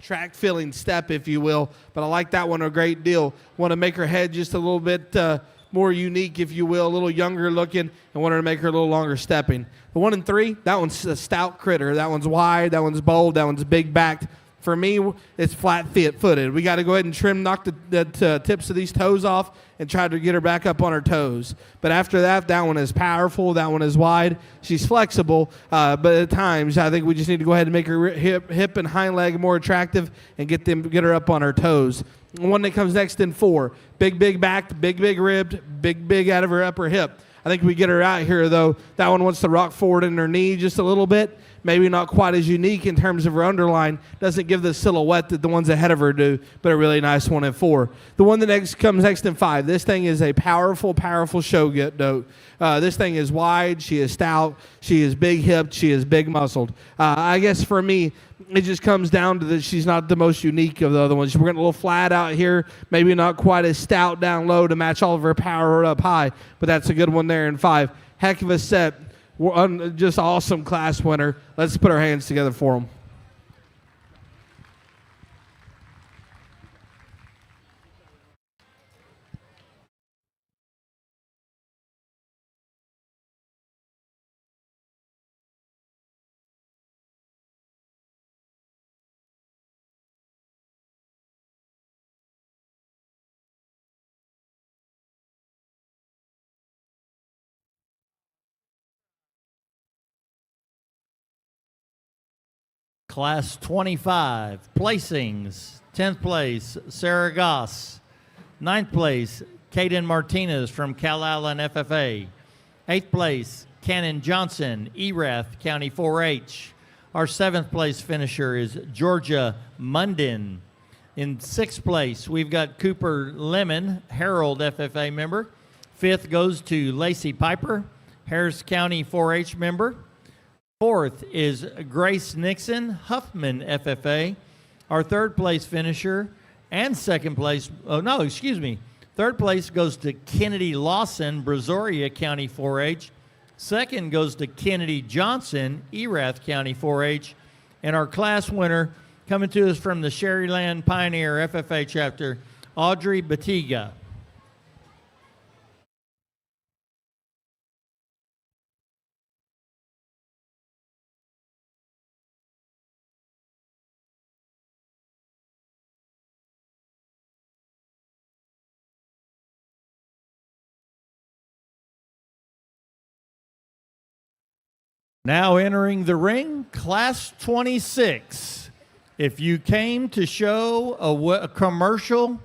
track-filling step, if you will. But I like that one a great deal. Want to make her head just a little bit more unique, if you will, a little younger looking, and wanted to make her a little longer stepping. The 1 and 3, that one's a stout critter. That one's wide, that one's bold, that one's big-backed. For me, it's flat-footed. We got to go ahead and knock the tips of these toes off and try to get her back up on her toes. But after that, that one is powerful. That one is wide. She's flexible, but at times I think we just need to go ahead and make her hip and hind leg more attractive and get her up on her toes. The one that comes next in 4, big backed, big ribbed, big out of her upper hip. I think we get her out here, though. That one wants to rock forward in her knee just a little bit. Maybe not quite as unique in terms of her underline. Doesn't give the silhouette that the ones ahead of her do, but a really nice one in 4. The one that comes next in 5. This thing is a powerful show goat. This thing is wide. She is stout. She is big-hipped. She is big-muscled. I guess for me, it just comes down to that she's not the most unique of the other ones. We're getting a little flat out here, maybe not quite as stout down low to match all of her power up high, but that's a good one there in 5. Heck of a set. Just awesome class winner. Let's put our hands together for them. Class 25, placings. 10th place, Sarah Goss. 9th place, Kaden Martinez from Cal Allen FFA. 8th place, Cannon Johnson, Erath County 4-H. Our 7th place finisher is Georgia Munden. In 6th place, we've got Cooper Lemon, Herald FFA member. 5th goes to Lacey Piper, Harris County 4-H member. 4th is Grace Nixon, Huffman FFA. Our 3rd place finisher and 2nd place, third place goes to Kennedy Lawson, Brazoria County 4-H. 2nd goes to Kennedy Johnson, Erath County 4-H. And our class winner, coming to us from the Sherryland Pioneer FFA chapter, Audrey Batiga. Now entering the ring, Class 26. If you came to show a commercial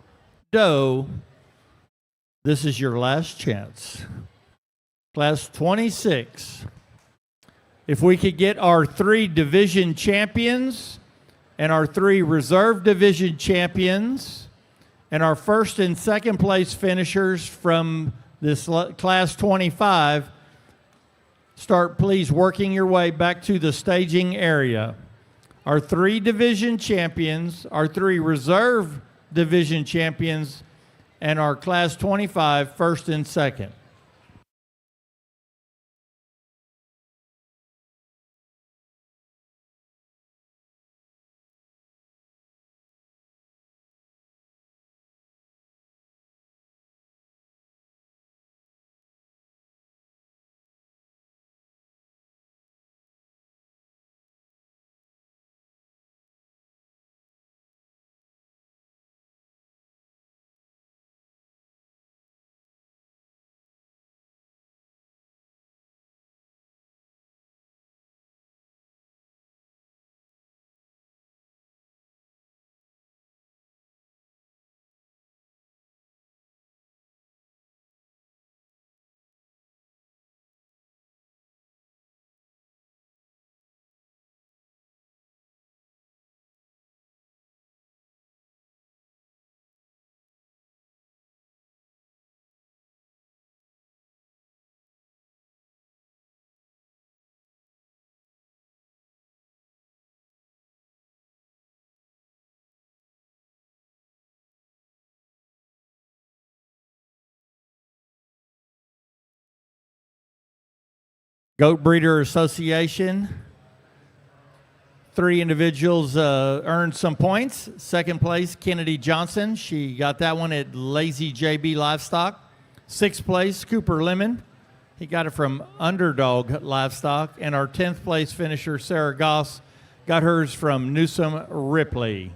doe, this is your last chance. Class 26. If we could get our 3 division champions and our 3 reserve division champions and our 1st and 2nd place finishers from this Class 25, start please working your way back to the staging area. Our 3 division champions, our 3 reserve division champions, and our Class 25 1st and 2nd. Goat Breeder Association. 3 individuals earned some points. Second place, Kennedy Johnson. She got that one at Lazy JB Livestock. 6th place, Cooper Lemon. He got it from Underdog Livestock. And our 10th place finisher, Sarah Goss, got hers from Newsom Ripley.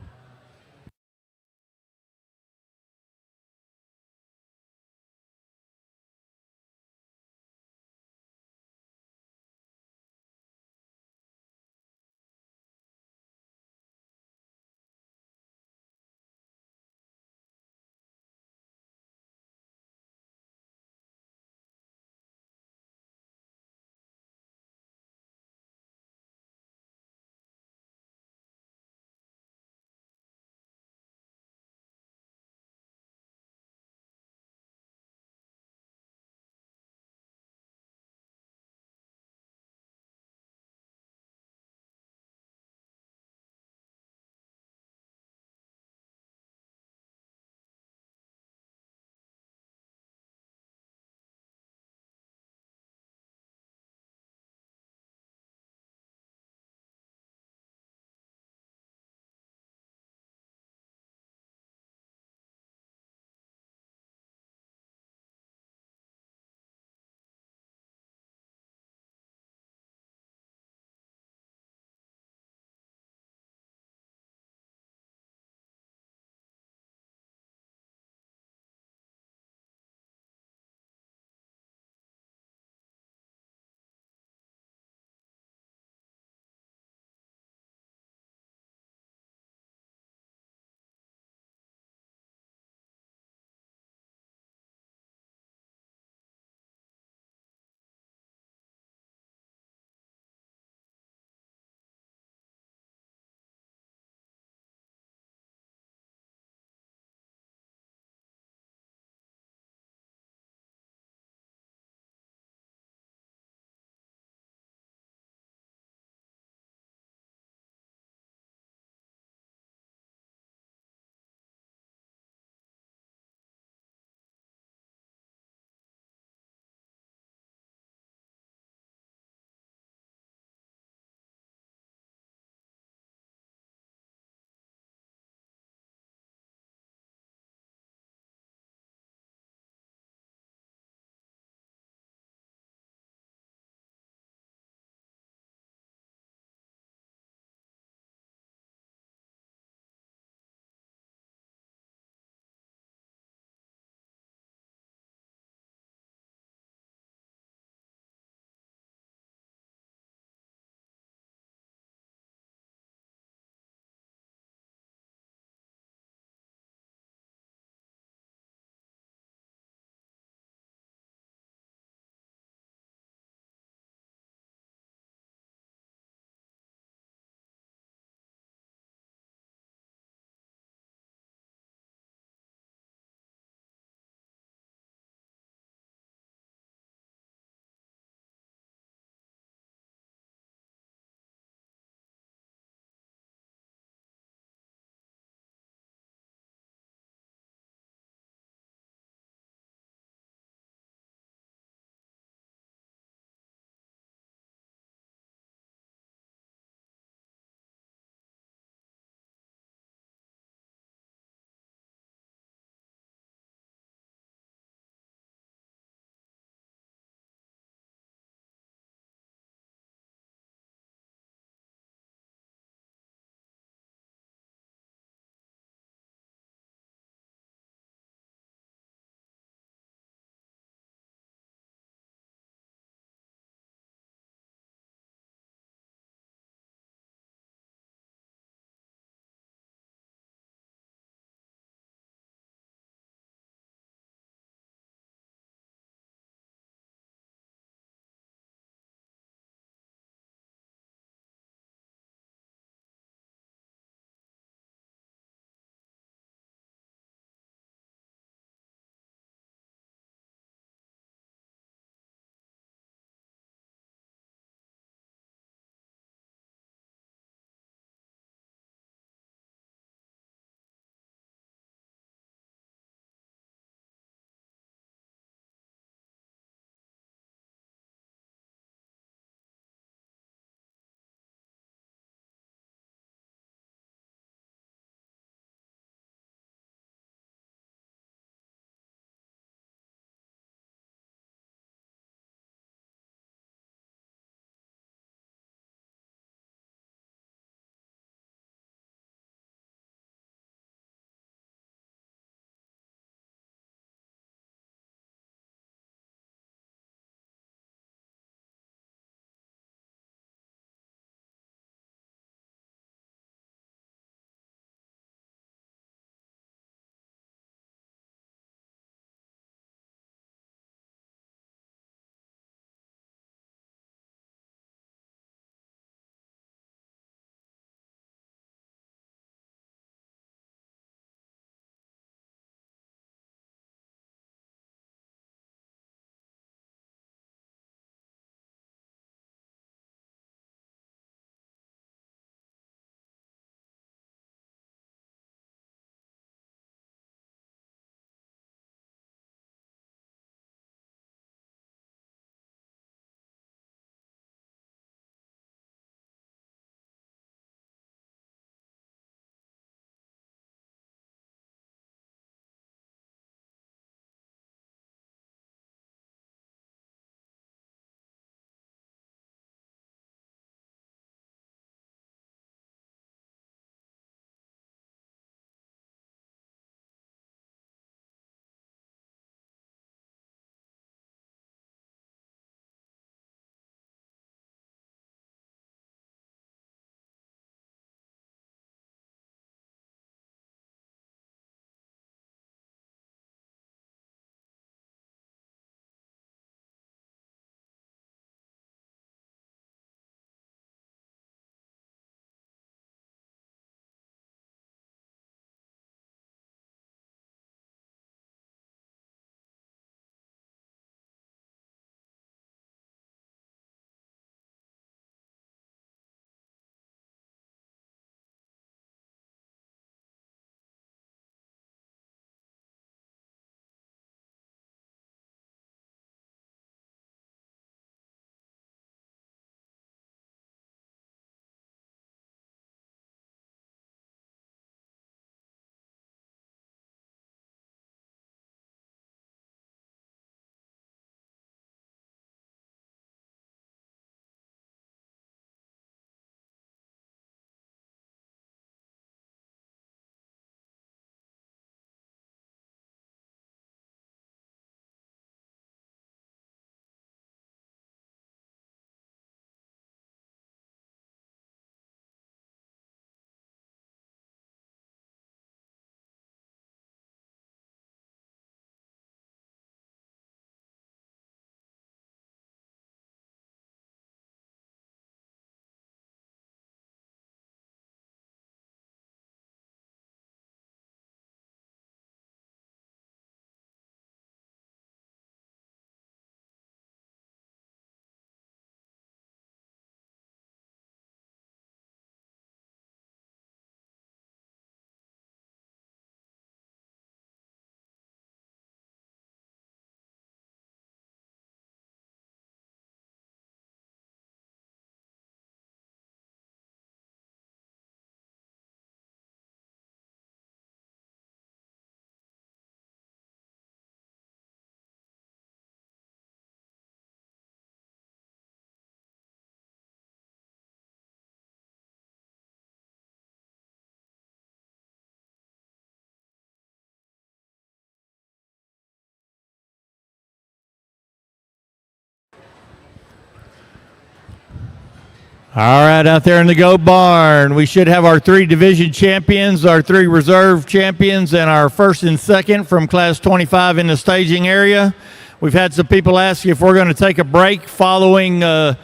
All right, out there in the Goat Barn, we should have our 3 division champions, our 3 reserve champions, and our first and second from Class 25 in the staging area. We've had some people ask if we're going to take a break following the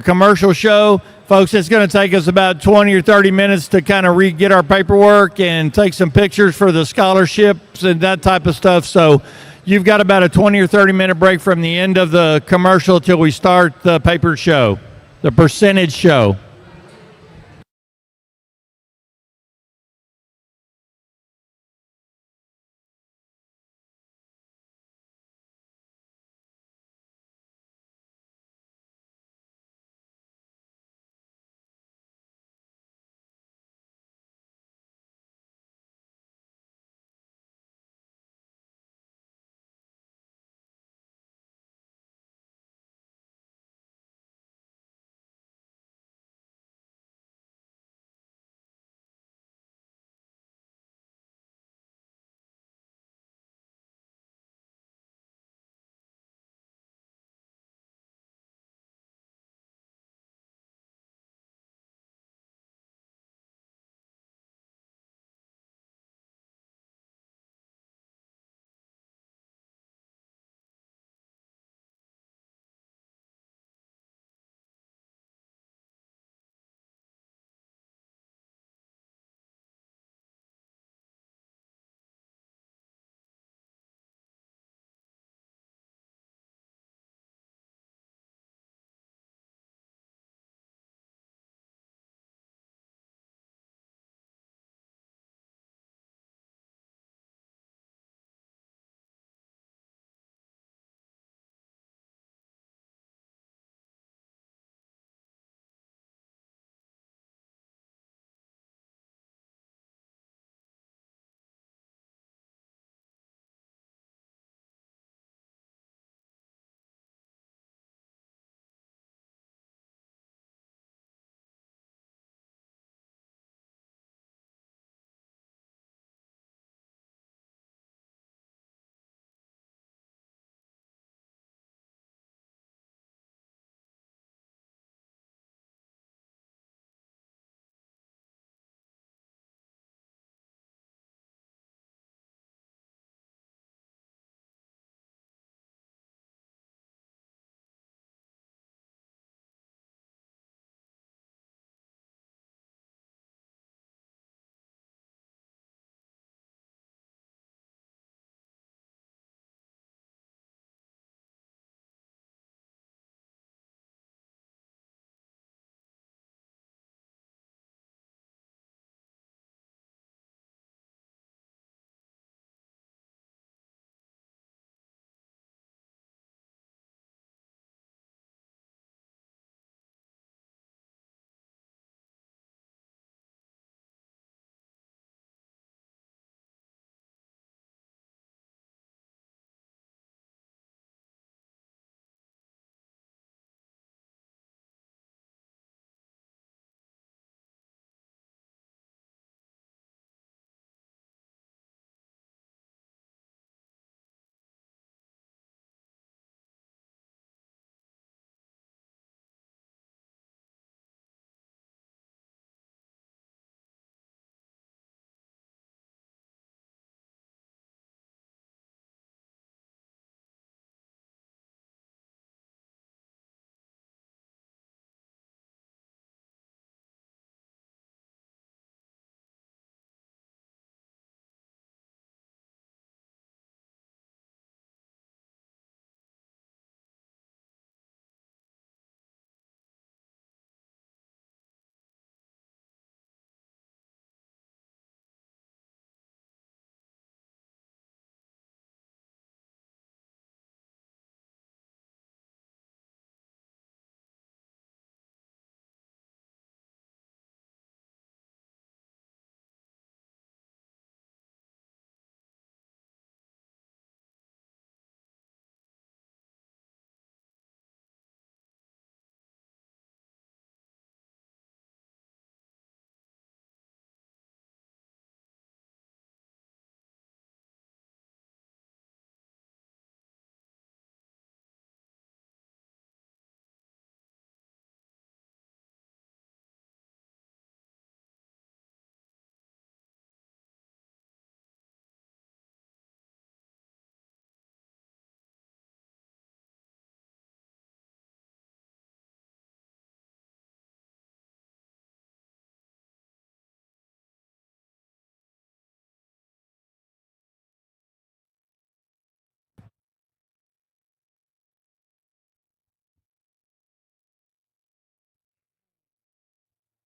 commercial show. Folks, it's going to take us about 20 or 30 minutes to kind of get our paperwork and take some pictures for the scholarships and that type of stuff. So you've got about a 20 or 30-minute break from the end of the commercial till we start the paper show. The percentage show.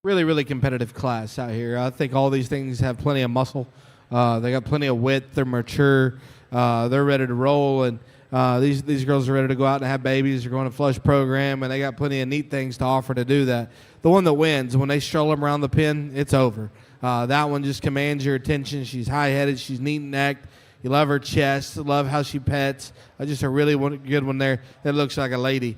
really, really competitive class out here. I think all these things have plenty of muscle. They got plenty of width. They're mature. They're ready to roll. And these girls are ready to go out and have babies. They're going to flush program, and they got plenty of neat things to offer to do that. The one that wins, when they stroll them around the pen, it's over. That one just commands your attention. She's high-headed. She's neat-necked. You love her chest. Love how she pets. Just a really good one there that looks like a lady.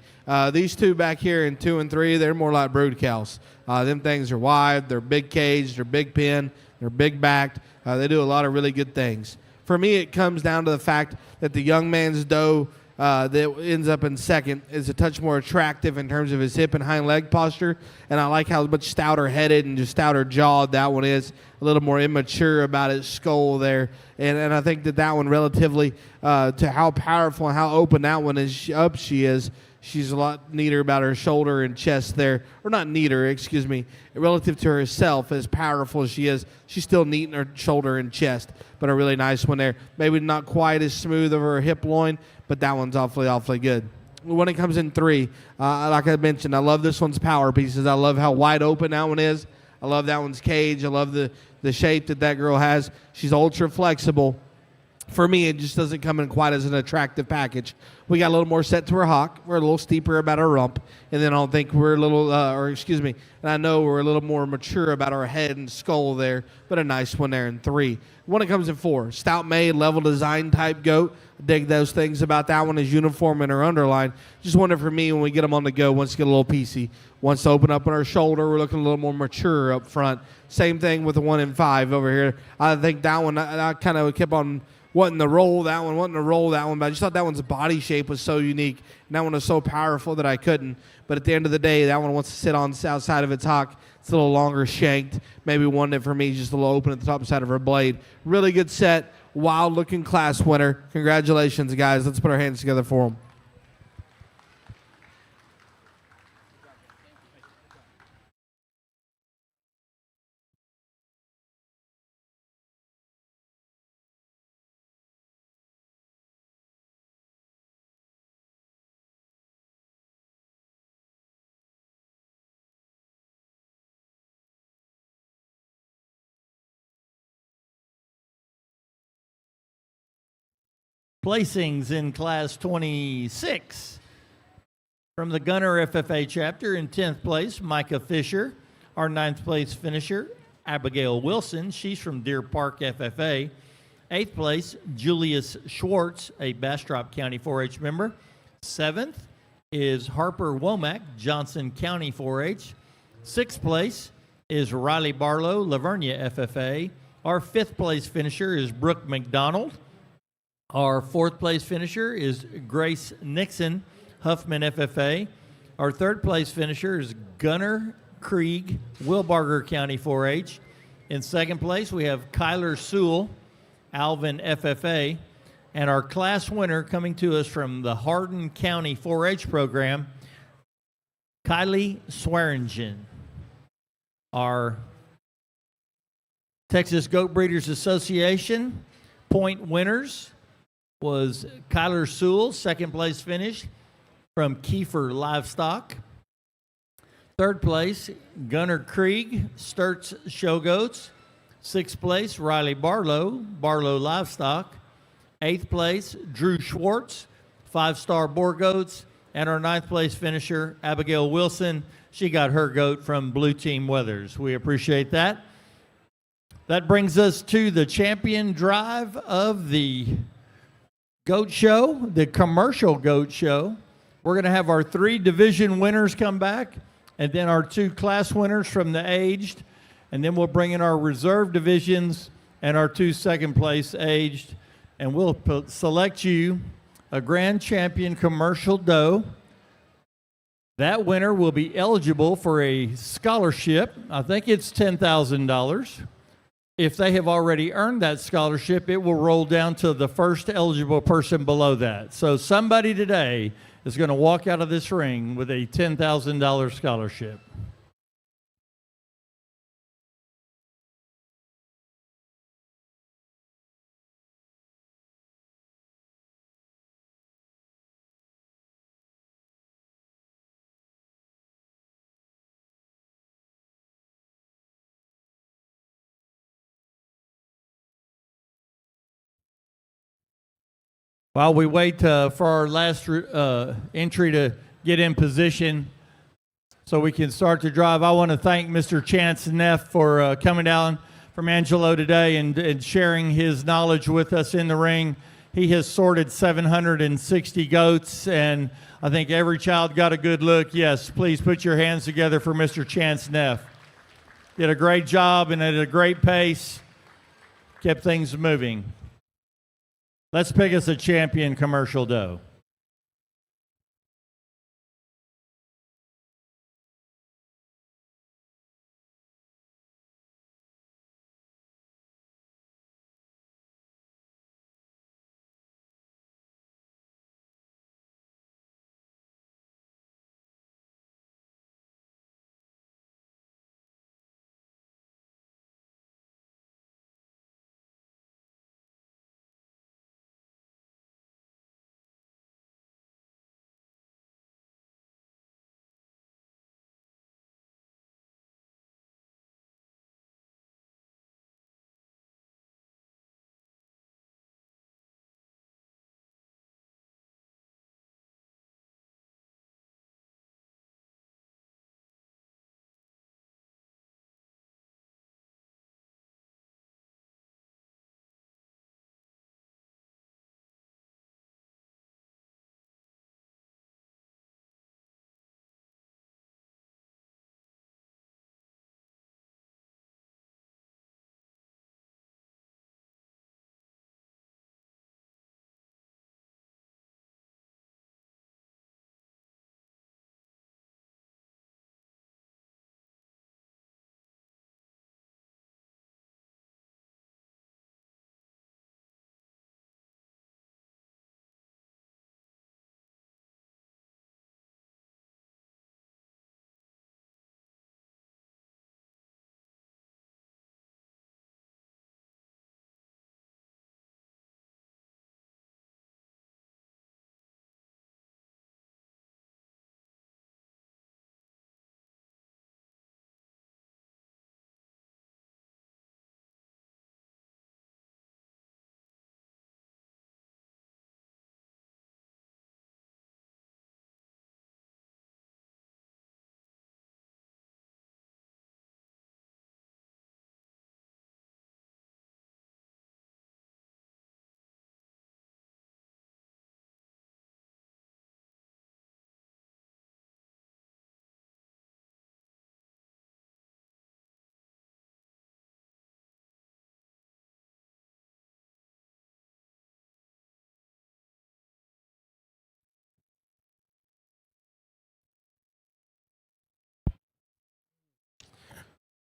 These two back here in 2 and 3, they're more like brood cows. Them things are wide. They're big caged. They're big pen. They're big backed. They do a lot of really good things. For me, it comes down to the fact that the young man's doe that ends up in second is a touch more attractive in terms of his hip and hind leg posture, and I like how much stouter headed and just stouter jawed that one is, a little more immature about its skull there, and I think that one relatively to how powerful and how open that one is up she is, she's a lot neater about her shoulder and chest there, or not neater, excuse me, relative to herself, as powerful as she is, she's still neat in her shoulder and chest, but a really nice one there. Maybe not quite as smooth over her hip loin, but that one's awfully good. When it comes in 3, like I mentioned, I love this one's power pieces. I love how wide open that one is. I love that one's cage. I love the shape that girl has. She's ultra flexible. For me, it just doesn't come in quite as an attractive package. We got a little more set to our hock. We're a little steeper about our rump. And then I don't think we're a little, and I know we're a little more mature about our head and skull there, but a nice one there in 3. When it comes in 4, stout made, level design type goat. Dig those things about that one is uniform in her underline. Just wonder for me when we get them on the go, wants to get a little piecey. Wants to open up on her shoulder. We're looking a little more mature up front. Same thing with the 1 and 5 over here. I think that one, I kind of kept on wanting to roll that one, but I just thought that one's body shape was so unique, and that one was so powerful that I couldn't. But at the end of the day, that one wants to sit on the outside of its hock. It's a little longer shanked. Maybe one that for me is just a little open at the top side of her blade. Really good set. Wild-looking class winner. Congratulations, guys. Let's put our hands together for them. Placings in Class 26. From the Gunner FFA chapter, in 10th place, Micah Fisher. Our 9th place finisher, Abigail Wilson. She's from Deer Park FFA. 8th place, Julius Schwartz, a Bastrop County 4-H member. 7th is Harper Womack, Johnson County 4-H. 6th place is Riley Barlow, Lavernia FFA. Our 5th place finisher is Brooke McDonald. Our 4th place finisher is Grace Nixon, Huffman FFA. Our 3rd place finisher is Gunnar Krieg, Wilbarger County 4-H. In 2nd place, we have Kyler Sewell, Alvin FFA. And our class winner coming to us from the Hardin County 4-H program, Kylie Swearingen. Our Texas Goat Breeders Association point winners was Kyler Sewell, 2nd place finish from Kiefer Livestock. 3rd place, Gunnar Krieg, Sturts Show Goats. 6th place, Riley Barlow, Barlow Livestock. 8th place, Drew Schwartz, 5-star Boer Goats. And our 9th place finisher, Abigail Wilson. She got her goat from Blue Team Weathers. We appreciate that. That brings us to the champion drive of the Goat Show, the commercial Goat Show. We're going to have our 3 division winners come back, and then our 2 class winners from the aged, and then we'll bring in our reserve divisions and our 2 second place aged, and we'll select you a grand champion commercial doe. That winner will be eligible for a scholarship. I think it's $10,000. If they have already earned that scholarship, it will roll down to the first eligible person below that. So somebody today is going to walk out of this ring with a $10,000 scholarship. While we wait for our last entry to get in position so we can start to drive, I want to thank Mr. Chance Neff for coming down from Angelo today and sharing his knowledge with us in the ring. He has sorted 760 goats, and I think every child got a good look. Yes, please put your hands together for Mr. Chance Neff. Did a great job and at a great pace, kept things moving. Let's pick us a champion commercial doe.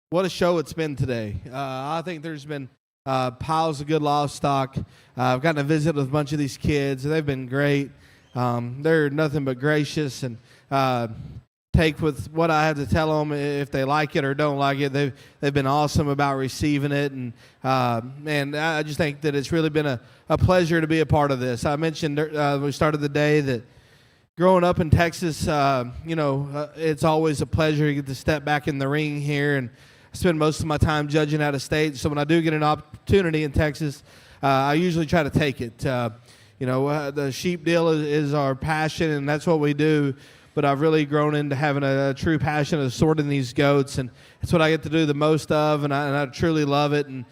What a show it's been today. I think there's been piles of good livestock. I've gotten to visit with a bunch of these kids. They've been great. They're nothing but gracious and take with what I have to tell them if they like it or don't like it. They've been awesome about receiving it. And I just think that it's really been a pleasure to be a part of this. I mentioned we started the day that growing up in Texas, it's always a pleasure to get to step back in the ring here and spend most of my time judging out of state. So when I do get an opportunity in Texas, I usually try to take it. The sheep deal is our passion, and that's what we do. But I've really grown into having a true passion of sorting these goats, and it's what I get to do the most of, and I truly love it. And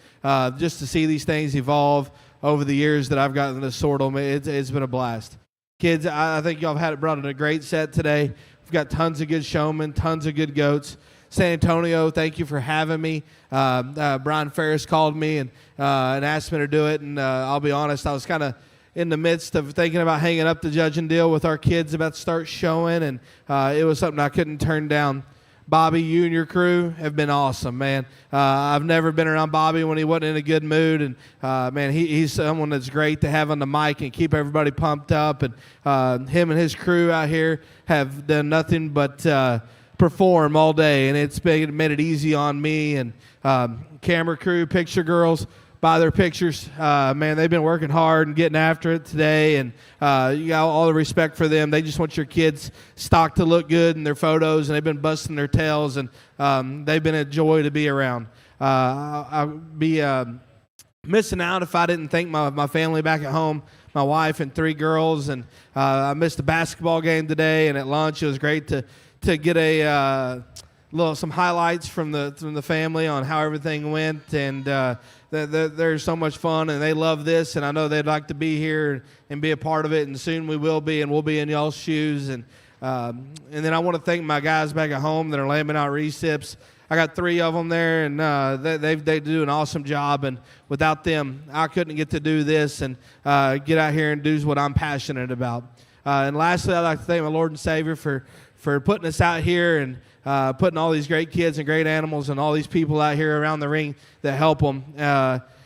just to see these things evolve over the years that I've gotten to sort them, it's been a blast. Kids, I think y'all have brought in a great set today. We've got tons of good showmen, tons of good goats. San Antonio, thank you for having me. Brian Ferris called me and asked me to do it, and I'll be honest, I was kind of in the midst of thinking about hanging up the judging deal with our kids about to start showing, and it was something I couldn't turn down. Bobby, you and your crew have been awesome, man. I've never been around Bobby when he wasn't in a good mood, and man, he's someone that's great to have on the mic and keep everybody pumped up. And him and his crew out here have done nothing but perform all day, and it's made it easy on me. And camera crew, picture girls, buy their pictures. Man, they've been working hard and getting after it today, and you got all the respect for them. They just want your kids' stock to look good in their photos, and they've been busting their tails, and they've been a joy to be around. I'll be missing out if I didn't thank my family back at home, my wife and 3 girls, and I missed the basketball game today. And at lunch, it was great to get some highlights from the family on how everything went. And they're so much fun, and they love this, and I know they'd like to be here and be a part of it. And soon we will be, and we'll be in y'all's shoes. And then I want to thank my guys back at home that are lambing out recips. I got 3 of them there, and they do an awesome job. And without them, I couldn't get to do this and get out here and do what I'm passionate about. And lastly, I'd like to thank my Lord and Savior for putting us out here and putting all these great kids and great animals and all these people out here around the ring that help them.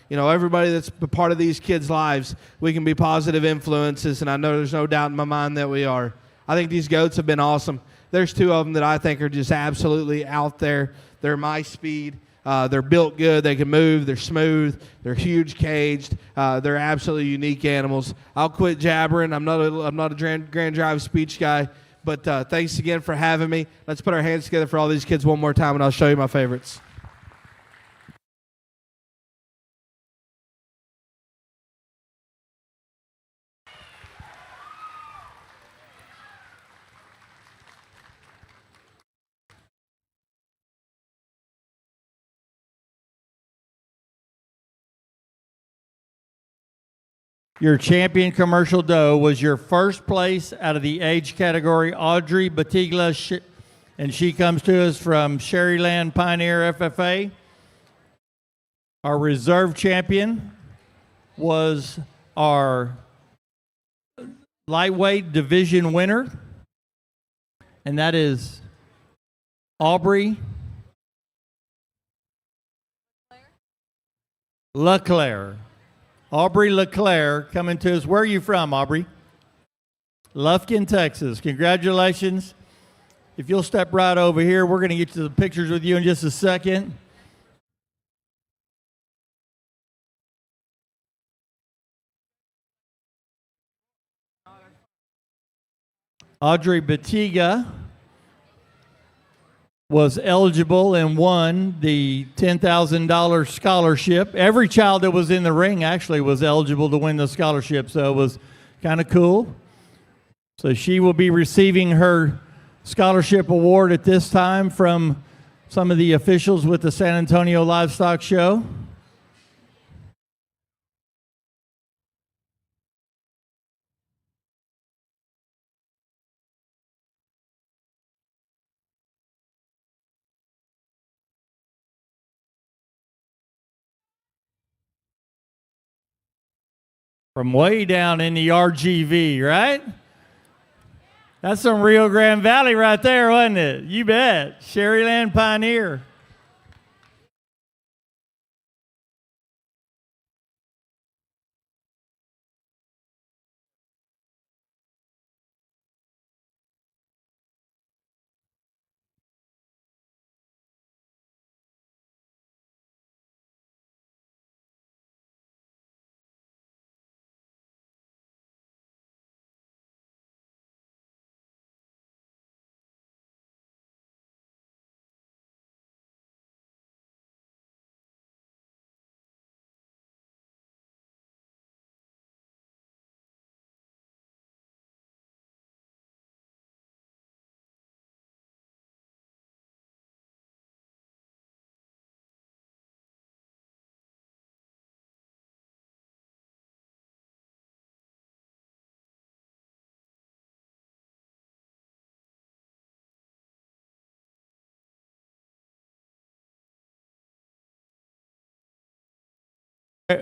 Everybody that's a part of these kids' lives, we can be positive influences, and I know there's no doubt in my mind that we are. I think these goats have been awesome. There's 2 of them that I think are just absolutely out there. They're my speed. They're built good. They can move. They're smooth. They're huge caged. They're absolutely unique animals. I'll quit jabbering. I'm not a grand drive speech guy. But thanks again for having me. Let's put our hands together for all these kids one more time, and I'll show you my favorites. Your champion commercial doe was your first place out of the age category, Audrey Batigla, and she comes to us from Sherryland Pioneer FFA. Our reserve champion was our lightweight division winner, and that is Aubrey LeClaire. Aubrey LeClaire coming to us. Where are you from, Aubrey? Lufkin, Texas. Congratulations. If you'll step right over here, we're going to get to the pictures with you in just a second. Audrey Batiga was eligible and won the $10,000 scholarship. Every child that was in the ring actually was eligible to win the scholarship, so it was kind of cool. So she will be receiving her scholarship award at this time from some of the officials with the San Antonio Livestock Show. From way down in the RGV, right? That's some Rio Grande Valley right there, wasn't it? You bet. Sherryland Pioneer.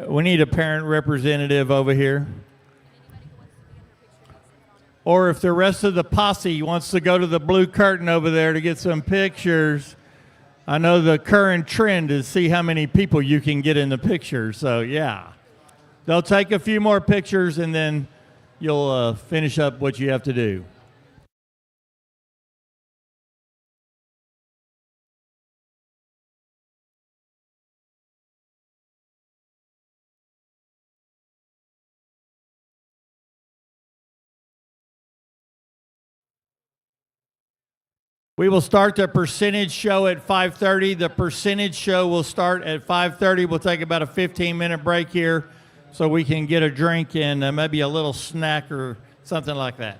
We need a parent representative over here. Or if the rest of the posse wants to go to the blue curtain over there to get some pictures. I know the current trend is see how many people you can get in the picture. So, yeah. They'll take a few more pictures, and then you'll finish up what you have to do. We will start the percentage show at 5:30. The percentage show will start at 5:30. We'll take about a 15-minute break here so we can get a drink and maybe a little snack or something like that.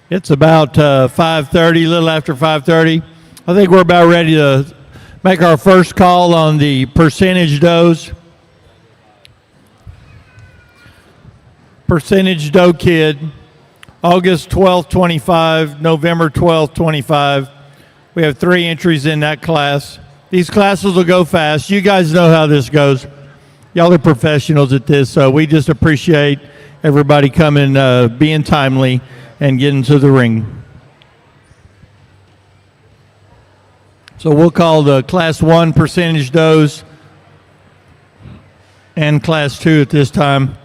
It's about 5:30, a little after 5:30. I think we're about ready to make our first call on the percentage does. Percentage doe kid, August 12th, 25, November 12th, 25. We have 3 entries in that class. These classes will go fast. You guys know how this goes. Y'all are professionals at this, so we just appreciate everybody coming, being timely, and getting to the ring. So we'll call the Class 1 percentage does and Class 2 at this time.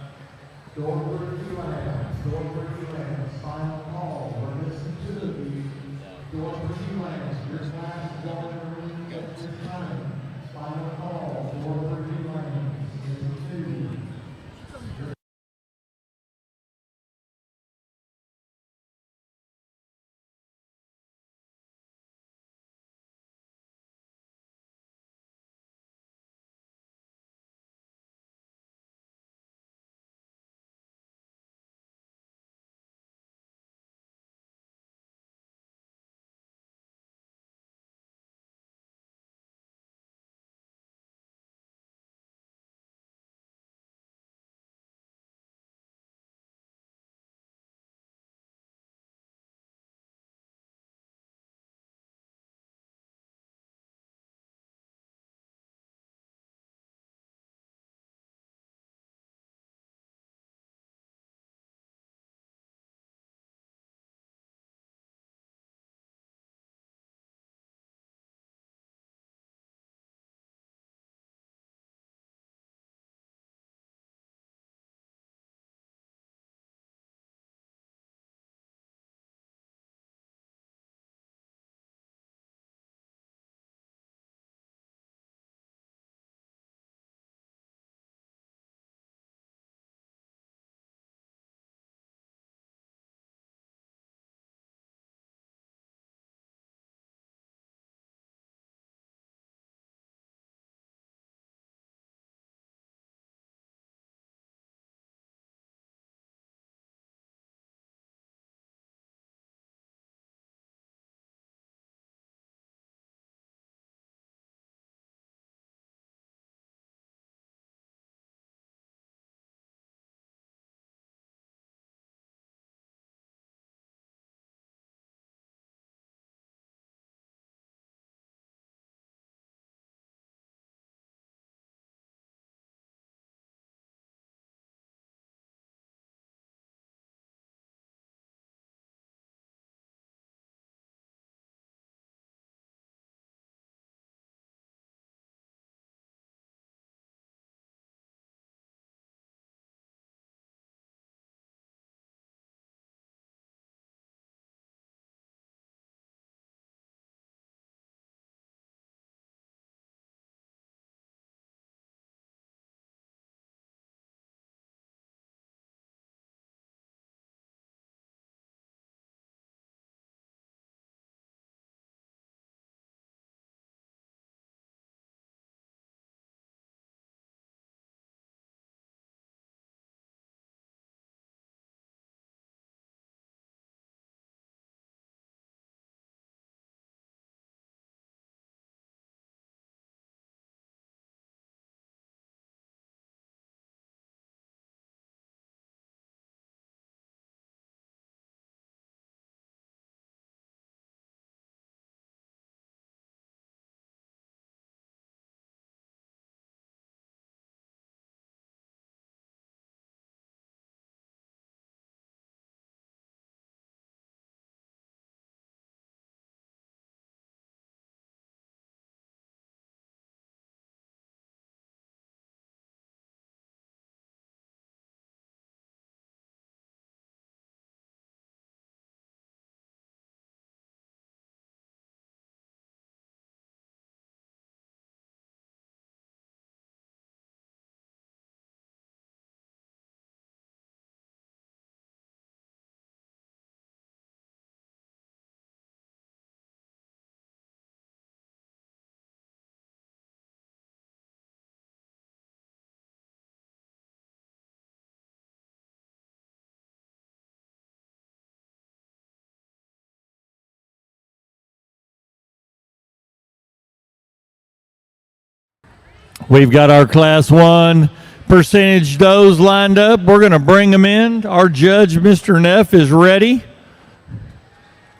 We've got our Class 1 percentage does lined up. We're going to bring them in. Our judge, Mr. Neff, is ready,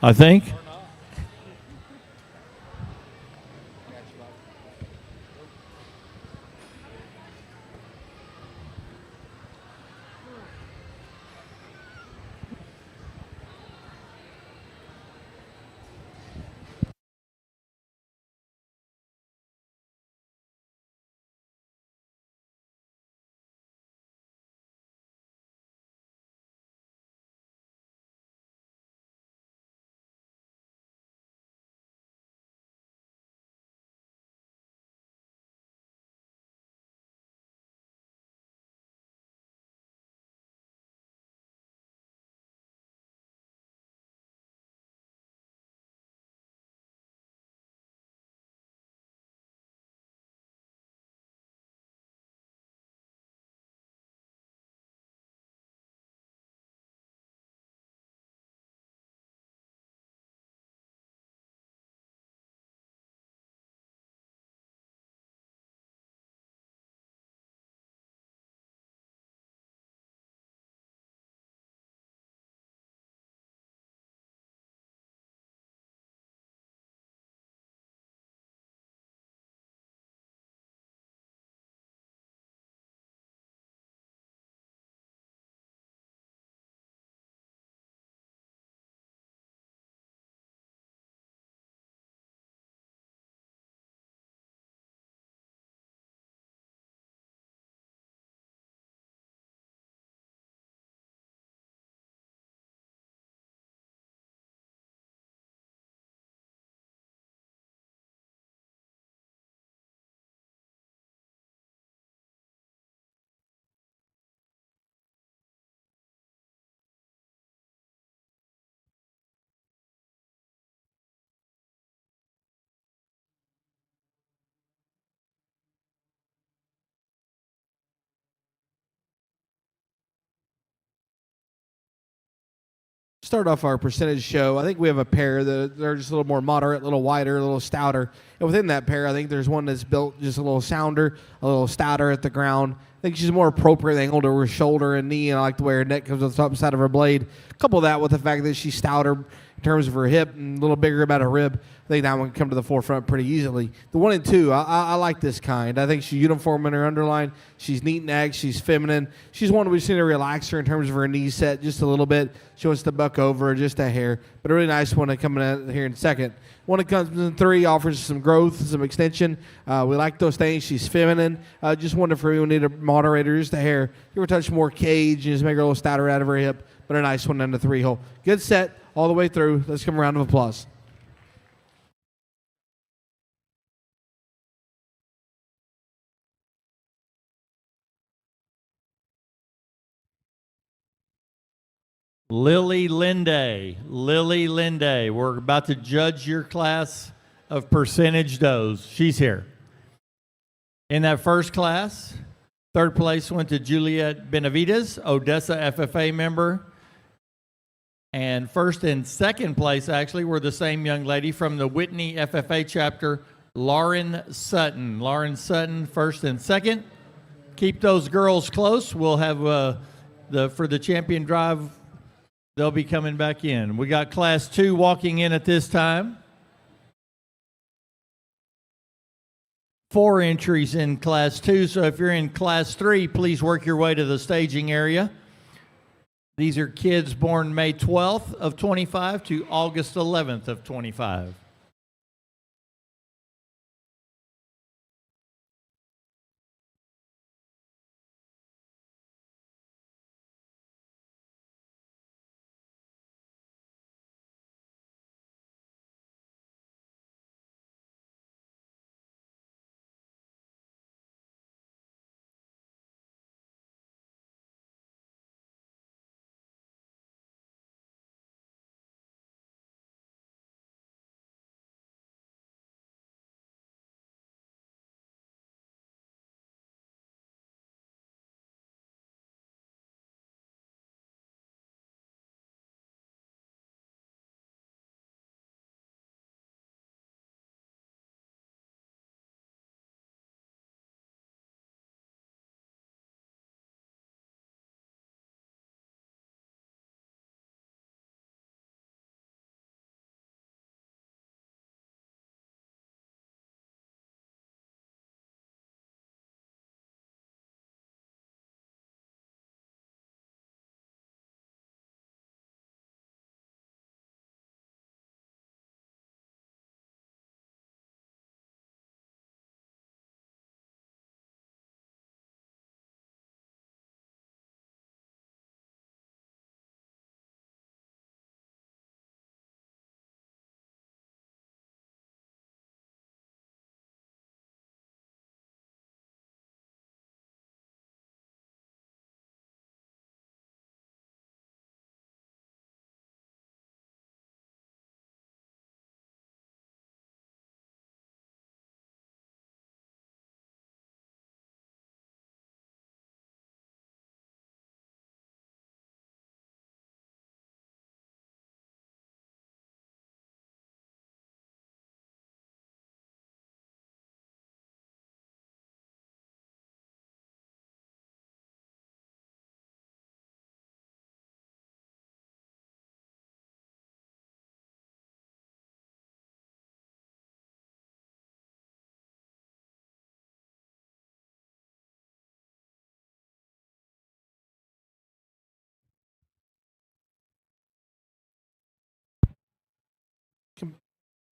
I think. Start off our percentage show. I think we have a pair that are just a little more moderate, a little wider, a little stouter. And within that pair, I think there's one that's built just a little sounder, a little stouter at the ground. I think she's more appropriate angled to her shoulder and knee, and I like the way her neck comes on the top side of her blade. Couple that with the fact that she's stouter in terms of her hip and a little bigger about her rib. I think that one can come to the forefront pretty easily. The 1 and 2, I like this kind. I think she's uniform in her underline. She's neat and ag. She's feminine. She's one we just need to relax her in terms of her knee set just a little bit. She wants to buck over just a hair. But a really nice one coming out here in second. One that comes in 3 offers some growth, some extension. We like those things. She's feminine. Just wonder if we need a moderator, just a hair. Give her a touch more cage and just make her a little stouter out of her hip. But a nice one in the 3 hole. Good set all the way through. Let's give them a round of applause. Lily Linday. Lily Linday. We're about to judge your class of percentage does. She's here. In that first class, third place went to Juliet Benavides, Odessa FFA member. And first and second place actually were the same young lady from the Whitney FFA chapter, Lauren Sutton. Lauren Sutton, first and second. Keep those girls close. We'll have for the champion drive, they'll be coming back in. We got Class 2 walking in at this time. 4 entries in Class 2, so if you're in Class 3, please work your way to the staging area. These are kids born May 12th of 25 to August 11th of 25.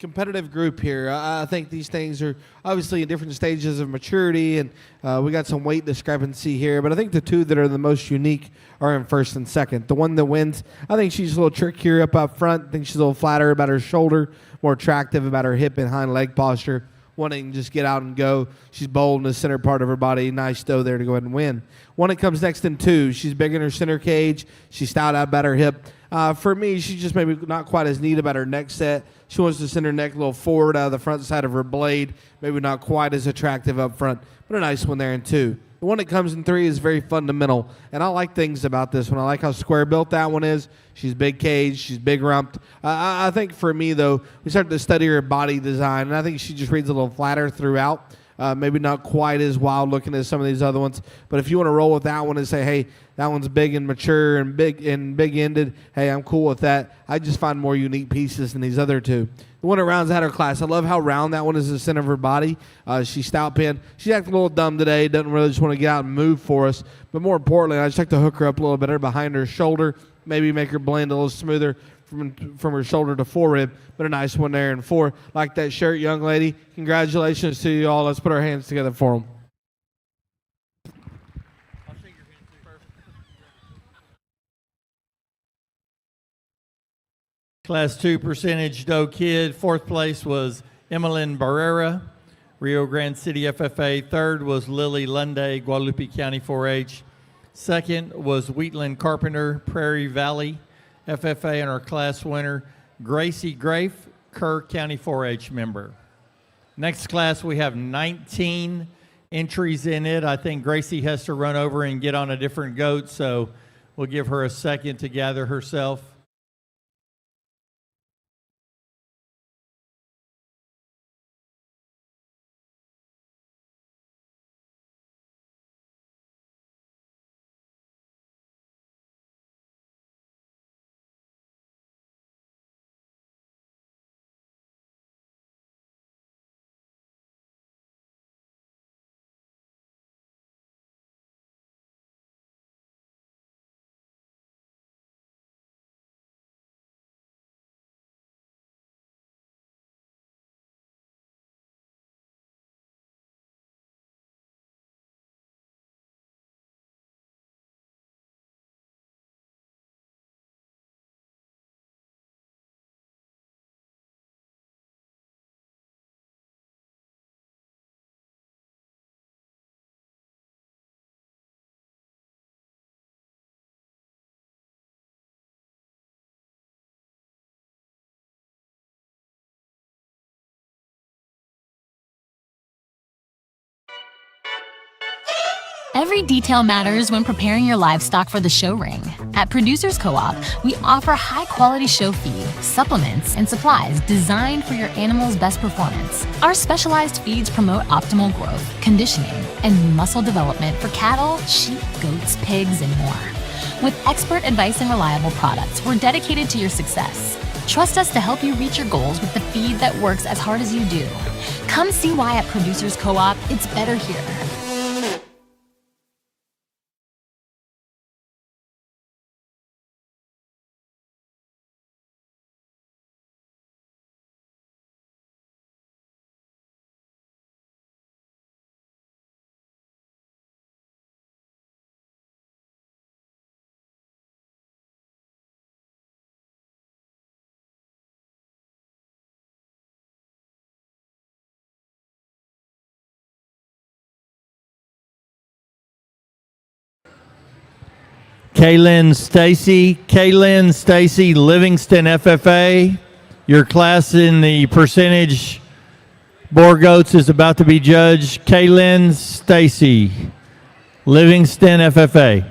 competitive group here. I think these things are obviously in different stages of maturity, and we got some weight discrepancy here. But I think the two that are the most unique are in first and second. The one that wins, I think she's a little trickier up front. I think she's a little flatter about her shoulder, more attractive about her hip and hind leg posture, wanting to just get out and go. She's bold in the center part of her body. Nice toe there to go ahead and win. One that comes next in two, she's big in her center cage. She's stout out about her hip. For me, she's just maybe not quite as neat about her neck set. She wants to send her neck a little forward out of the front side of her blade. Maybe not quite as attractive up front, but a nice one there in two. The one that comes in three is very fundamental, and I like things about this one. I like how square built that one is. She's big cage. She's big rumped. I think for me, though, we started to study her body design, and I think she just reads a little flatter throughout. Maybe not quite as wild looking as some of these other ones, but if you want to roll with that one and say, hey, that one's big and mature and big ended, hey, I'm cool with that. I just find more unique pieces than these other two. The one that rounds out her class, I love how round that one is in the center of her body. She's stout pinned. She's acting a little dumb today. Doesn't really just want to get out and move for us. But more importantly, I just like to hook her up a little better behind her shoulder, maybe make her blend a little smoother from her shoulder to forehead, but a nice one there in four. Like that shirt, young lady. Congratulations to you all. Let's put our hands together for them. Class 2 percentage Doe Kid. Fourth place was Emmeline Barrera, Rio Grande City FFA. Third was Lily Lunday, Guadalupe County 4-H. Second was Wheatland Carpenter, Prairie Valley FFA, and our class winner, Gracie Grafe, Kerr County 4-H member. Next class, we have 19 entries in it. I think Gracie has to run over and get on a different goat, so we'll give her a second to gather herself. Every detail matters when preparing your livestock for the show ring. At Producers Co-op, we offer high-quality show feed, supplements, and supplies designed for your animal's best performance. Our specialized feeds promote optimal growth, conditioning, and muscle development for cattle, sheep, goats, pigs, and more. With expert advice and reliable products, we're dedicated to your success. Trust us to help you reach your goals with the feed that works as hard as you do. Come see why at Producers Co-op, it's better here. Kaylin Stacy Livingston FFA. Your class in the percentage Boer goats is about to be judged. Kaylin Stacy Livingston FFA.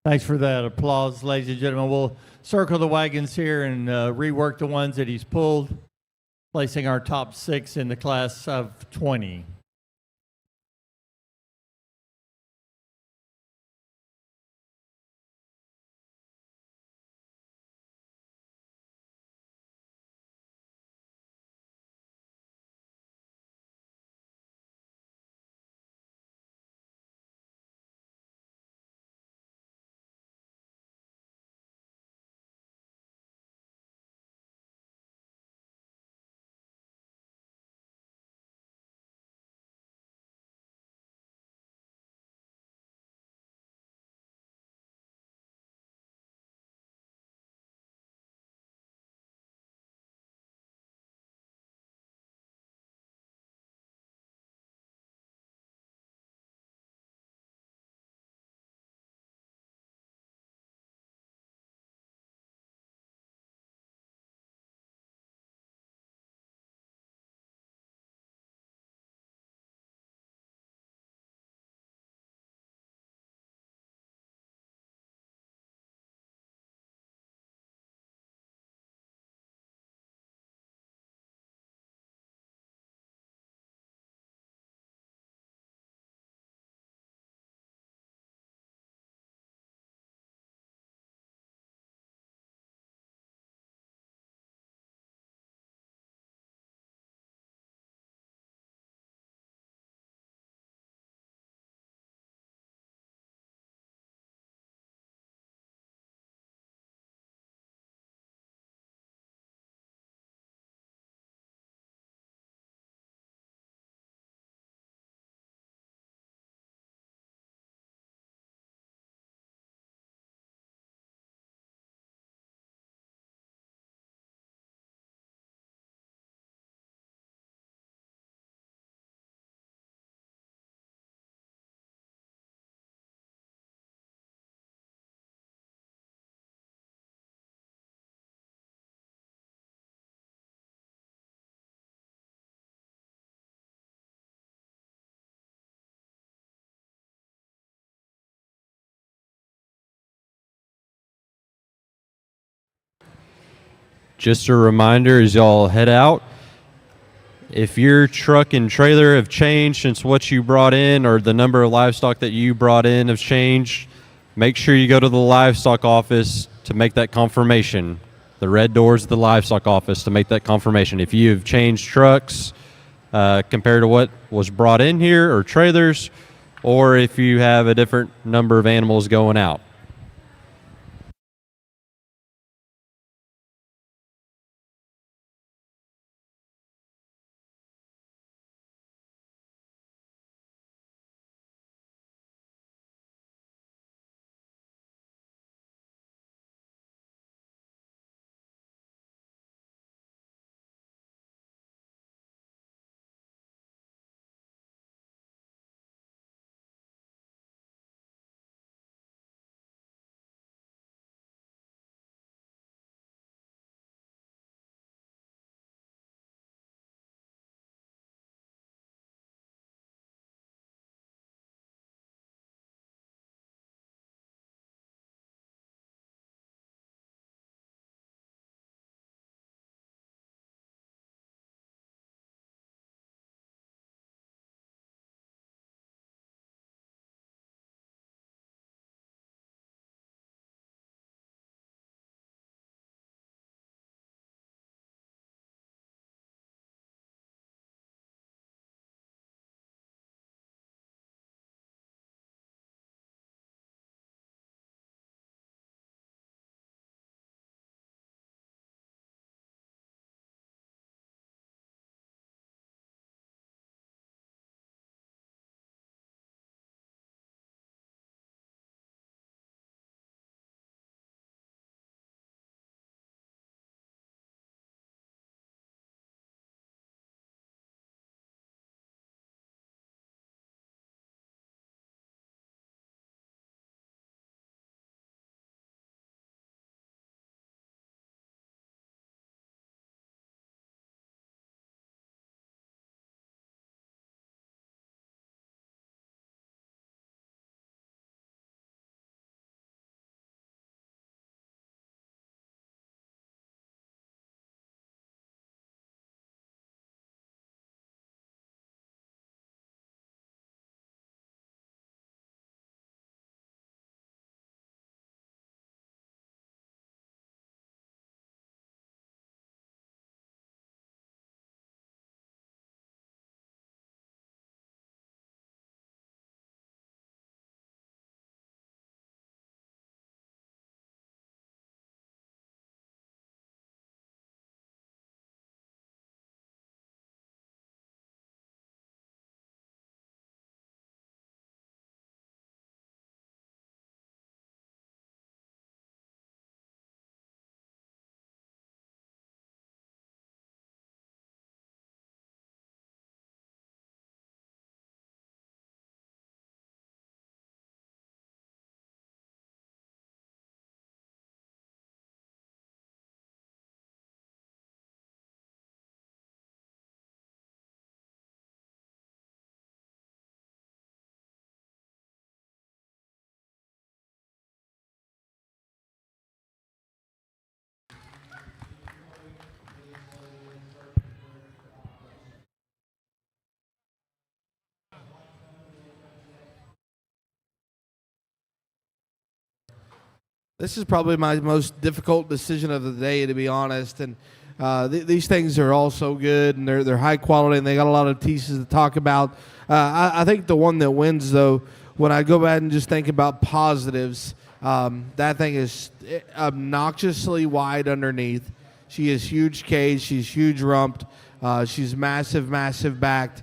Thanks for that applause, ladies and gentlemen. We'll circle the wagons here and rework the ones that he's pulled, placing our top 6 in the class of 20. Just a reminder as y'all head out, if your truck and trailer have changed since what you brought in or the number of livestock that you brought in have changed, make sure you go to the livestock office to make that confirmation. The red doors of the livestock office to make that confirmation. If you have changed trucks compared to what was brought in here or trailers, or if you have a different number of animals going out. This is probably my most difficult decision of the day, to be honest. And these things are all so good, and they're high quality, and they got a lot of pieces to talk about. I think the one that wins, though, when I go back and just think about positives, that thing is obnoxiously wide underneath. She is huge cage. She's huge rumped. She's massive, massive backed.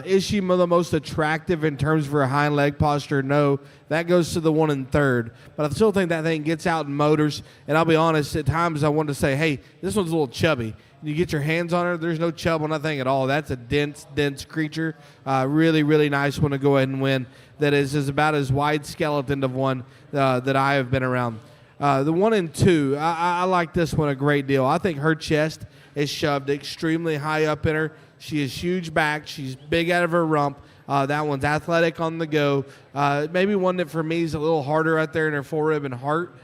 Is she the most attractive in terms of her hind leg posture? No. That goes to the one in third. But I still think that thing gets out in motors. And I'll be honest, at times I want to say, hey, this one's a little chubby. You get your hands on her, there's no chub on that thing at all. That's a dense, dense creature. Really, really nice one to go ahead and win. That is about as wide skeleton of one that I have been around. The 1 and 2, I like this one a great deal. I think her chest is shoved extremely high up in her. She is huge back. She's big out of her rump. That one's athletic on the go. Maybe one that for me is a little harder right there in her forerib and heart.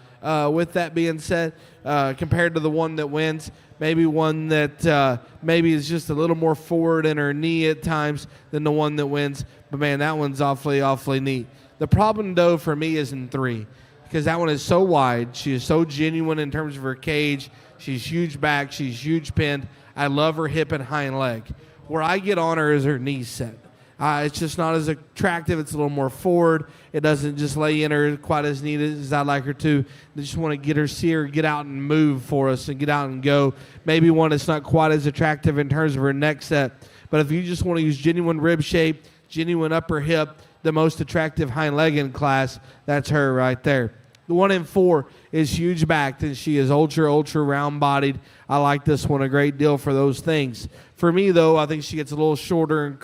With that being said, compared to the one that wins, maybe one that maybe is just a little more forward in her knee at times than the one that wins. But, man, that one's awfully, awfully neat. The problem, though, for me is in 3 because that one is so wide. She is so genuine in terms of her cage. She's huge back. She's huge pinned. I love her hip and hind leg. Where I get on her is her knee set. It's just not as attractive. It's a little more forward. It doesn't just lay in her quite as neat as I'd like her to. I just want to see her get out and move for us and get out and go. Maybe one that's not quite as attractive in terms of her neck set. But if you just want to use genuine rib shape, genuine upper hip, the most attractive hind leg in class, that's her right there. The 1 and 4 is huge backed, and she is ultra, ultra round bodied. I like this one a great deal for those things. For me, though, I think she gets a little shorter and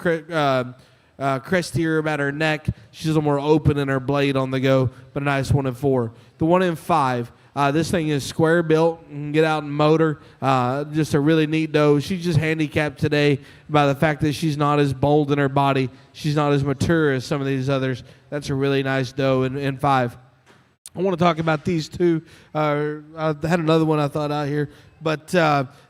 crestier about her neck. She's a little more open in her blade on the go, but a nice 1 and 4. The 1 and 5, this thing is square built and get out and motor. Just a really neat doe. She's just handicapped today by the fact that she's not as bold in her body. She's not as mature as some of these others. That's a really nice doe in 5. I want to talk about these two. I had another one I thought out here, but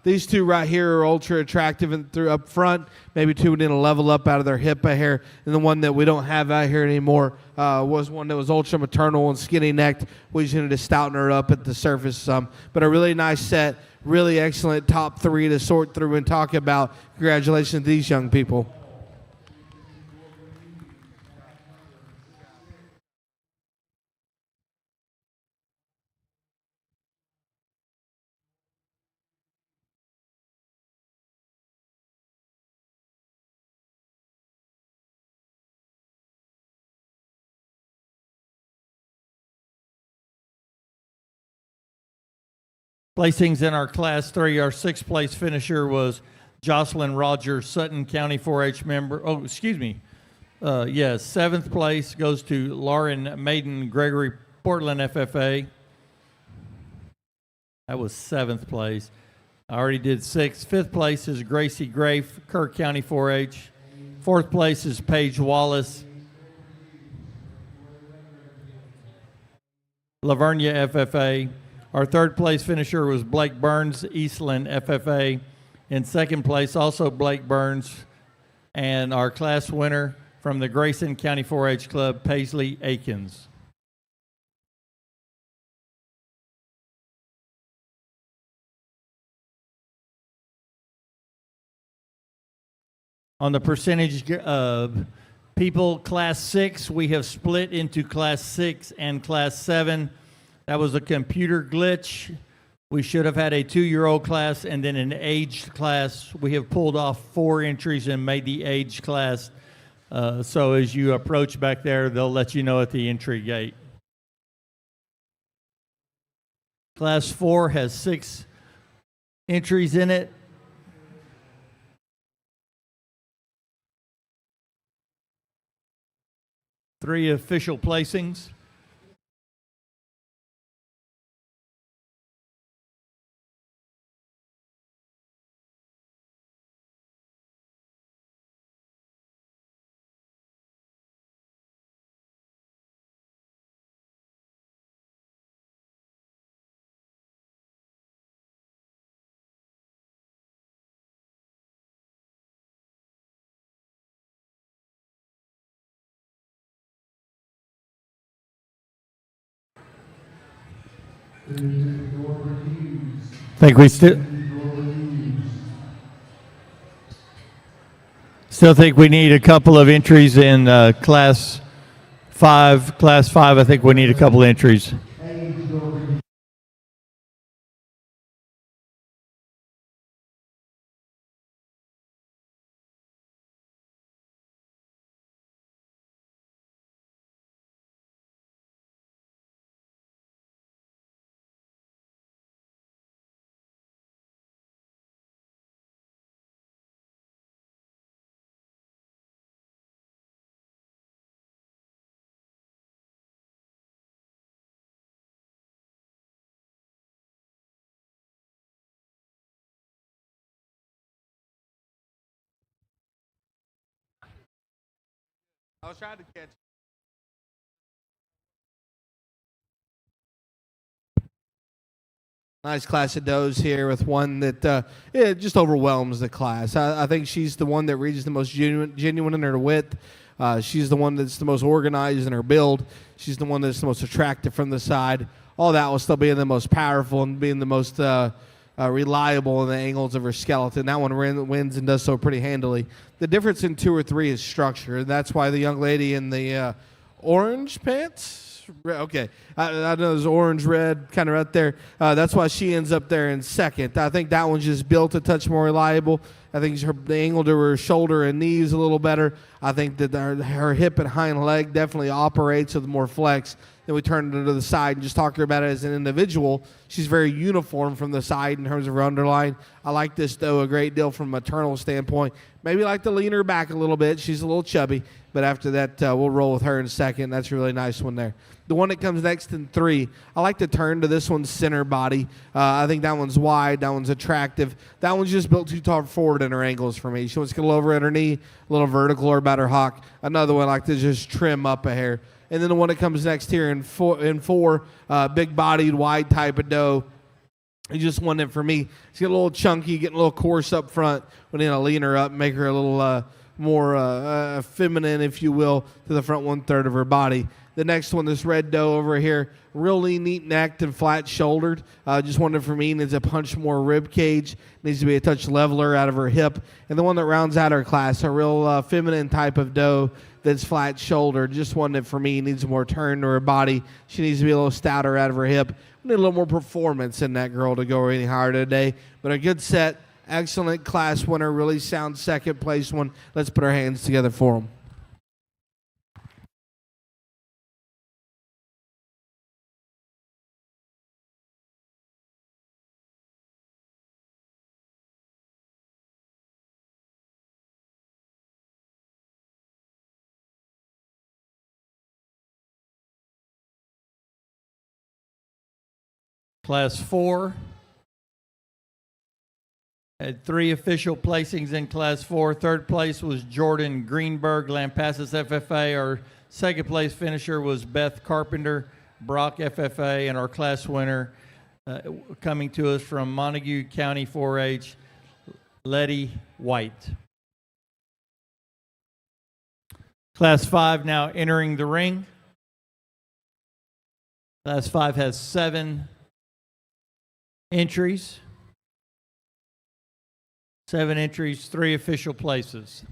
these two right here are ultra attractive and through up front. Maybe two need to level up out of their hip hair, and the one that we don't have out here anymore was one that was ultra maternal and skinny necked. We just needed to stouten her up at the surface some, but a really nice set, really excellent top 3 to sort through and talk about. Congratulations to these young people. Placings in our Class 3, our 6th place finisher was Jocelyn Rogers, Sutton County 4-H member. Oh, excuse me. 7th place goes to Lauren Maiden Gregory, Portland FFA. That was 7th place. I already did 6th. 5th place is Gracie Grafe, Kirk County 4-H. 4th place is Paige Wallace, Lavernia FFA. Our 3rd place finisher was Blake Burns, Eastland FFA. In 2nd place, also Blake Burns. And our class winner from the Grayson County 4-H Club, Paisley Akins. On the percentage of people, Class 6, we have split into Class 6 and Class 7. That was a computer glitch. We should have had a 2-year-old class and then an aged class. We have pulled off 4 entries and made the aged class. So as you approach back there, they'll let you know at the entry gate. Class 4 has 6 entries in it. Three official placings. Think we still think we need a couple of entries in class 5. Class 5, I think we need a couple entries. I was trying to catch. Nice class of does here with one that just overwhelms the class. I think she's the one that reads the most genuine in her width. She's the one that's the most organized in her build. She's the one that's the most attractive from the side. All that while still being the most powerful and being the most reliable in the angles of her skeleton. That one wins and does so pretty handily. The difference in 2 or 3 is structure. That's why the young lady in the orange pants. Okay, I know there's orange, red, kind of right there. That's why she ends up there in second. I think that one's just built a touch more reliable. I think the angle to her shoulder and knees a little better. I think that her hip and hind leg definitely operates with more flex. Then we turn her to the side and just talk to her about it as an individual. She's very uniform from the side in terms of her underline. I like this, though, a great deal from a maternal standpoint. Maybe like to lean her back a little bit. She's a little chubby. But after that, we'll roll with her in second. That's a really nice one there. The one that comes next in 3, I like to turn to this one's center body. I think that one's wide. That one's attractive. That one's just built too far forward in her angles for me. She wants to get a little over at her knee, a little vertical or about her hock. Another one I like to just trim up a hair. And then the one that comes next here in 4, big-bodied, wide type of doe. He just won it for me. She's getting a little chunky, getting a little coarse up front. We need to lean her up, make her a little more feminine, if you will, to the front 1/3 of her body. The next one, this red doe over here, really neat-necked and flat-shouldered. Just wanted for me, needs a punch more rib cage, needs to be a touch leveler out of her hip. And the one that rounds out her class, a real feminine type of doe that's flat-shouldered. Just wanted for me, needs more turn to her body. She needs to be a little stouter out of her hip. We need a little more performance in that girl to go any higher today. But a good set, excellent class winner, really sound second place one. Let's put our hands together for them. Class 4 had 3 official placings in Class 4. Third place was Jordan Greenberg, Lampasas FFA. Our second place finisher was Beth Carpenter, Brock FFA. And our class winner coming to us from Montague County 4-H, Letty White. Class 5 now entering the ring. Class 5 has 7 entries. 7 entries, 3 official places.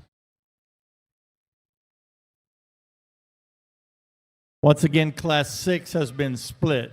Once again, Class 6 has been split.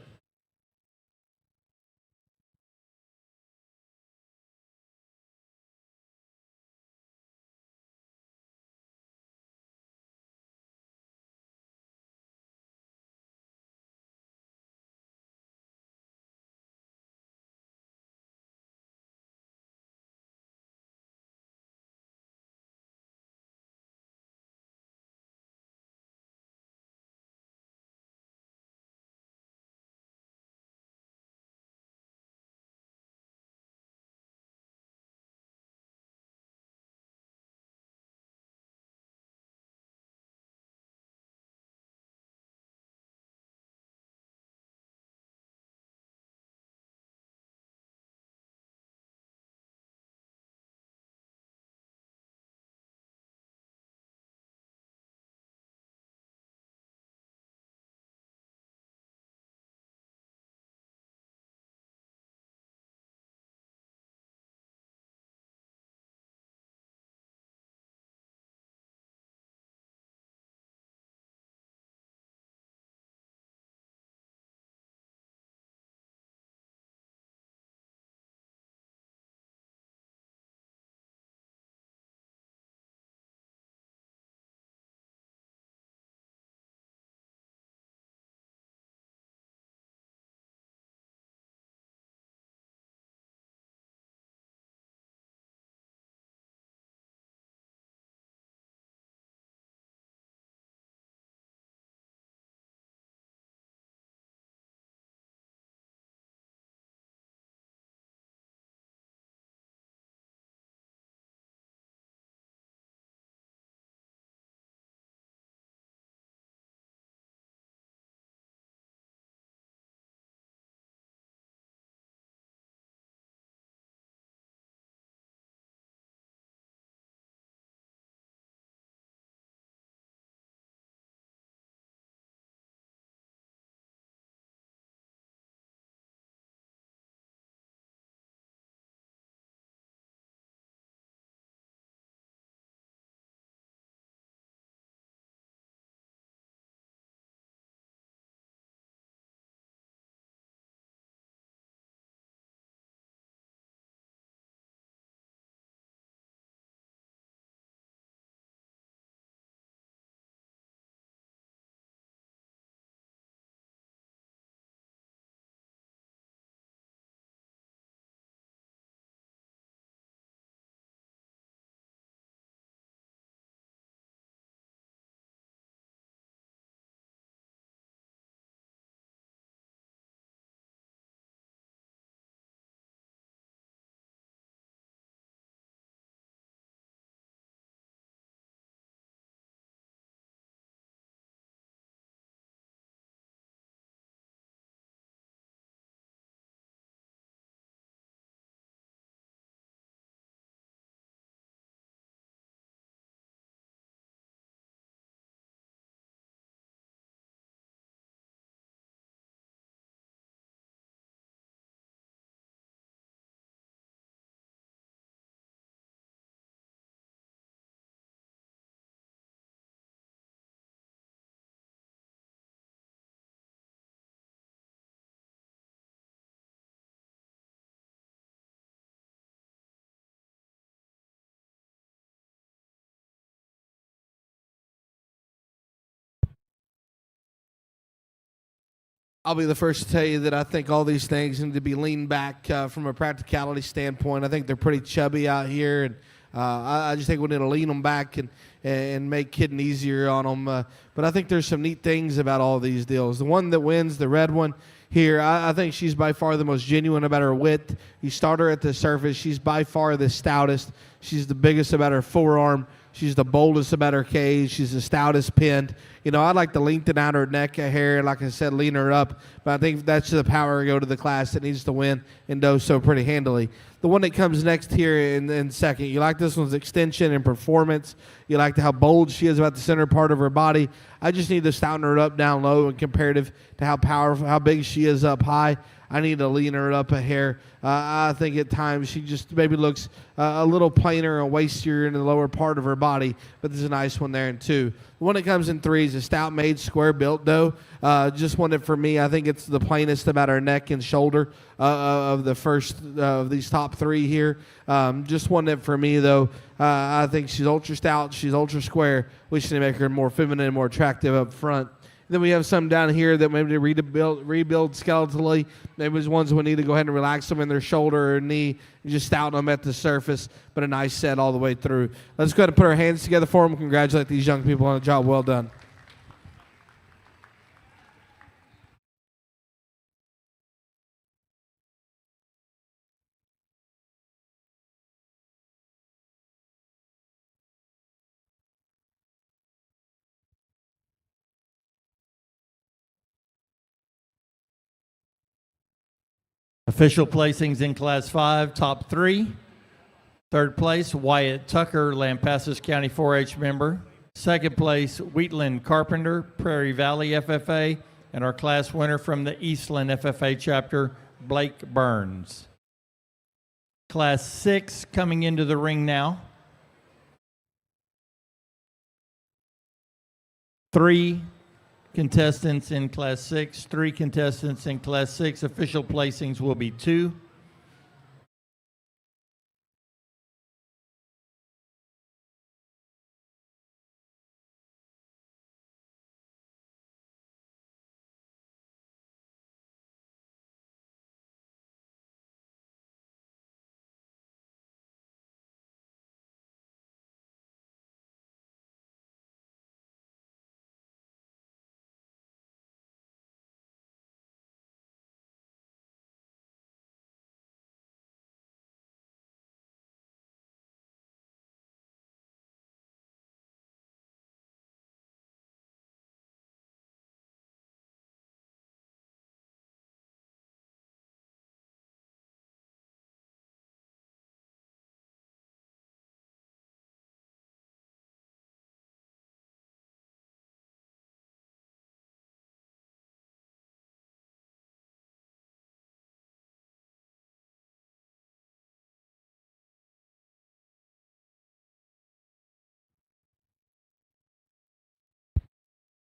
I'll be the first to tell you that I think all these things need to be leaned back from a practicality standpoint. I think they're pretty chubby out here, and I just think we need to lean them back and make kidding easier on them. But I think there's some neat things about all these deals. The one that wins, the red one here, I think she's by far the most genuine about her width. You start her at the surface. She's by far the stoutest. She's the biggest about her forearm. She's the boldest about her cage. She's the stoutest pinned. You know, I'd like to lengthen out her neck hair, like I said, lean her up. But I think that's the power to go to the class that needs to win and do so pretty handily. The one that comes next here in second, you like this one's extension and performance. You like how bold she is about the center part of her body. I just need to stouten her up down low and comparative to how powerful, how big she is up high. I need to lean her up a hair. I think at times she just maybe looks a little plainer and wastier in the lower part of her body, but there's a nice one there in two. The one that comes in three is a stout made square built doe. Just one that for me, I think it's the plainest about her neck and shoulder of the first of these top three here. Just one that for me though, I think she's ultra stout, she's ultra square. We should make her more feminine and more attractive up front. Then we have some down here that maybe rebuild skeletally. Maybe there's ones we need to go ahead and relax them in their shoulder or knee and just stouten them at the surface, but a nice set all the way through. Let's go ahead and put our hands together for them. Congratulate these young people on a job well done. Official placings in Class 5, top three. Third place, Wyatt Tucker, Lampasas County 4-H member. Second place, Wheatland Carpenter, Prairie Valley FFA. And our class winner from the Eastland FFA chapter, Blake Burns. Class 6 coming into the ring now. 3 contestants in Class 6, 3 contestants in Class 6. Official placings will be 2.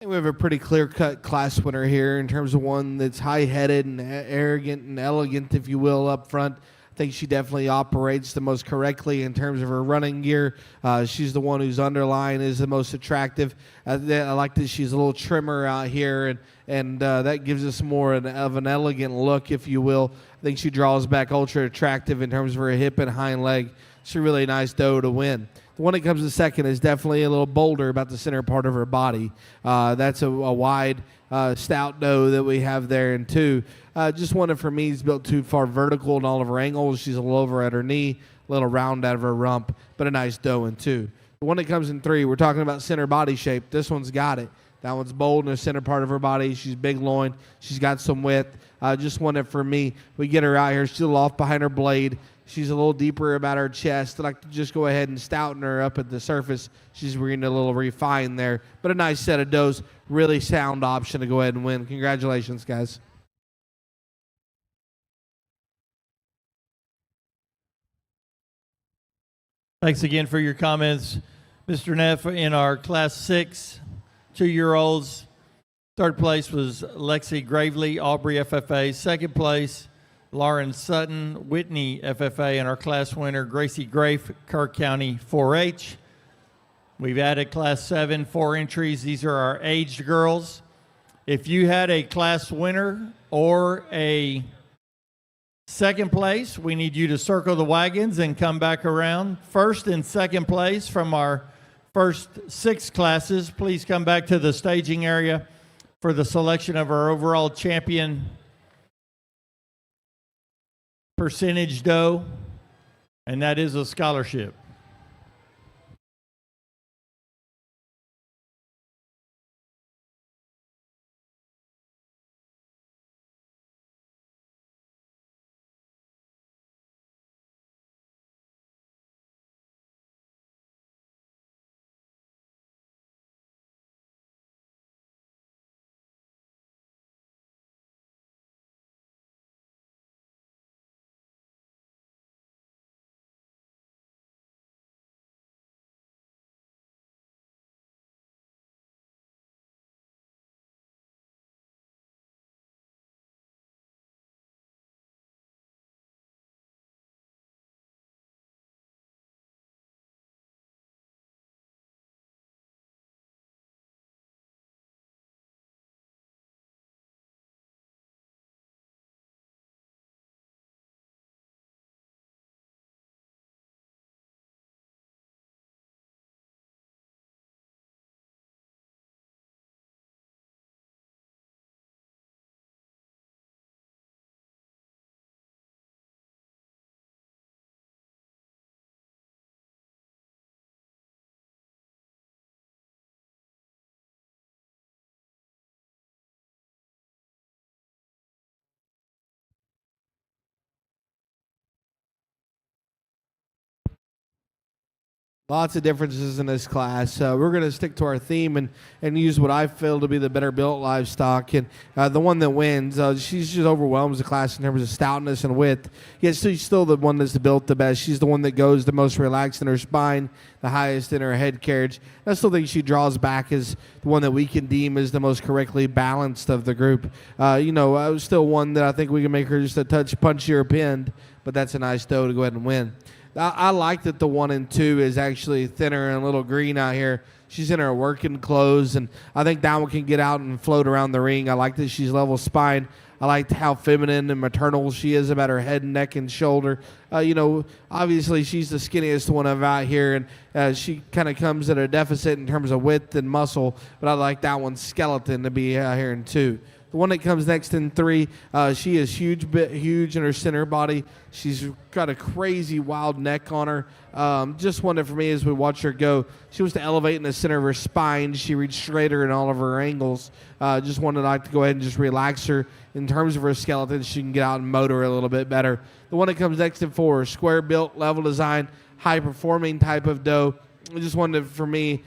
I think we have a pretty clear-cut class winner here in terms of one that's high-headed and arrogant and elegant, if you will, up front. I think she definitely operates the most correctly in terms of her running gear. She's the one whose underline is the most attractive. I like that she's a little trimmer out here, and that gives us more of an elegant look, if you will. I think she draws back ultra attractive in terms of her hip and hind leg. She's a really nice doe to win. The one that comes in second is definitely a little bolder about the center part of her body. That's a wide, stout doe that we have there in 2. Just one that for me is built too far vertical in all of her angles. She's a little over at her knee, a little round out of her rump, but a nice doe in 2. The one that comes in 3, we're talking about center body shape. This one's got it. That one's bold in the center part of her body. She's big loin. She's got some width. Just one that for me, we get her out here. She's a little off behind her blade. She's a little deeper about her chest. I'd like to just go ahead and stouten her up at the surface. She's getting a little refined there. But a nice set of does. Really sound option to go ahead and win. Congratulations, guys. Thanks again for your comments, Mr. Neff. In our Class 6 2-year-olds, third place was Lexi Gravely, Aubrey FFA. Second place, Lauren Sutton, Whitney FFA, and our class winner, Gracie Grafe, Kerr County 4-H. We've added Class 7, 4 entries. These are our aged girls. If you had a class winner or a second place, we need you to circle the wagons and come back around. First and second place from our first 6 classes, please come back to the staging area for the selection of our overall champion percentage doe, and that is a scholarship. Lots of differences in this class. We're going to stick to our theme and use what I feel to be the better built livestock. And the one that wins, she's just overwhelms the class in terms of stoutness and width. Yet she's still the one that's built the best. She's the one that goes the most relaxed in her spine, the highest in her head carriage. I still think she draws back as the one that we can deem as the most correctly balanced of the group. Still one that I think we can make her just a touch punchier pinned, but that's a nice doe to go ahead and win. I like that the 1 and 2 is actually thinner and a little green out here. She's in her working clothes, and I think that one can get out and float around the ring. I like that she's level spine. I liked how feminine and maternal she is about her head, neck, and shoulder. Obviously she's the skinniest one of out here, and she kind of comes at a deficit in terms of width and muscle, but I like that one's skeleton to be out here in 2. The one that comes next in 3, she is huge in her center body. She's got a crazy wild neck on her. Just one that for me as we watch her go, she wants to elevate in the center of her spine. She reads straighter in all of her angles. Just one that I like to go ahead and just relax her in terms of her skeleton. She can get out and motor a little bit better. The one that comes next in 4, square built, level design, high performing type of doe. Just one that for me,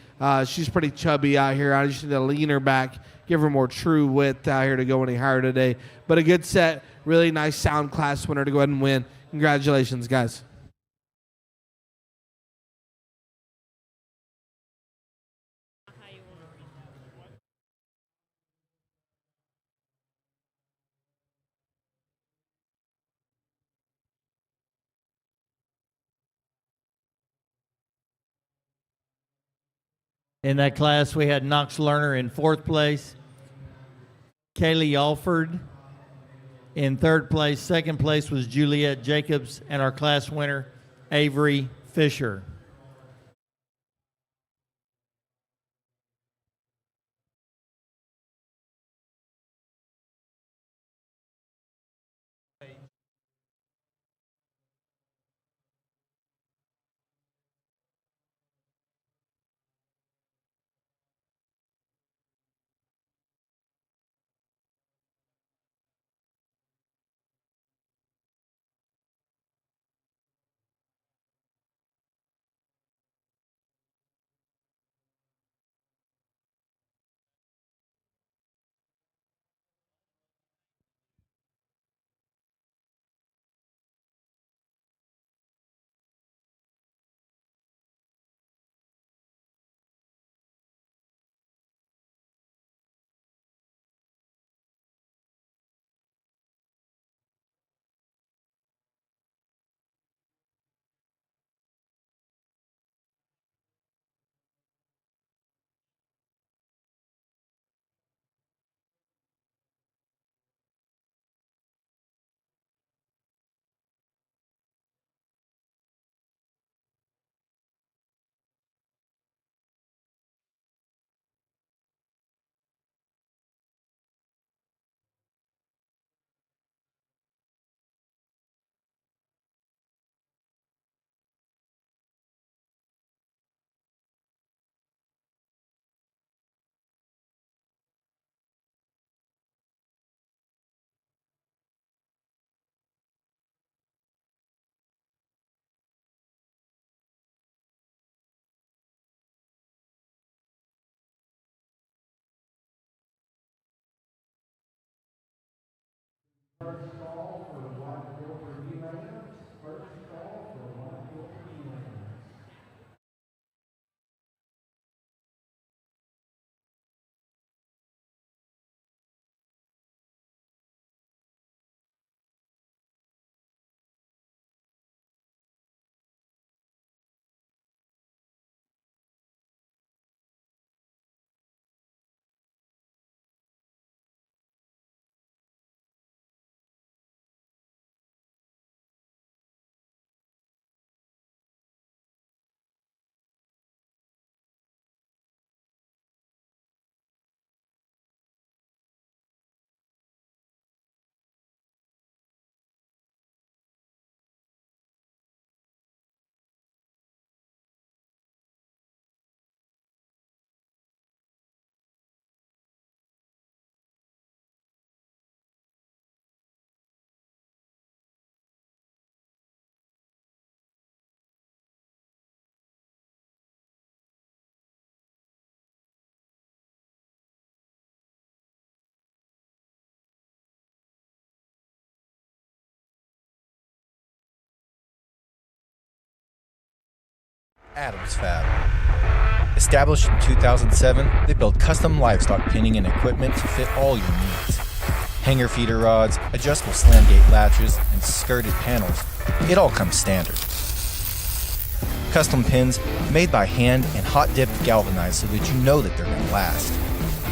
she's pretty chubby out here. I just need to lean her back, give her more true width out here to go any higher today. But a good set, really nice sound class winner to go ahead and win. Congratulations, guys. In that class, we had Knox Lerner in 4th place, Kaylee Alford in 3rd place. 2nd place was Juliet Jacobs, and our class winner, Avery Fisher. Adams Fab. Established in 2007, they build custom livestock pinning and equipment to fit all your needs. Hanger feeder rods, adjustable slam gate latches, and skirted panels. It all comes standard. Custom pins made by hand and hot dipped galvanized so that you know that they're going to last.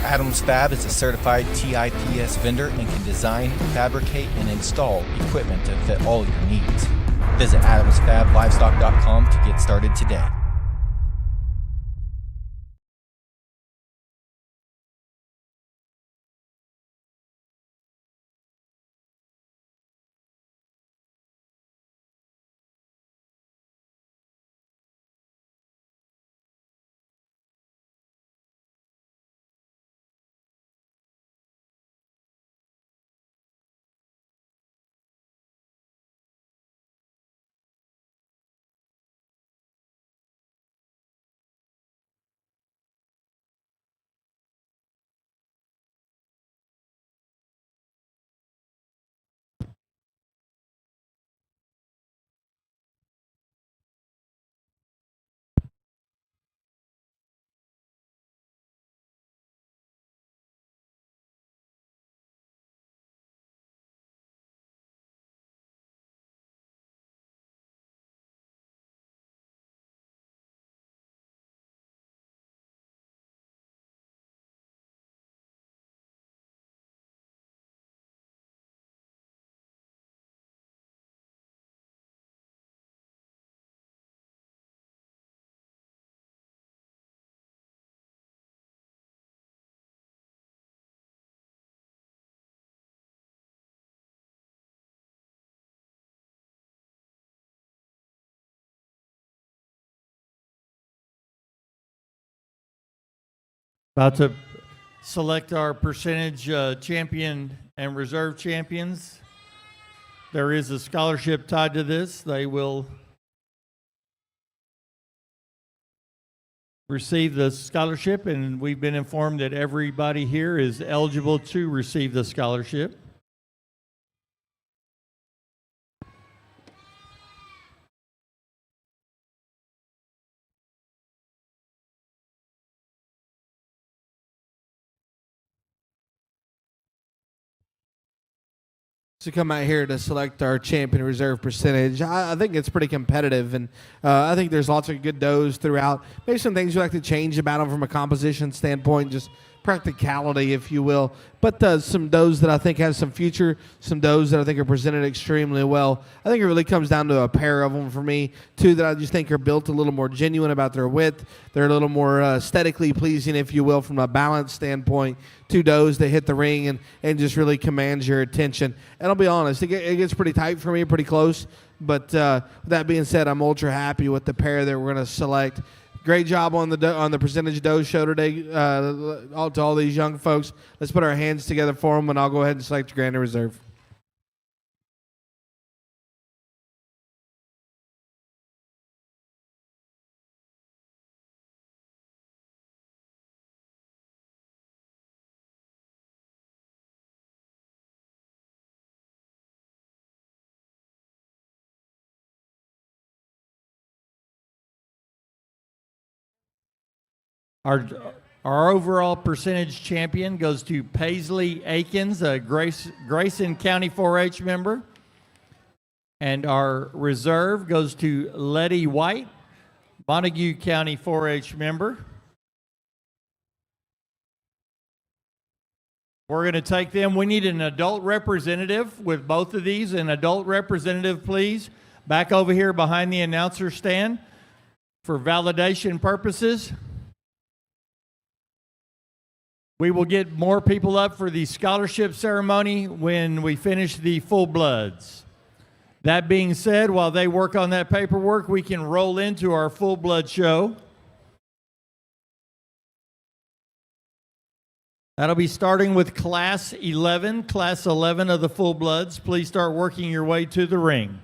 Adams Fab is a certified TIPS vendor and can design, fabricate, and install equipment to fit all your needs. Visit adamsfablivestock.com to get started today. About to select our percentage champion and reserve champions. There is a scholarship tied to this. They will receive the scholarship, and we've been informed that everybody here is eligible to receive the scholarship. To come out here to select our champion reserve percentage. I think it's pretty competitive, and I think there's lots of good does throughout. Maybe some things you like to change about them from a composition standpoint, just practicality, if you will. But some does that I think have some future, some does that I think are presented extremely well. I think it really comes down to a pair of them for me. Two that I just think are built a little more genuine about their width. They're a little more aesthetically pleasing, if you will, from a balance standpoint. Two does that hit the ring and just really commands your attention. And I'll be honest, it gets pretty tight for me, pretty close. But with that being said, I'm ultra happy with the pair that we're going to select. Great job on the percentage doe show today, to all these young folks. Let's put our hands together for them, and I'll go ahead and select your grand reserve. Our, our overall percentage champion goes to Paisley Akins, a Grayson County 4-H member. And our reserve goes to Letty White, Montague County 4-H member. We're going to take them. We need an adult representative with both of these. An adult representative, please, back over here behind the announcer stand for validation purposes. We will get more people up for the scholarship ceremony when we finish the full bloods. That being said, while they work on that paperwork, we can roll into our full blood show. That'll be starting with Class 11. Class 11 of the full bloods. Please start working your way to the ring.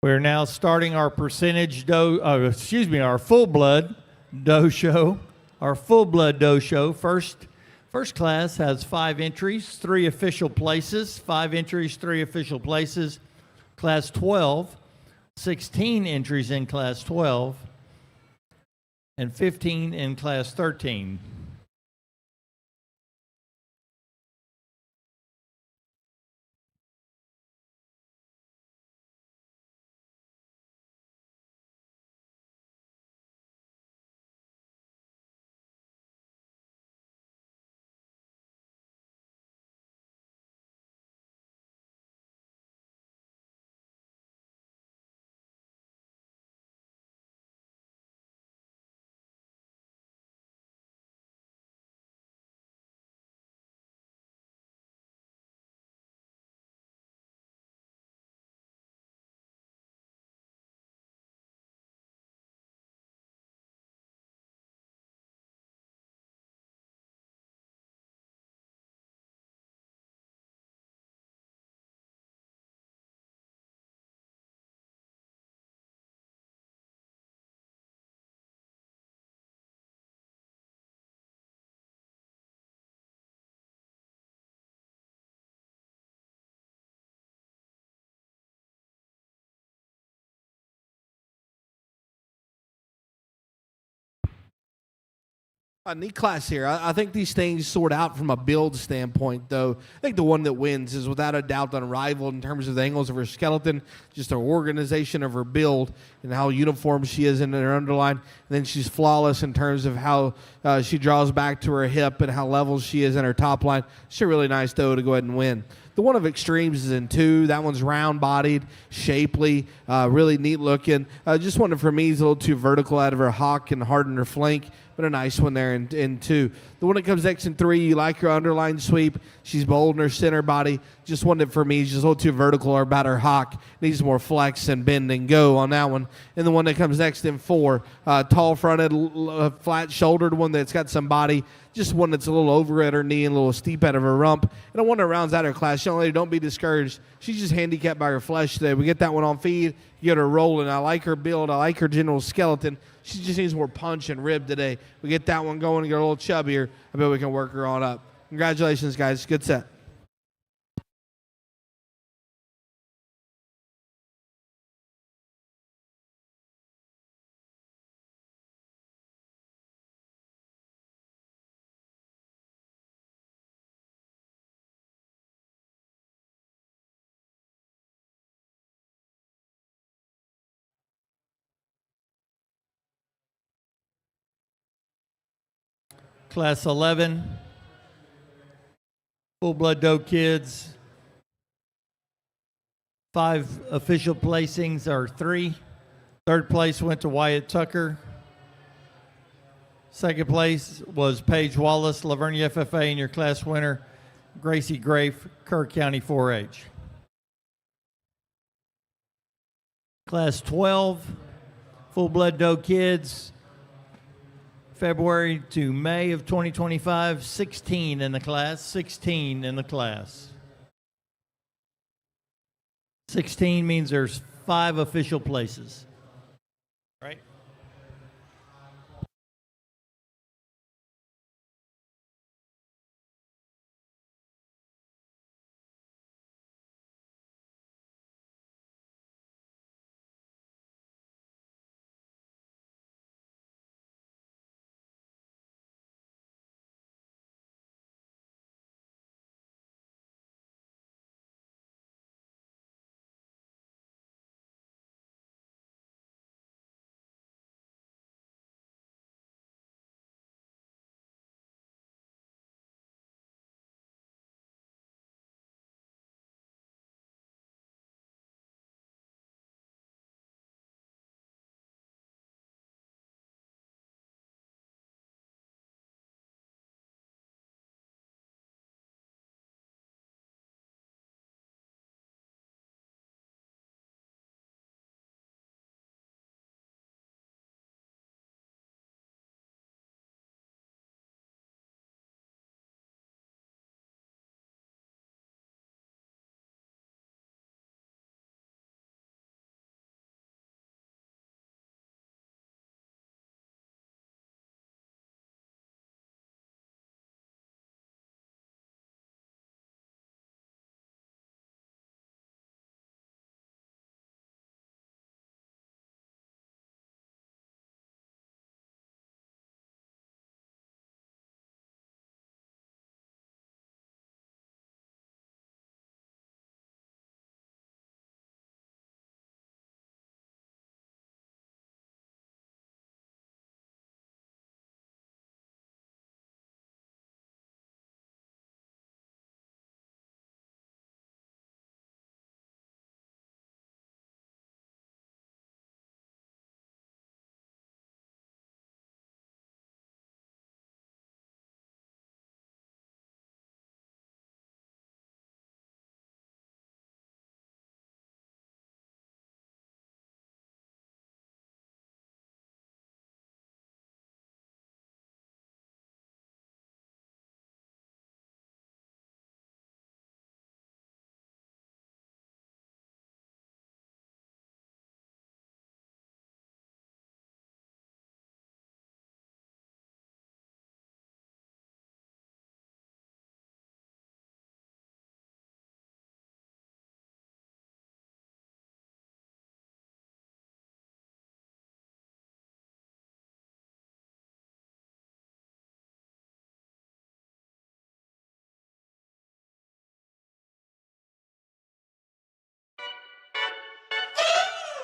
We're now starting our our full blood dough show. Our full blood dough show. First class has 5 entries, 3 official places. 5 entries, 3 official places. Class 12, 16 entries in Class 12, and 15 in Class 13. A neat class here. I think these things sort out from a build standpoint, though. I think the one that wins is without a doubt unrivaled in terms of the angles of her skeleton, just her organization of her build, and how uniform she is in her underline. And then she's flawless in terms of how she draws back to her hip and how level she is in her top line. She's a really nice doe to go ahead and win. The one of extremes is in 2. That one's round-bodied, shapely, really neat looking. Just one for me is a little too vertical out of her hock and hard in her flank, but a nice one there in 2. The one that comes next in 3, you like her underline sweep. She's bold in her center body. Just one that for me is just a little too vertical or about her hock. Needs more flex and bend and go on that one. And the one that comes next in 4, tall-fronted, flat-shouldered one that's got some body. Just one that's a little over at her knee and a little steep out of her rump. And a one that rounds out her class. Young lady, don't be discouraged. She's just handicapped by her flesh today. We get that one on feed, you get her rolling. I like her build. I like her general skeleton. She just needs more punch and rib today. We get that one going and get a little chubbier. I bet we can work her on up. Congratulations, guys. Good set. Class 11, Full Blood Doe kids. 5 official placings are 3. Third place went to Wyatt Tucker. Second place was Paige Wallace, Lavernia FFA, and your class winner, Gracie Grafe, Kerr County 4-H. Class 12, Full Blood Doe kids, February to May of 2025, 16 in the class, 16 in the class. 16 means there's 5 official places, right?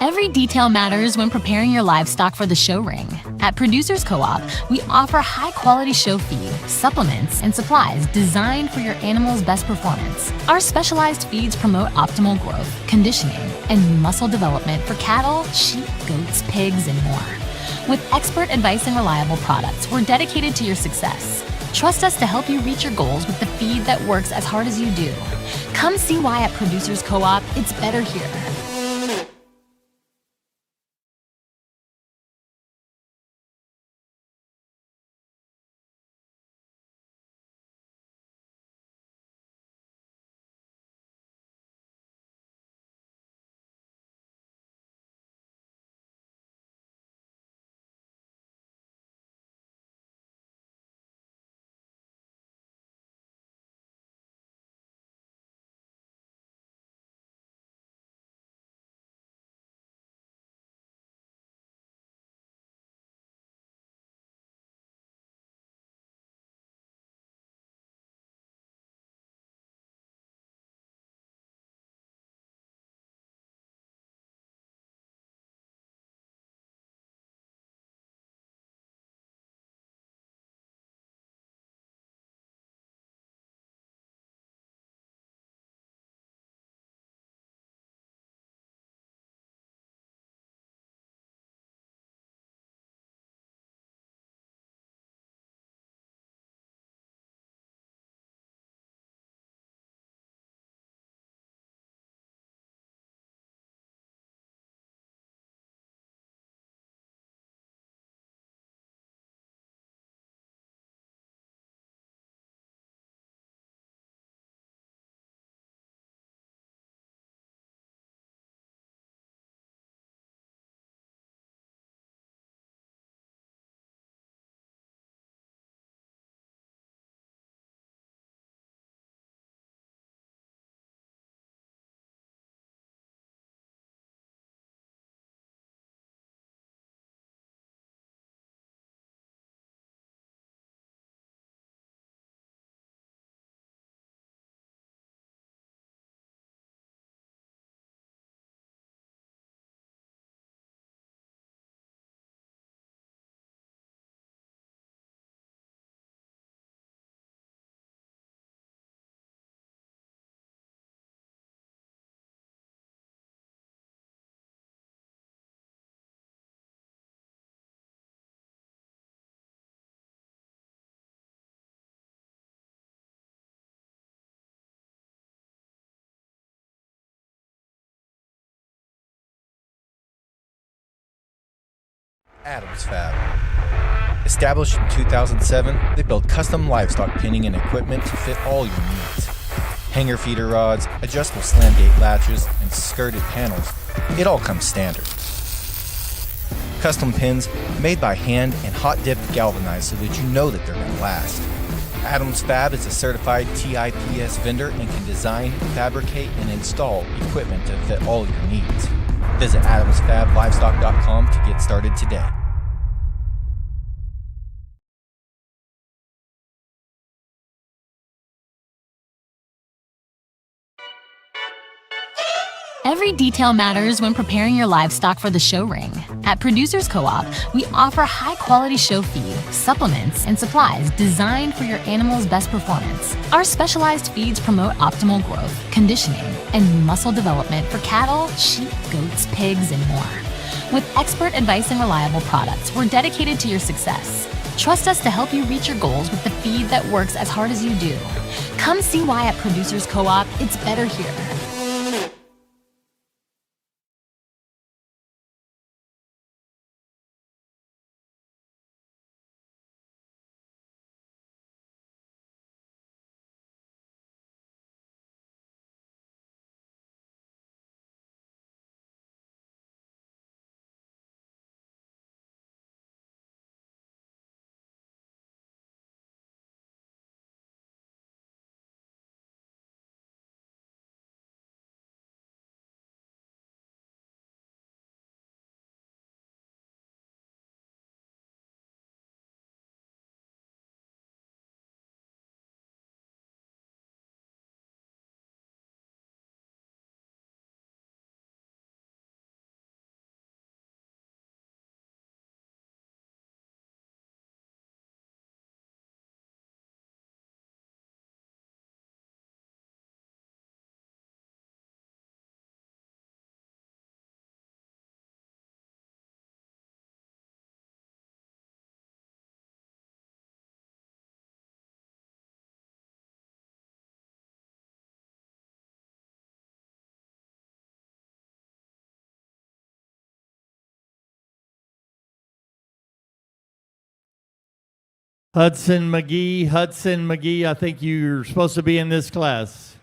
Every detail matters when preparing your livestock for the show ring. At Producers Co-op, we offer high-quality show feed, supplements, and supplies designed for your animal's best performance. Our specialized feeds promote optimal growth, conditioning, and muscle development for cattle, sheep, goats, pigs, and more. With expert advice and reliable products, we're dedicated to your success. Trust us to help you reach your goals with the feed that works as hard as you do. Come see why at Producers Co-op, it's better here. Adams Fab. Established in 2007, they build custom livestock pinning and equipment to fit all your needs. Hanger feeder rods, adjustable slam gate latches, and skirted panels, it all comes standard. Custom pins made by hand and hot dipped galvanized so that you know that they're going to last. Adams Fab is a certified TIPS vendor and can design, fabricate, and install equipment to fit all your needs. Visit adamsfablivestock.com to get started today. Every detail matters when preparing your livestock for the show ring. At Producers Co-op, we offer high-quality show feed, supplements, and supplies designed for your animal's best performance. Our specialized feeds promote optimal growth, conditioning, and muscle development for cattle, sheep, goats, pigs, and more. With expert advice and reliable products, we're dedicated to your success. Trust us to help you reach your goals with the feed that works as hard as you do. Come see why at Producers Co-op, it's better here. Hudson McGee, I think you're supposed to be in this class.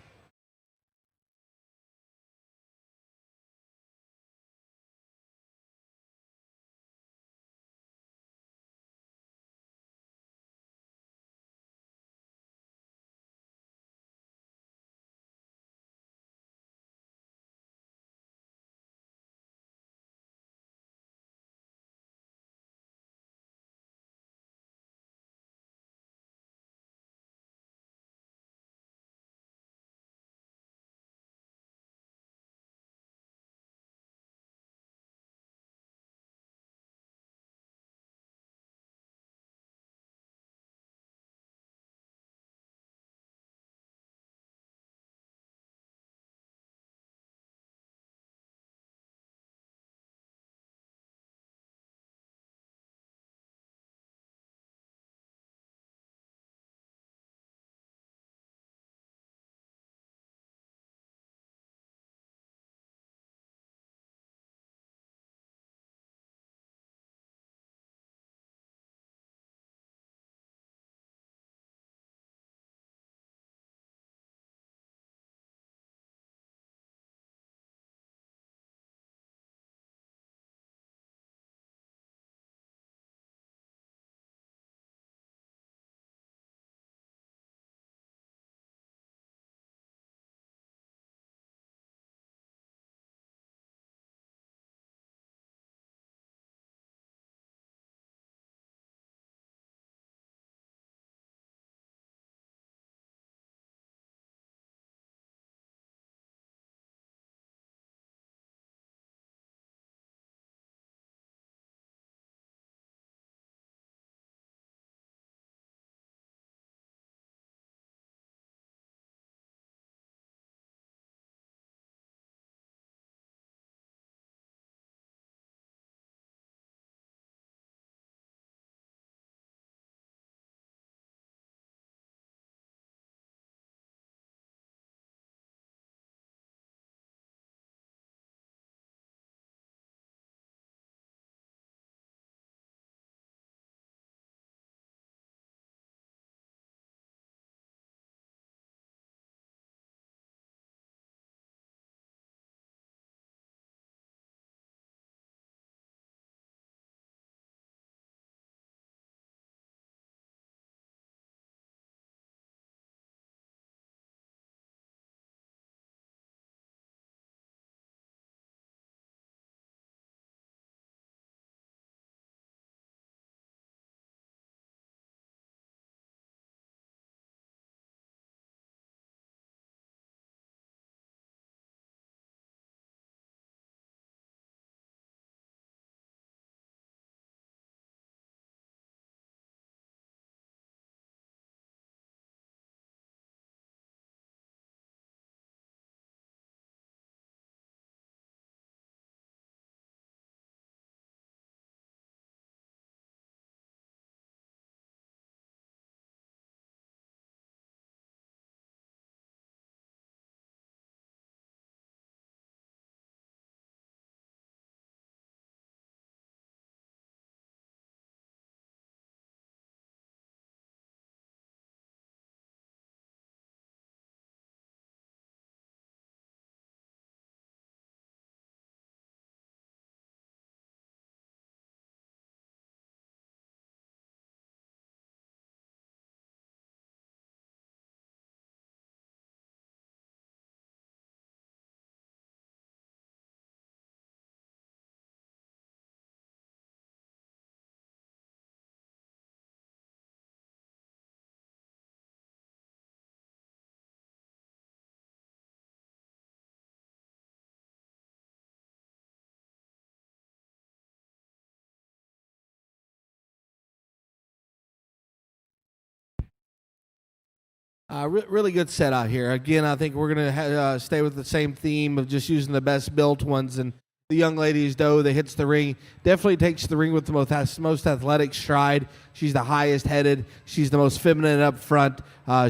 Really good set out here. Again, I think we're going to stay with the same theme of just using the best built ones. And the young lady's doe that hits the ring definitely takes the ring with the most athletic stride. She's the highest headed. She's the most feminine up front.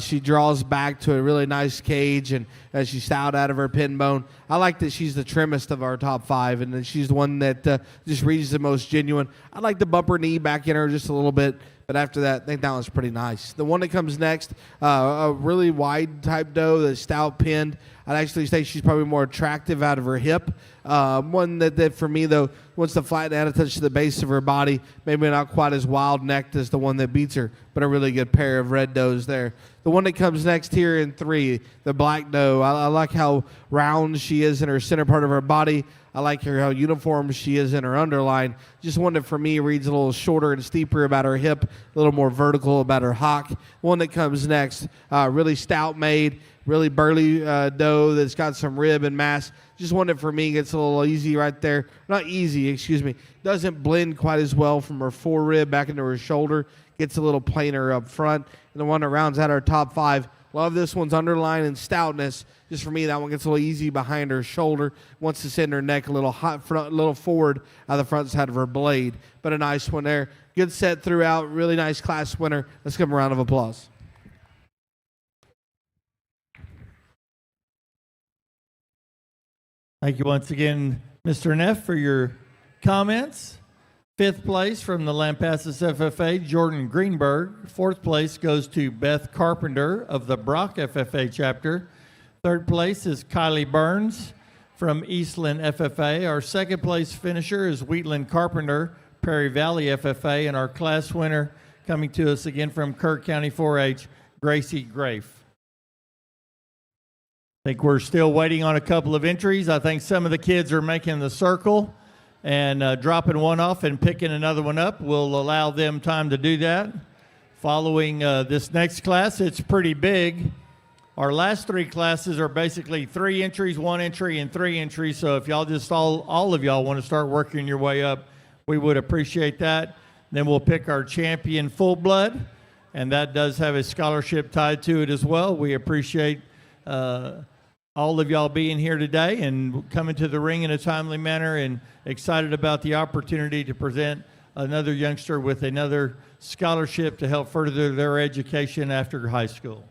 She draws back to a really nice cage, and as she's stout out of her pin bone. I like that she's the trimmest of our top 5, and then she's the one that just reads the most genuine. I like the bumper knee back in her just a little bit. But after that, I think that one's pretty nice. The one that comes next, a really wide type doe that's stout pinned. I'd actually say she's probably more attractive out of her hip. One that for me, though, wants to flatten out a touch to the base of her body. Maybe not quite as wild-necked as the one that beats her, but a really good pair of red does there. The one that comes next here in 3, the black doe. I like how round she is in her center part of her body. I like how uniform she is in her underline. Just one that, for me, reads a little shorter and steeper about her hip, a little more vertical about her hock. One that comes next, really stout made, really burly doe that's got some rib and mass. Just one that, for me, gets a little easy right there. Not easy, excuse me. Doesn't blend quite as well from her forerib back into her shoulder. Gets a little plainer up front. And the one that rounds out our top 5. Love this one's underline and stoutness. Just for me, that one gets a little easy behind her shoulder. Wants to send her neck a little hot front, a little forward out of the front side of her blade. But a nice one there. Good set throughout. Really nice class winner. Let's give him a round of applause. Thank you once again, Mr. Neff, for your comments. 5th place from the Lampasas FFA, Jordan Greenberg. 4th place goes to Beth Carpenter of the Brock FFA chapter. 3rd place is Kylie Burns from Eastland FFA. Our 2nd place finisher is Wheatland Carpenter, Prairie Valley FFA. And our class winner coming to us again from Kirk County 4-H, Gracie Grafe. I think we're still waiting on a couple of entries. I think some of the kids are making the circle and dropping one off and picking another one up. We'll allow them time to do that. Following this next class, it's pretty big. Our last 3 classes are basically 3 entries, 1 entry, and 3 entries. So if y'all just all of y'all want to start working your way up, we would appreciate that. Then we'll pick our champion full blood, and that does have a scholarship tied to it as well. We appreciate all of y'all being here today and coming to the ring in a timely manner, and excited about the opportunity to present another youngster with another scholarship to help further their education after high school.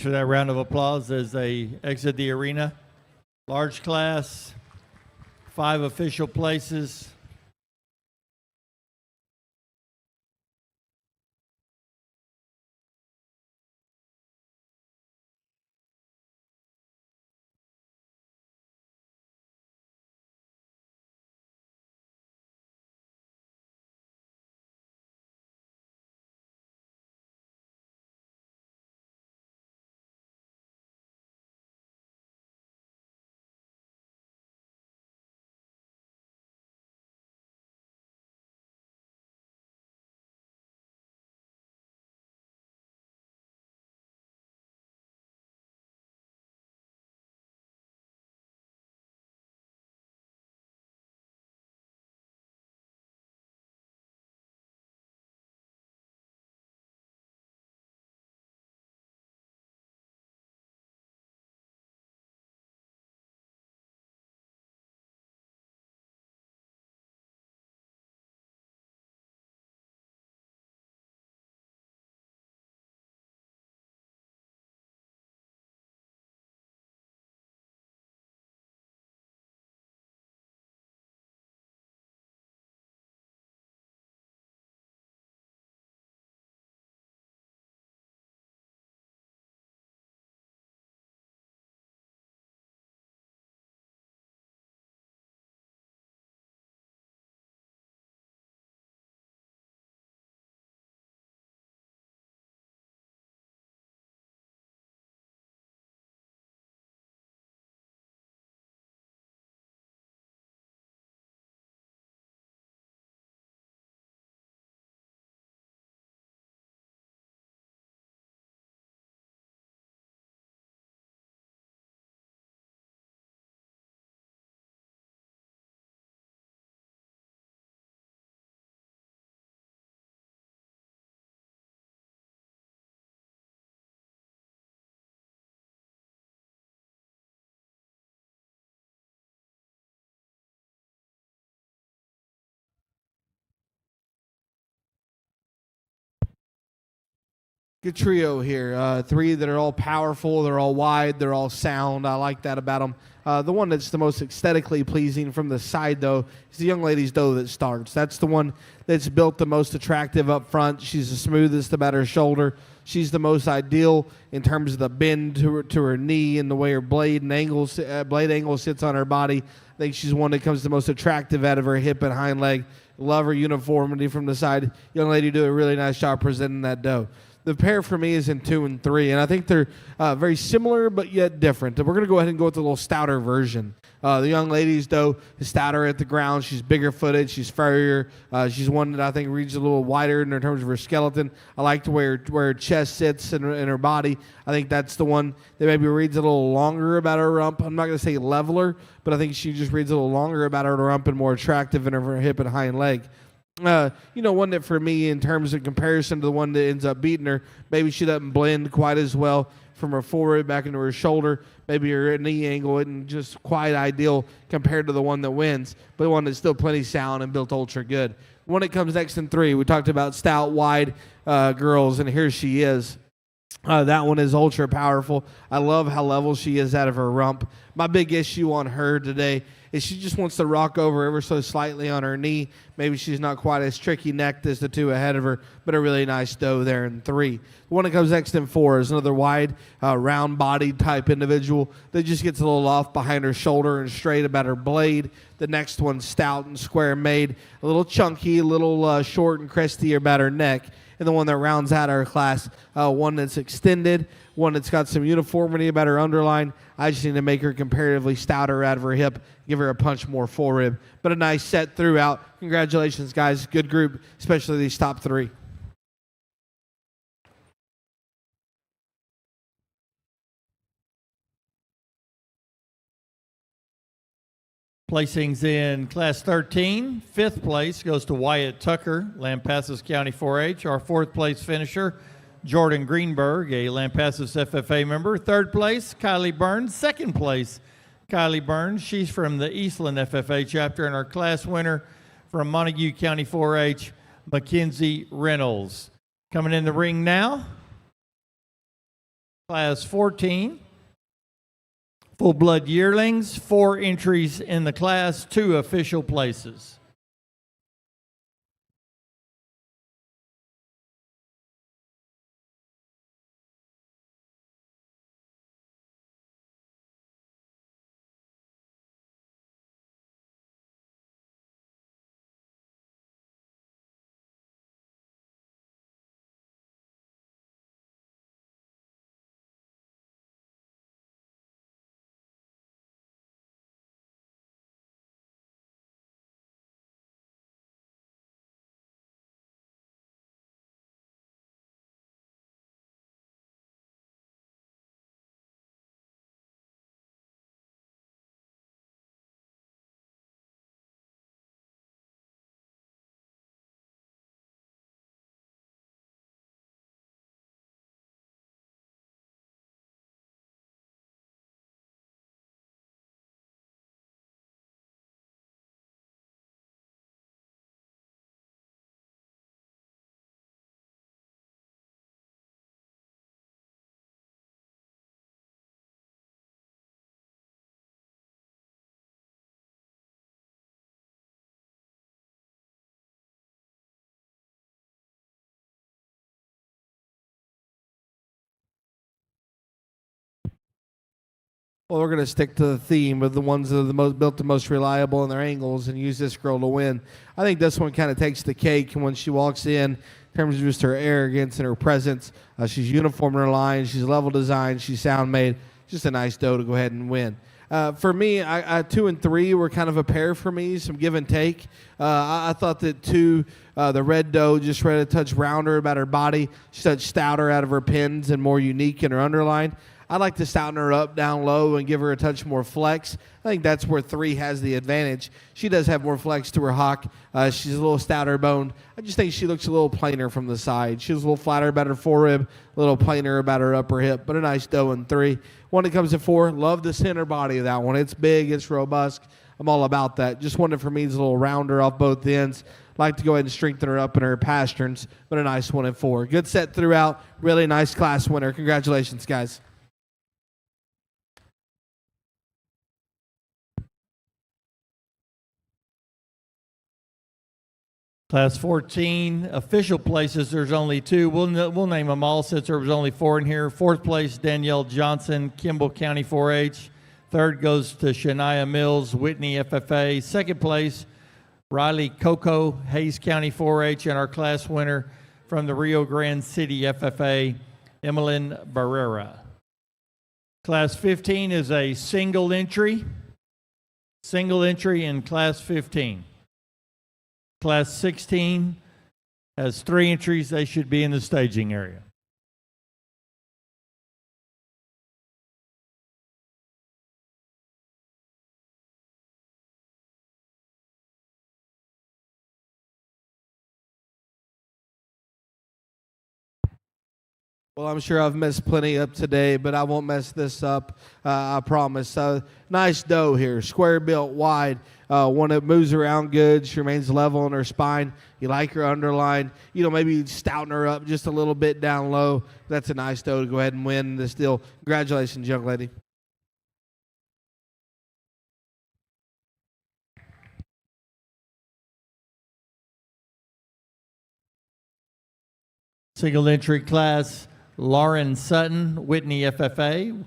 for that round of applause as they exit the arena. Large class, 5 official places. Good trio here. 3 that are all powerful, they're all wide, they're all sound. I like that about them. The one that's the most aesthetically pleasing from the side, though, is the young lady's doe that starts. That's the one that's built the most attractive up front. She's the smoothest about her shoulder. She's the most ideal in terms of the bend to her knee and the way her blade angle sits on her body. I think she's one that comes the most attractive out of her hip and hind leg. Love her uniformity from the side. Young lady do a really nice job presenting that doe. The pair for me is in 2 and 3, and I think they're very similar but yet different. We're going to go ahead and go with the little stouter version. The young lady's doe is stouter at the ground. She's bigger footed. She's furrier. She's one that I think reads a little wider in terms of her skeleton. I like to where her chest sits in her body. I think that's the one that maybe reads a little longer about her rump. I'm not going to say leveler, but I think she just reads a little longer about her rump and more attractive in her hip and hind leg. One that for me, in terms of comparison to the one that ends up beating her, maybe she doesn't blend quite as well from her forehead back into her shoulder. Maybe her knee angle isn't just quite ideal compared to the one that wins, but the one that's still plenty sound and built ultra good. The one that comes next in 3, we talked about stout, wide girls, and here she is. That one is ultra powerful. I love how level she is out of her rump. My big issue on her today is she just wants to rock over ever so slightly on her knee. Maybe she's not quite as tricky necked as the 2 ahead of her, but a really nice doe there in 3. The one that comes next in 4 is another wide, round-bodied type individual that just gets a little off behind her shoulder and straight about her blade. The next one's stout and square made, a little chunky, a little short and cresty about her neck. And the one that rounds out our class, one that's extended, one that's got some uniformity about her underline. I just need to make her comparatively stouter out of her hip, give her a punch more forerib. But a nice set throughout. Congratulations, guys. Good group, especially these top 3. Placings in Class 13. 5th place goes to Wyatt Tucker, Lampasas County 4-H. Our 4th place finisher, Jordan Greenberg, a Lampasas FFA member. 3rd place, Kylie Burns. 2nd place, Kylie Burns. She's from the Eastland FFA chapter. And our class winner from Montague County 4-H, Mackenzie Reynolds. Coming in the ring now, Class 14, full blood yearlings, 4 entries in the class, 2 official places. Well, we're going to stick to the theme of the ones that are the most built the most reliable in their angles and use this girl to win. I think this one kind of takes the cake when she walks in terms of just her arrogance and her presence. She's uniform in her line. She's level designed. She's sound made. Just a nice doe to go ahead and win. For me, 2 and 3 were kind of a pair for me, some give and take. I thought that 2, the red doe, just read a touch rounder about her body. She's touch stouter out of her pins and more unique in her underline. I'd like to stouten her up down low and give her a touch more flex. I think that's where 3 has the advantage. She does have more flex to her hock. She's a little stouter boned. I just think she looks a little plainer from the side. She was a little flatter about her forerib, a little plainer about her upper hip, but a nice doe in 3. When it comes to 4, love the center body of that one. It's big, it's robust. I'm all about that. Just wanted for me is a little rounder off both ends. Like to go ahead and strengthen her up in her pasterns, but a nice one at 4. Good set throughout. Really nice class winner. Congratulations, guys. Class 14, official places, there's only 2. We'll name them all since there was only 4 in here. 4th place, Danielle Johnson, Kimball County 4-H. 3rd goes to Shania Mills, Whitney FFA. 2nd place, Riley Coco, Hayes County 4-H. And our class winner from the Rio Grande City FFA, Emmeline Barrera. Class 15 is a single entry in Class 15. Class 16 has 3 entries. They should be in the staging area. Well, I'm sure I've messed plenty up today, but I won't mess this up, I promise. Nice doe here, square built, wide. One that moves around good. She remains level in her spine. You like her underline. Maybe stouten her up just a little bit down low. That's a nice doe to go ahead and win this deal. Congratulations, young lady. Single entry class, Lauren Sutton, Whitney FFA.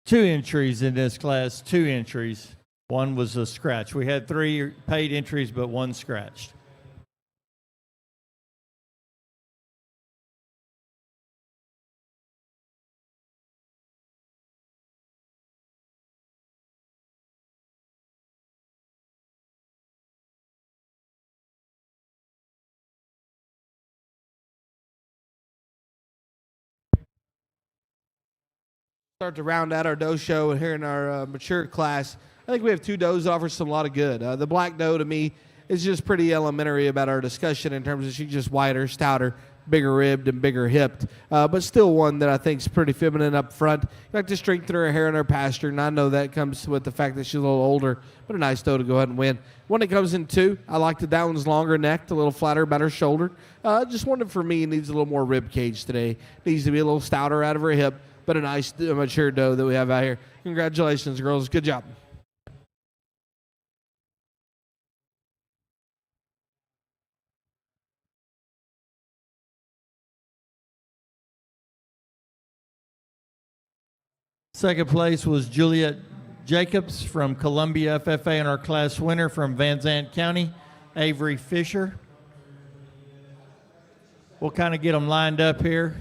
Two entries in this class, 2 entries. One was a scratch. We had 3 paid entries, but 1 scratched. Start to round out our doe show here in our mature class. I think we have two does that offer some a lot of good. The black doe to me is just pretty elementary about our discussion in terms of she's just wider, stouter, bigger ribbed, and bigger hipped, but still one that I think is pretty feminine up front. You like to strengthen her hair in her pasture, and I know that comes with the fact that she's a little older, but a nice doe to go ahead and win. One that comes in two, I like that one's longer necked, a little flatter, better shoulder. Just one that for me needs a little more rib cage today. Needs to be a little stouter out of her hip, but a nice mature doe that we have out here. Congratulations, girls. Good job. Second place was Juliet Jacobs from Columbia FFA, and our class winner from Van Zandt County, Avery Fisher. We'll kind of get them lined up here.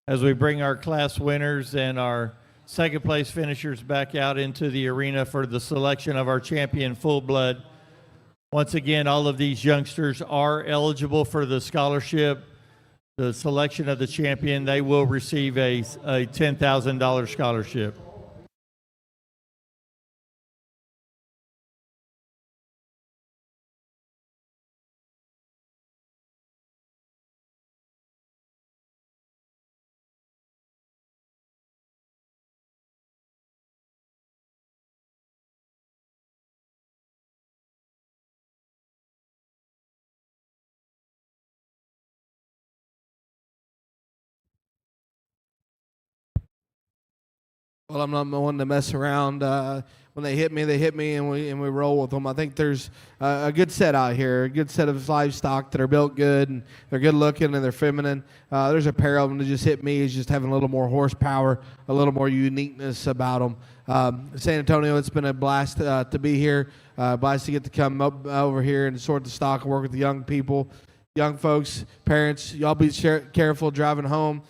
As we bring our class winners and our second place finishers back out into the arena for the selection of our champion full blood. Once again, all of these youngsters are eligible for the scholarship, the selection of the champion. They will receive a $10,000 scholarship. Well, I'm not one to mess around. When they hit me, and we roll with them. I think there's a good set out here, a good set of livestock that are built good, and they're good looking, and they're feminine. There's a pair of them that just hit me, is just having a little more horsepower, a little more uniqueness about them. San Antonio, it's been a blast to be here, blast to get to come up over here and sort the stock and work with the young people. Young folks, parents, y'all be careful driving home.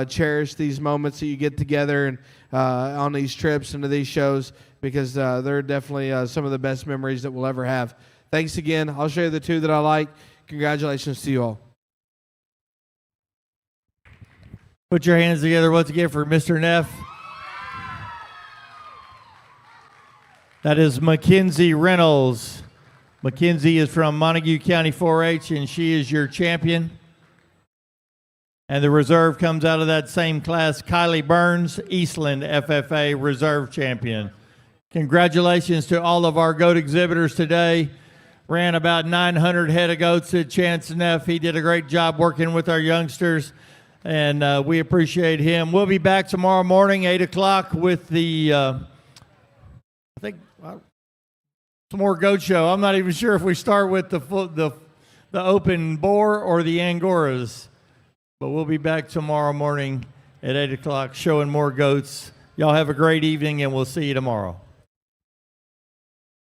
Cherish these moments that you get together and on these trips and to these shows, because they're definitely some of the best memories that we'll ever have. Thanks again. I'll show you the two that I like. Congratulations to you all. Put your hands together once again for Mr. Neff. That is Mackenzie Reynolds. Mackenzie is from Montague County 4-H, and she is your champion. And the reserve comes out of that same class, Kylie Burns, Eastland FFA reserve champion. Congratulations to all of our goat exhibitors today. Ran about 900 head of goats at Chance Neff. He did a great job working with our youngsters, and we appreciate him. We'll be back tomorrow morning, 8 o'clock, with the, some more goat show. I'm not even sure if we start with the open Boer or the Angoras. But we'll be back tomorrow morning at 8 o'clock showing more goats. Y'all have a great evening, and we'll see you tomorrow.